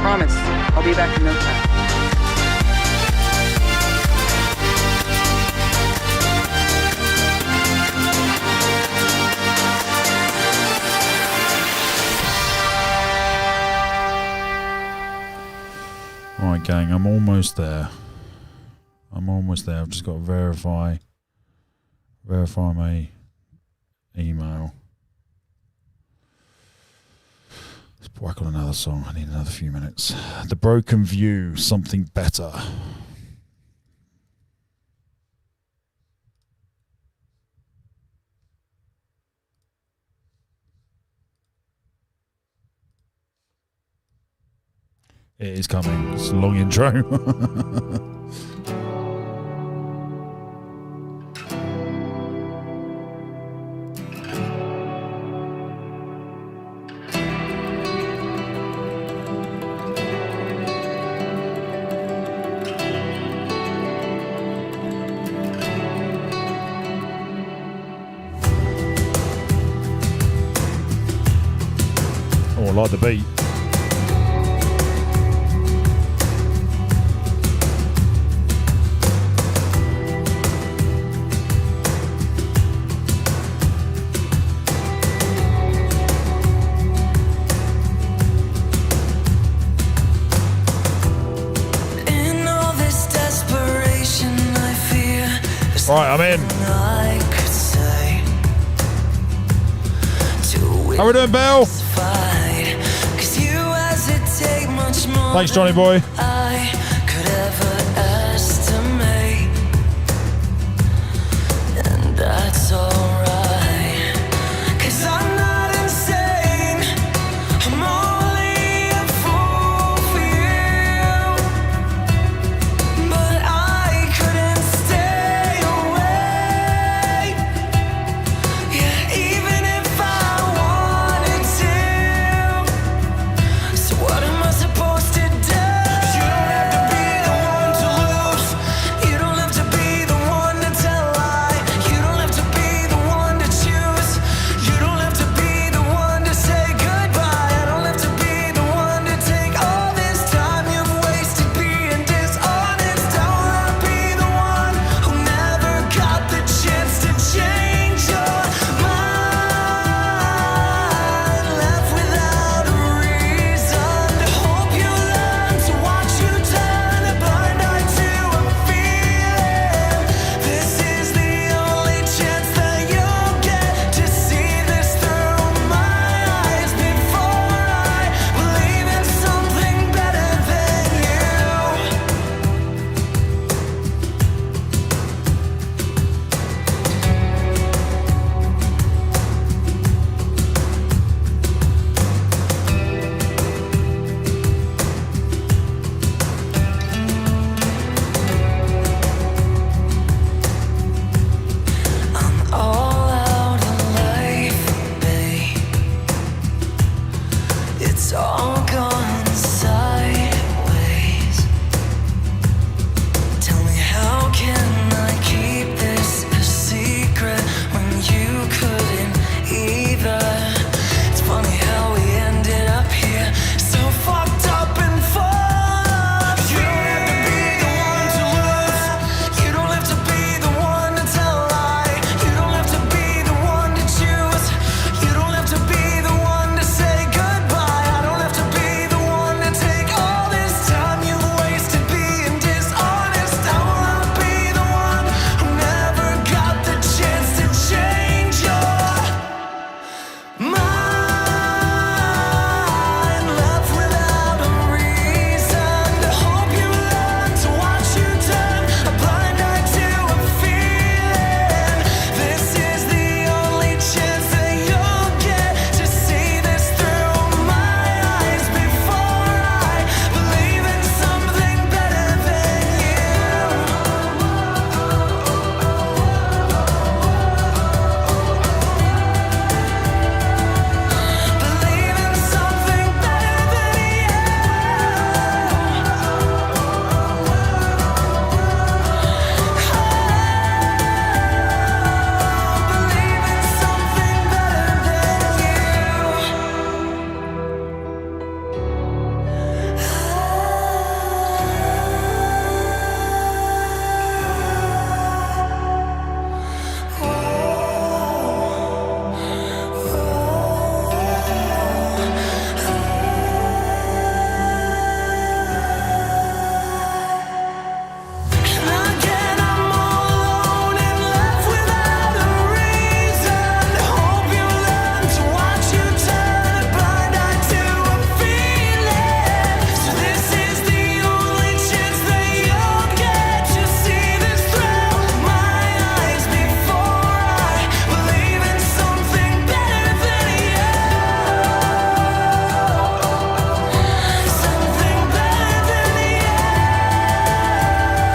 Promise, I'll be back in no time. Right, gang, I'm almost there. I've just got to verify my email. Let's whack on another song. I need another few minutes. The Broken View, Something Better. It is coming. It's a long intro. Oh, I like the beat. Right, I'm in. How we doing, Bell? Thanks, Johnny boy. And that's alright, 'cause I'm not insane, I'm only a fool for you, but I couldn't stay away, yeah, even if I wanted to, so what am I supposed to do? You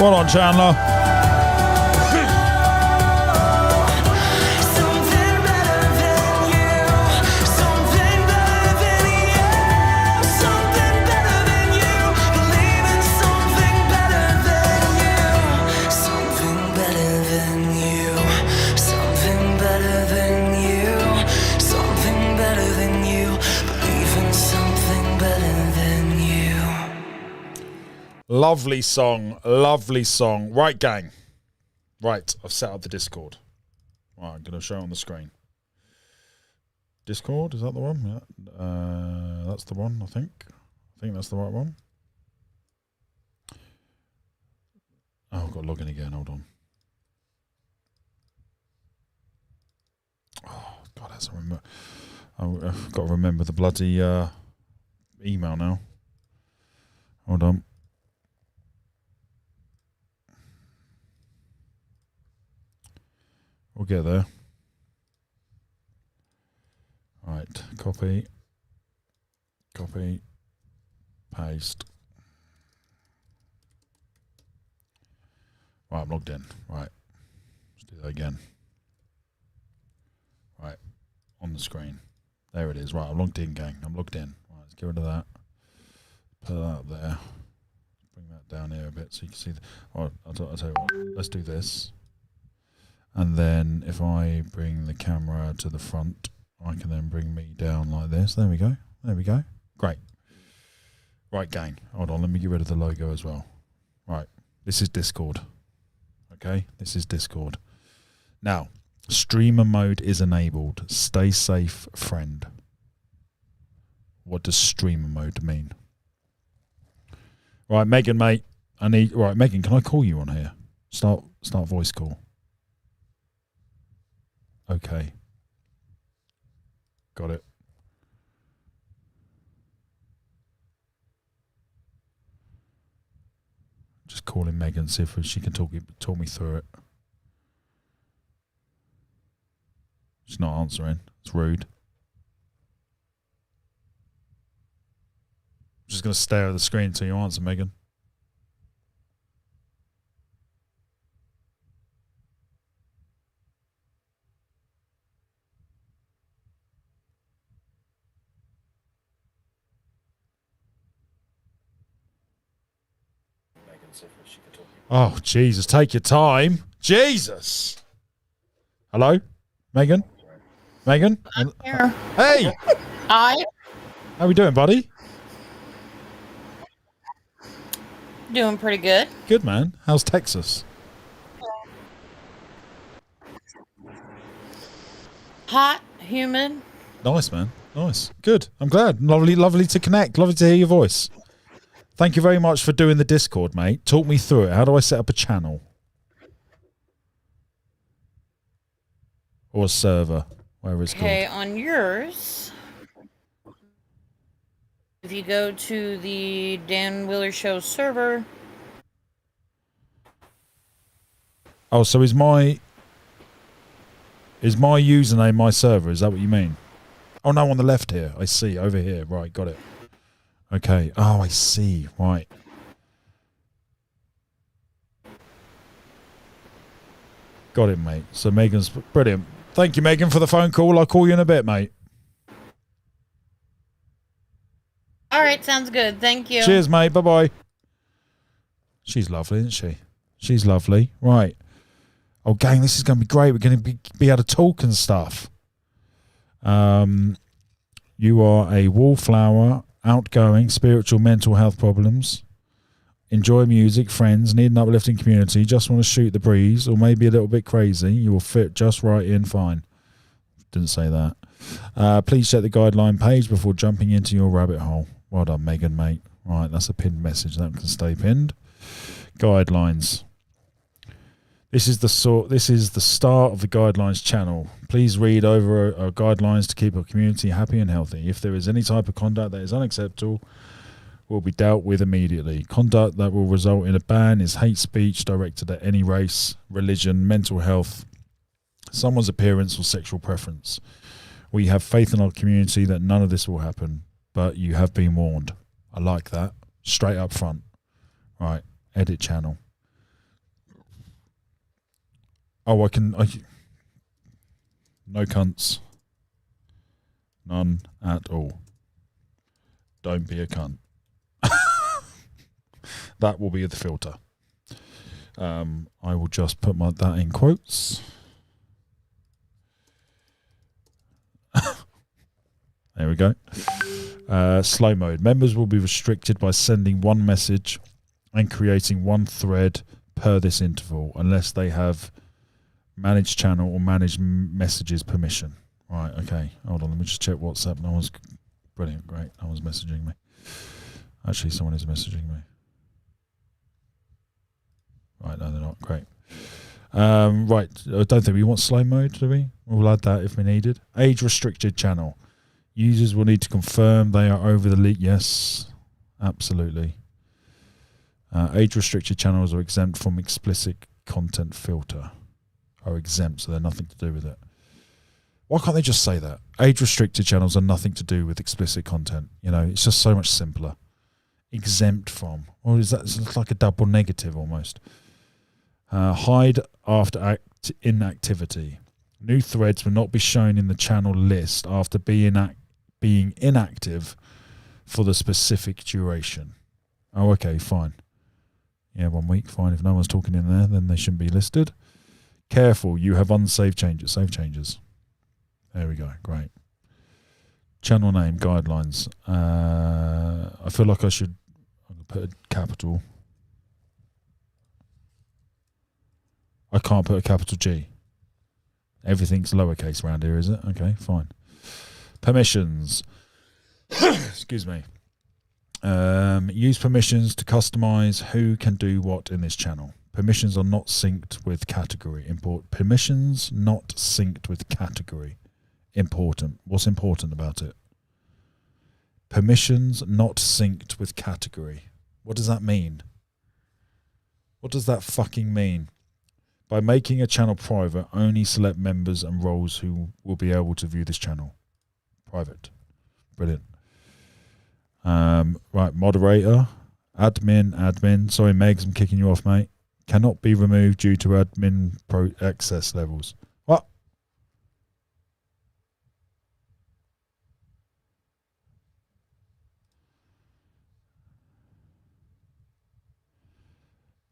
Well on, Chandler. Lovely song, lovely song. Right, gang. Right, I've set up the Discord. Right, I'm going to show it on the screen. Discord, is that the one? Yeah. That's the one, I think. I think that's the right one. Oh, I've got to log in again. Hold on. Oh, God, I've got to remember the bloody email now. Hold on. We'll get there. Right, copy, paste. Right, I'm logged in. Right, let's do that again. Right, on the screen. There it is. Right, I'm logged in, gang. I'm logged in. Right, let's get rid of that. Put that up there. Bring that down here a bit so you can see. I'll tell you what. Let's do this. And then if I bring the camera to the front, I can then bring me down like this. There we go. There we go. Great. Right, gang. Hold on. Let me get rid of the logo as well. Right. This is Discord. Okay. This is Discord. Now, streamer mode is enabled. Stay safe, friend. What does streamer mode mean? Right, Megan, mate. Right, Megan, can I call you on here? Start voice call. Okay. Got it. Just calling Megan, see if she can talk me through it. She's not answering. It's rude. I'm just going to stare at the screen until you answer, Megan. Oh, Jesus, take your time. Jesus. Hello? Megan? Megan? I'm here. Hey! Hi. How we doing, buddy? Doing pretty good. Good, man. How's Texas? Hot, humid. Nice, man. Nice. Good. I'm glad. Lovely to connect. Lovely to hear your voice. Thank you very much for doing the Discord, mate. Talk me through it. How do I set up a channel? Or a server, whatever it's called. Okay, on yours, if you go to the Dan Wheeler Show server. Oh, so is my username my server? Is that what you mean? Oh, no, on the left here. I see. Over here. Right, got it. Okay. Oh, I see. Right. Got it, mate. So Megan's brilliant. Thank you, Megan, for the phone call. I'll call you in a bit, mate. All right, sounds good. Thank you. Cheers, mate. Bye-bye. She's lovely, isn't she? She's lovely. Right. Oh, gang, this is going to be great. We're going to be able to talk and stuff. You are a wallflower, outgoing, spiritual, mental health problems. Enjoy music, friends, need an uplifting community, just want to shoot the breeze, or maybe a little bit crazy. You will fit just right in fine. Didn't say that. Please check the guideline page before jumping into your rabbit hole. Well done, Megan, mate. Right, that's a pinned message. That can stay pinned. Guidelines. This is the start of the guidelines channel. Please read over our guidelines to keep our community happy and healthy. If there is any type of conduct that is unacceptable, will be dealt with immediately. Conduct that will result in a ban is hate speech directed at any race, religion, mental health, someone's appearance or sexual preference. We have faith in our community that none of this will happen, but you have been warned. I like that. Straight up front. Right, edit channel. Oh, I can. No cunts. None at all. Don't be a cunt. That will be the filter. I will just put that in quotes. There we go. Slow mode. Members will be restricted by sending one message and creating one thread per this interval, unless they have managed channel or managed messages permission. Right, okay. Hold on, let me just check WhatsApp. No one's... Brilliant, great. No one's messaging me. Actually, someone is messaging me. Right, no, they're not. Great. Right, I don't think we want slow mode, do we? We'll add that if we needed. Age-restricted channel. Users will need to confirm they are over the leak. Yes, absolutely. Age-restricted channels are exempt from explicit content filter. Are exempt, so they're nothing to do with it. Why can't they just say that? Age-restricted channels are nothing to do with explicit content. You know, it's just so much simpler. Exempt from. Or is that it's like a double negative almost? Hide after inactivity. New threads will not be shown in the channel list after being inactive for the specific duration. Oh, okay, fine. Yeah, 1 week, fine. If no one's talking in there, then they shouldn't be listed. Careful, you have unsaved changes. Save changes. There we go, great. Channel name, guidelines. I feel like I should put a capital. I can't put a capital G. Everything's lowercase around here, is it? Okay, fine. Permissions. Excuse me. Use permissions to customize who can do what in this channel. Permissions are not synced with category. Permissions not synced with category. Important. What's important about it? Permissions not synced with category. What does that mean? What does that fucking mean? By making a channel private, only select members and roles who will be able to view this channel. Private. Brilliant. Right, moderator. Admin. Sorry, Megs, I'm kicking you off, mate. Cannot be removed due to admin access levels. What?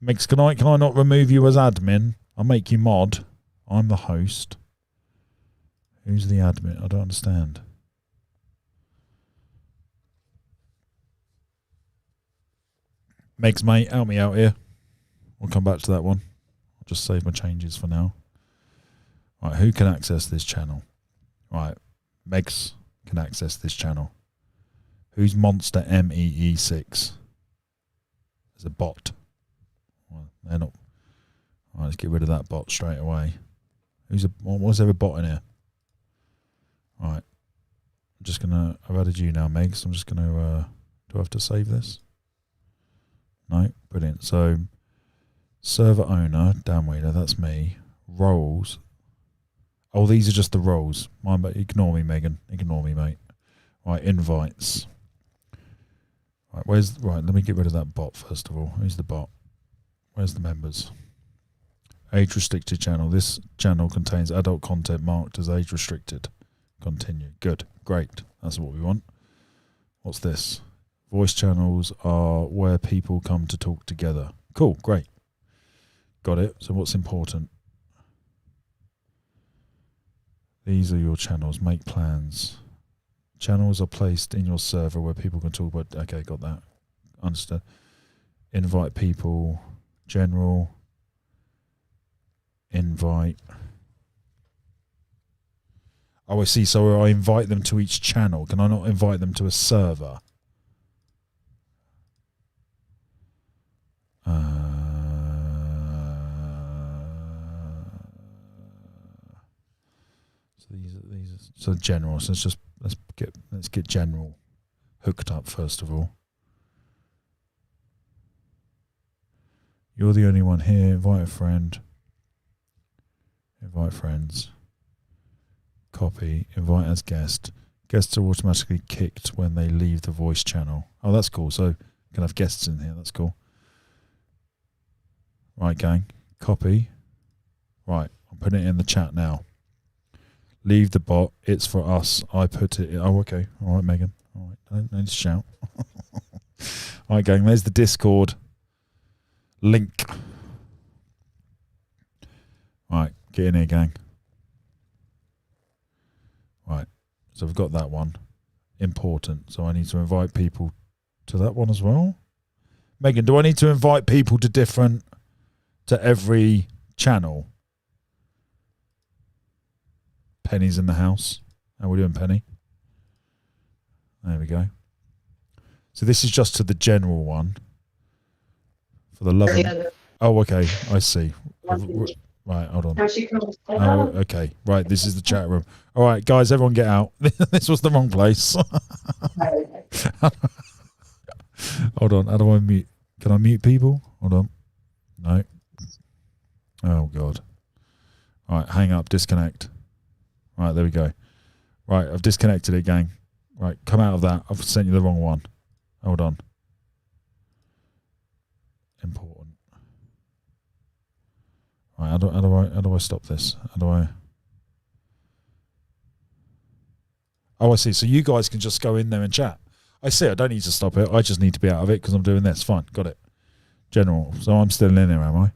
Megs, can I not remove you as admin? I'll make you mod. I'm the host. Who's the admin? I don't understand. Megs, mate, help me out here. We'll come back to that one. I'll just save my changes for now. Right, who can access this channel? Right, Megs can access this channel. Who's Monster MEE6? There's a bot. Well, they're not. Right, let's get rid of that bot straight away. Was there a bot in here? Right. I'm just gonna. I've added you now, Megs. I'm just gonna. Do I have to save this? No, brilliant. So, server owner, downwheeler, that's me. Roles. Oh, these are just the roles. Ignore me, Megan. Ignore me, mate. Right, invites. Right, let me get rid of that bot first of all. Who's the bot? Where's the members? Age restricted channel. This channel contains adult content marked as age restricted. Continue. Good. Great. That's what we want. What's this? Voice channels are where people come to talk together. Cool. Great. Got it. So what's important? These are your channels. Make plans. Channels are placed in your server where people can talk about... Okay, got that. Understood. Invite people. General. Invite. Oh, I see. So I invite them to each channel. Can I not invite them to a server? So general. So let's get general hooked up first of all. You're the only one here. Invite a friend. Invite friends. Copy. Invite as guest. Guests are automatically kicked when they leave the voice channel. Oh, that's cool. So you can have guests in here. That's cool. Right, gang. Copy. Right. I'm putting it in the chat now. Leave the bot. It's for us. I put it. Oh, okay. All right, Megan. All right. Don't need to shout. All right, gang. There's the Discord link. All right. Get in here, gang. Right. So we've got that one. Important. So I need to invite people to that one as well. Megan, do I need to invite people to every channel? Penny's in the house. How are we doing, Penny? There we go. So this is just to the general one. For the love of... Oh, okay. I see. Right, hold on. Oh, okay. Right, this is the chat room. All right, guys, everyone get out. This was the wrong place. Hold on. How do I mute? Can I mute people? Hold on. No. Oh, God. All right, hang up. Disconnect. Right, there we go. Right, I've disconnected it, gang. Right, come out of that. I've sent you the wrong one. Hold on. Important. Right, how do I stop this? How do I? Oh, I see. So you guys can just go in there and chat. I see. I don't need to stop it. I just need to be out of it because I'm doing this. Fine, got it. General. So I'm still in there, am I?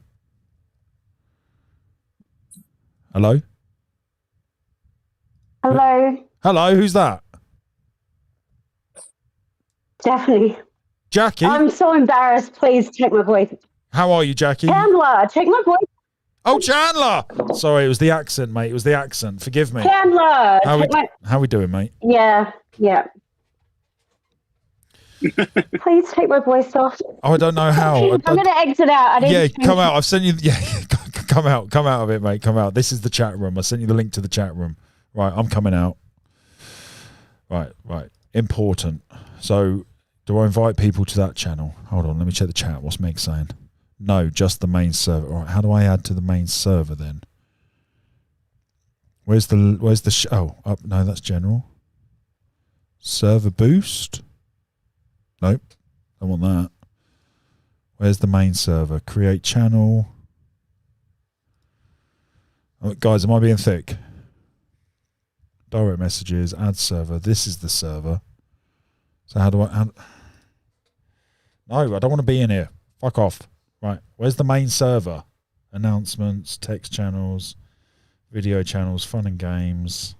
Hello? Hello. Hello, who's that? Jackie. Jackie? I'm so embarrassed. Please take my voice. How are you, Jackie? Chandler, take my voice. Oh, Chandler! Sorry, it was the accent, mate. It was the accent. Forgive me. Chandler. How we doing, mate? Yeah. Please take my voice off. Oh, I don't know how. I'm going to exit out. Come out. I've sent you... Yeah, come out of it, mate. Come out. This is the chat room. I sent you the link to the chat room. Right, I'm coming out. Right. Important. So, do I invite people to that channel? Hold on, let me check the chat. What's Meg saying? No, just the main server. All right, how do I add to the main server then? Where's the up? No, that's general. Server boost? Nope, don't want that. Where's the main server? Create channel. Oh, guys, am I being thick? Direct messages, add server. This is the server. So how do I... No, I don't want to be in here. Fuck off. Right, where's the main server? Announcements, text channels, video channels, fun and games.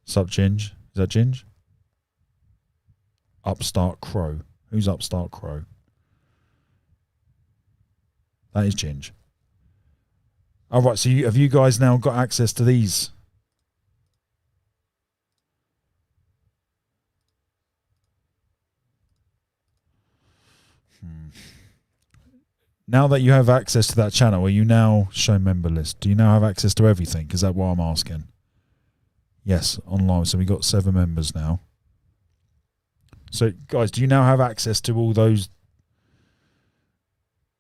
Sup, Ginge? Is that Ginge? Upstart Crow. Who's Upstart Crow? That is Ginge. All right, so have you guys now got access to these? Now that you have access to that channel, are you now show member list? Do you now have access to everything? Is that what I'm asking? Yes, online. So we got 7 members now. So, guys, do you now have access to all those?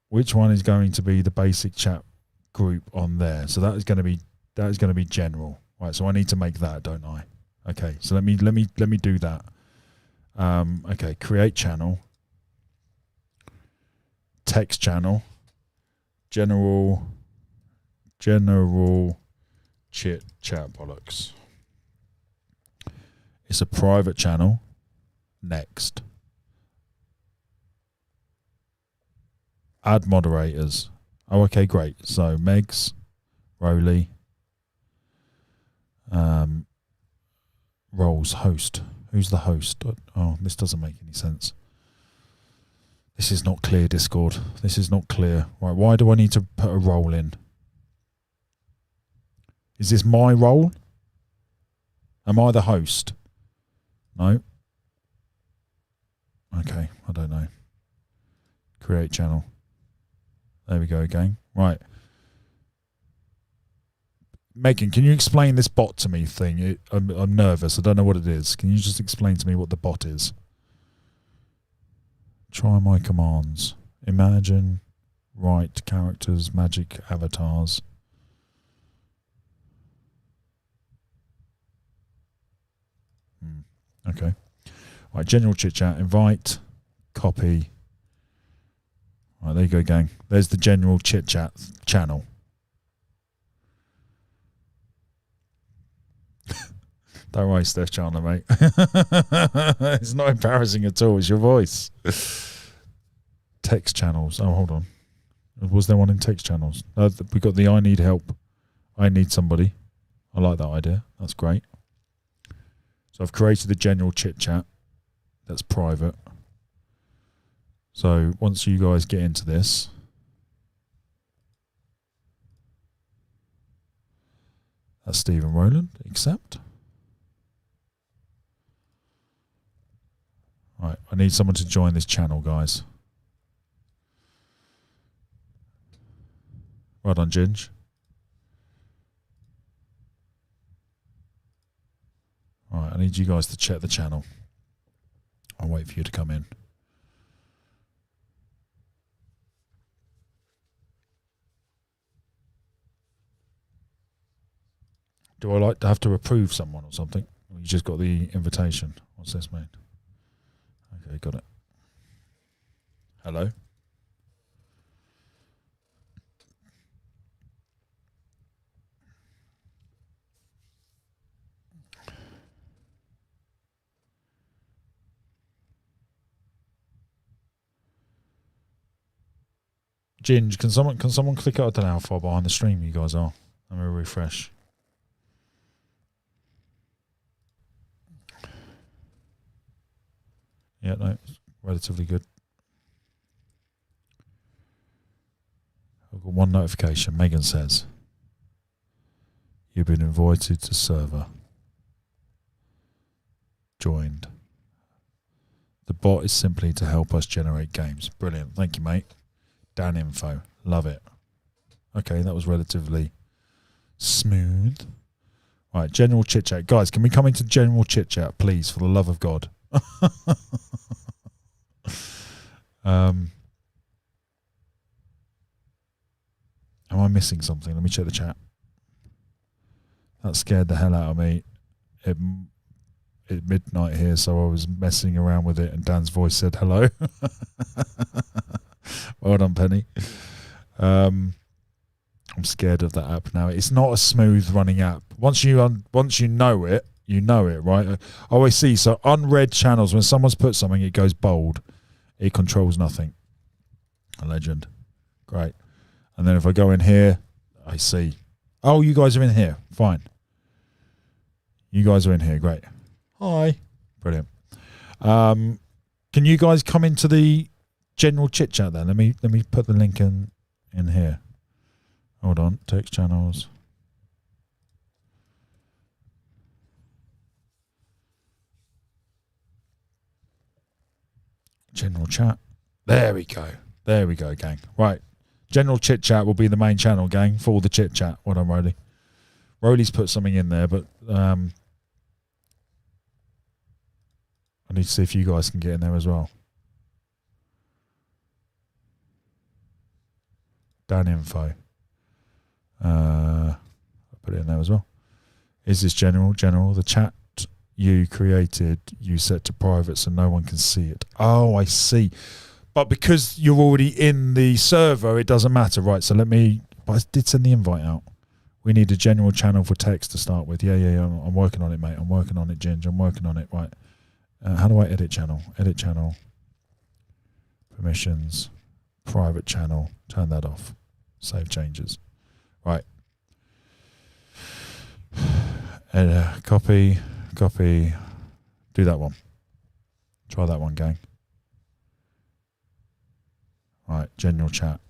Which one is going to be the basic chat group on there? So that is going to be general, right? So I need to make that, don't I? Okay. So let me do that. Okay. Create channel. Text channel. General chit chat bollocks. It's a private channel. Next. Add moderators. Oh, okay, great. So Megs, Rowley, roles, host. Who's the host? Oh, this doesn't make any sense. This is not clear, Discord. This is not clear. Right, why do I need to put a role in? Is this my role? Am I the host? No. Okay, I don't know. Create channel. There we go, gang. Right. Megan, can you explain this bot to me thing? I'm nervous. I don't know what it is. Can you just explain to me what the bot is? Try my commands. Imagine, write, characters, magic, avatars. Okay. Right, general chit chat, invite, copy. Right, there you go, gang. There's the general chit chat channel. Don't worry, Steph Chandler, mate. It's not embarrassing at all. It's your voice. Text channels. Oh, hold on. Was there one in text channels? We got the I need help. I need somebody. I like that idea. That's great. So I've created the general chit chat. That's private. So once you guys get into this, that's Stephen Rowland. Accept. Right, I need someone to join this channel, guys. Well done, Ginge. Alright, I need you guys to check the channel. I'll wait for you to come in. Do I like to have to approve someone or something? Or you just got the invitation? What's this mean? Okay, got it. Hello? Ginge, can someone click it? I don't know how far behind the stream you guys are. Let me refresh. Yeah, no, it's relatively good. I've got one notification. Megan says, you've been invited to server. Joined. The bot is simply to help us generate games. Brilliant. Thank you, mate. Dan info. Love it. Okay, that was relatively smooth. Right, general chit chat. Guys, can we come into general chit chat, please, for the love of God? Am I missing something? Let me check the chat. That scared the hell out of me. It's midnight here, so I was messing around with it, and Dan's voice said hello. Well done, Penny. I'm scared of that app now. It's not a smooth running app. Once you know it, right? I always see, so unread channels, when someone's put something, it goes bold. It controls nothing. A legend. Great. And then if I go in here, I see. Oh, you guys are in here. Fine. You guys are in here. Great. Hi. Brilliant. Can you guys come into the general chit chat then? Let me put the link in here. Hold on. Text channels. General chat. There we go. There we go, gang. Right. General chit chat will be the main channel, gang, for the chit chat. Well done, Rolly. Rolly's put something in there, but I need to see if you guys can get in there as well. Dan info. I'll put it in there as well. Is this general? General. The chat you created, you set to private so no one can see it. Oh, I see. But because you're already in the server, it doesn't matter, right? So but I did send the invite out. We need a general channel for text to start with. Yeah. I'm working on it, mate. I'm working on it, Ginge. I'm working on it. Right. How do I edit channel? Edit channel. Permissions. Private channel. Turn that off. Save changes. Right. Copy. Do that one. Try that one, gang. Right, general chat.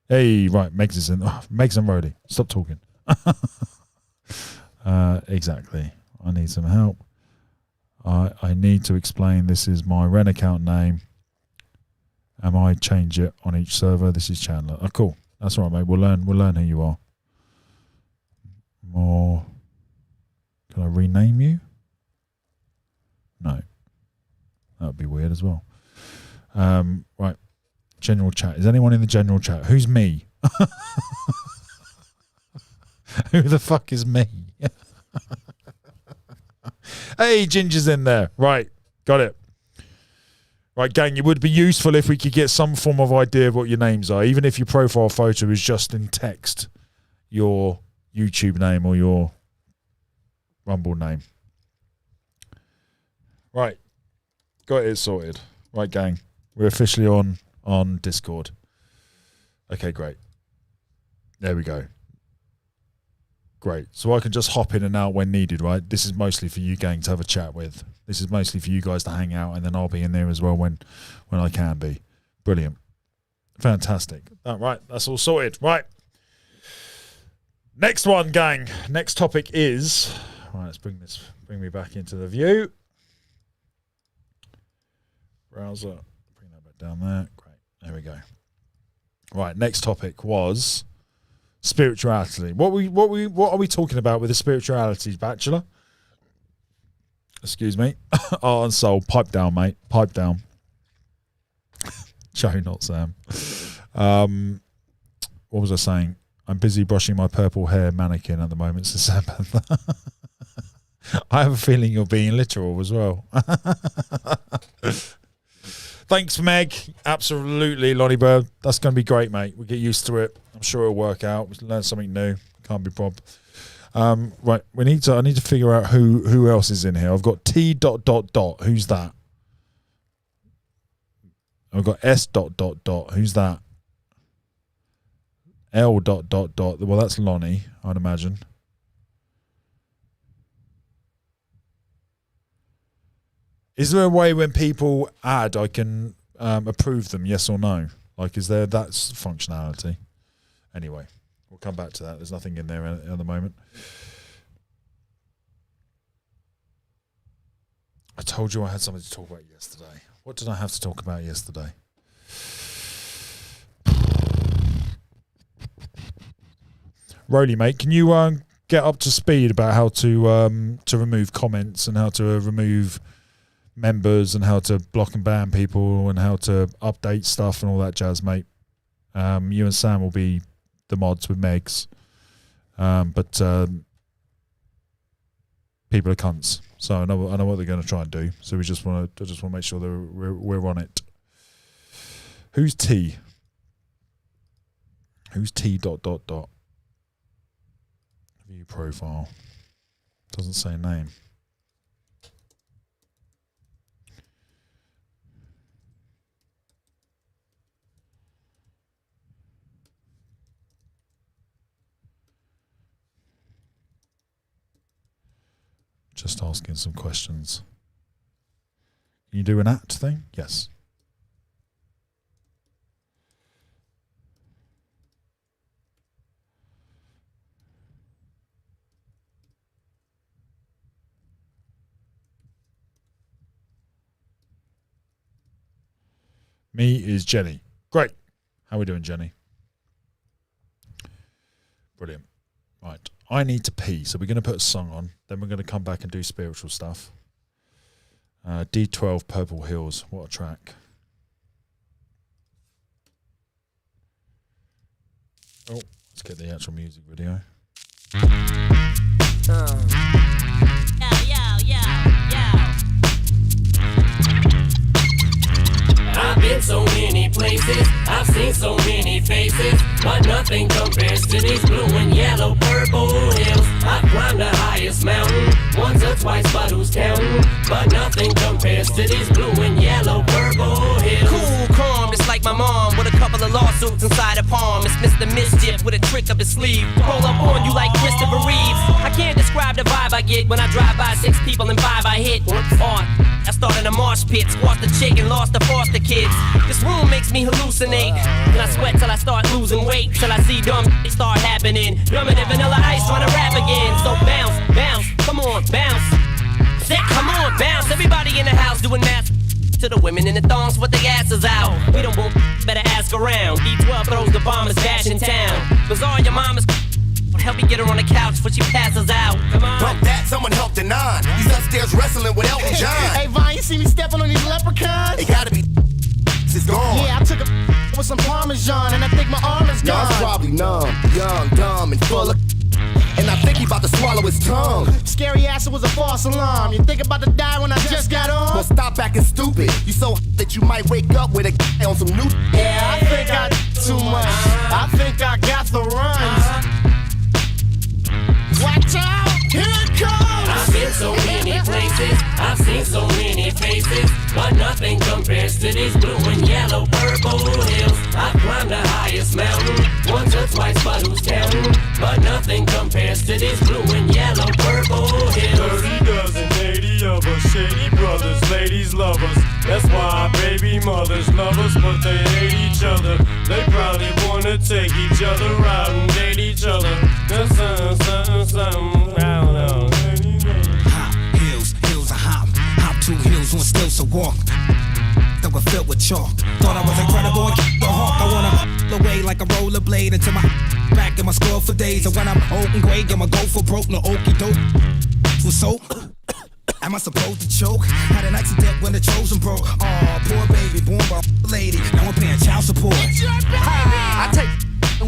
Hey, right, Megs is in. Oh, Megs and Rody, stop talking. Exactly. I need some help. I need to explain this is my REN account name. Am I change it on each server? This is Chandler. Oh, cool. That's all right, mate. We'll learn who you are. More. Can I rename you? No. That would be weird as well. Right. General chat. Is anyone in the general chat? Who's me? Who the fuck is me? Hey, Ginger's in there. Right. Got it. Right, gang, it would be useful if we could get some form of idea of what your names are, even if your profile photo is just in text, your YouTube name or your Rumble name. Right. Got it sorted. Right, gang. We're officially on Discord. Okay, great. There we go. Great. So I can just hop in and out when needed, right? This is mostly for you, gang, to have a chat with. This is mostly for you guys to hang out, and then I'll be in there as well when I can be. Brilliant. Fantastic. All right, that's all sorted. Right. Next one, gang. Next topic is... Right, let's bring me back into the view. Browser. Bring that back down there. Great. There we go. Right, next topic was spirituality. What are we talking about with the spiritualities, Bachelor? Excuse me. Art and soul. Pipe down, mate. Pipe down. Joe, not Sam. What was I saying? I'm busy brushing my purple hair mannequin at the moment, says Sam Panther. I have a feeling you're being literal as well. Thanks, Meg. Absolutely, Lonnie Bird. That's going to be great, mate. We'll get used to it. I'm sure it'll work out. We'll learn something new. Can't be Bob. Right, I need to figure out who else is in here. I've got T ... Who's that? I've got S ... Who's that? L ... Well, that's Lonnie, I'd imagine. Is there a way when people add, I can approve them, yes or no? Like, is there that functionality? Anyway, we'll come back to that. There's nothing in there at the moment. I told you I had something to talk about yesterday. What did I have to talk about yesterday? Rolly, mate, can you get up to speed about how to remove comments and how to remove members and how to block and ban people and how to update stuff and all that jazz, mate? You and Sam will be the mods with Megs, but people are cunts, so I know what they're going to try and do. So I just want to make sure that we're on it. Who's T? Who's T ... View profile. Doesn't say name. Just asking some questions. Can you do an at thing? Yes. Me is Jenny. Great. How are we doing, Jenny? Brilliant. Right. I need to pee, so we're going to put a song on. Then we're going to come back and do spiritual stuff. D12 Purple Hills. What a track. Oh, let's get the actual music video. I've been so many places, I've seen so many faces, but nothing compares to these blue and yellow purple hills. I've climbed the highest mountain, once or twice, but who's counting? But nothing compares to these blue and yellow purple hills. Cool, calm, just like my mom, with a couple of lawsuits inside her palm. It's Mr. Mischief with a trick up his sleeve. Roll up on you like Christopher Reeves. I can't describe the vibe I get when I drive by 6 people and 5 I hit. Art. I started a marsh pit, squashed the chick and lost the foster kids. This room makes me hallucinate, and I sweat till I start losing weight, till I see dumb shit start happening. Drumming in Vanilla Ice, trying to rap again. So bounce, bounce, come on, bounce. Say, come on, bounce. Everybody in the house doing math to the women in the thongs with their asses out. We don't want, better ask around. D12 throws the bombers dash in town. Bizarre, your mama's help me get her on the couch before she passes out. Come on. Bump that, someone help the 9. He's upstairs wrestling with Elton John. Hey, Vine, you see me stepping on these leprechauns? It gotta be it's gone. Yeah, I took a with some Parmesan and I think my arm is gone. Y'all's probably numb, young, dumb, and full of and I think he about to swallow his tongue. Scary ass, it was a false alarm. You think about to die when I just got on? Well, stop you might wake up with a on some new. Yeah, I think I too much. I think I got the runs. Watch out, here it comes. I've been so many places, I've seen so many faces, but nothing compares to these blue and yellow purple hills. I've climbed the highest mountain, once or twice, but who's counting? But nothing compares to these blue and yellow purple hills. 30 dozen, 80 of us, shady brothers, ladies love us. That's why baby mothers love us, but they hate each other. They probably wanna take each other out and date each other. That's something, I don't know. Hop, hills I hop 2 hills on stilts to walk. That were filled with chalk. Thought I was incredible and the hawk. I wanna away like a rollerblade until my back in my skull for days. And when I'm old and gray, I'ma go for broke, no okey doke. Was so. Am I supposed to choke? Had an accident when the Trojan broke. Aw, poor baby, born by a lady. Now I'm paying child support. I take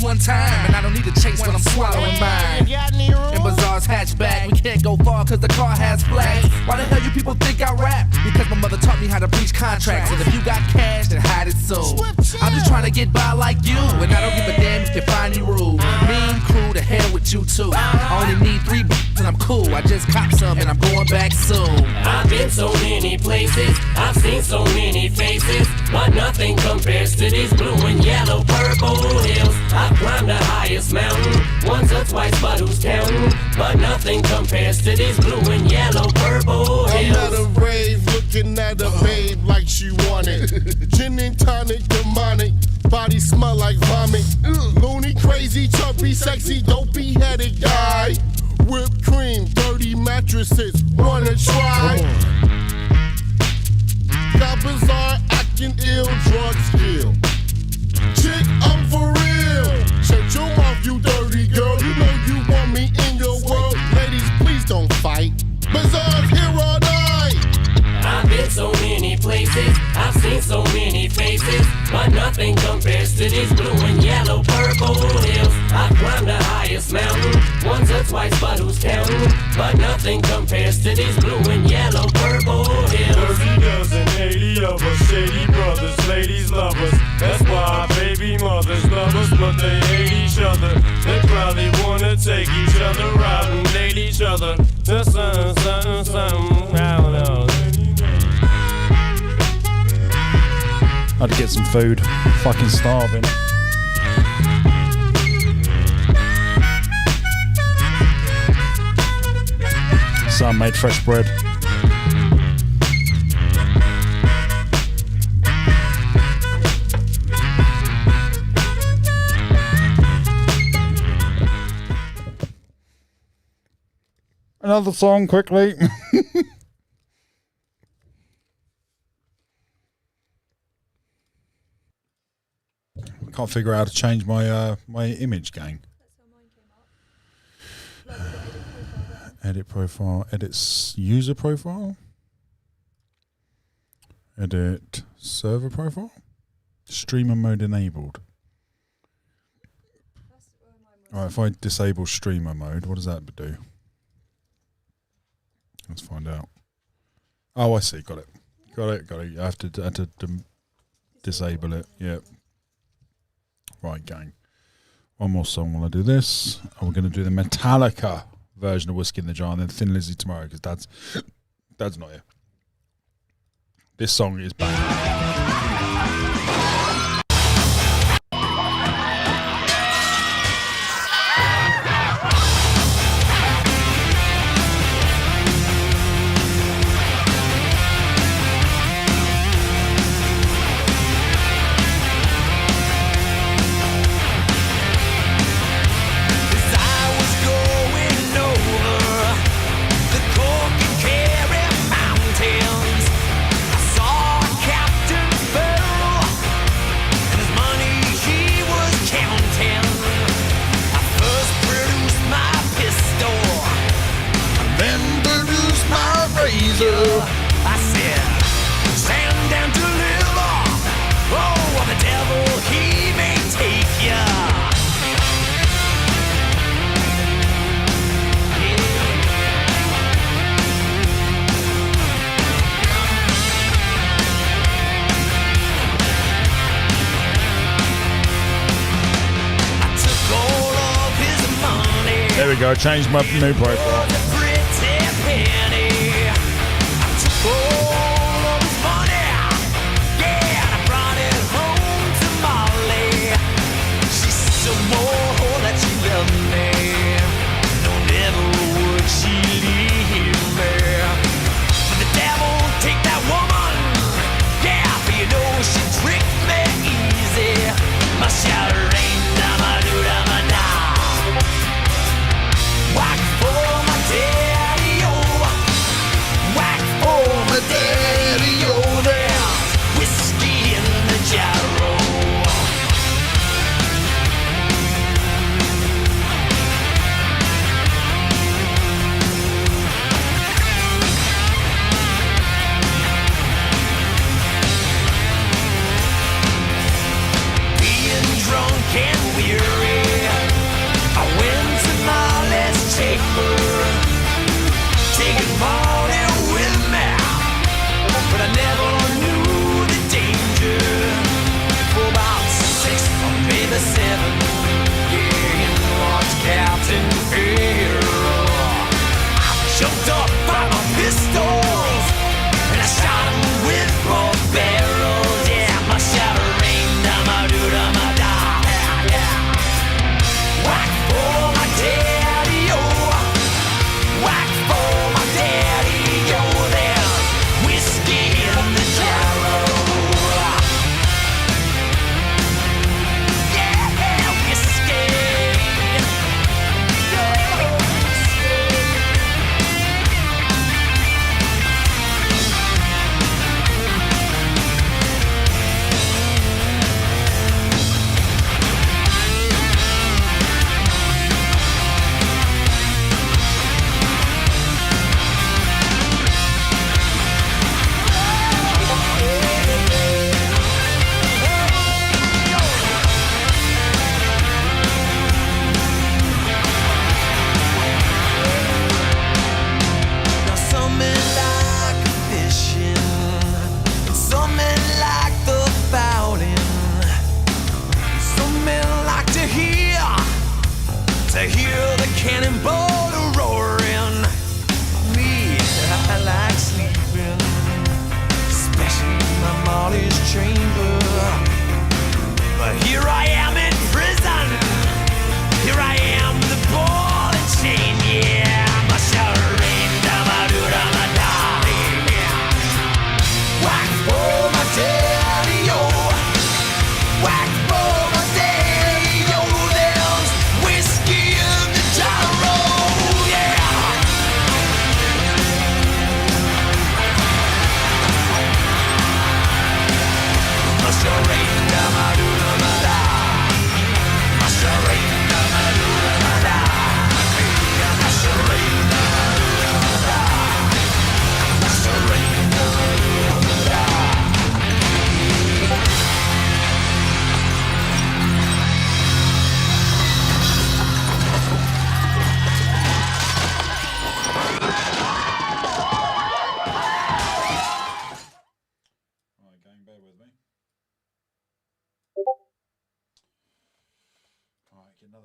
one time and I don't need to chase when I'm swallowing mine. In Bazaar's hatchback, we can't go far cause the car has flags. Why the hell you people think I rap? Because my mother taught me how to breach contracts. And if you got cash, then hide it soon. I'm just trying to get by like you, and I don't give a damn if you find me rude. Mean crew, to hell with you too. I only need 3 and I'm cool. I just cop some and I'm going back soon. I've been so many places, I've seen so many faces, but nothing compares to these blue and yellow purple hills. I've climbed the highest mountain, once or twice, but who's counting? But nothing compares to these blue and yellow purple hills. I'm at a rave looking at a babe like she wanted. Gin and tonic, demonic, body smell like vomit. Loony, crazy, chubby, sexy, dopey headed guy. Whipped cream, dirty mattresses, wanna try? Got bizarre, acting ill, drugs kill. Chick, I'm for real. Shut your mouth, you dirty girl. You know you want me in your world. Ladies, please don't fight. Bizarre's here all night. I've been so many places, I've seen so many faces, but nothing compares to these blue and yellow purple hills. I've climbed the highest mountain, once or twice, but who's counting? But nothing compares to these blue and yellow purple hills. 30 dozen, 80 of us, shady brothers, ladies love us. That's why baby mothers love us, but they hate each other. They probably wanna take each other out and date each other. That's something, I don't know. I had to get some food. Fucking starving. Son made fresh bread. Another song quickly. Can't figure out how to change my my image, gang. Edit profile, edit user profile, edit server profile, streamer mode enabled. Alright, if I disable streamer mode, what does that do? Let's find out. Oh, I see, got it. I have to disable it, yep. Right, gang. One more song while I do this. And we're going to do the Metallica version of Whiskey in the Jar and then Thin Lizzy tomorrow because Dad's not here. This song is bad. Mountains. I saw a cap we go. Change my new profile.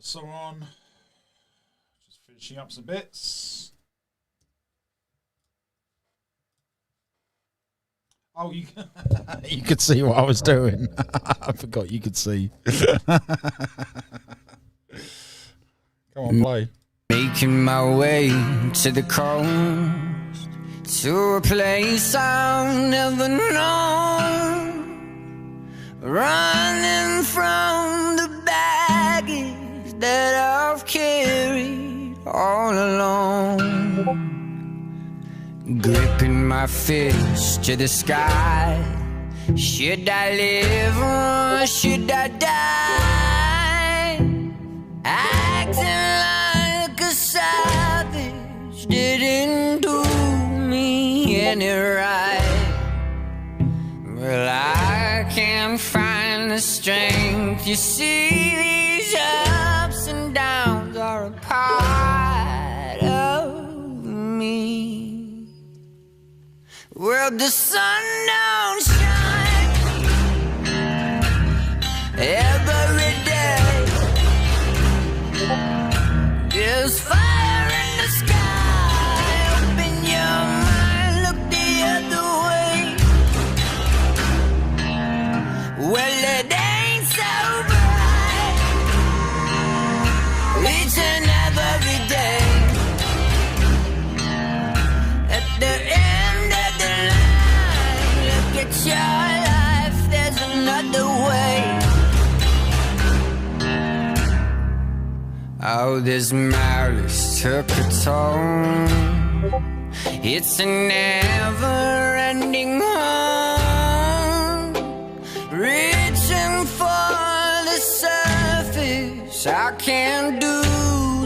Song on. Just finishing up some bits. Oh, you you could see what I was doing. I forgot you could see. Come on, play. Making my way to the coast, to a place I've never known, running from the baggage that I've carried all alone, gripping my fist to the sky. Should I live or should I die? Acting like a savage didn't do me any right. Well, I can't find the strength. You see, these ups and downs are a part of me. Well, the sun don't shine every day. Just fine. Oh, this marriage took a toll. It's a never-ending hunt, reaching for the surface. I can't do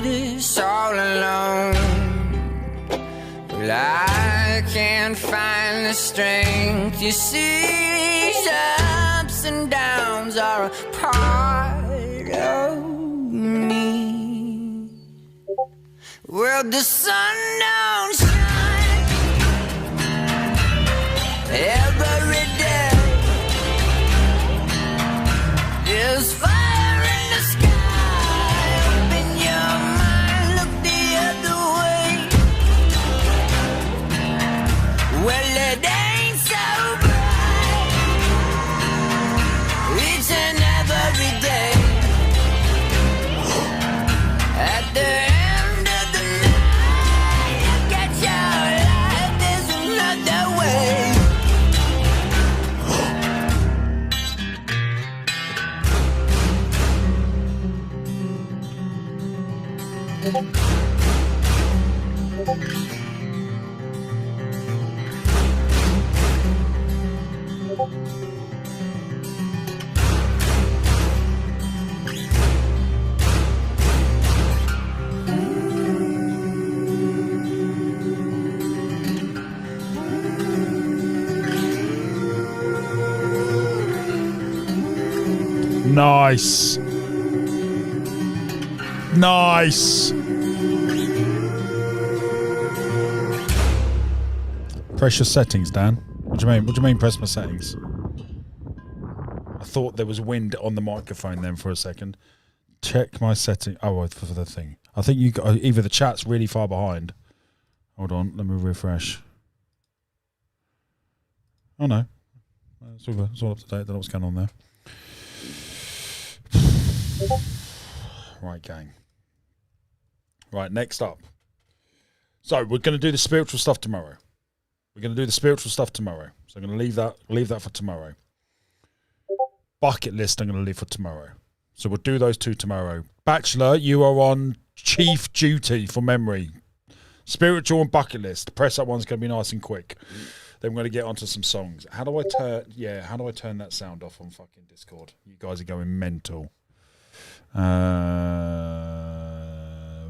this all alone. Well, I can't find the strength. You see, these ups and downs are a part of me. Well, the sun don't shine every day. There's fire in the sky. Open your mind, look the other way. Well, it ain't so bright each and every day. At the end of the night, look at your life, there's another way. Nice. Nice. Press your settings, Dan. What do you mean? What do you mean press my settings? I thought there was wind on the microphone then for a second. Check my setting. Oh, for the thing. I think you got either the chat's really far behind. Hold on, let me refresh. Oh no. It's all up to date. I don't know what's going on there. Right, gang. Right, next up. So we're going to do the spiritual stuff tomorrow. We're going to do the spiritual stuff tomorrow. So I'm going to leave that for tomorrow. Bucket list I'm going to leave for tomorrow. So we'll do those two tomorrow. Bachelor, you are on chief duty for memory. Spiritual and bucket list. Press that one's going to be nice and quick. Then we're going to get onto some songs. How do I turn that sound off on fucking Discord? You guys are going mental.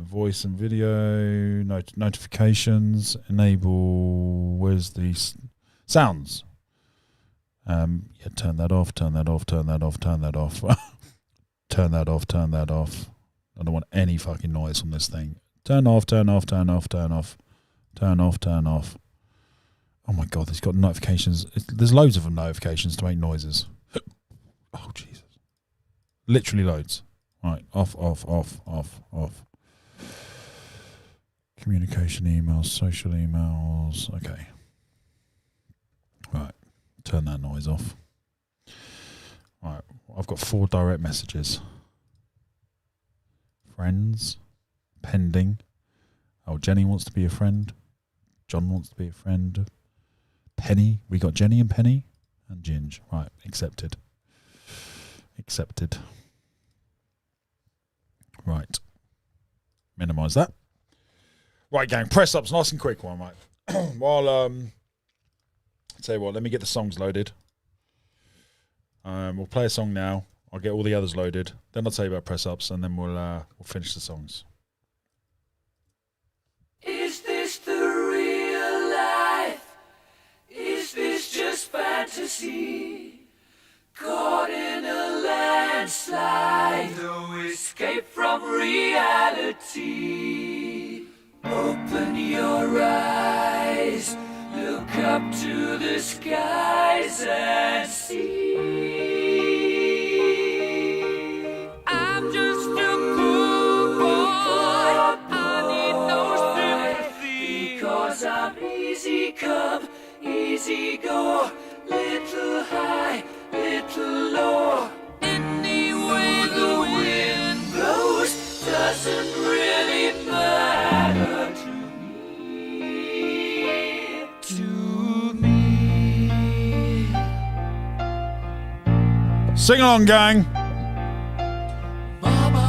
Voice and video, notifications, enable, where's the sounds? Yeah, turn that off, turn that off, turn that off, turn that off. Turn that off, turn that off. I don't want any fucking noise on this thing. Turn off, turn off, turn off, turn off. Turn off, turn off. Oh my God, it's got notifications. There's loads of notifications to make noises. Oh, Jesus. Literally loads. Right, off, off, off, off, off. Communication emails, social emails. Okay. Right, turn that noise off. Right, I've got 4 direct messages. Friends, pending. Oh, Jenny wants to be a friend. John wants to be a friend. Penny, we got Jenny and Penny and Ginge. Right, accepted. Accepted. Right. Minimise that. Right, gang, press ups, nice and quick one, right. While I'll tell you what, let me get the songs loaded. We'll play a song now. I'll get all the others loaded. Then I'll tell you about press ups, and then we'll finish the songs. Is this the real life? Is this just fantasy? Caught in a landslide, no escape from reality. Open your eyes, look up to the skies and see. I'm just a poor boy, I need no sympathy, because I'm easy come, easy go, little high, little low. Any way the wind blows doesn't really matter to me. To me. Sing along, gang. Mama,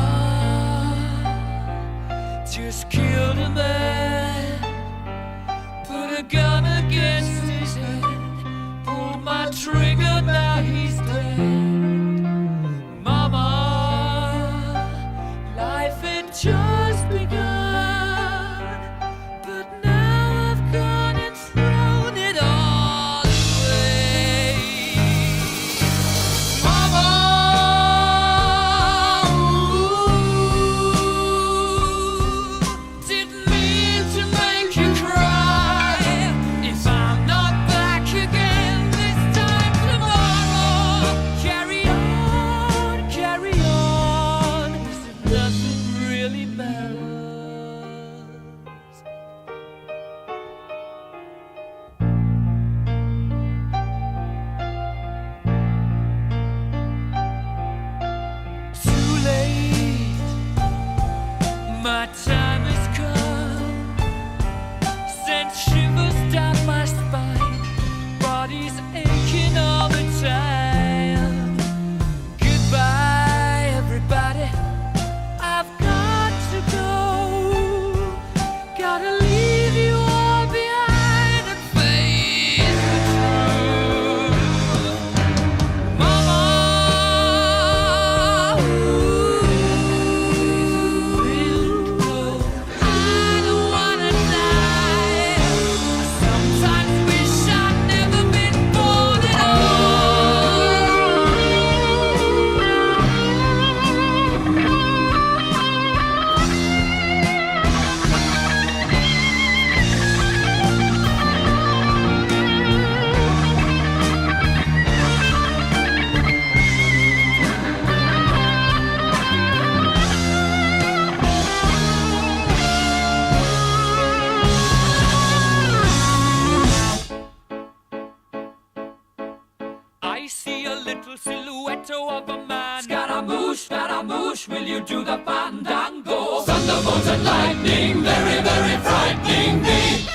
I see a little silhouette of a man. Scaramouche, will you do the fandango? Thunderbolt and lightning, very, very frightening me.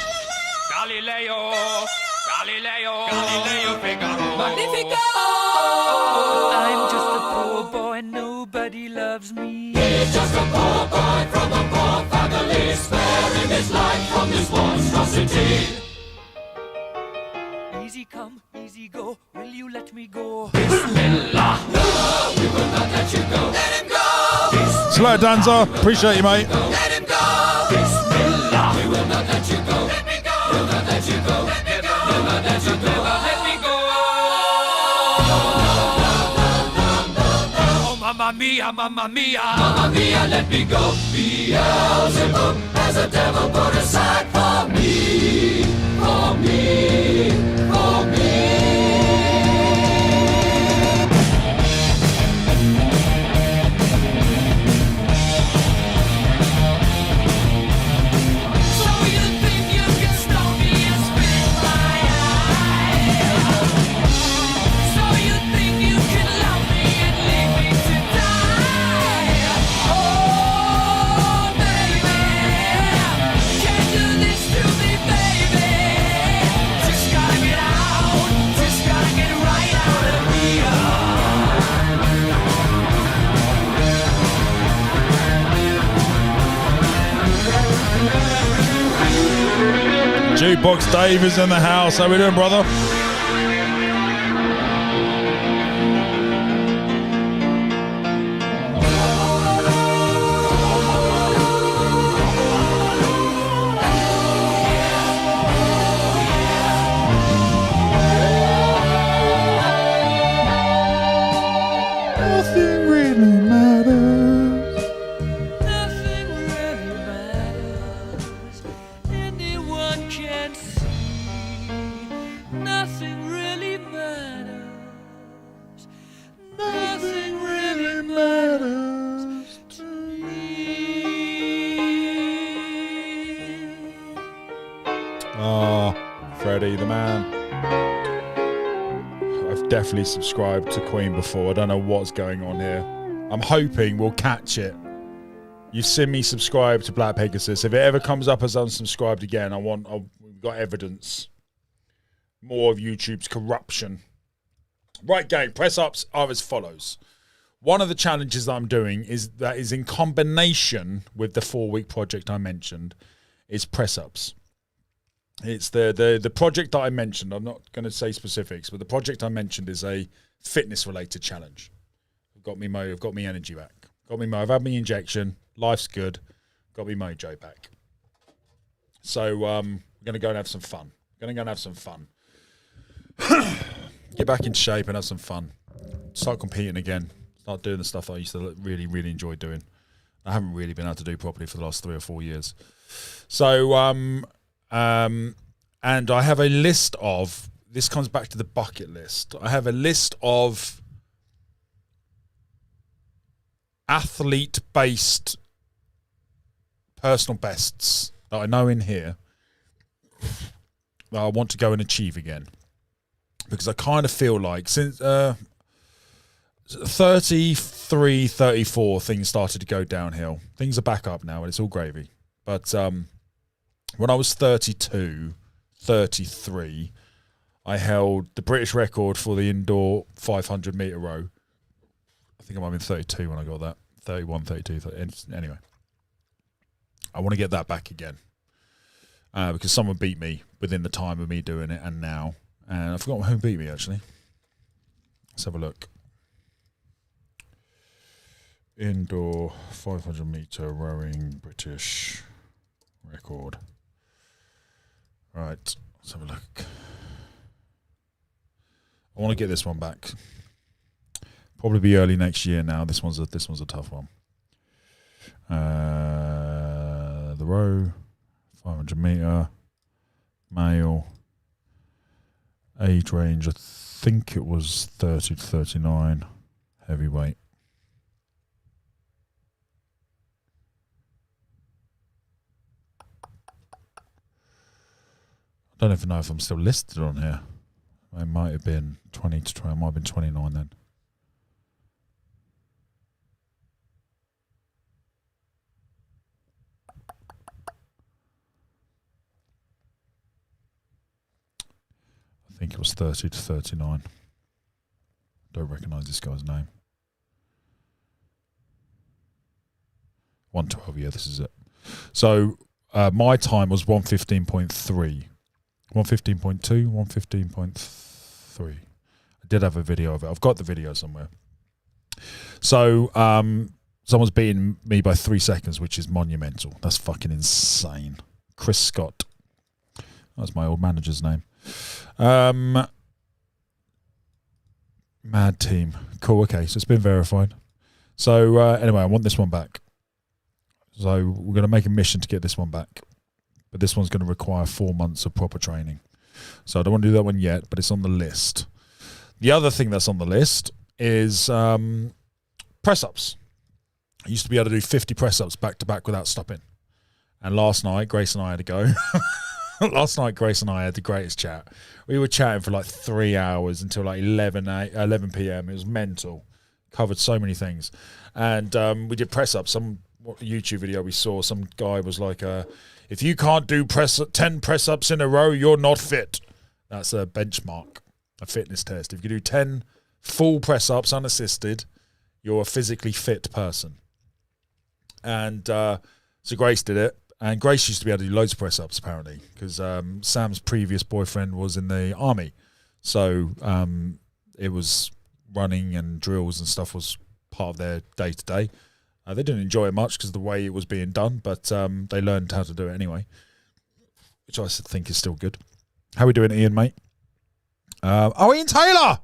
Galileo, Figaro. Magnifico! I'm just a poor boy, nobody loves me. He's just a poor boy from a poor family, sparing his life from this monstrosity. Easy come, easy go, will you let me go? Bismillah! No, we will not let you go. Let him go! Slow it, Danza. Appreciate you, mate. Let him go! Bismillah! We will not let you go. Let me go! We'll not let you go. Let me go! We'll not let you go. Let me go! Oh, mamma mia, mamma mia! Mamma mia, let me go! Beelzebub has a devil put aside for me, for me, for me. So you think you can stop me and spit my eye? So you think you can love me and leave me to die? Oh, baby, can't do this to me, baby. Just gotta get out, just gotta get right out of here. Jukebox Dave is in the house. How we doing, brother? Nothing really matters. Nothing really matters. Anyone can see. Nothing really matters. Nothing really matters to me. Ah, Freddie, the man. I've definitely subscribed to Queen before. I don't know what's going on here. I'm hoping we'll catch it. You've seen me subscribe to Black Pegasus. If it ever comes up as unsubscribed again, we've got evidence. More of YouTube's corruption. Right, gang. Press ups are as follows. One of the challenges that I'm doing is in combination with the 4-week project I mentioned is press ups. It's the project that I mentioned. I'm not going to say specifics, but the project I mentioned is a fitness-related challenge. I've got me energy back. I've had my injection. Life's good. Got me mojo back. So we're going to go and have some fun. Get back in shape and have some fun. Start competing again. Start doing the stuff that I used to really, really enjoy doing. I haven't really been able to do properly for the last 3 or 4 years. So and I have a list of, this comes back to the bucket list. I have a list of athlete-based personal bests that I know in here that I want to go and achieve again. Because I kind of feel like since 33, 34, things started to go downhill. Things are back up now and it's all gravy. But when I was 32, 33, I held the British record for the indoor 500 metre row. I think I might have been 32 when I got that. 31, 32, 30. Anyway. I want to get that back again. Because someone beat me within the time of me doing it and now. And I forgot who beat me, actually. Let's have a look. Indoor 500 metre rowing British record. Right, let's have a look. I want to get this one back. Probably be early next year now. This one's a tough one. The row, 500 metre, male, age range. I think it was 30 to 39, heavyweight. I don't even know if I'm still listed on here. It might have been 20 to 20. It might have been 29 then. I think it was 30 to 39. Don't recognise this guy's name. 112, yeah, this is it. So my time was 115.3. 115.2, 115.3. I did have a video of it. I've got the video somewhere. So someone's beating me by 3 seconds, which is monumental. That's fucking insane. Chris Scott. That's my old manager's name. Mad team. Cool, okay, so it's been verified. So anyway, I want this one back. So we're going to make a mission to get this one back. But this one's going to require 4 months of proper training. So I don't want to do that one yet, but it's on the list. The other thing that's on the list is press-ups. I used to be able to do 50 press-ups back-to-back without stopping. And last night, Grace and I had a go. Last night, Grace and I had the greatest chat. We were chatting for like 3 hours until like 11 p.m. It was mental. Covered so many things. And we did press-ups. Some YouTube video we saw, some guy was like, if you can't do 10 press-ups in a row, you're not fit. That's a benchmark, a fitness test. If you do 10 full press-ups unassisted, you're a physically fit person. And so Grace did it. And Grace used to be able to do loads of press-ups, apparently, because Sam's previous boyfriend was in the army. So it was running and drills and stuff was part of their day-to-day. They didn't enjoy it much because of the way it was being done, but they learned how to do it anyway, which I think is still good. How we doing, Ian, mate? Ian Taylor!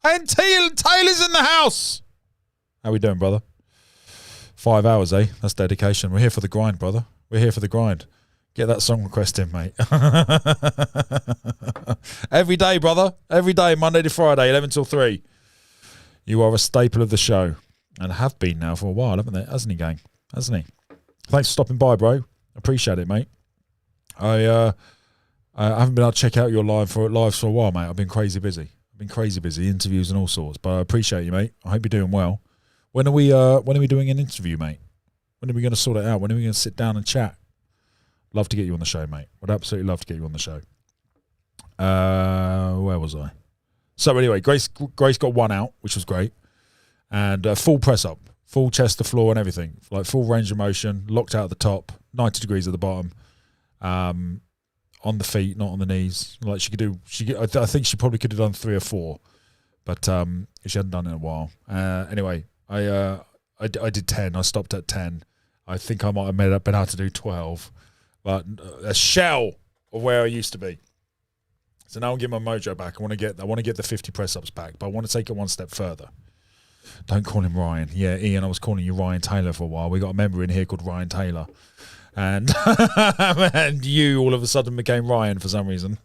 Ian Taylor's in the house! How we doing, brother? 5 hours, eh? That's dedication. We're here for the grind, brother. We're here for the grind. Get that song request in, mate. Every day, brother. Every day, Monday to Friday, 11 till 3. You are a staple of the show. And have been now for a while, haven't they? Hasn't he, gang? Hasn't he? Thanks for stopping by, bro. Appreciate it, mate. I haven't been able to check out your lives for a while, mate. I've been crazy busy. Interviews and all sorts. But I appreciate you, mate. I hope you're doing well. When are we doing an interview, mate? When are we going to sort it out? When are we going to sit down and chat? Love to get you on the show, mate. Would absolutely love to get you on the show. Where was I? So anyway, Grace got one out, which was great. And full press up, full chest to floor and everything, like full range of motion, locked out at the top, 90 degrees at the bottom, on the feet, not on the knees. Like she could do, I think she probably could have done 3 or 4, but she hadn't done it in a while. Anyway, I did 10. I stopped at 10. I think I might have been able to do 12, but a shell of where I used to be. So now I'm getting my mojo back. I want to get the 50 press ups back, but I want to take it one step further. Don't call him Ryan. Yeah, Ian, I was calling you Ryan Taylor for a while. We got a member in here called Ryan Taylor. And and you all of a sudden became Ryan for some reason.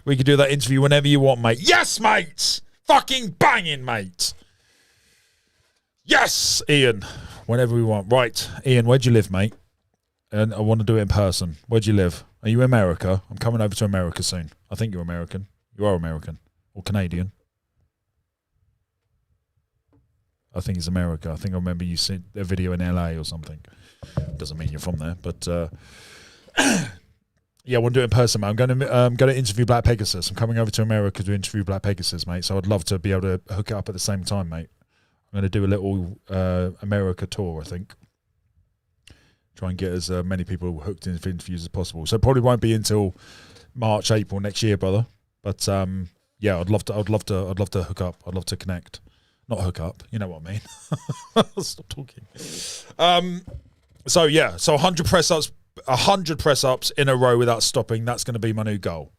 We could do that interview whenever you want, mate. Yes, mate! Fucking banging, mate! Yes, Ian. Whenever we want. Right, Ian, where do you live, mate? And I want to do it in person. Where do you live? Are you America? I'm coming over to America soon. I think you're American. You are American. Or Canadian. I think it's America. I think I remember you seen a video in LA or something. Doesn't mean you're from there, but yeah, I want to do it in person, mate. I'm going to interview Black Pegasus. I'm coming over to America to interview Black Pegasus, mate. So I'd love to be able to hook it up at the same time, mate. I'm going to do a little America tour, I think. Try and get as many people hooked in for interviews as possible. So it probably won't be until March, April next year, brother. But yeah, I'd love to hook up. I'd love to connect. Not hook up, you know what I mean. Stop talking. So yeah, so 100 press ups in a row without stopping. That's going to be my new goal,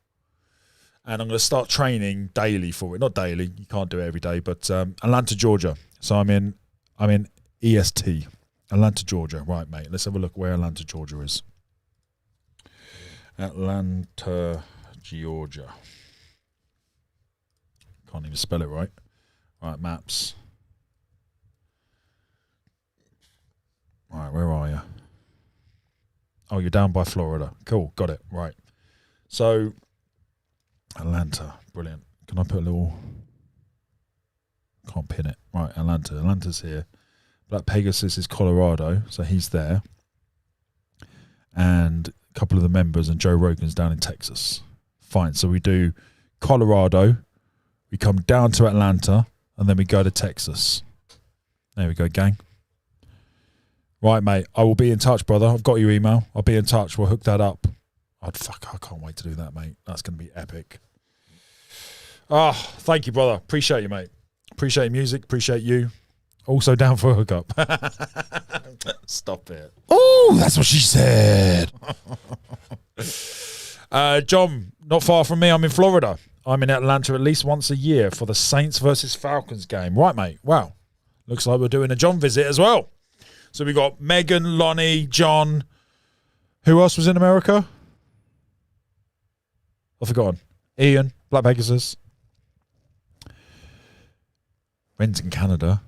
and I'm going to start training daily for it. Not daily, you can't do it every day, but Atlanta, Georgia. So I'm in EST, Atlanta, Georgia. Right, mate. Let's have a look where Atlanta, Georgia is. Atlanta, Georgia. Can't even spell it right. Right, maps. Right, where are you? Oh, you're down by Florida. Cool, got it. Right. So, Atlanta, brilliant. Can I put a little? Can't pin it. Right, Atlanta. Atlanta's here. Black Pegasus is Colorado, so he's there. And a couple of the members, and Joe Rogan's down in Texas. Fine. So we do Colorado, we come down to Atlanta, and then we go to Texas. There we go, gang. Right, mate. I will be in touch, brother. I've got your email. I'll be in touch. We'll hook that up. I can't wait to do that, mate. That's going to be epic. Thank you, brother. Appreciate you, mate. Appreciate your music. Appreciate you. Also down for a hookup. Stop it. Oh, that's what she said. John, not far from me. I'm in Florida. I'm in Atlanta at least once a year for the Saints versus Falcons game. Right, mate. Wow. Looks like we're doing a John visit as well. So we got Megan, Lonnie, John. Who else was in America? I've forgotten. Ian, Black Pegasus. Ren's in Canada.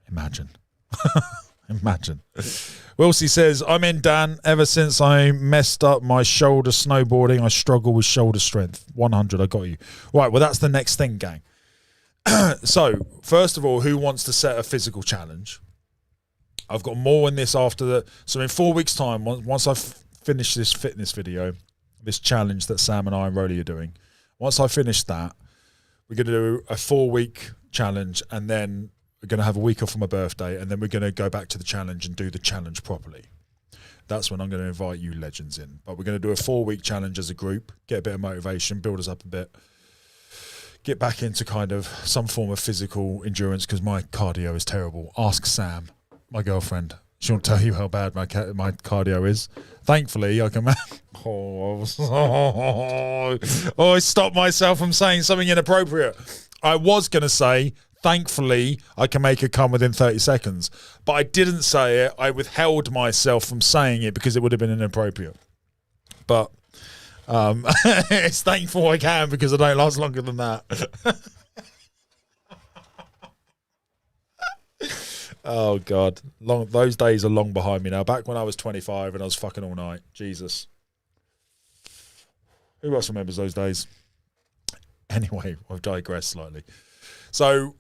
Imagine. Imagine. Wilsey says, I'm in, Dan. Ever since I messed up my shoulder snowboarding, I struggle with shoulder strength. 100, I got you. Right, well, that's the next thing, gang. So, first of all, who wants to set a physical challenge? I've got more on this after the... So, in 4 weeks' time, once I've finished this fitness video, this challenge that Sam and I and Rolly are doing, once I finish that, we're going to do a 4-week challenge, and then we're going to have a week off for my birthday, and then we're going to go back to the challenge and do the challenge properly. That's when I'm going to invite you legends in. But we're going to do a 4-week challenge as a group, get a bit of motivation, build us up a bit, get back into kind of some form of physical endurance, because my cardio is terrible. Ask Sam, my girlfriend. She'll tell you how bad my cardio is. Thankfully, I can... I stopped myself from saying something inappropriate. I was going to say, thankfully, I can make her come within 30 seconds. But I didn't say it. I withheld myself from saying it because it would have been inappropriate. But it's thankful I can, because I don't last longer than that. Oh, God. Those days are long behind me now. Back when I was 25 and I was fucking all night. Jesus. Who else remembers those days? Anyway, I've digressed slightly. So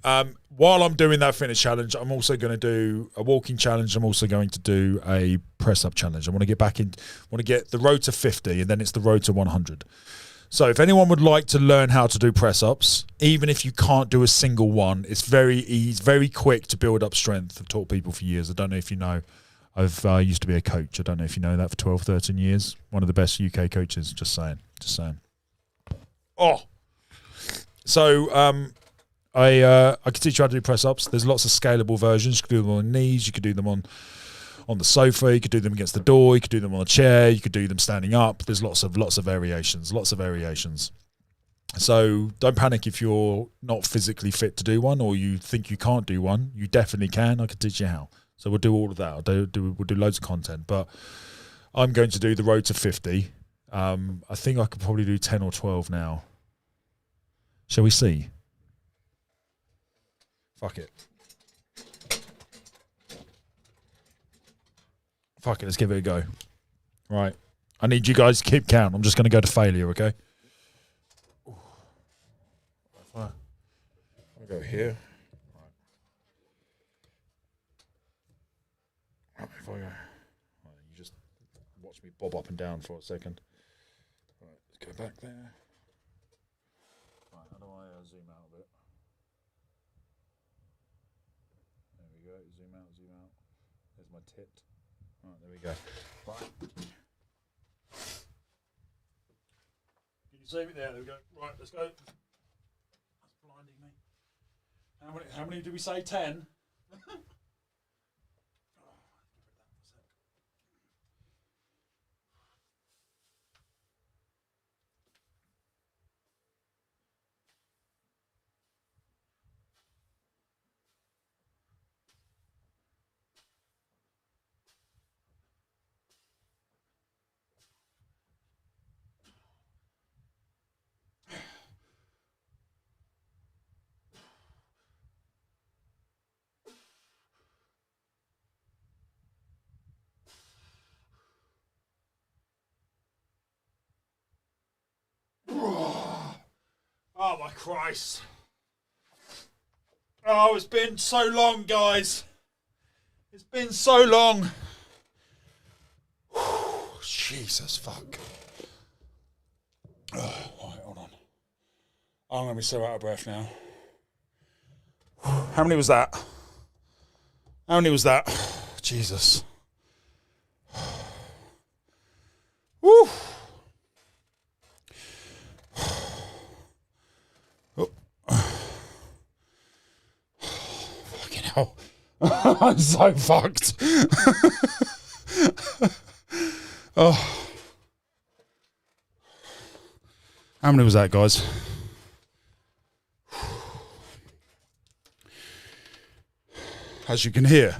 while I'm doing that fitness challenge, I'm also going to do a walking challenge. I'm also going to do a press-up challenge. I want to get back in, want to get the road to 50, and then it's the road to 100. So if anyone would like to learn how to do press-ups, even if you can't do a single one, it's very easy, very quick to build up strength. I've taught people for years. I don't know if you know. I've used to be a coach. I don't know if you know that, for 12, 13 years. One of the best UK coaches. Just saying. Just saying. Oh. So I can teach you how to do press-ups. There's lots of scalable versions. You can do them on knees. You could do them on the sofa. You could do them against the door. You could do them on a chair. You could do them standing up. There's lots of variations. Lots of variations. So don't panic if you're not physically fit to do one, or you think you can't do one. You definitely can. I can teach you how. So we'll do all of that. We'll do loads of content. But I'm going to do the road to 50. I think I could probably do 10 or 12 now. Shall we see? Fuck it. Fuck it, let's give it a go. Right. I need you guys to keep count. I'm just going to go to failure, okay? I'll go here. Right. If I go... Right, you just watch me bob up and down for a second. Right, let's go back there. Right, how do I zoom out a bit? There we go. Zoom out, zoom out. There's my tit. Right, there we go. Right. Can you see me there? There we go. Right, let's go. That's blinding me. How many did we say? 10? my Christ. Oh, it's been so long, guys. It's been so long. Jesus, fuck. Right, hold on. I'm going to be so out of breath now. How many was that? How many was that? Jesus. Woo. Oh. Fucking hell. I'm so fucked. Oh. How many was that, guys? As you can hear,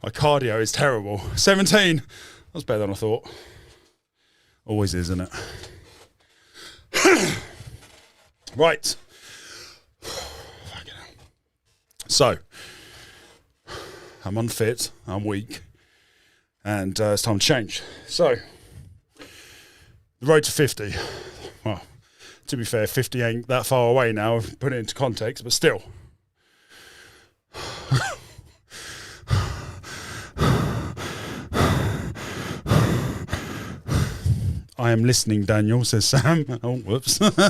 my cardio is terrible. 17. That's better than I thought. Always is, isn't it? Right. So, I'm unfit, I'm weak, and it's time to change. So, the road to 50. Well, to be fair, 50 ain't that far away now, I've put it into context, but still. I am listening, Daniel, says Sam. Oh, whoops. Fucking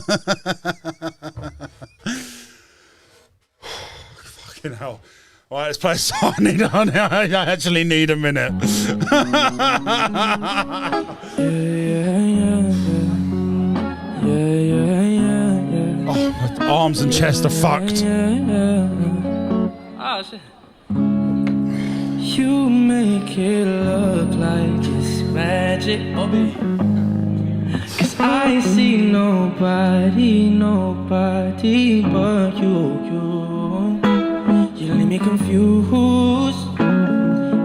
hell. All right, let's play a song. I actually need a minute. Oh, my arms and chest are fucked. Oh, shit. You make it look like it's magic, Bobby. Cause I see nobody but you. You leave me confused.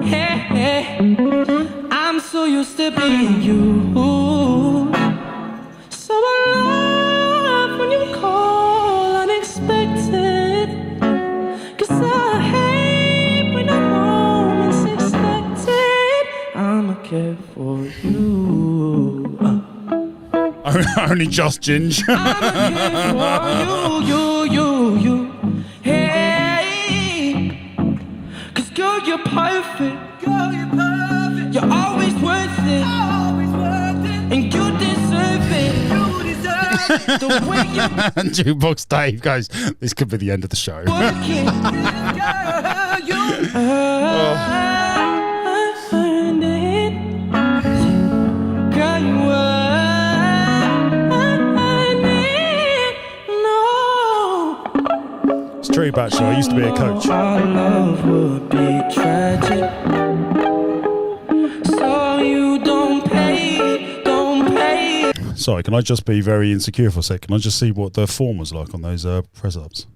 Hey, I'm so used to being you. So I love when you call unexpected. Cause I hate when a moment's expected. I'ma care for you. Only just Ginge. you. Hey, cause girl, you're perfect. You're always worth it. And you deserve it. The way you Jukebox Dave goes, this could be the end of the show. working. Girl, you It's true, Bachelor. I used to be a coach. our love would be tragic. So you don't pay. Sorry, can I just be very insecure for a sec? Can I just see what the form was like on those press-ups?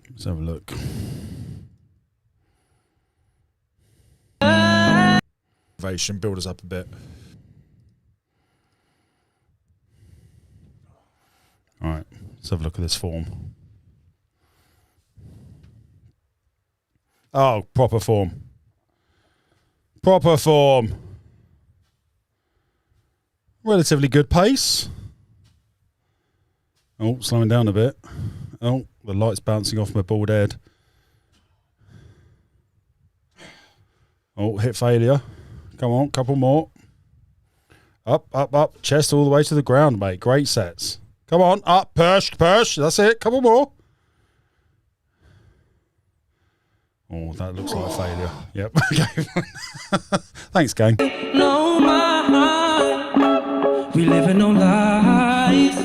Let's have a look. Motivation, build us up a bit. All right, let's have a look at this form. Oh, proper form. Proper form. Relatively good pace. Oh, slowing down a bit. Oh, the light's bouncing off my bald head. Oh, hit failure. Come on, couple more. Up. Chest all the way to the ground, mate. Great sets. Come on, up, push. That's it. Couple more. Oh, that looks like a failure. Yep. Okay. Thanks, gang. No, my heart. We living on lies.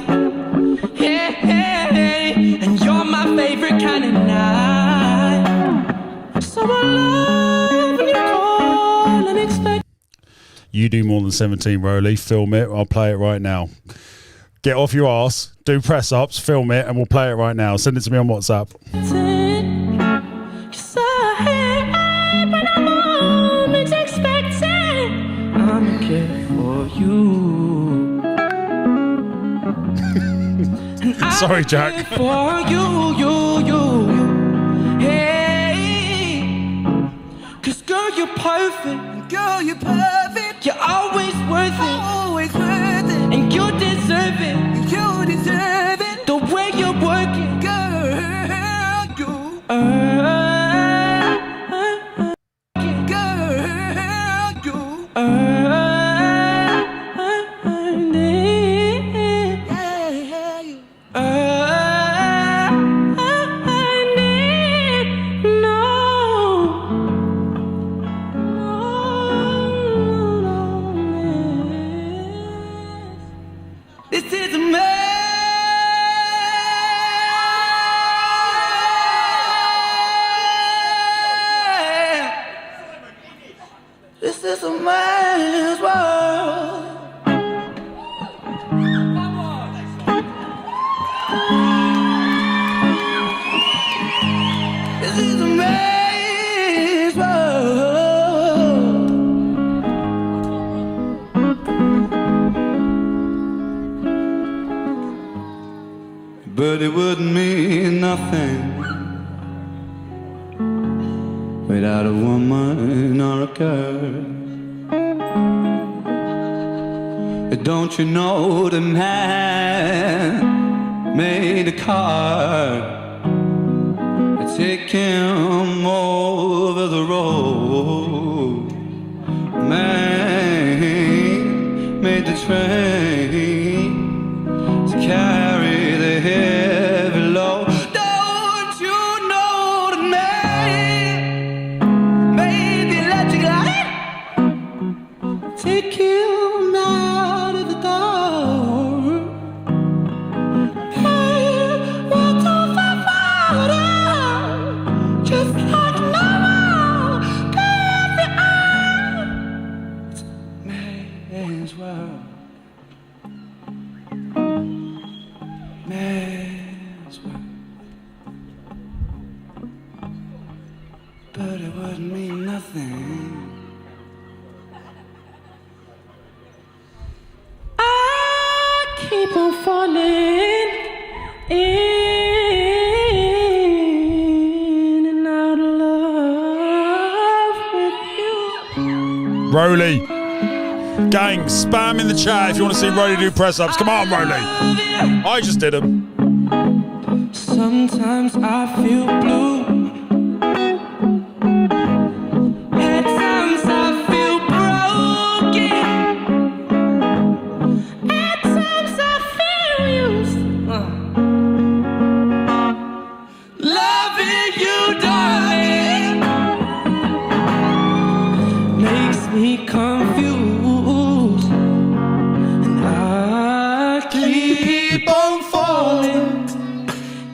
Hey, and you're my favorite kind of night. So I love when you call unexpected. You do more than 17, Rolly. Film it. I'll play it right now. Get off your ass. Do press ups. Film it, and we'll play it right now. Send it to me on WhatsApp. Cause I hate when a moment's expected. I'ma care for you. Sorry, Jack. For you. Hey, cause girl, you're perfect. You're always worth it. but it wouldn't mean nothing without a woman or a girl. Don't you know the man made a card to take him over the road? Man made the train to carry the heavy load. Don't you know the man made the electric light? Take him out of the door. Hey, walked off my father, just like normal. Give me out. It's a man's world. Man's world. But it wouldn't mean nothing. Keep on falling in and out of love with you. Rolly. Gang, spam in the chat if you want to see Rolly do press ups. Come on, Rolly. I just did them. Sometimes I feel blue. At times I feel broken. At times I feel used. Loving you, darling, Makes me confused. And I keep on falling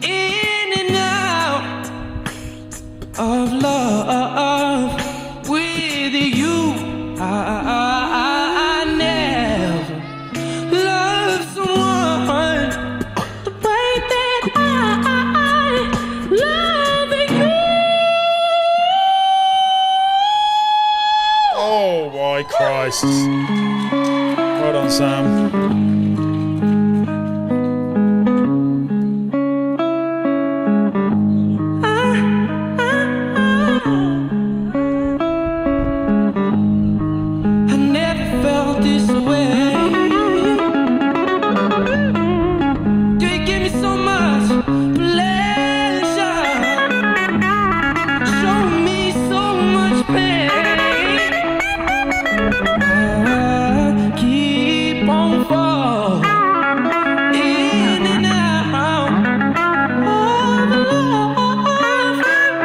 in and out of love with you. I never loved someone the way that I love you. Oh my Christ. Well done, Sam. I never felt this way. You give me so much pleasure, show me so much pain. I keep on falling in and out of love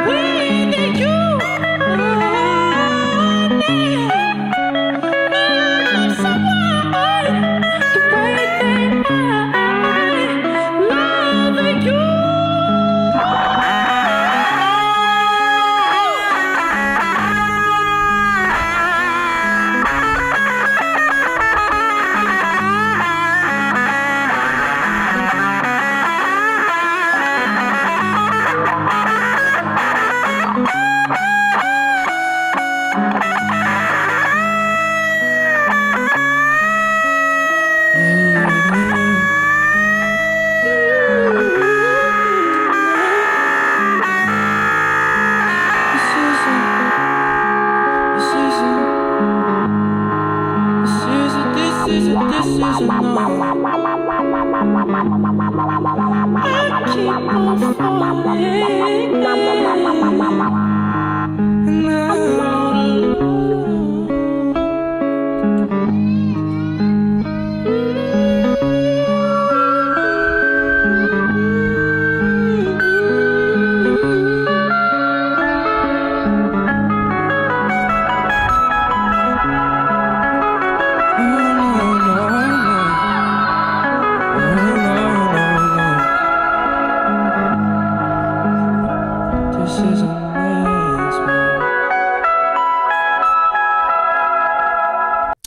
with you.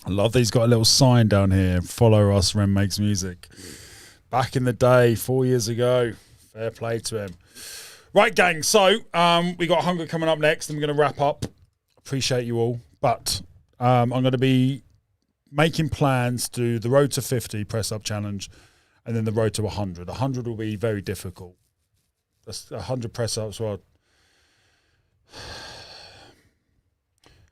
Love that he's got a little sign down here. Follow us, Ren Makes Music. Back in the day, 4 years ago. Fair play to him. Right, gang. So we got Hunger coming up next, and we're going to wrap up. Appreciate you all. But I'm going to be making plans to do the Road to 50 press up challenge and then the road to 100. 100 will be very difficult. That's 100 press ups. Well,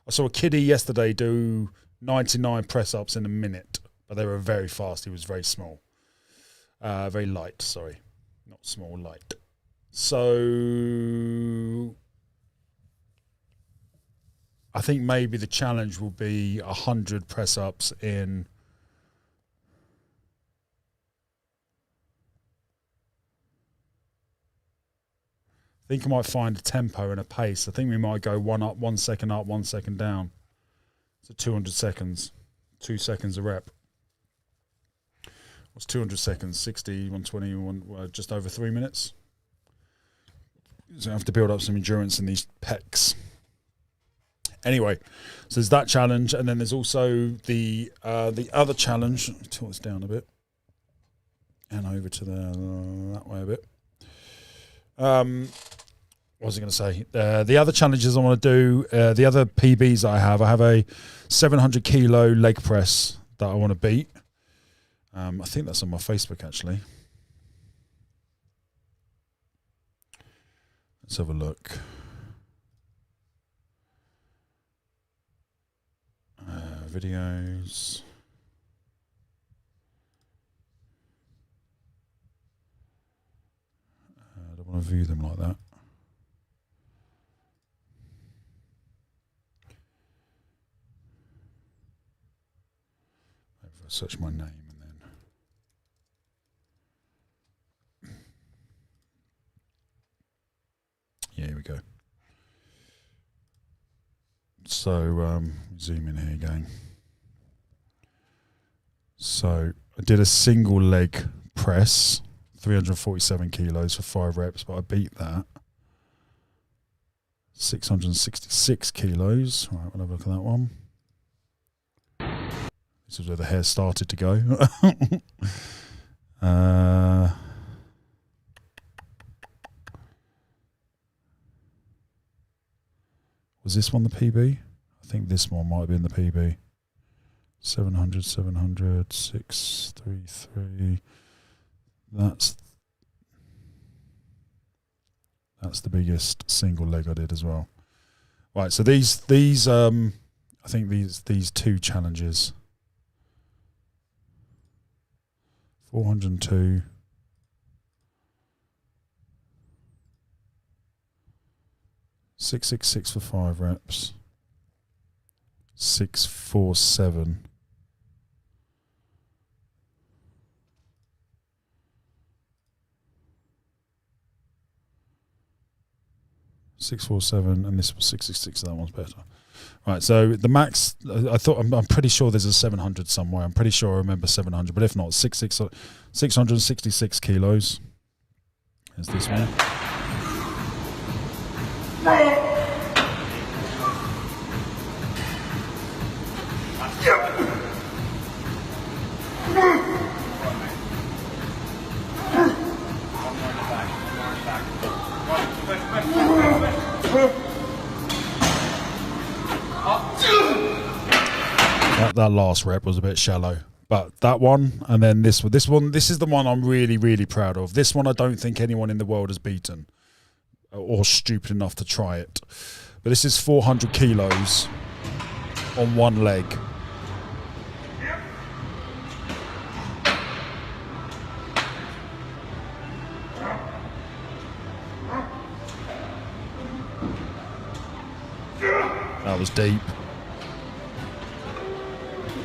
I saw a kiddie yesterday do 99 press ups in a minute, but they were very fast. He was very small, very light. Sorry, not small, light. So I think maybe the challenge will be 100 press ups in. I think I might find a tempo and a pace. I think we might go 1 up, 1 second up, 1 second down. So 200 seconds, 2 seconds a rep. What's 200 seconds? 60, 120, just over 3 minutes. So I have to build up some endurance in these pecs. Anyway, so there's that challenge, and then there's also the other challenge. Tilt this down a bit, and over to that way a bit. What was I going to say? The other challenges I want to do, the other PBs I have a 700 kilo leg press that I want to beat. I think that's on my Facebook actually. Let's have a look. Videos. I don't want to view them like that. Search my name and then yeah, here we go. So zoom in here again. So I did a single leg press, 347 kilos for 5 reps, but I beat that. 666 kilos. All right, we'll have a look at that one. This is where the hair started to go. Was this one the PB? I think this one might have been the PB. 700, 633. That's the biggest single leg I did as well. Right, so these I think these 2 challenges. 402. 666 for 5 reps. 647. 647, and this was 666. So that one's better. Right, so the max. I'm pretty sure there's a 700 somewhere. I'm pretty sure I remember 700, but if not, 666 kilos. There's this one. That last rep was a bit shallow, but that one, and then this is the one I'm really, really proud of. This one I don't think anyone in the world has beaten or stupid enough to try it. But this is 400 kilos on one leg. That was deep.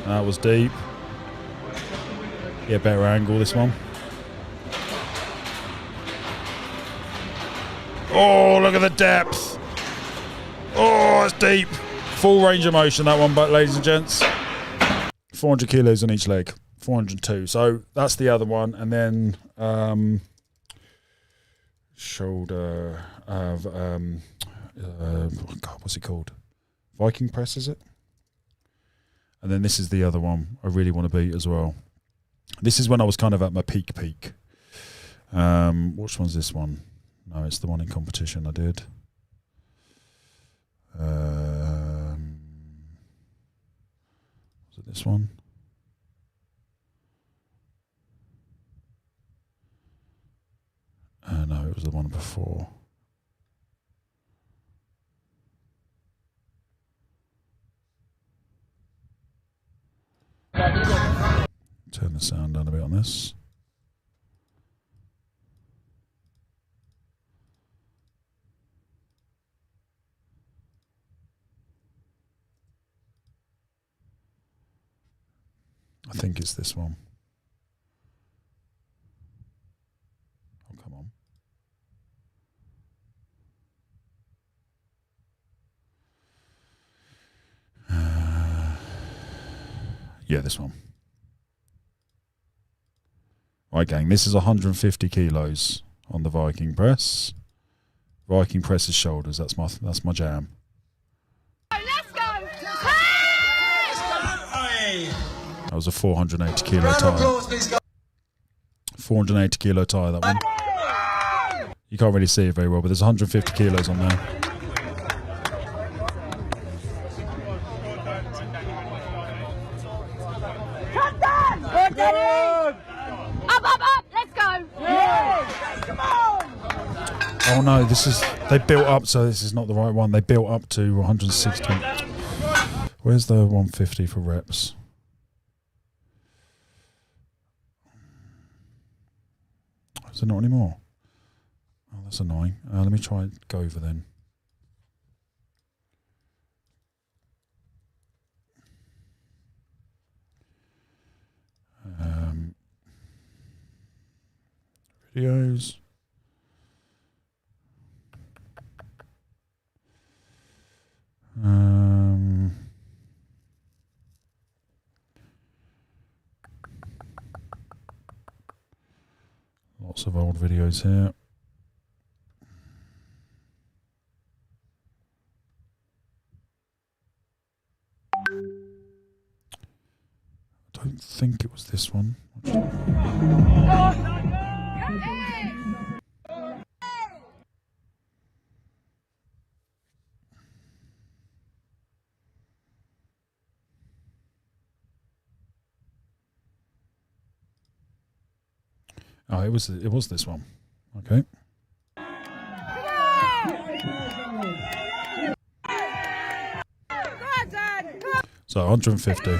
That was deep. Yeah, better angle this one. Oh, look at the depth. Oh, it's deep. Full range of motion, that one, but ladies and gents. 400 kilos on each leg. 402. So that's the other one. And then shoulder of God, what's it called? Viking press, is it? And then this is the other one I really want to beat as well. This is when I was kind of at my peak. Which one's this one? No, it's the one in competition I did. Was it this one? the one before? Turn the sound down a bit on this. I think it's this one. Oh, come on. Yeah, this one. Right, gang, this is 150 kilos on the Viking press. Viking presses shoulders. That's my jam. Let's go! That was a 480 kilo tire. 480 kilo tire, that one. You can't really see it very well, but there's 150 kilos on there. Up, let's go! Yeah. Come on! Oh no, they built up, so this is not the right one. They built up to 160. Where's the 150 for reps? Is there not anymore? Oh, that's annoying. Let me try go over then. Videos. Lots of old videos here. I don't think it was this one. Oh, it was this one. Okay. So 150.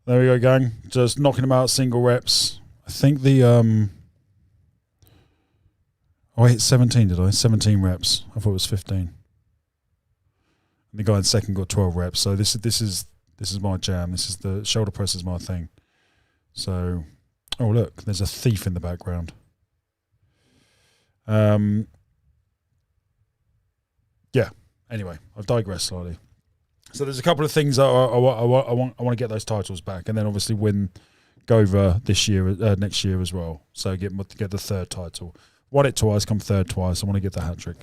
There we go, gang. Just knocking them out single reps. I think the oh, I hit 17, did I? 17 reps. I thought it was 15. And the guy in second got 12 reps. So this is my jam. This is the shoulder press is my thing. So, oh look, there's a thief in the background. Yeah. Anyway, I've digressed slightly. So there's a couple of things that I want to get those titles back, and then obviously win Gova this year, next year as well. So get the third title. Won it twice, come third twice. I want to get the hat trick.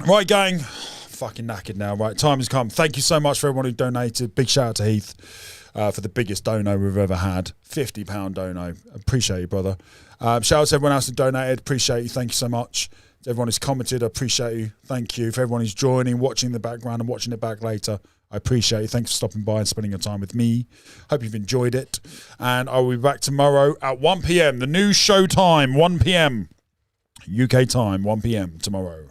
Right, gang. Fucking knackered now. Right, time has come. Thank you so much for everyone who donated. Big shout out to Heath for the biggest dono we've ever had. £50 dono. Appreciate you, brother. Shout out to everyone else who donated. Appreciate you. Thank you so much. To everyone who's commented, I appreciate you. Thank you. For everyone who's joining, watching in the background and watching it back later, I appreciate you. Thanks for stopping by and spending your time with me. Hope you've enjoyed it. And I will be back tomorrow at 1 p.m. The new show time, 1 p.m. UK time, 1 p.m. tomorrow.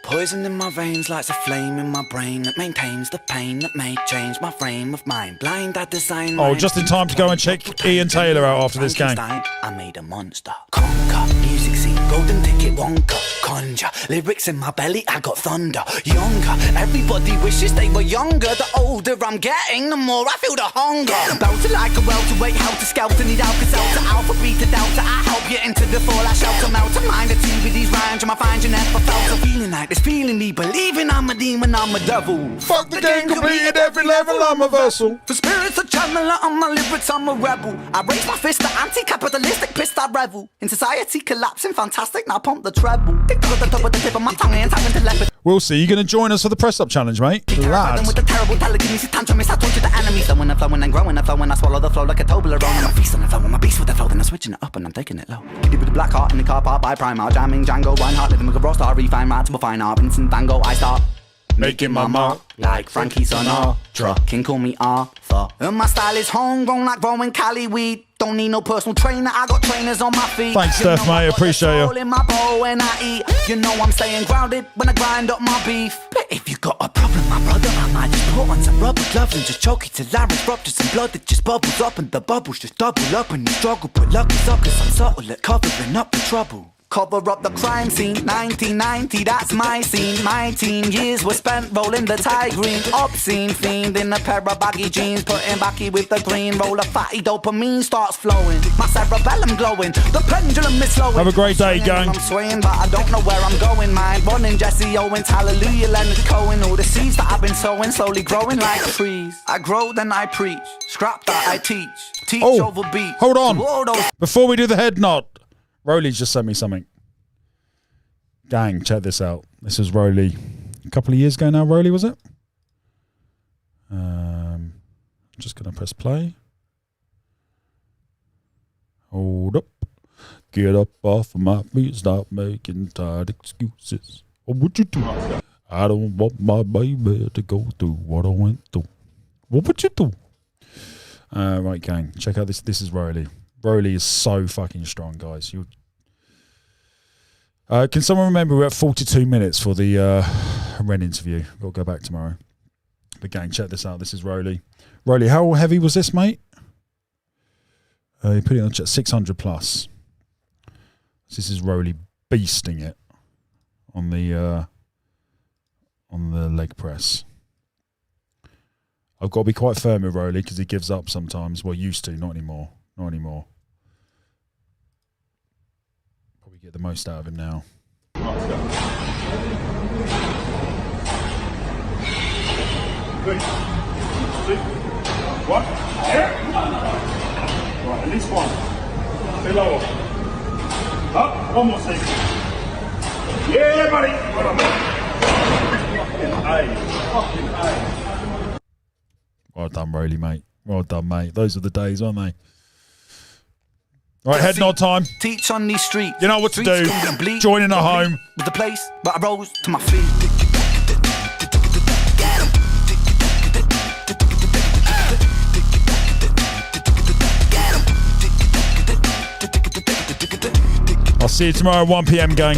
Poison in my veins lights a flame in my brain that maintains the pain that may change my frame of mind. Blind at design. Oh, just in time to go and check Ian Taylor out after this gang. I made a monster. Conquer music scene. golden ticket, Wonka, conjure. Lyrics in my belly, I got thunder. Younger, everybody wishes they were younger. The older I'm getting, the more I feel the hunger. Belted like a welterweight, helter skelter, need Alka-Seltzer, alpha, beta, delta. I help you into the fall, I shelter, melt a mind. The TV, these rhymes, you might find you never felt. So feeling like this, feeling me, believing I'm a demon, I'm a devil. Fuck the game, complete at every level, I'm a vessel. For spirits, a channeler, on my lyrics, I'm a rebel. I raise my fist, the anti-capitalistic pissed, I revel. In society collapsing, fantastic, now pump the treble. Tick tock at the top of the tip of my tongue, and time into leopard. We'll see. You going to join us for the press up challenge, mate? Lad. With the terrible telekinesis tantrum, I torture the enemy. Flowing and flowing and growing and flowing, I swallow the flow like a Toblerone. I'm a feast on the flow, I'm a beast with the flow, then I'm switching it up and I'm taking it low. Giddy with the black heart in the car park by Primark, jamming Django, Reinhardt, living with a raw star, refine rats, we'll find art, Vincent Van Gogh, I start making my mark like Frankie Sinatra. King call me Arthur. And my style is homegrown like growing Cali weed. Don't need no personal trainer, I got trainers on my feet. Thanks, Steph, mate. Appreciate you. In my bowl when I eat. You know I'm staying grounded when I grind up my beef. But if you got a problem, my brother, I might just put on some rubber gloves and just choke it till Larry's ruptured. Some blood that just bubbles up and the bubbles just double up and you struggle. But lucky suckers, I'm subtle at covering up the trouble. Cover up the crime scene, 1990, that's my scene. My teen years were spent rolling the Thai green. Obscene fiend in a pair of baggy jeans, putting backy with the green. Roll a fatty, dopamine starts flowing. My cerebellum glowing, the pendulum is slowing. Have a great day, gang. I'm swaying, but I don't know where I'm going. Mine running Jesse Owens, hallelujah, Leonard Cohen. All the seeds that I've been sowing, slowly growing like trees. I grow, then I preach. Scrap that I teach. Teach over beat. Hold on. Before we do the head nod, Rolly's just sent me something. Gang, check this out. This is Rolly. A couple of years ago now, Rolly, was it? I'm just going to press play. Hold up. Get up off of my feet. Stop making tired excuses. What would you do? I don't want my baby to go through what I went through. What would you do? Right, gang. Check out this. This is Rolly. Rolly is so fucking strong, guys. Can someone remember we're at 42 minutes for the REN interview? Got to go back tomorrow. But gang, check this out. This is Rolly. Rolly, how heavy was this, mate? You put it on 600 plus. This is Rolly beasting it on the leg press. I've got to be quite firm with Rolly because he gives up sometimes. Well, used to, not anymore. Not anymore. Probably get the most out of him now. Let's go. 3, 2, 1. Right, at least one. Stay lower. Up, one more second. Yeah, buddy. Well done. Well done, Rolly, mate. Well done, mate. Those are the days, aren't they? Right, head nod time. Teach on these streets. You know what to do. Joining at home. With the place, but I rose to my feet. I'll see you tomorrow at 1 p.m, gang.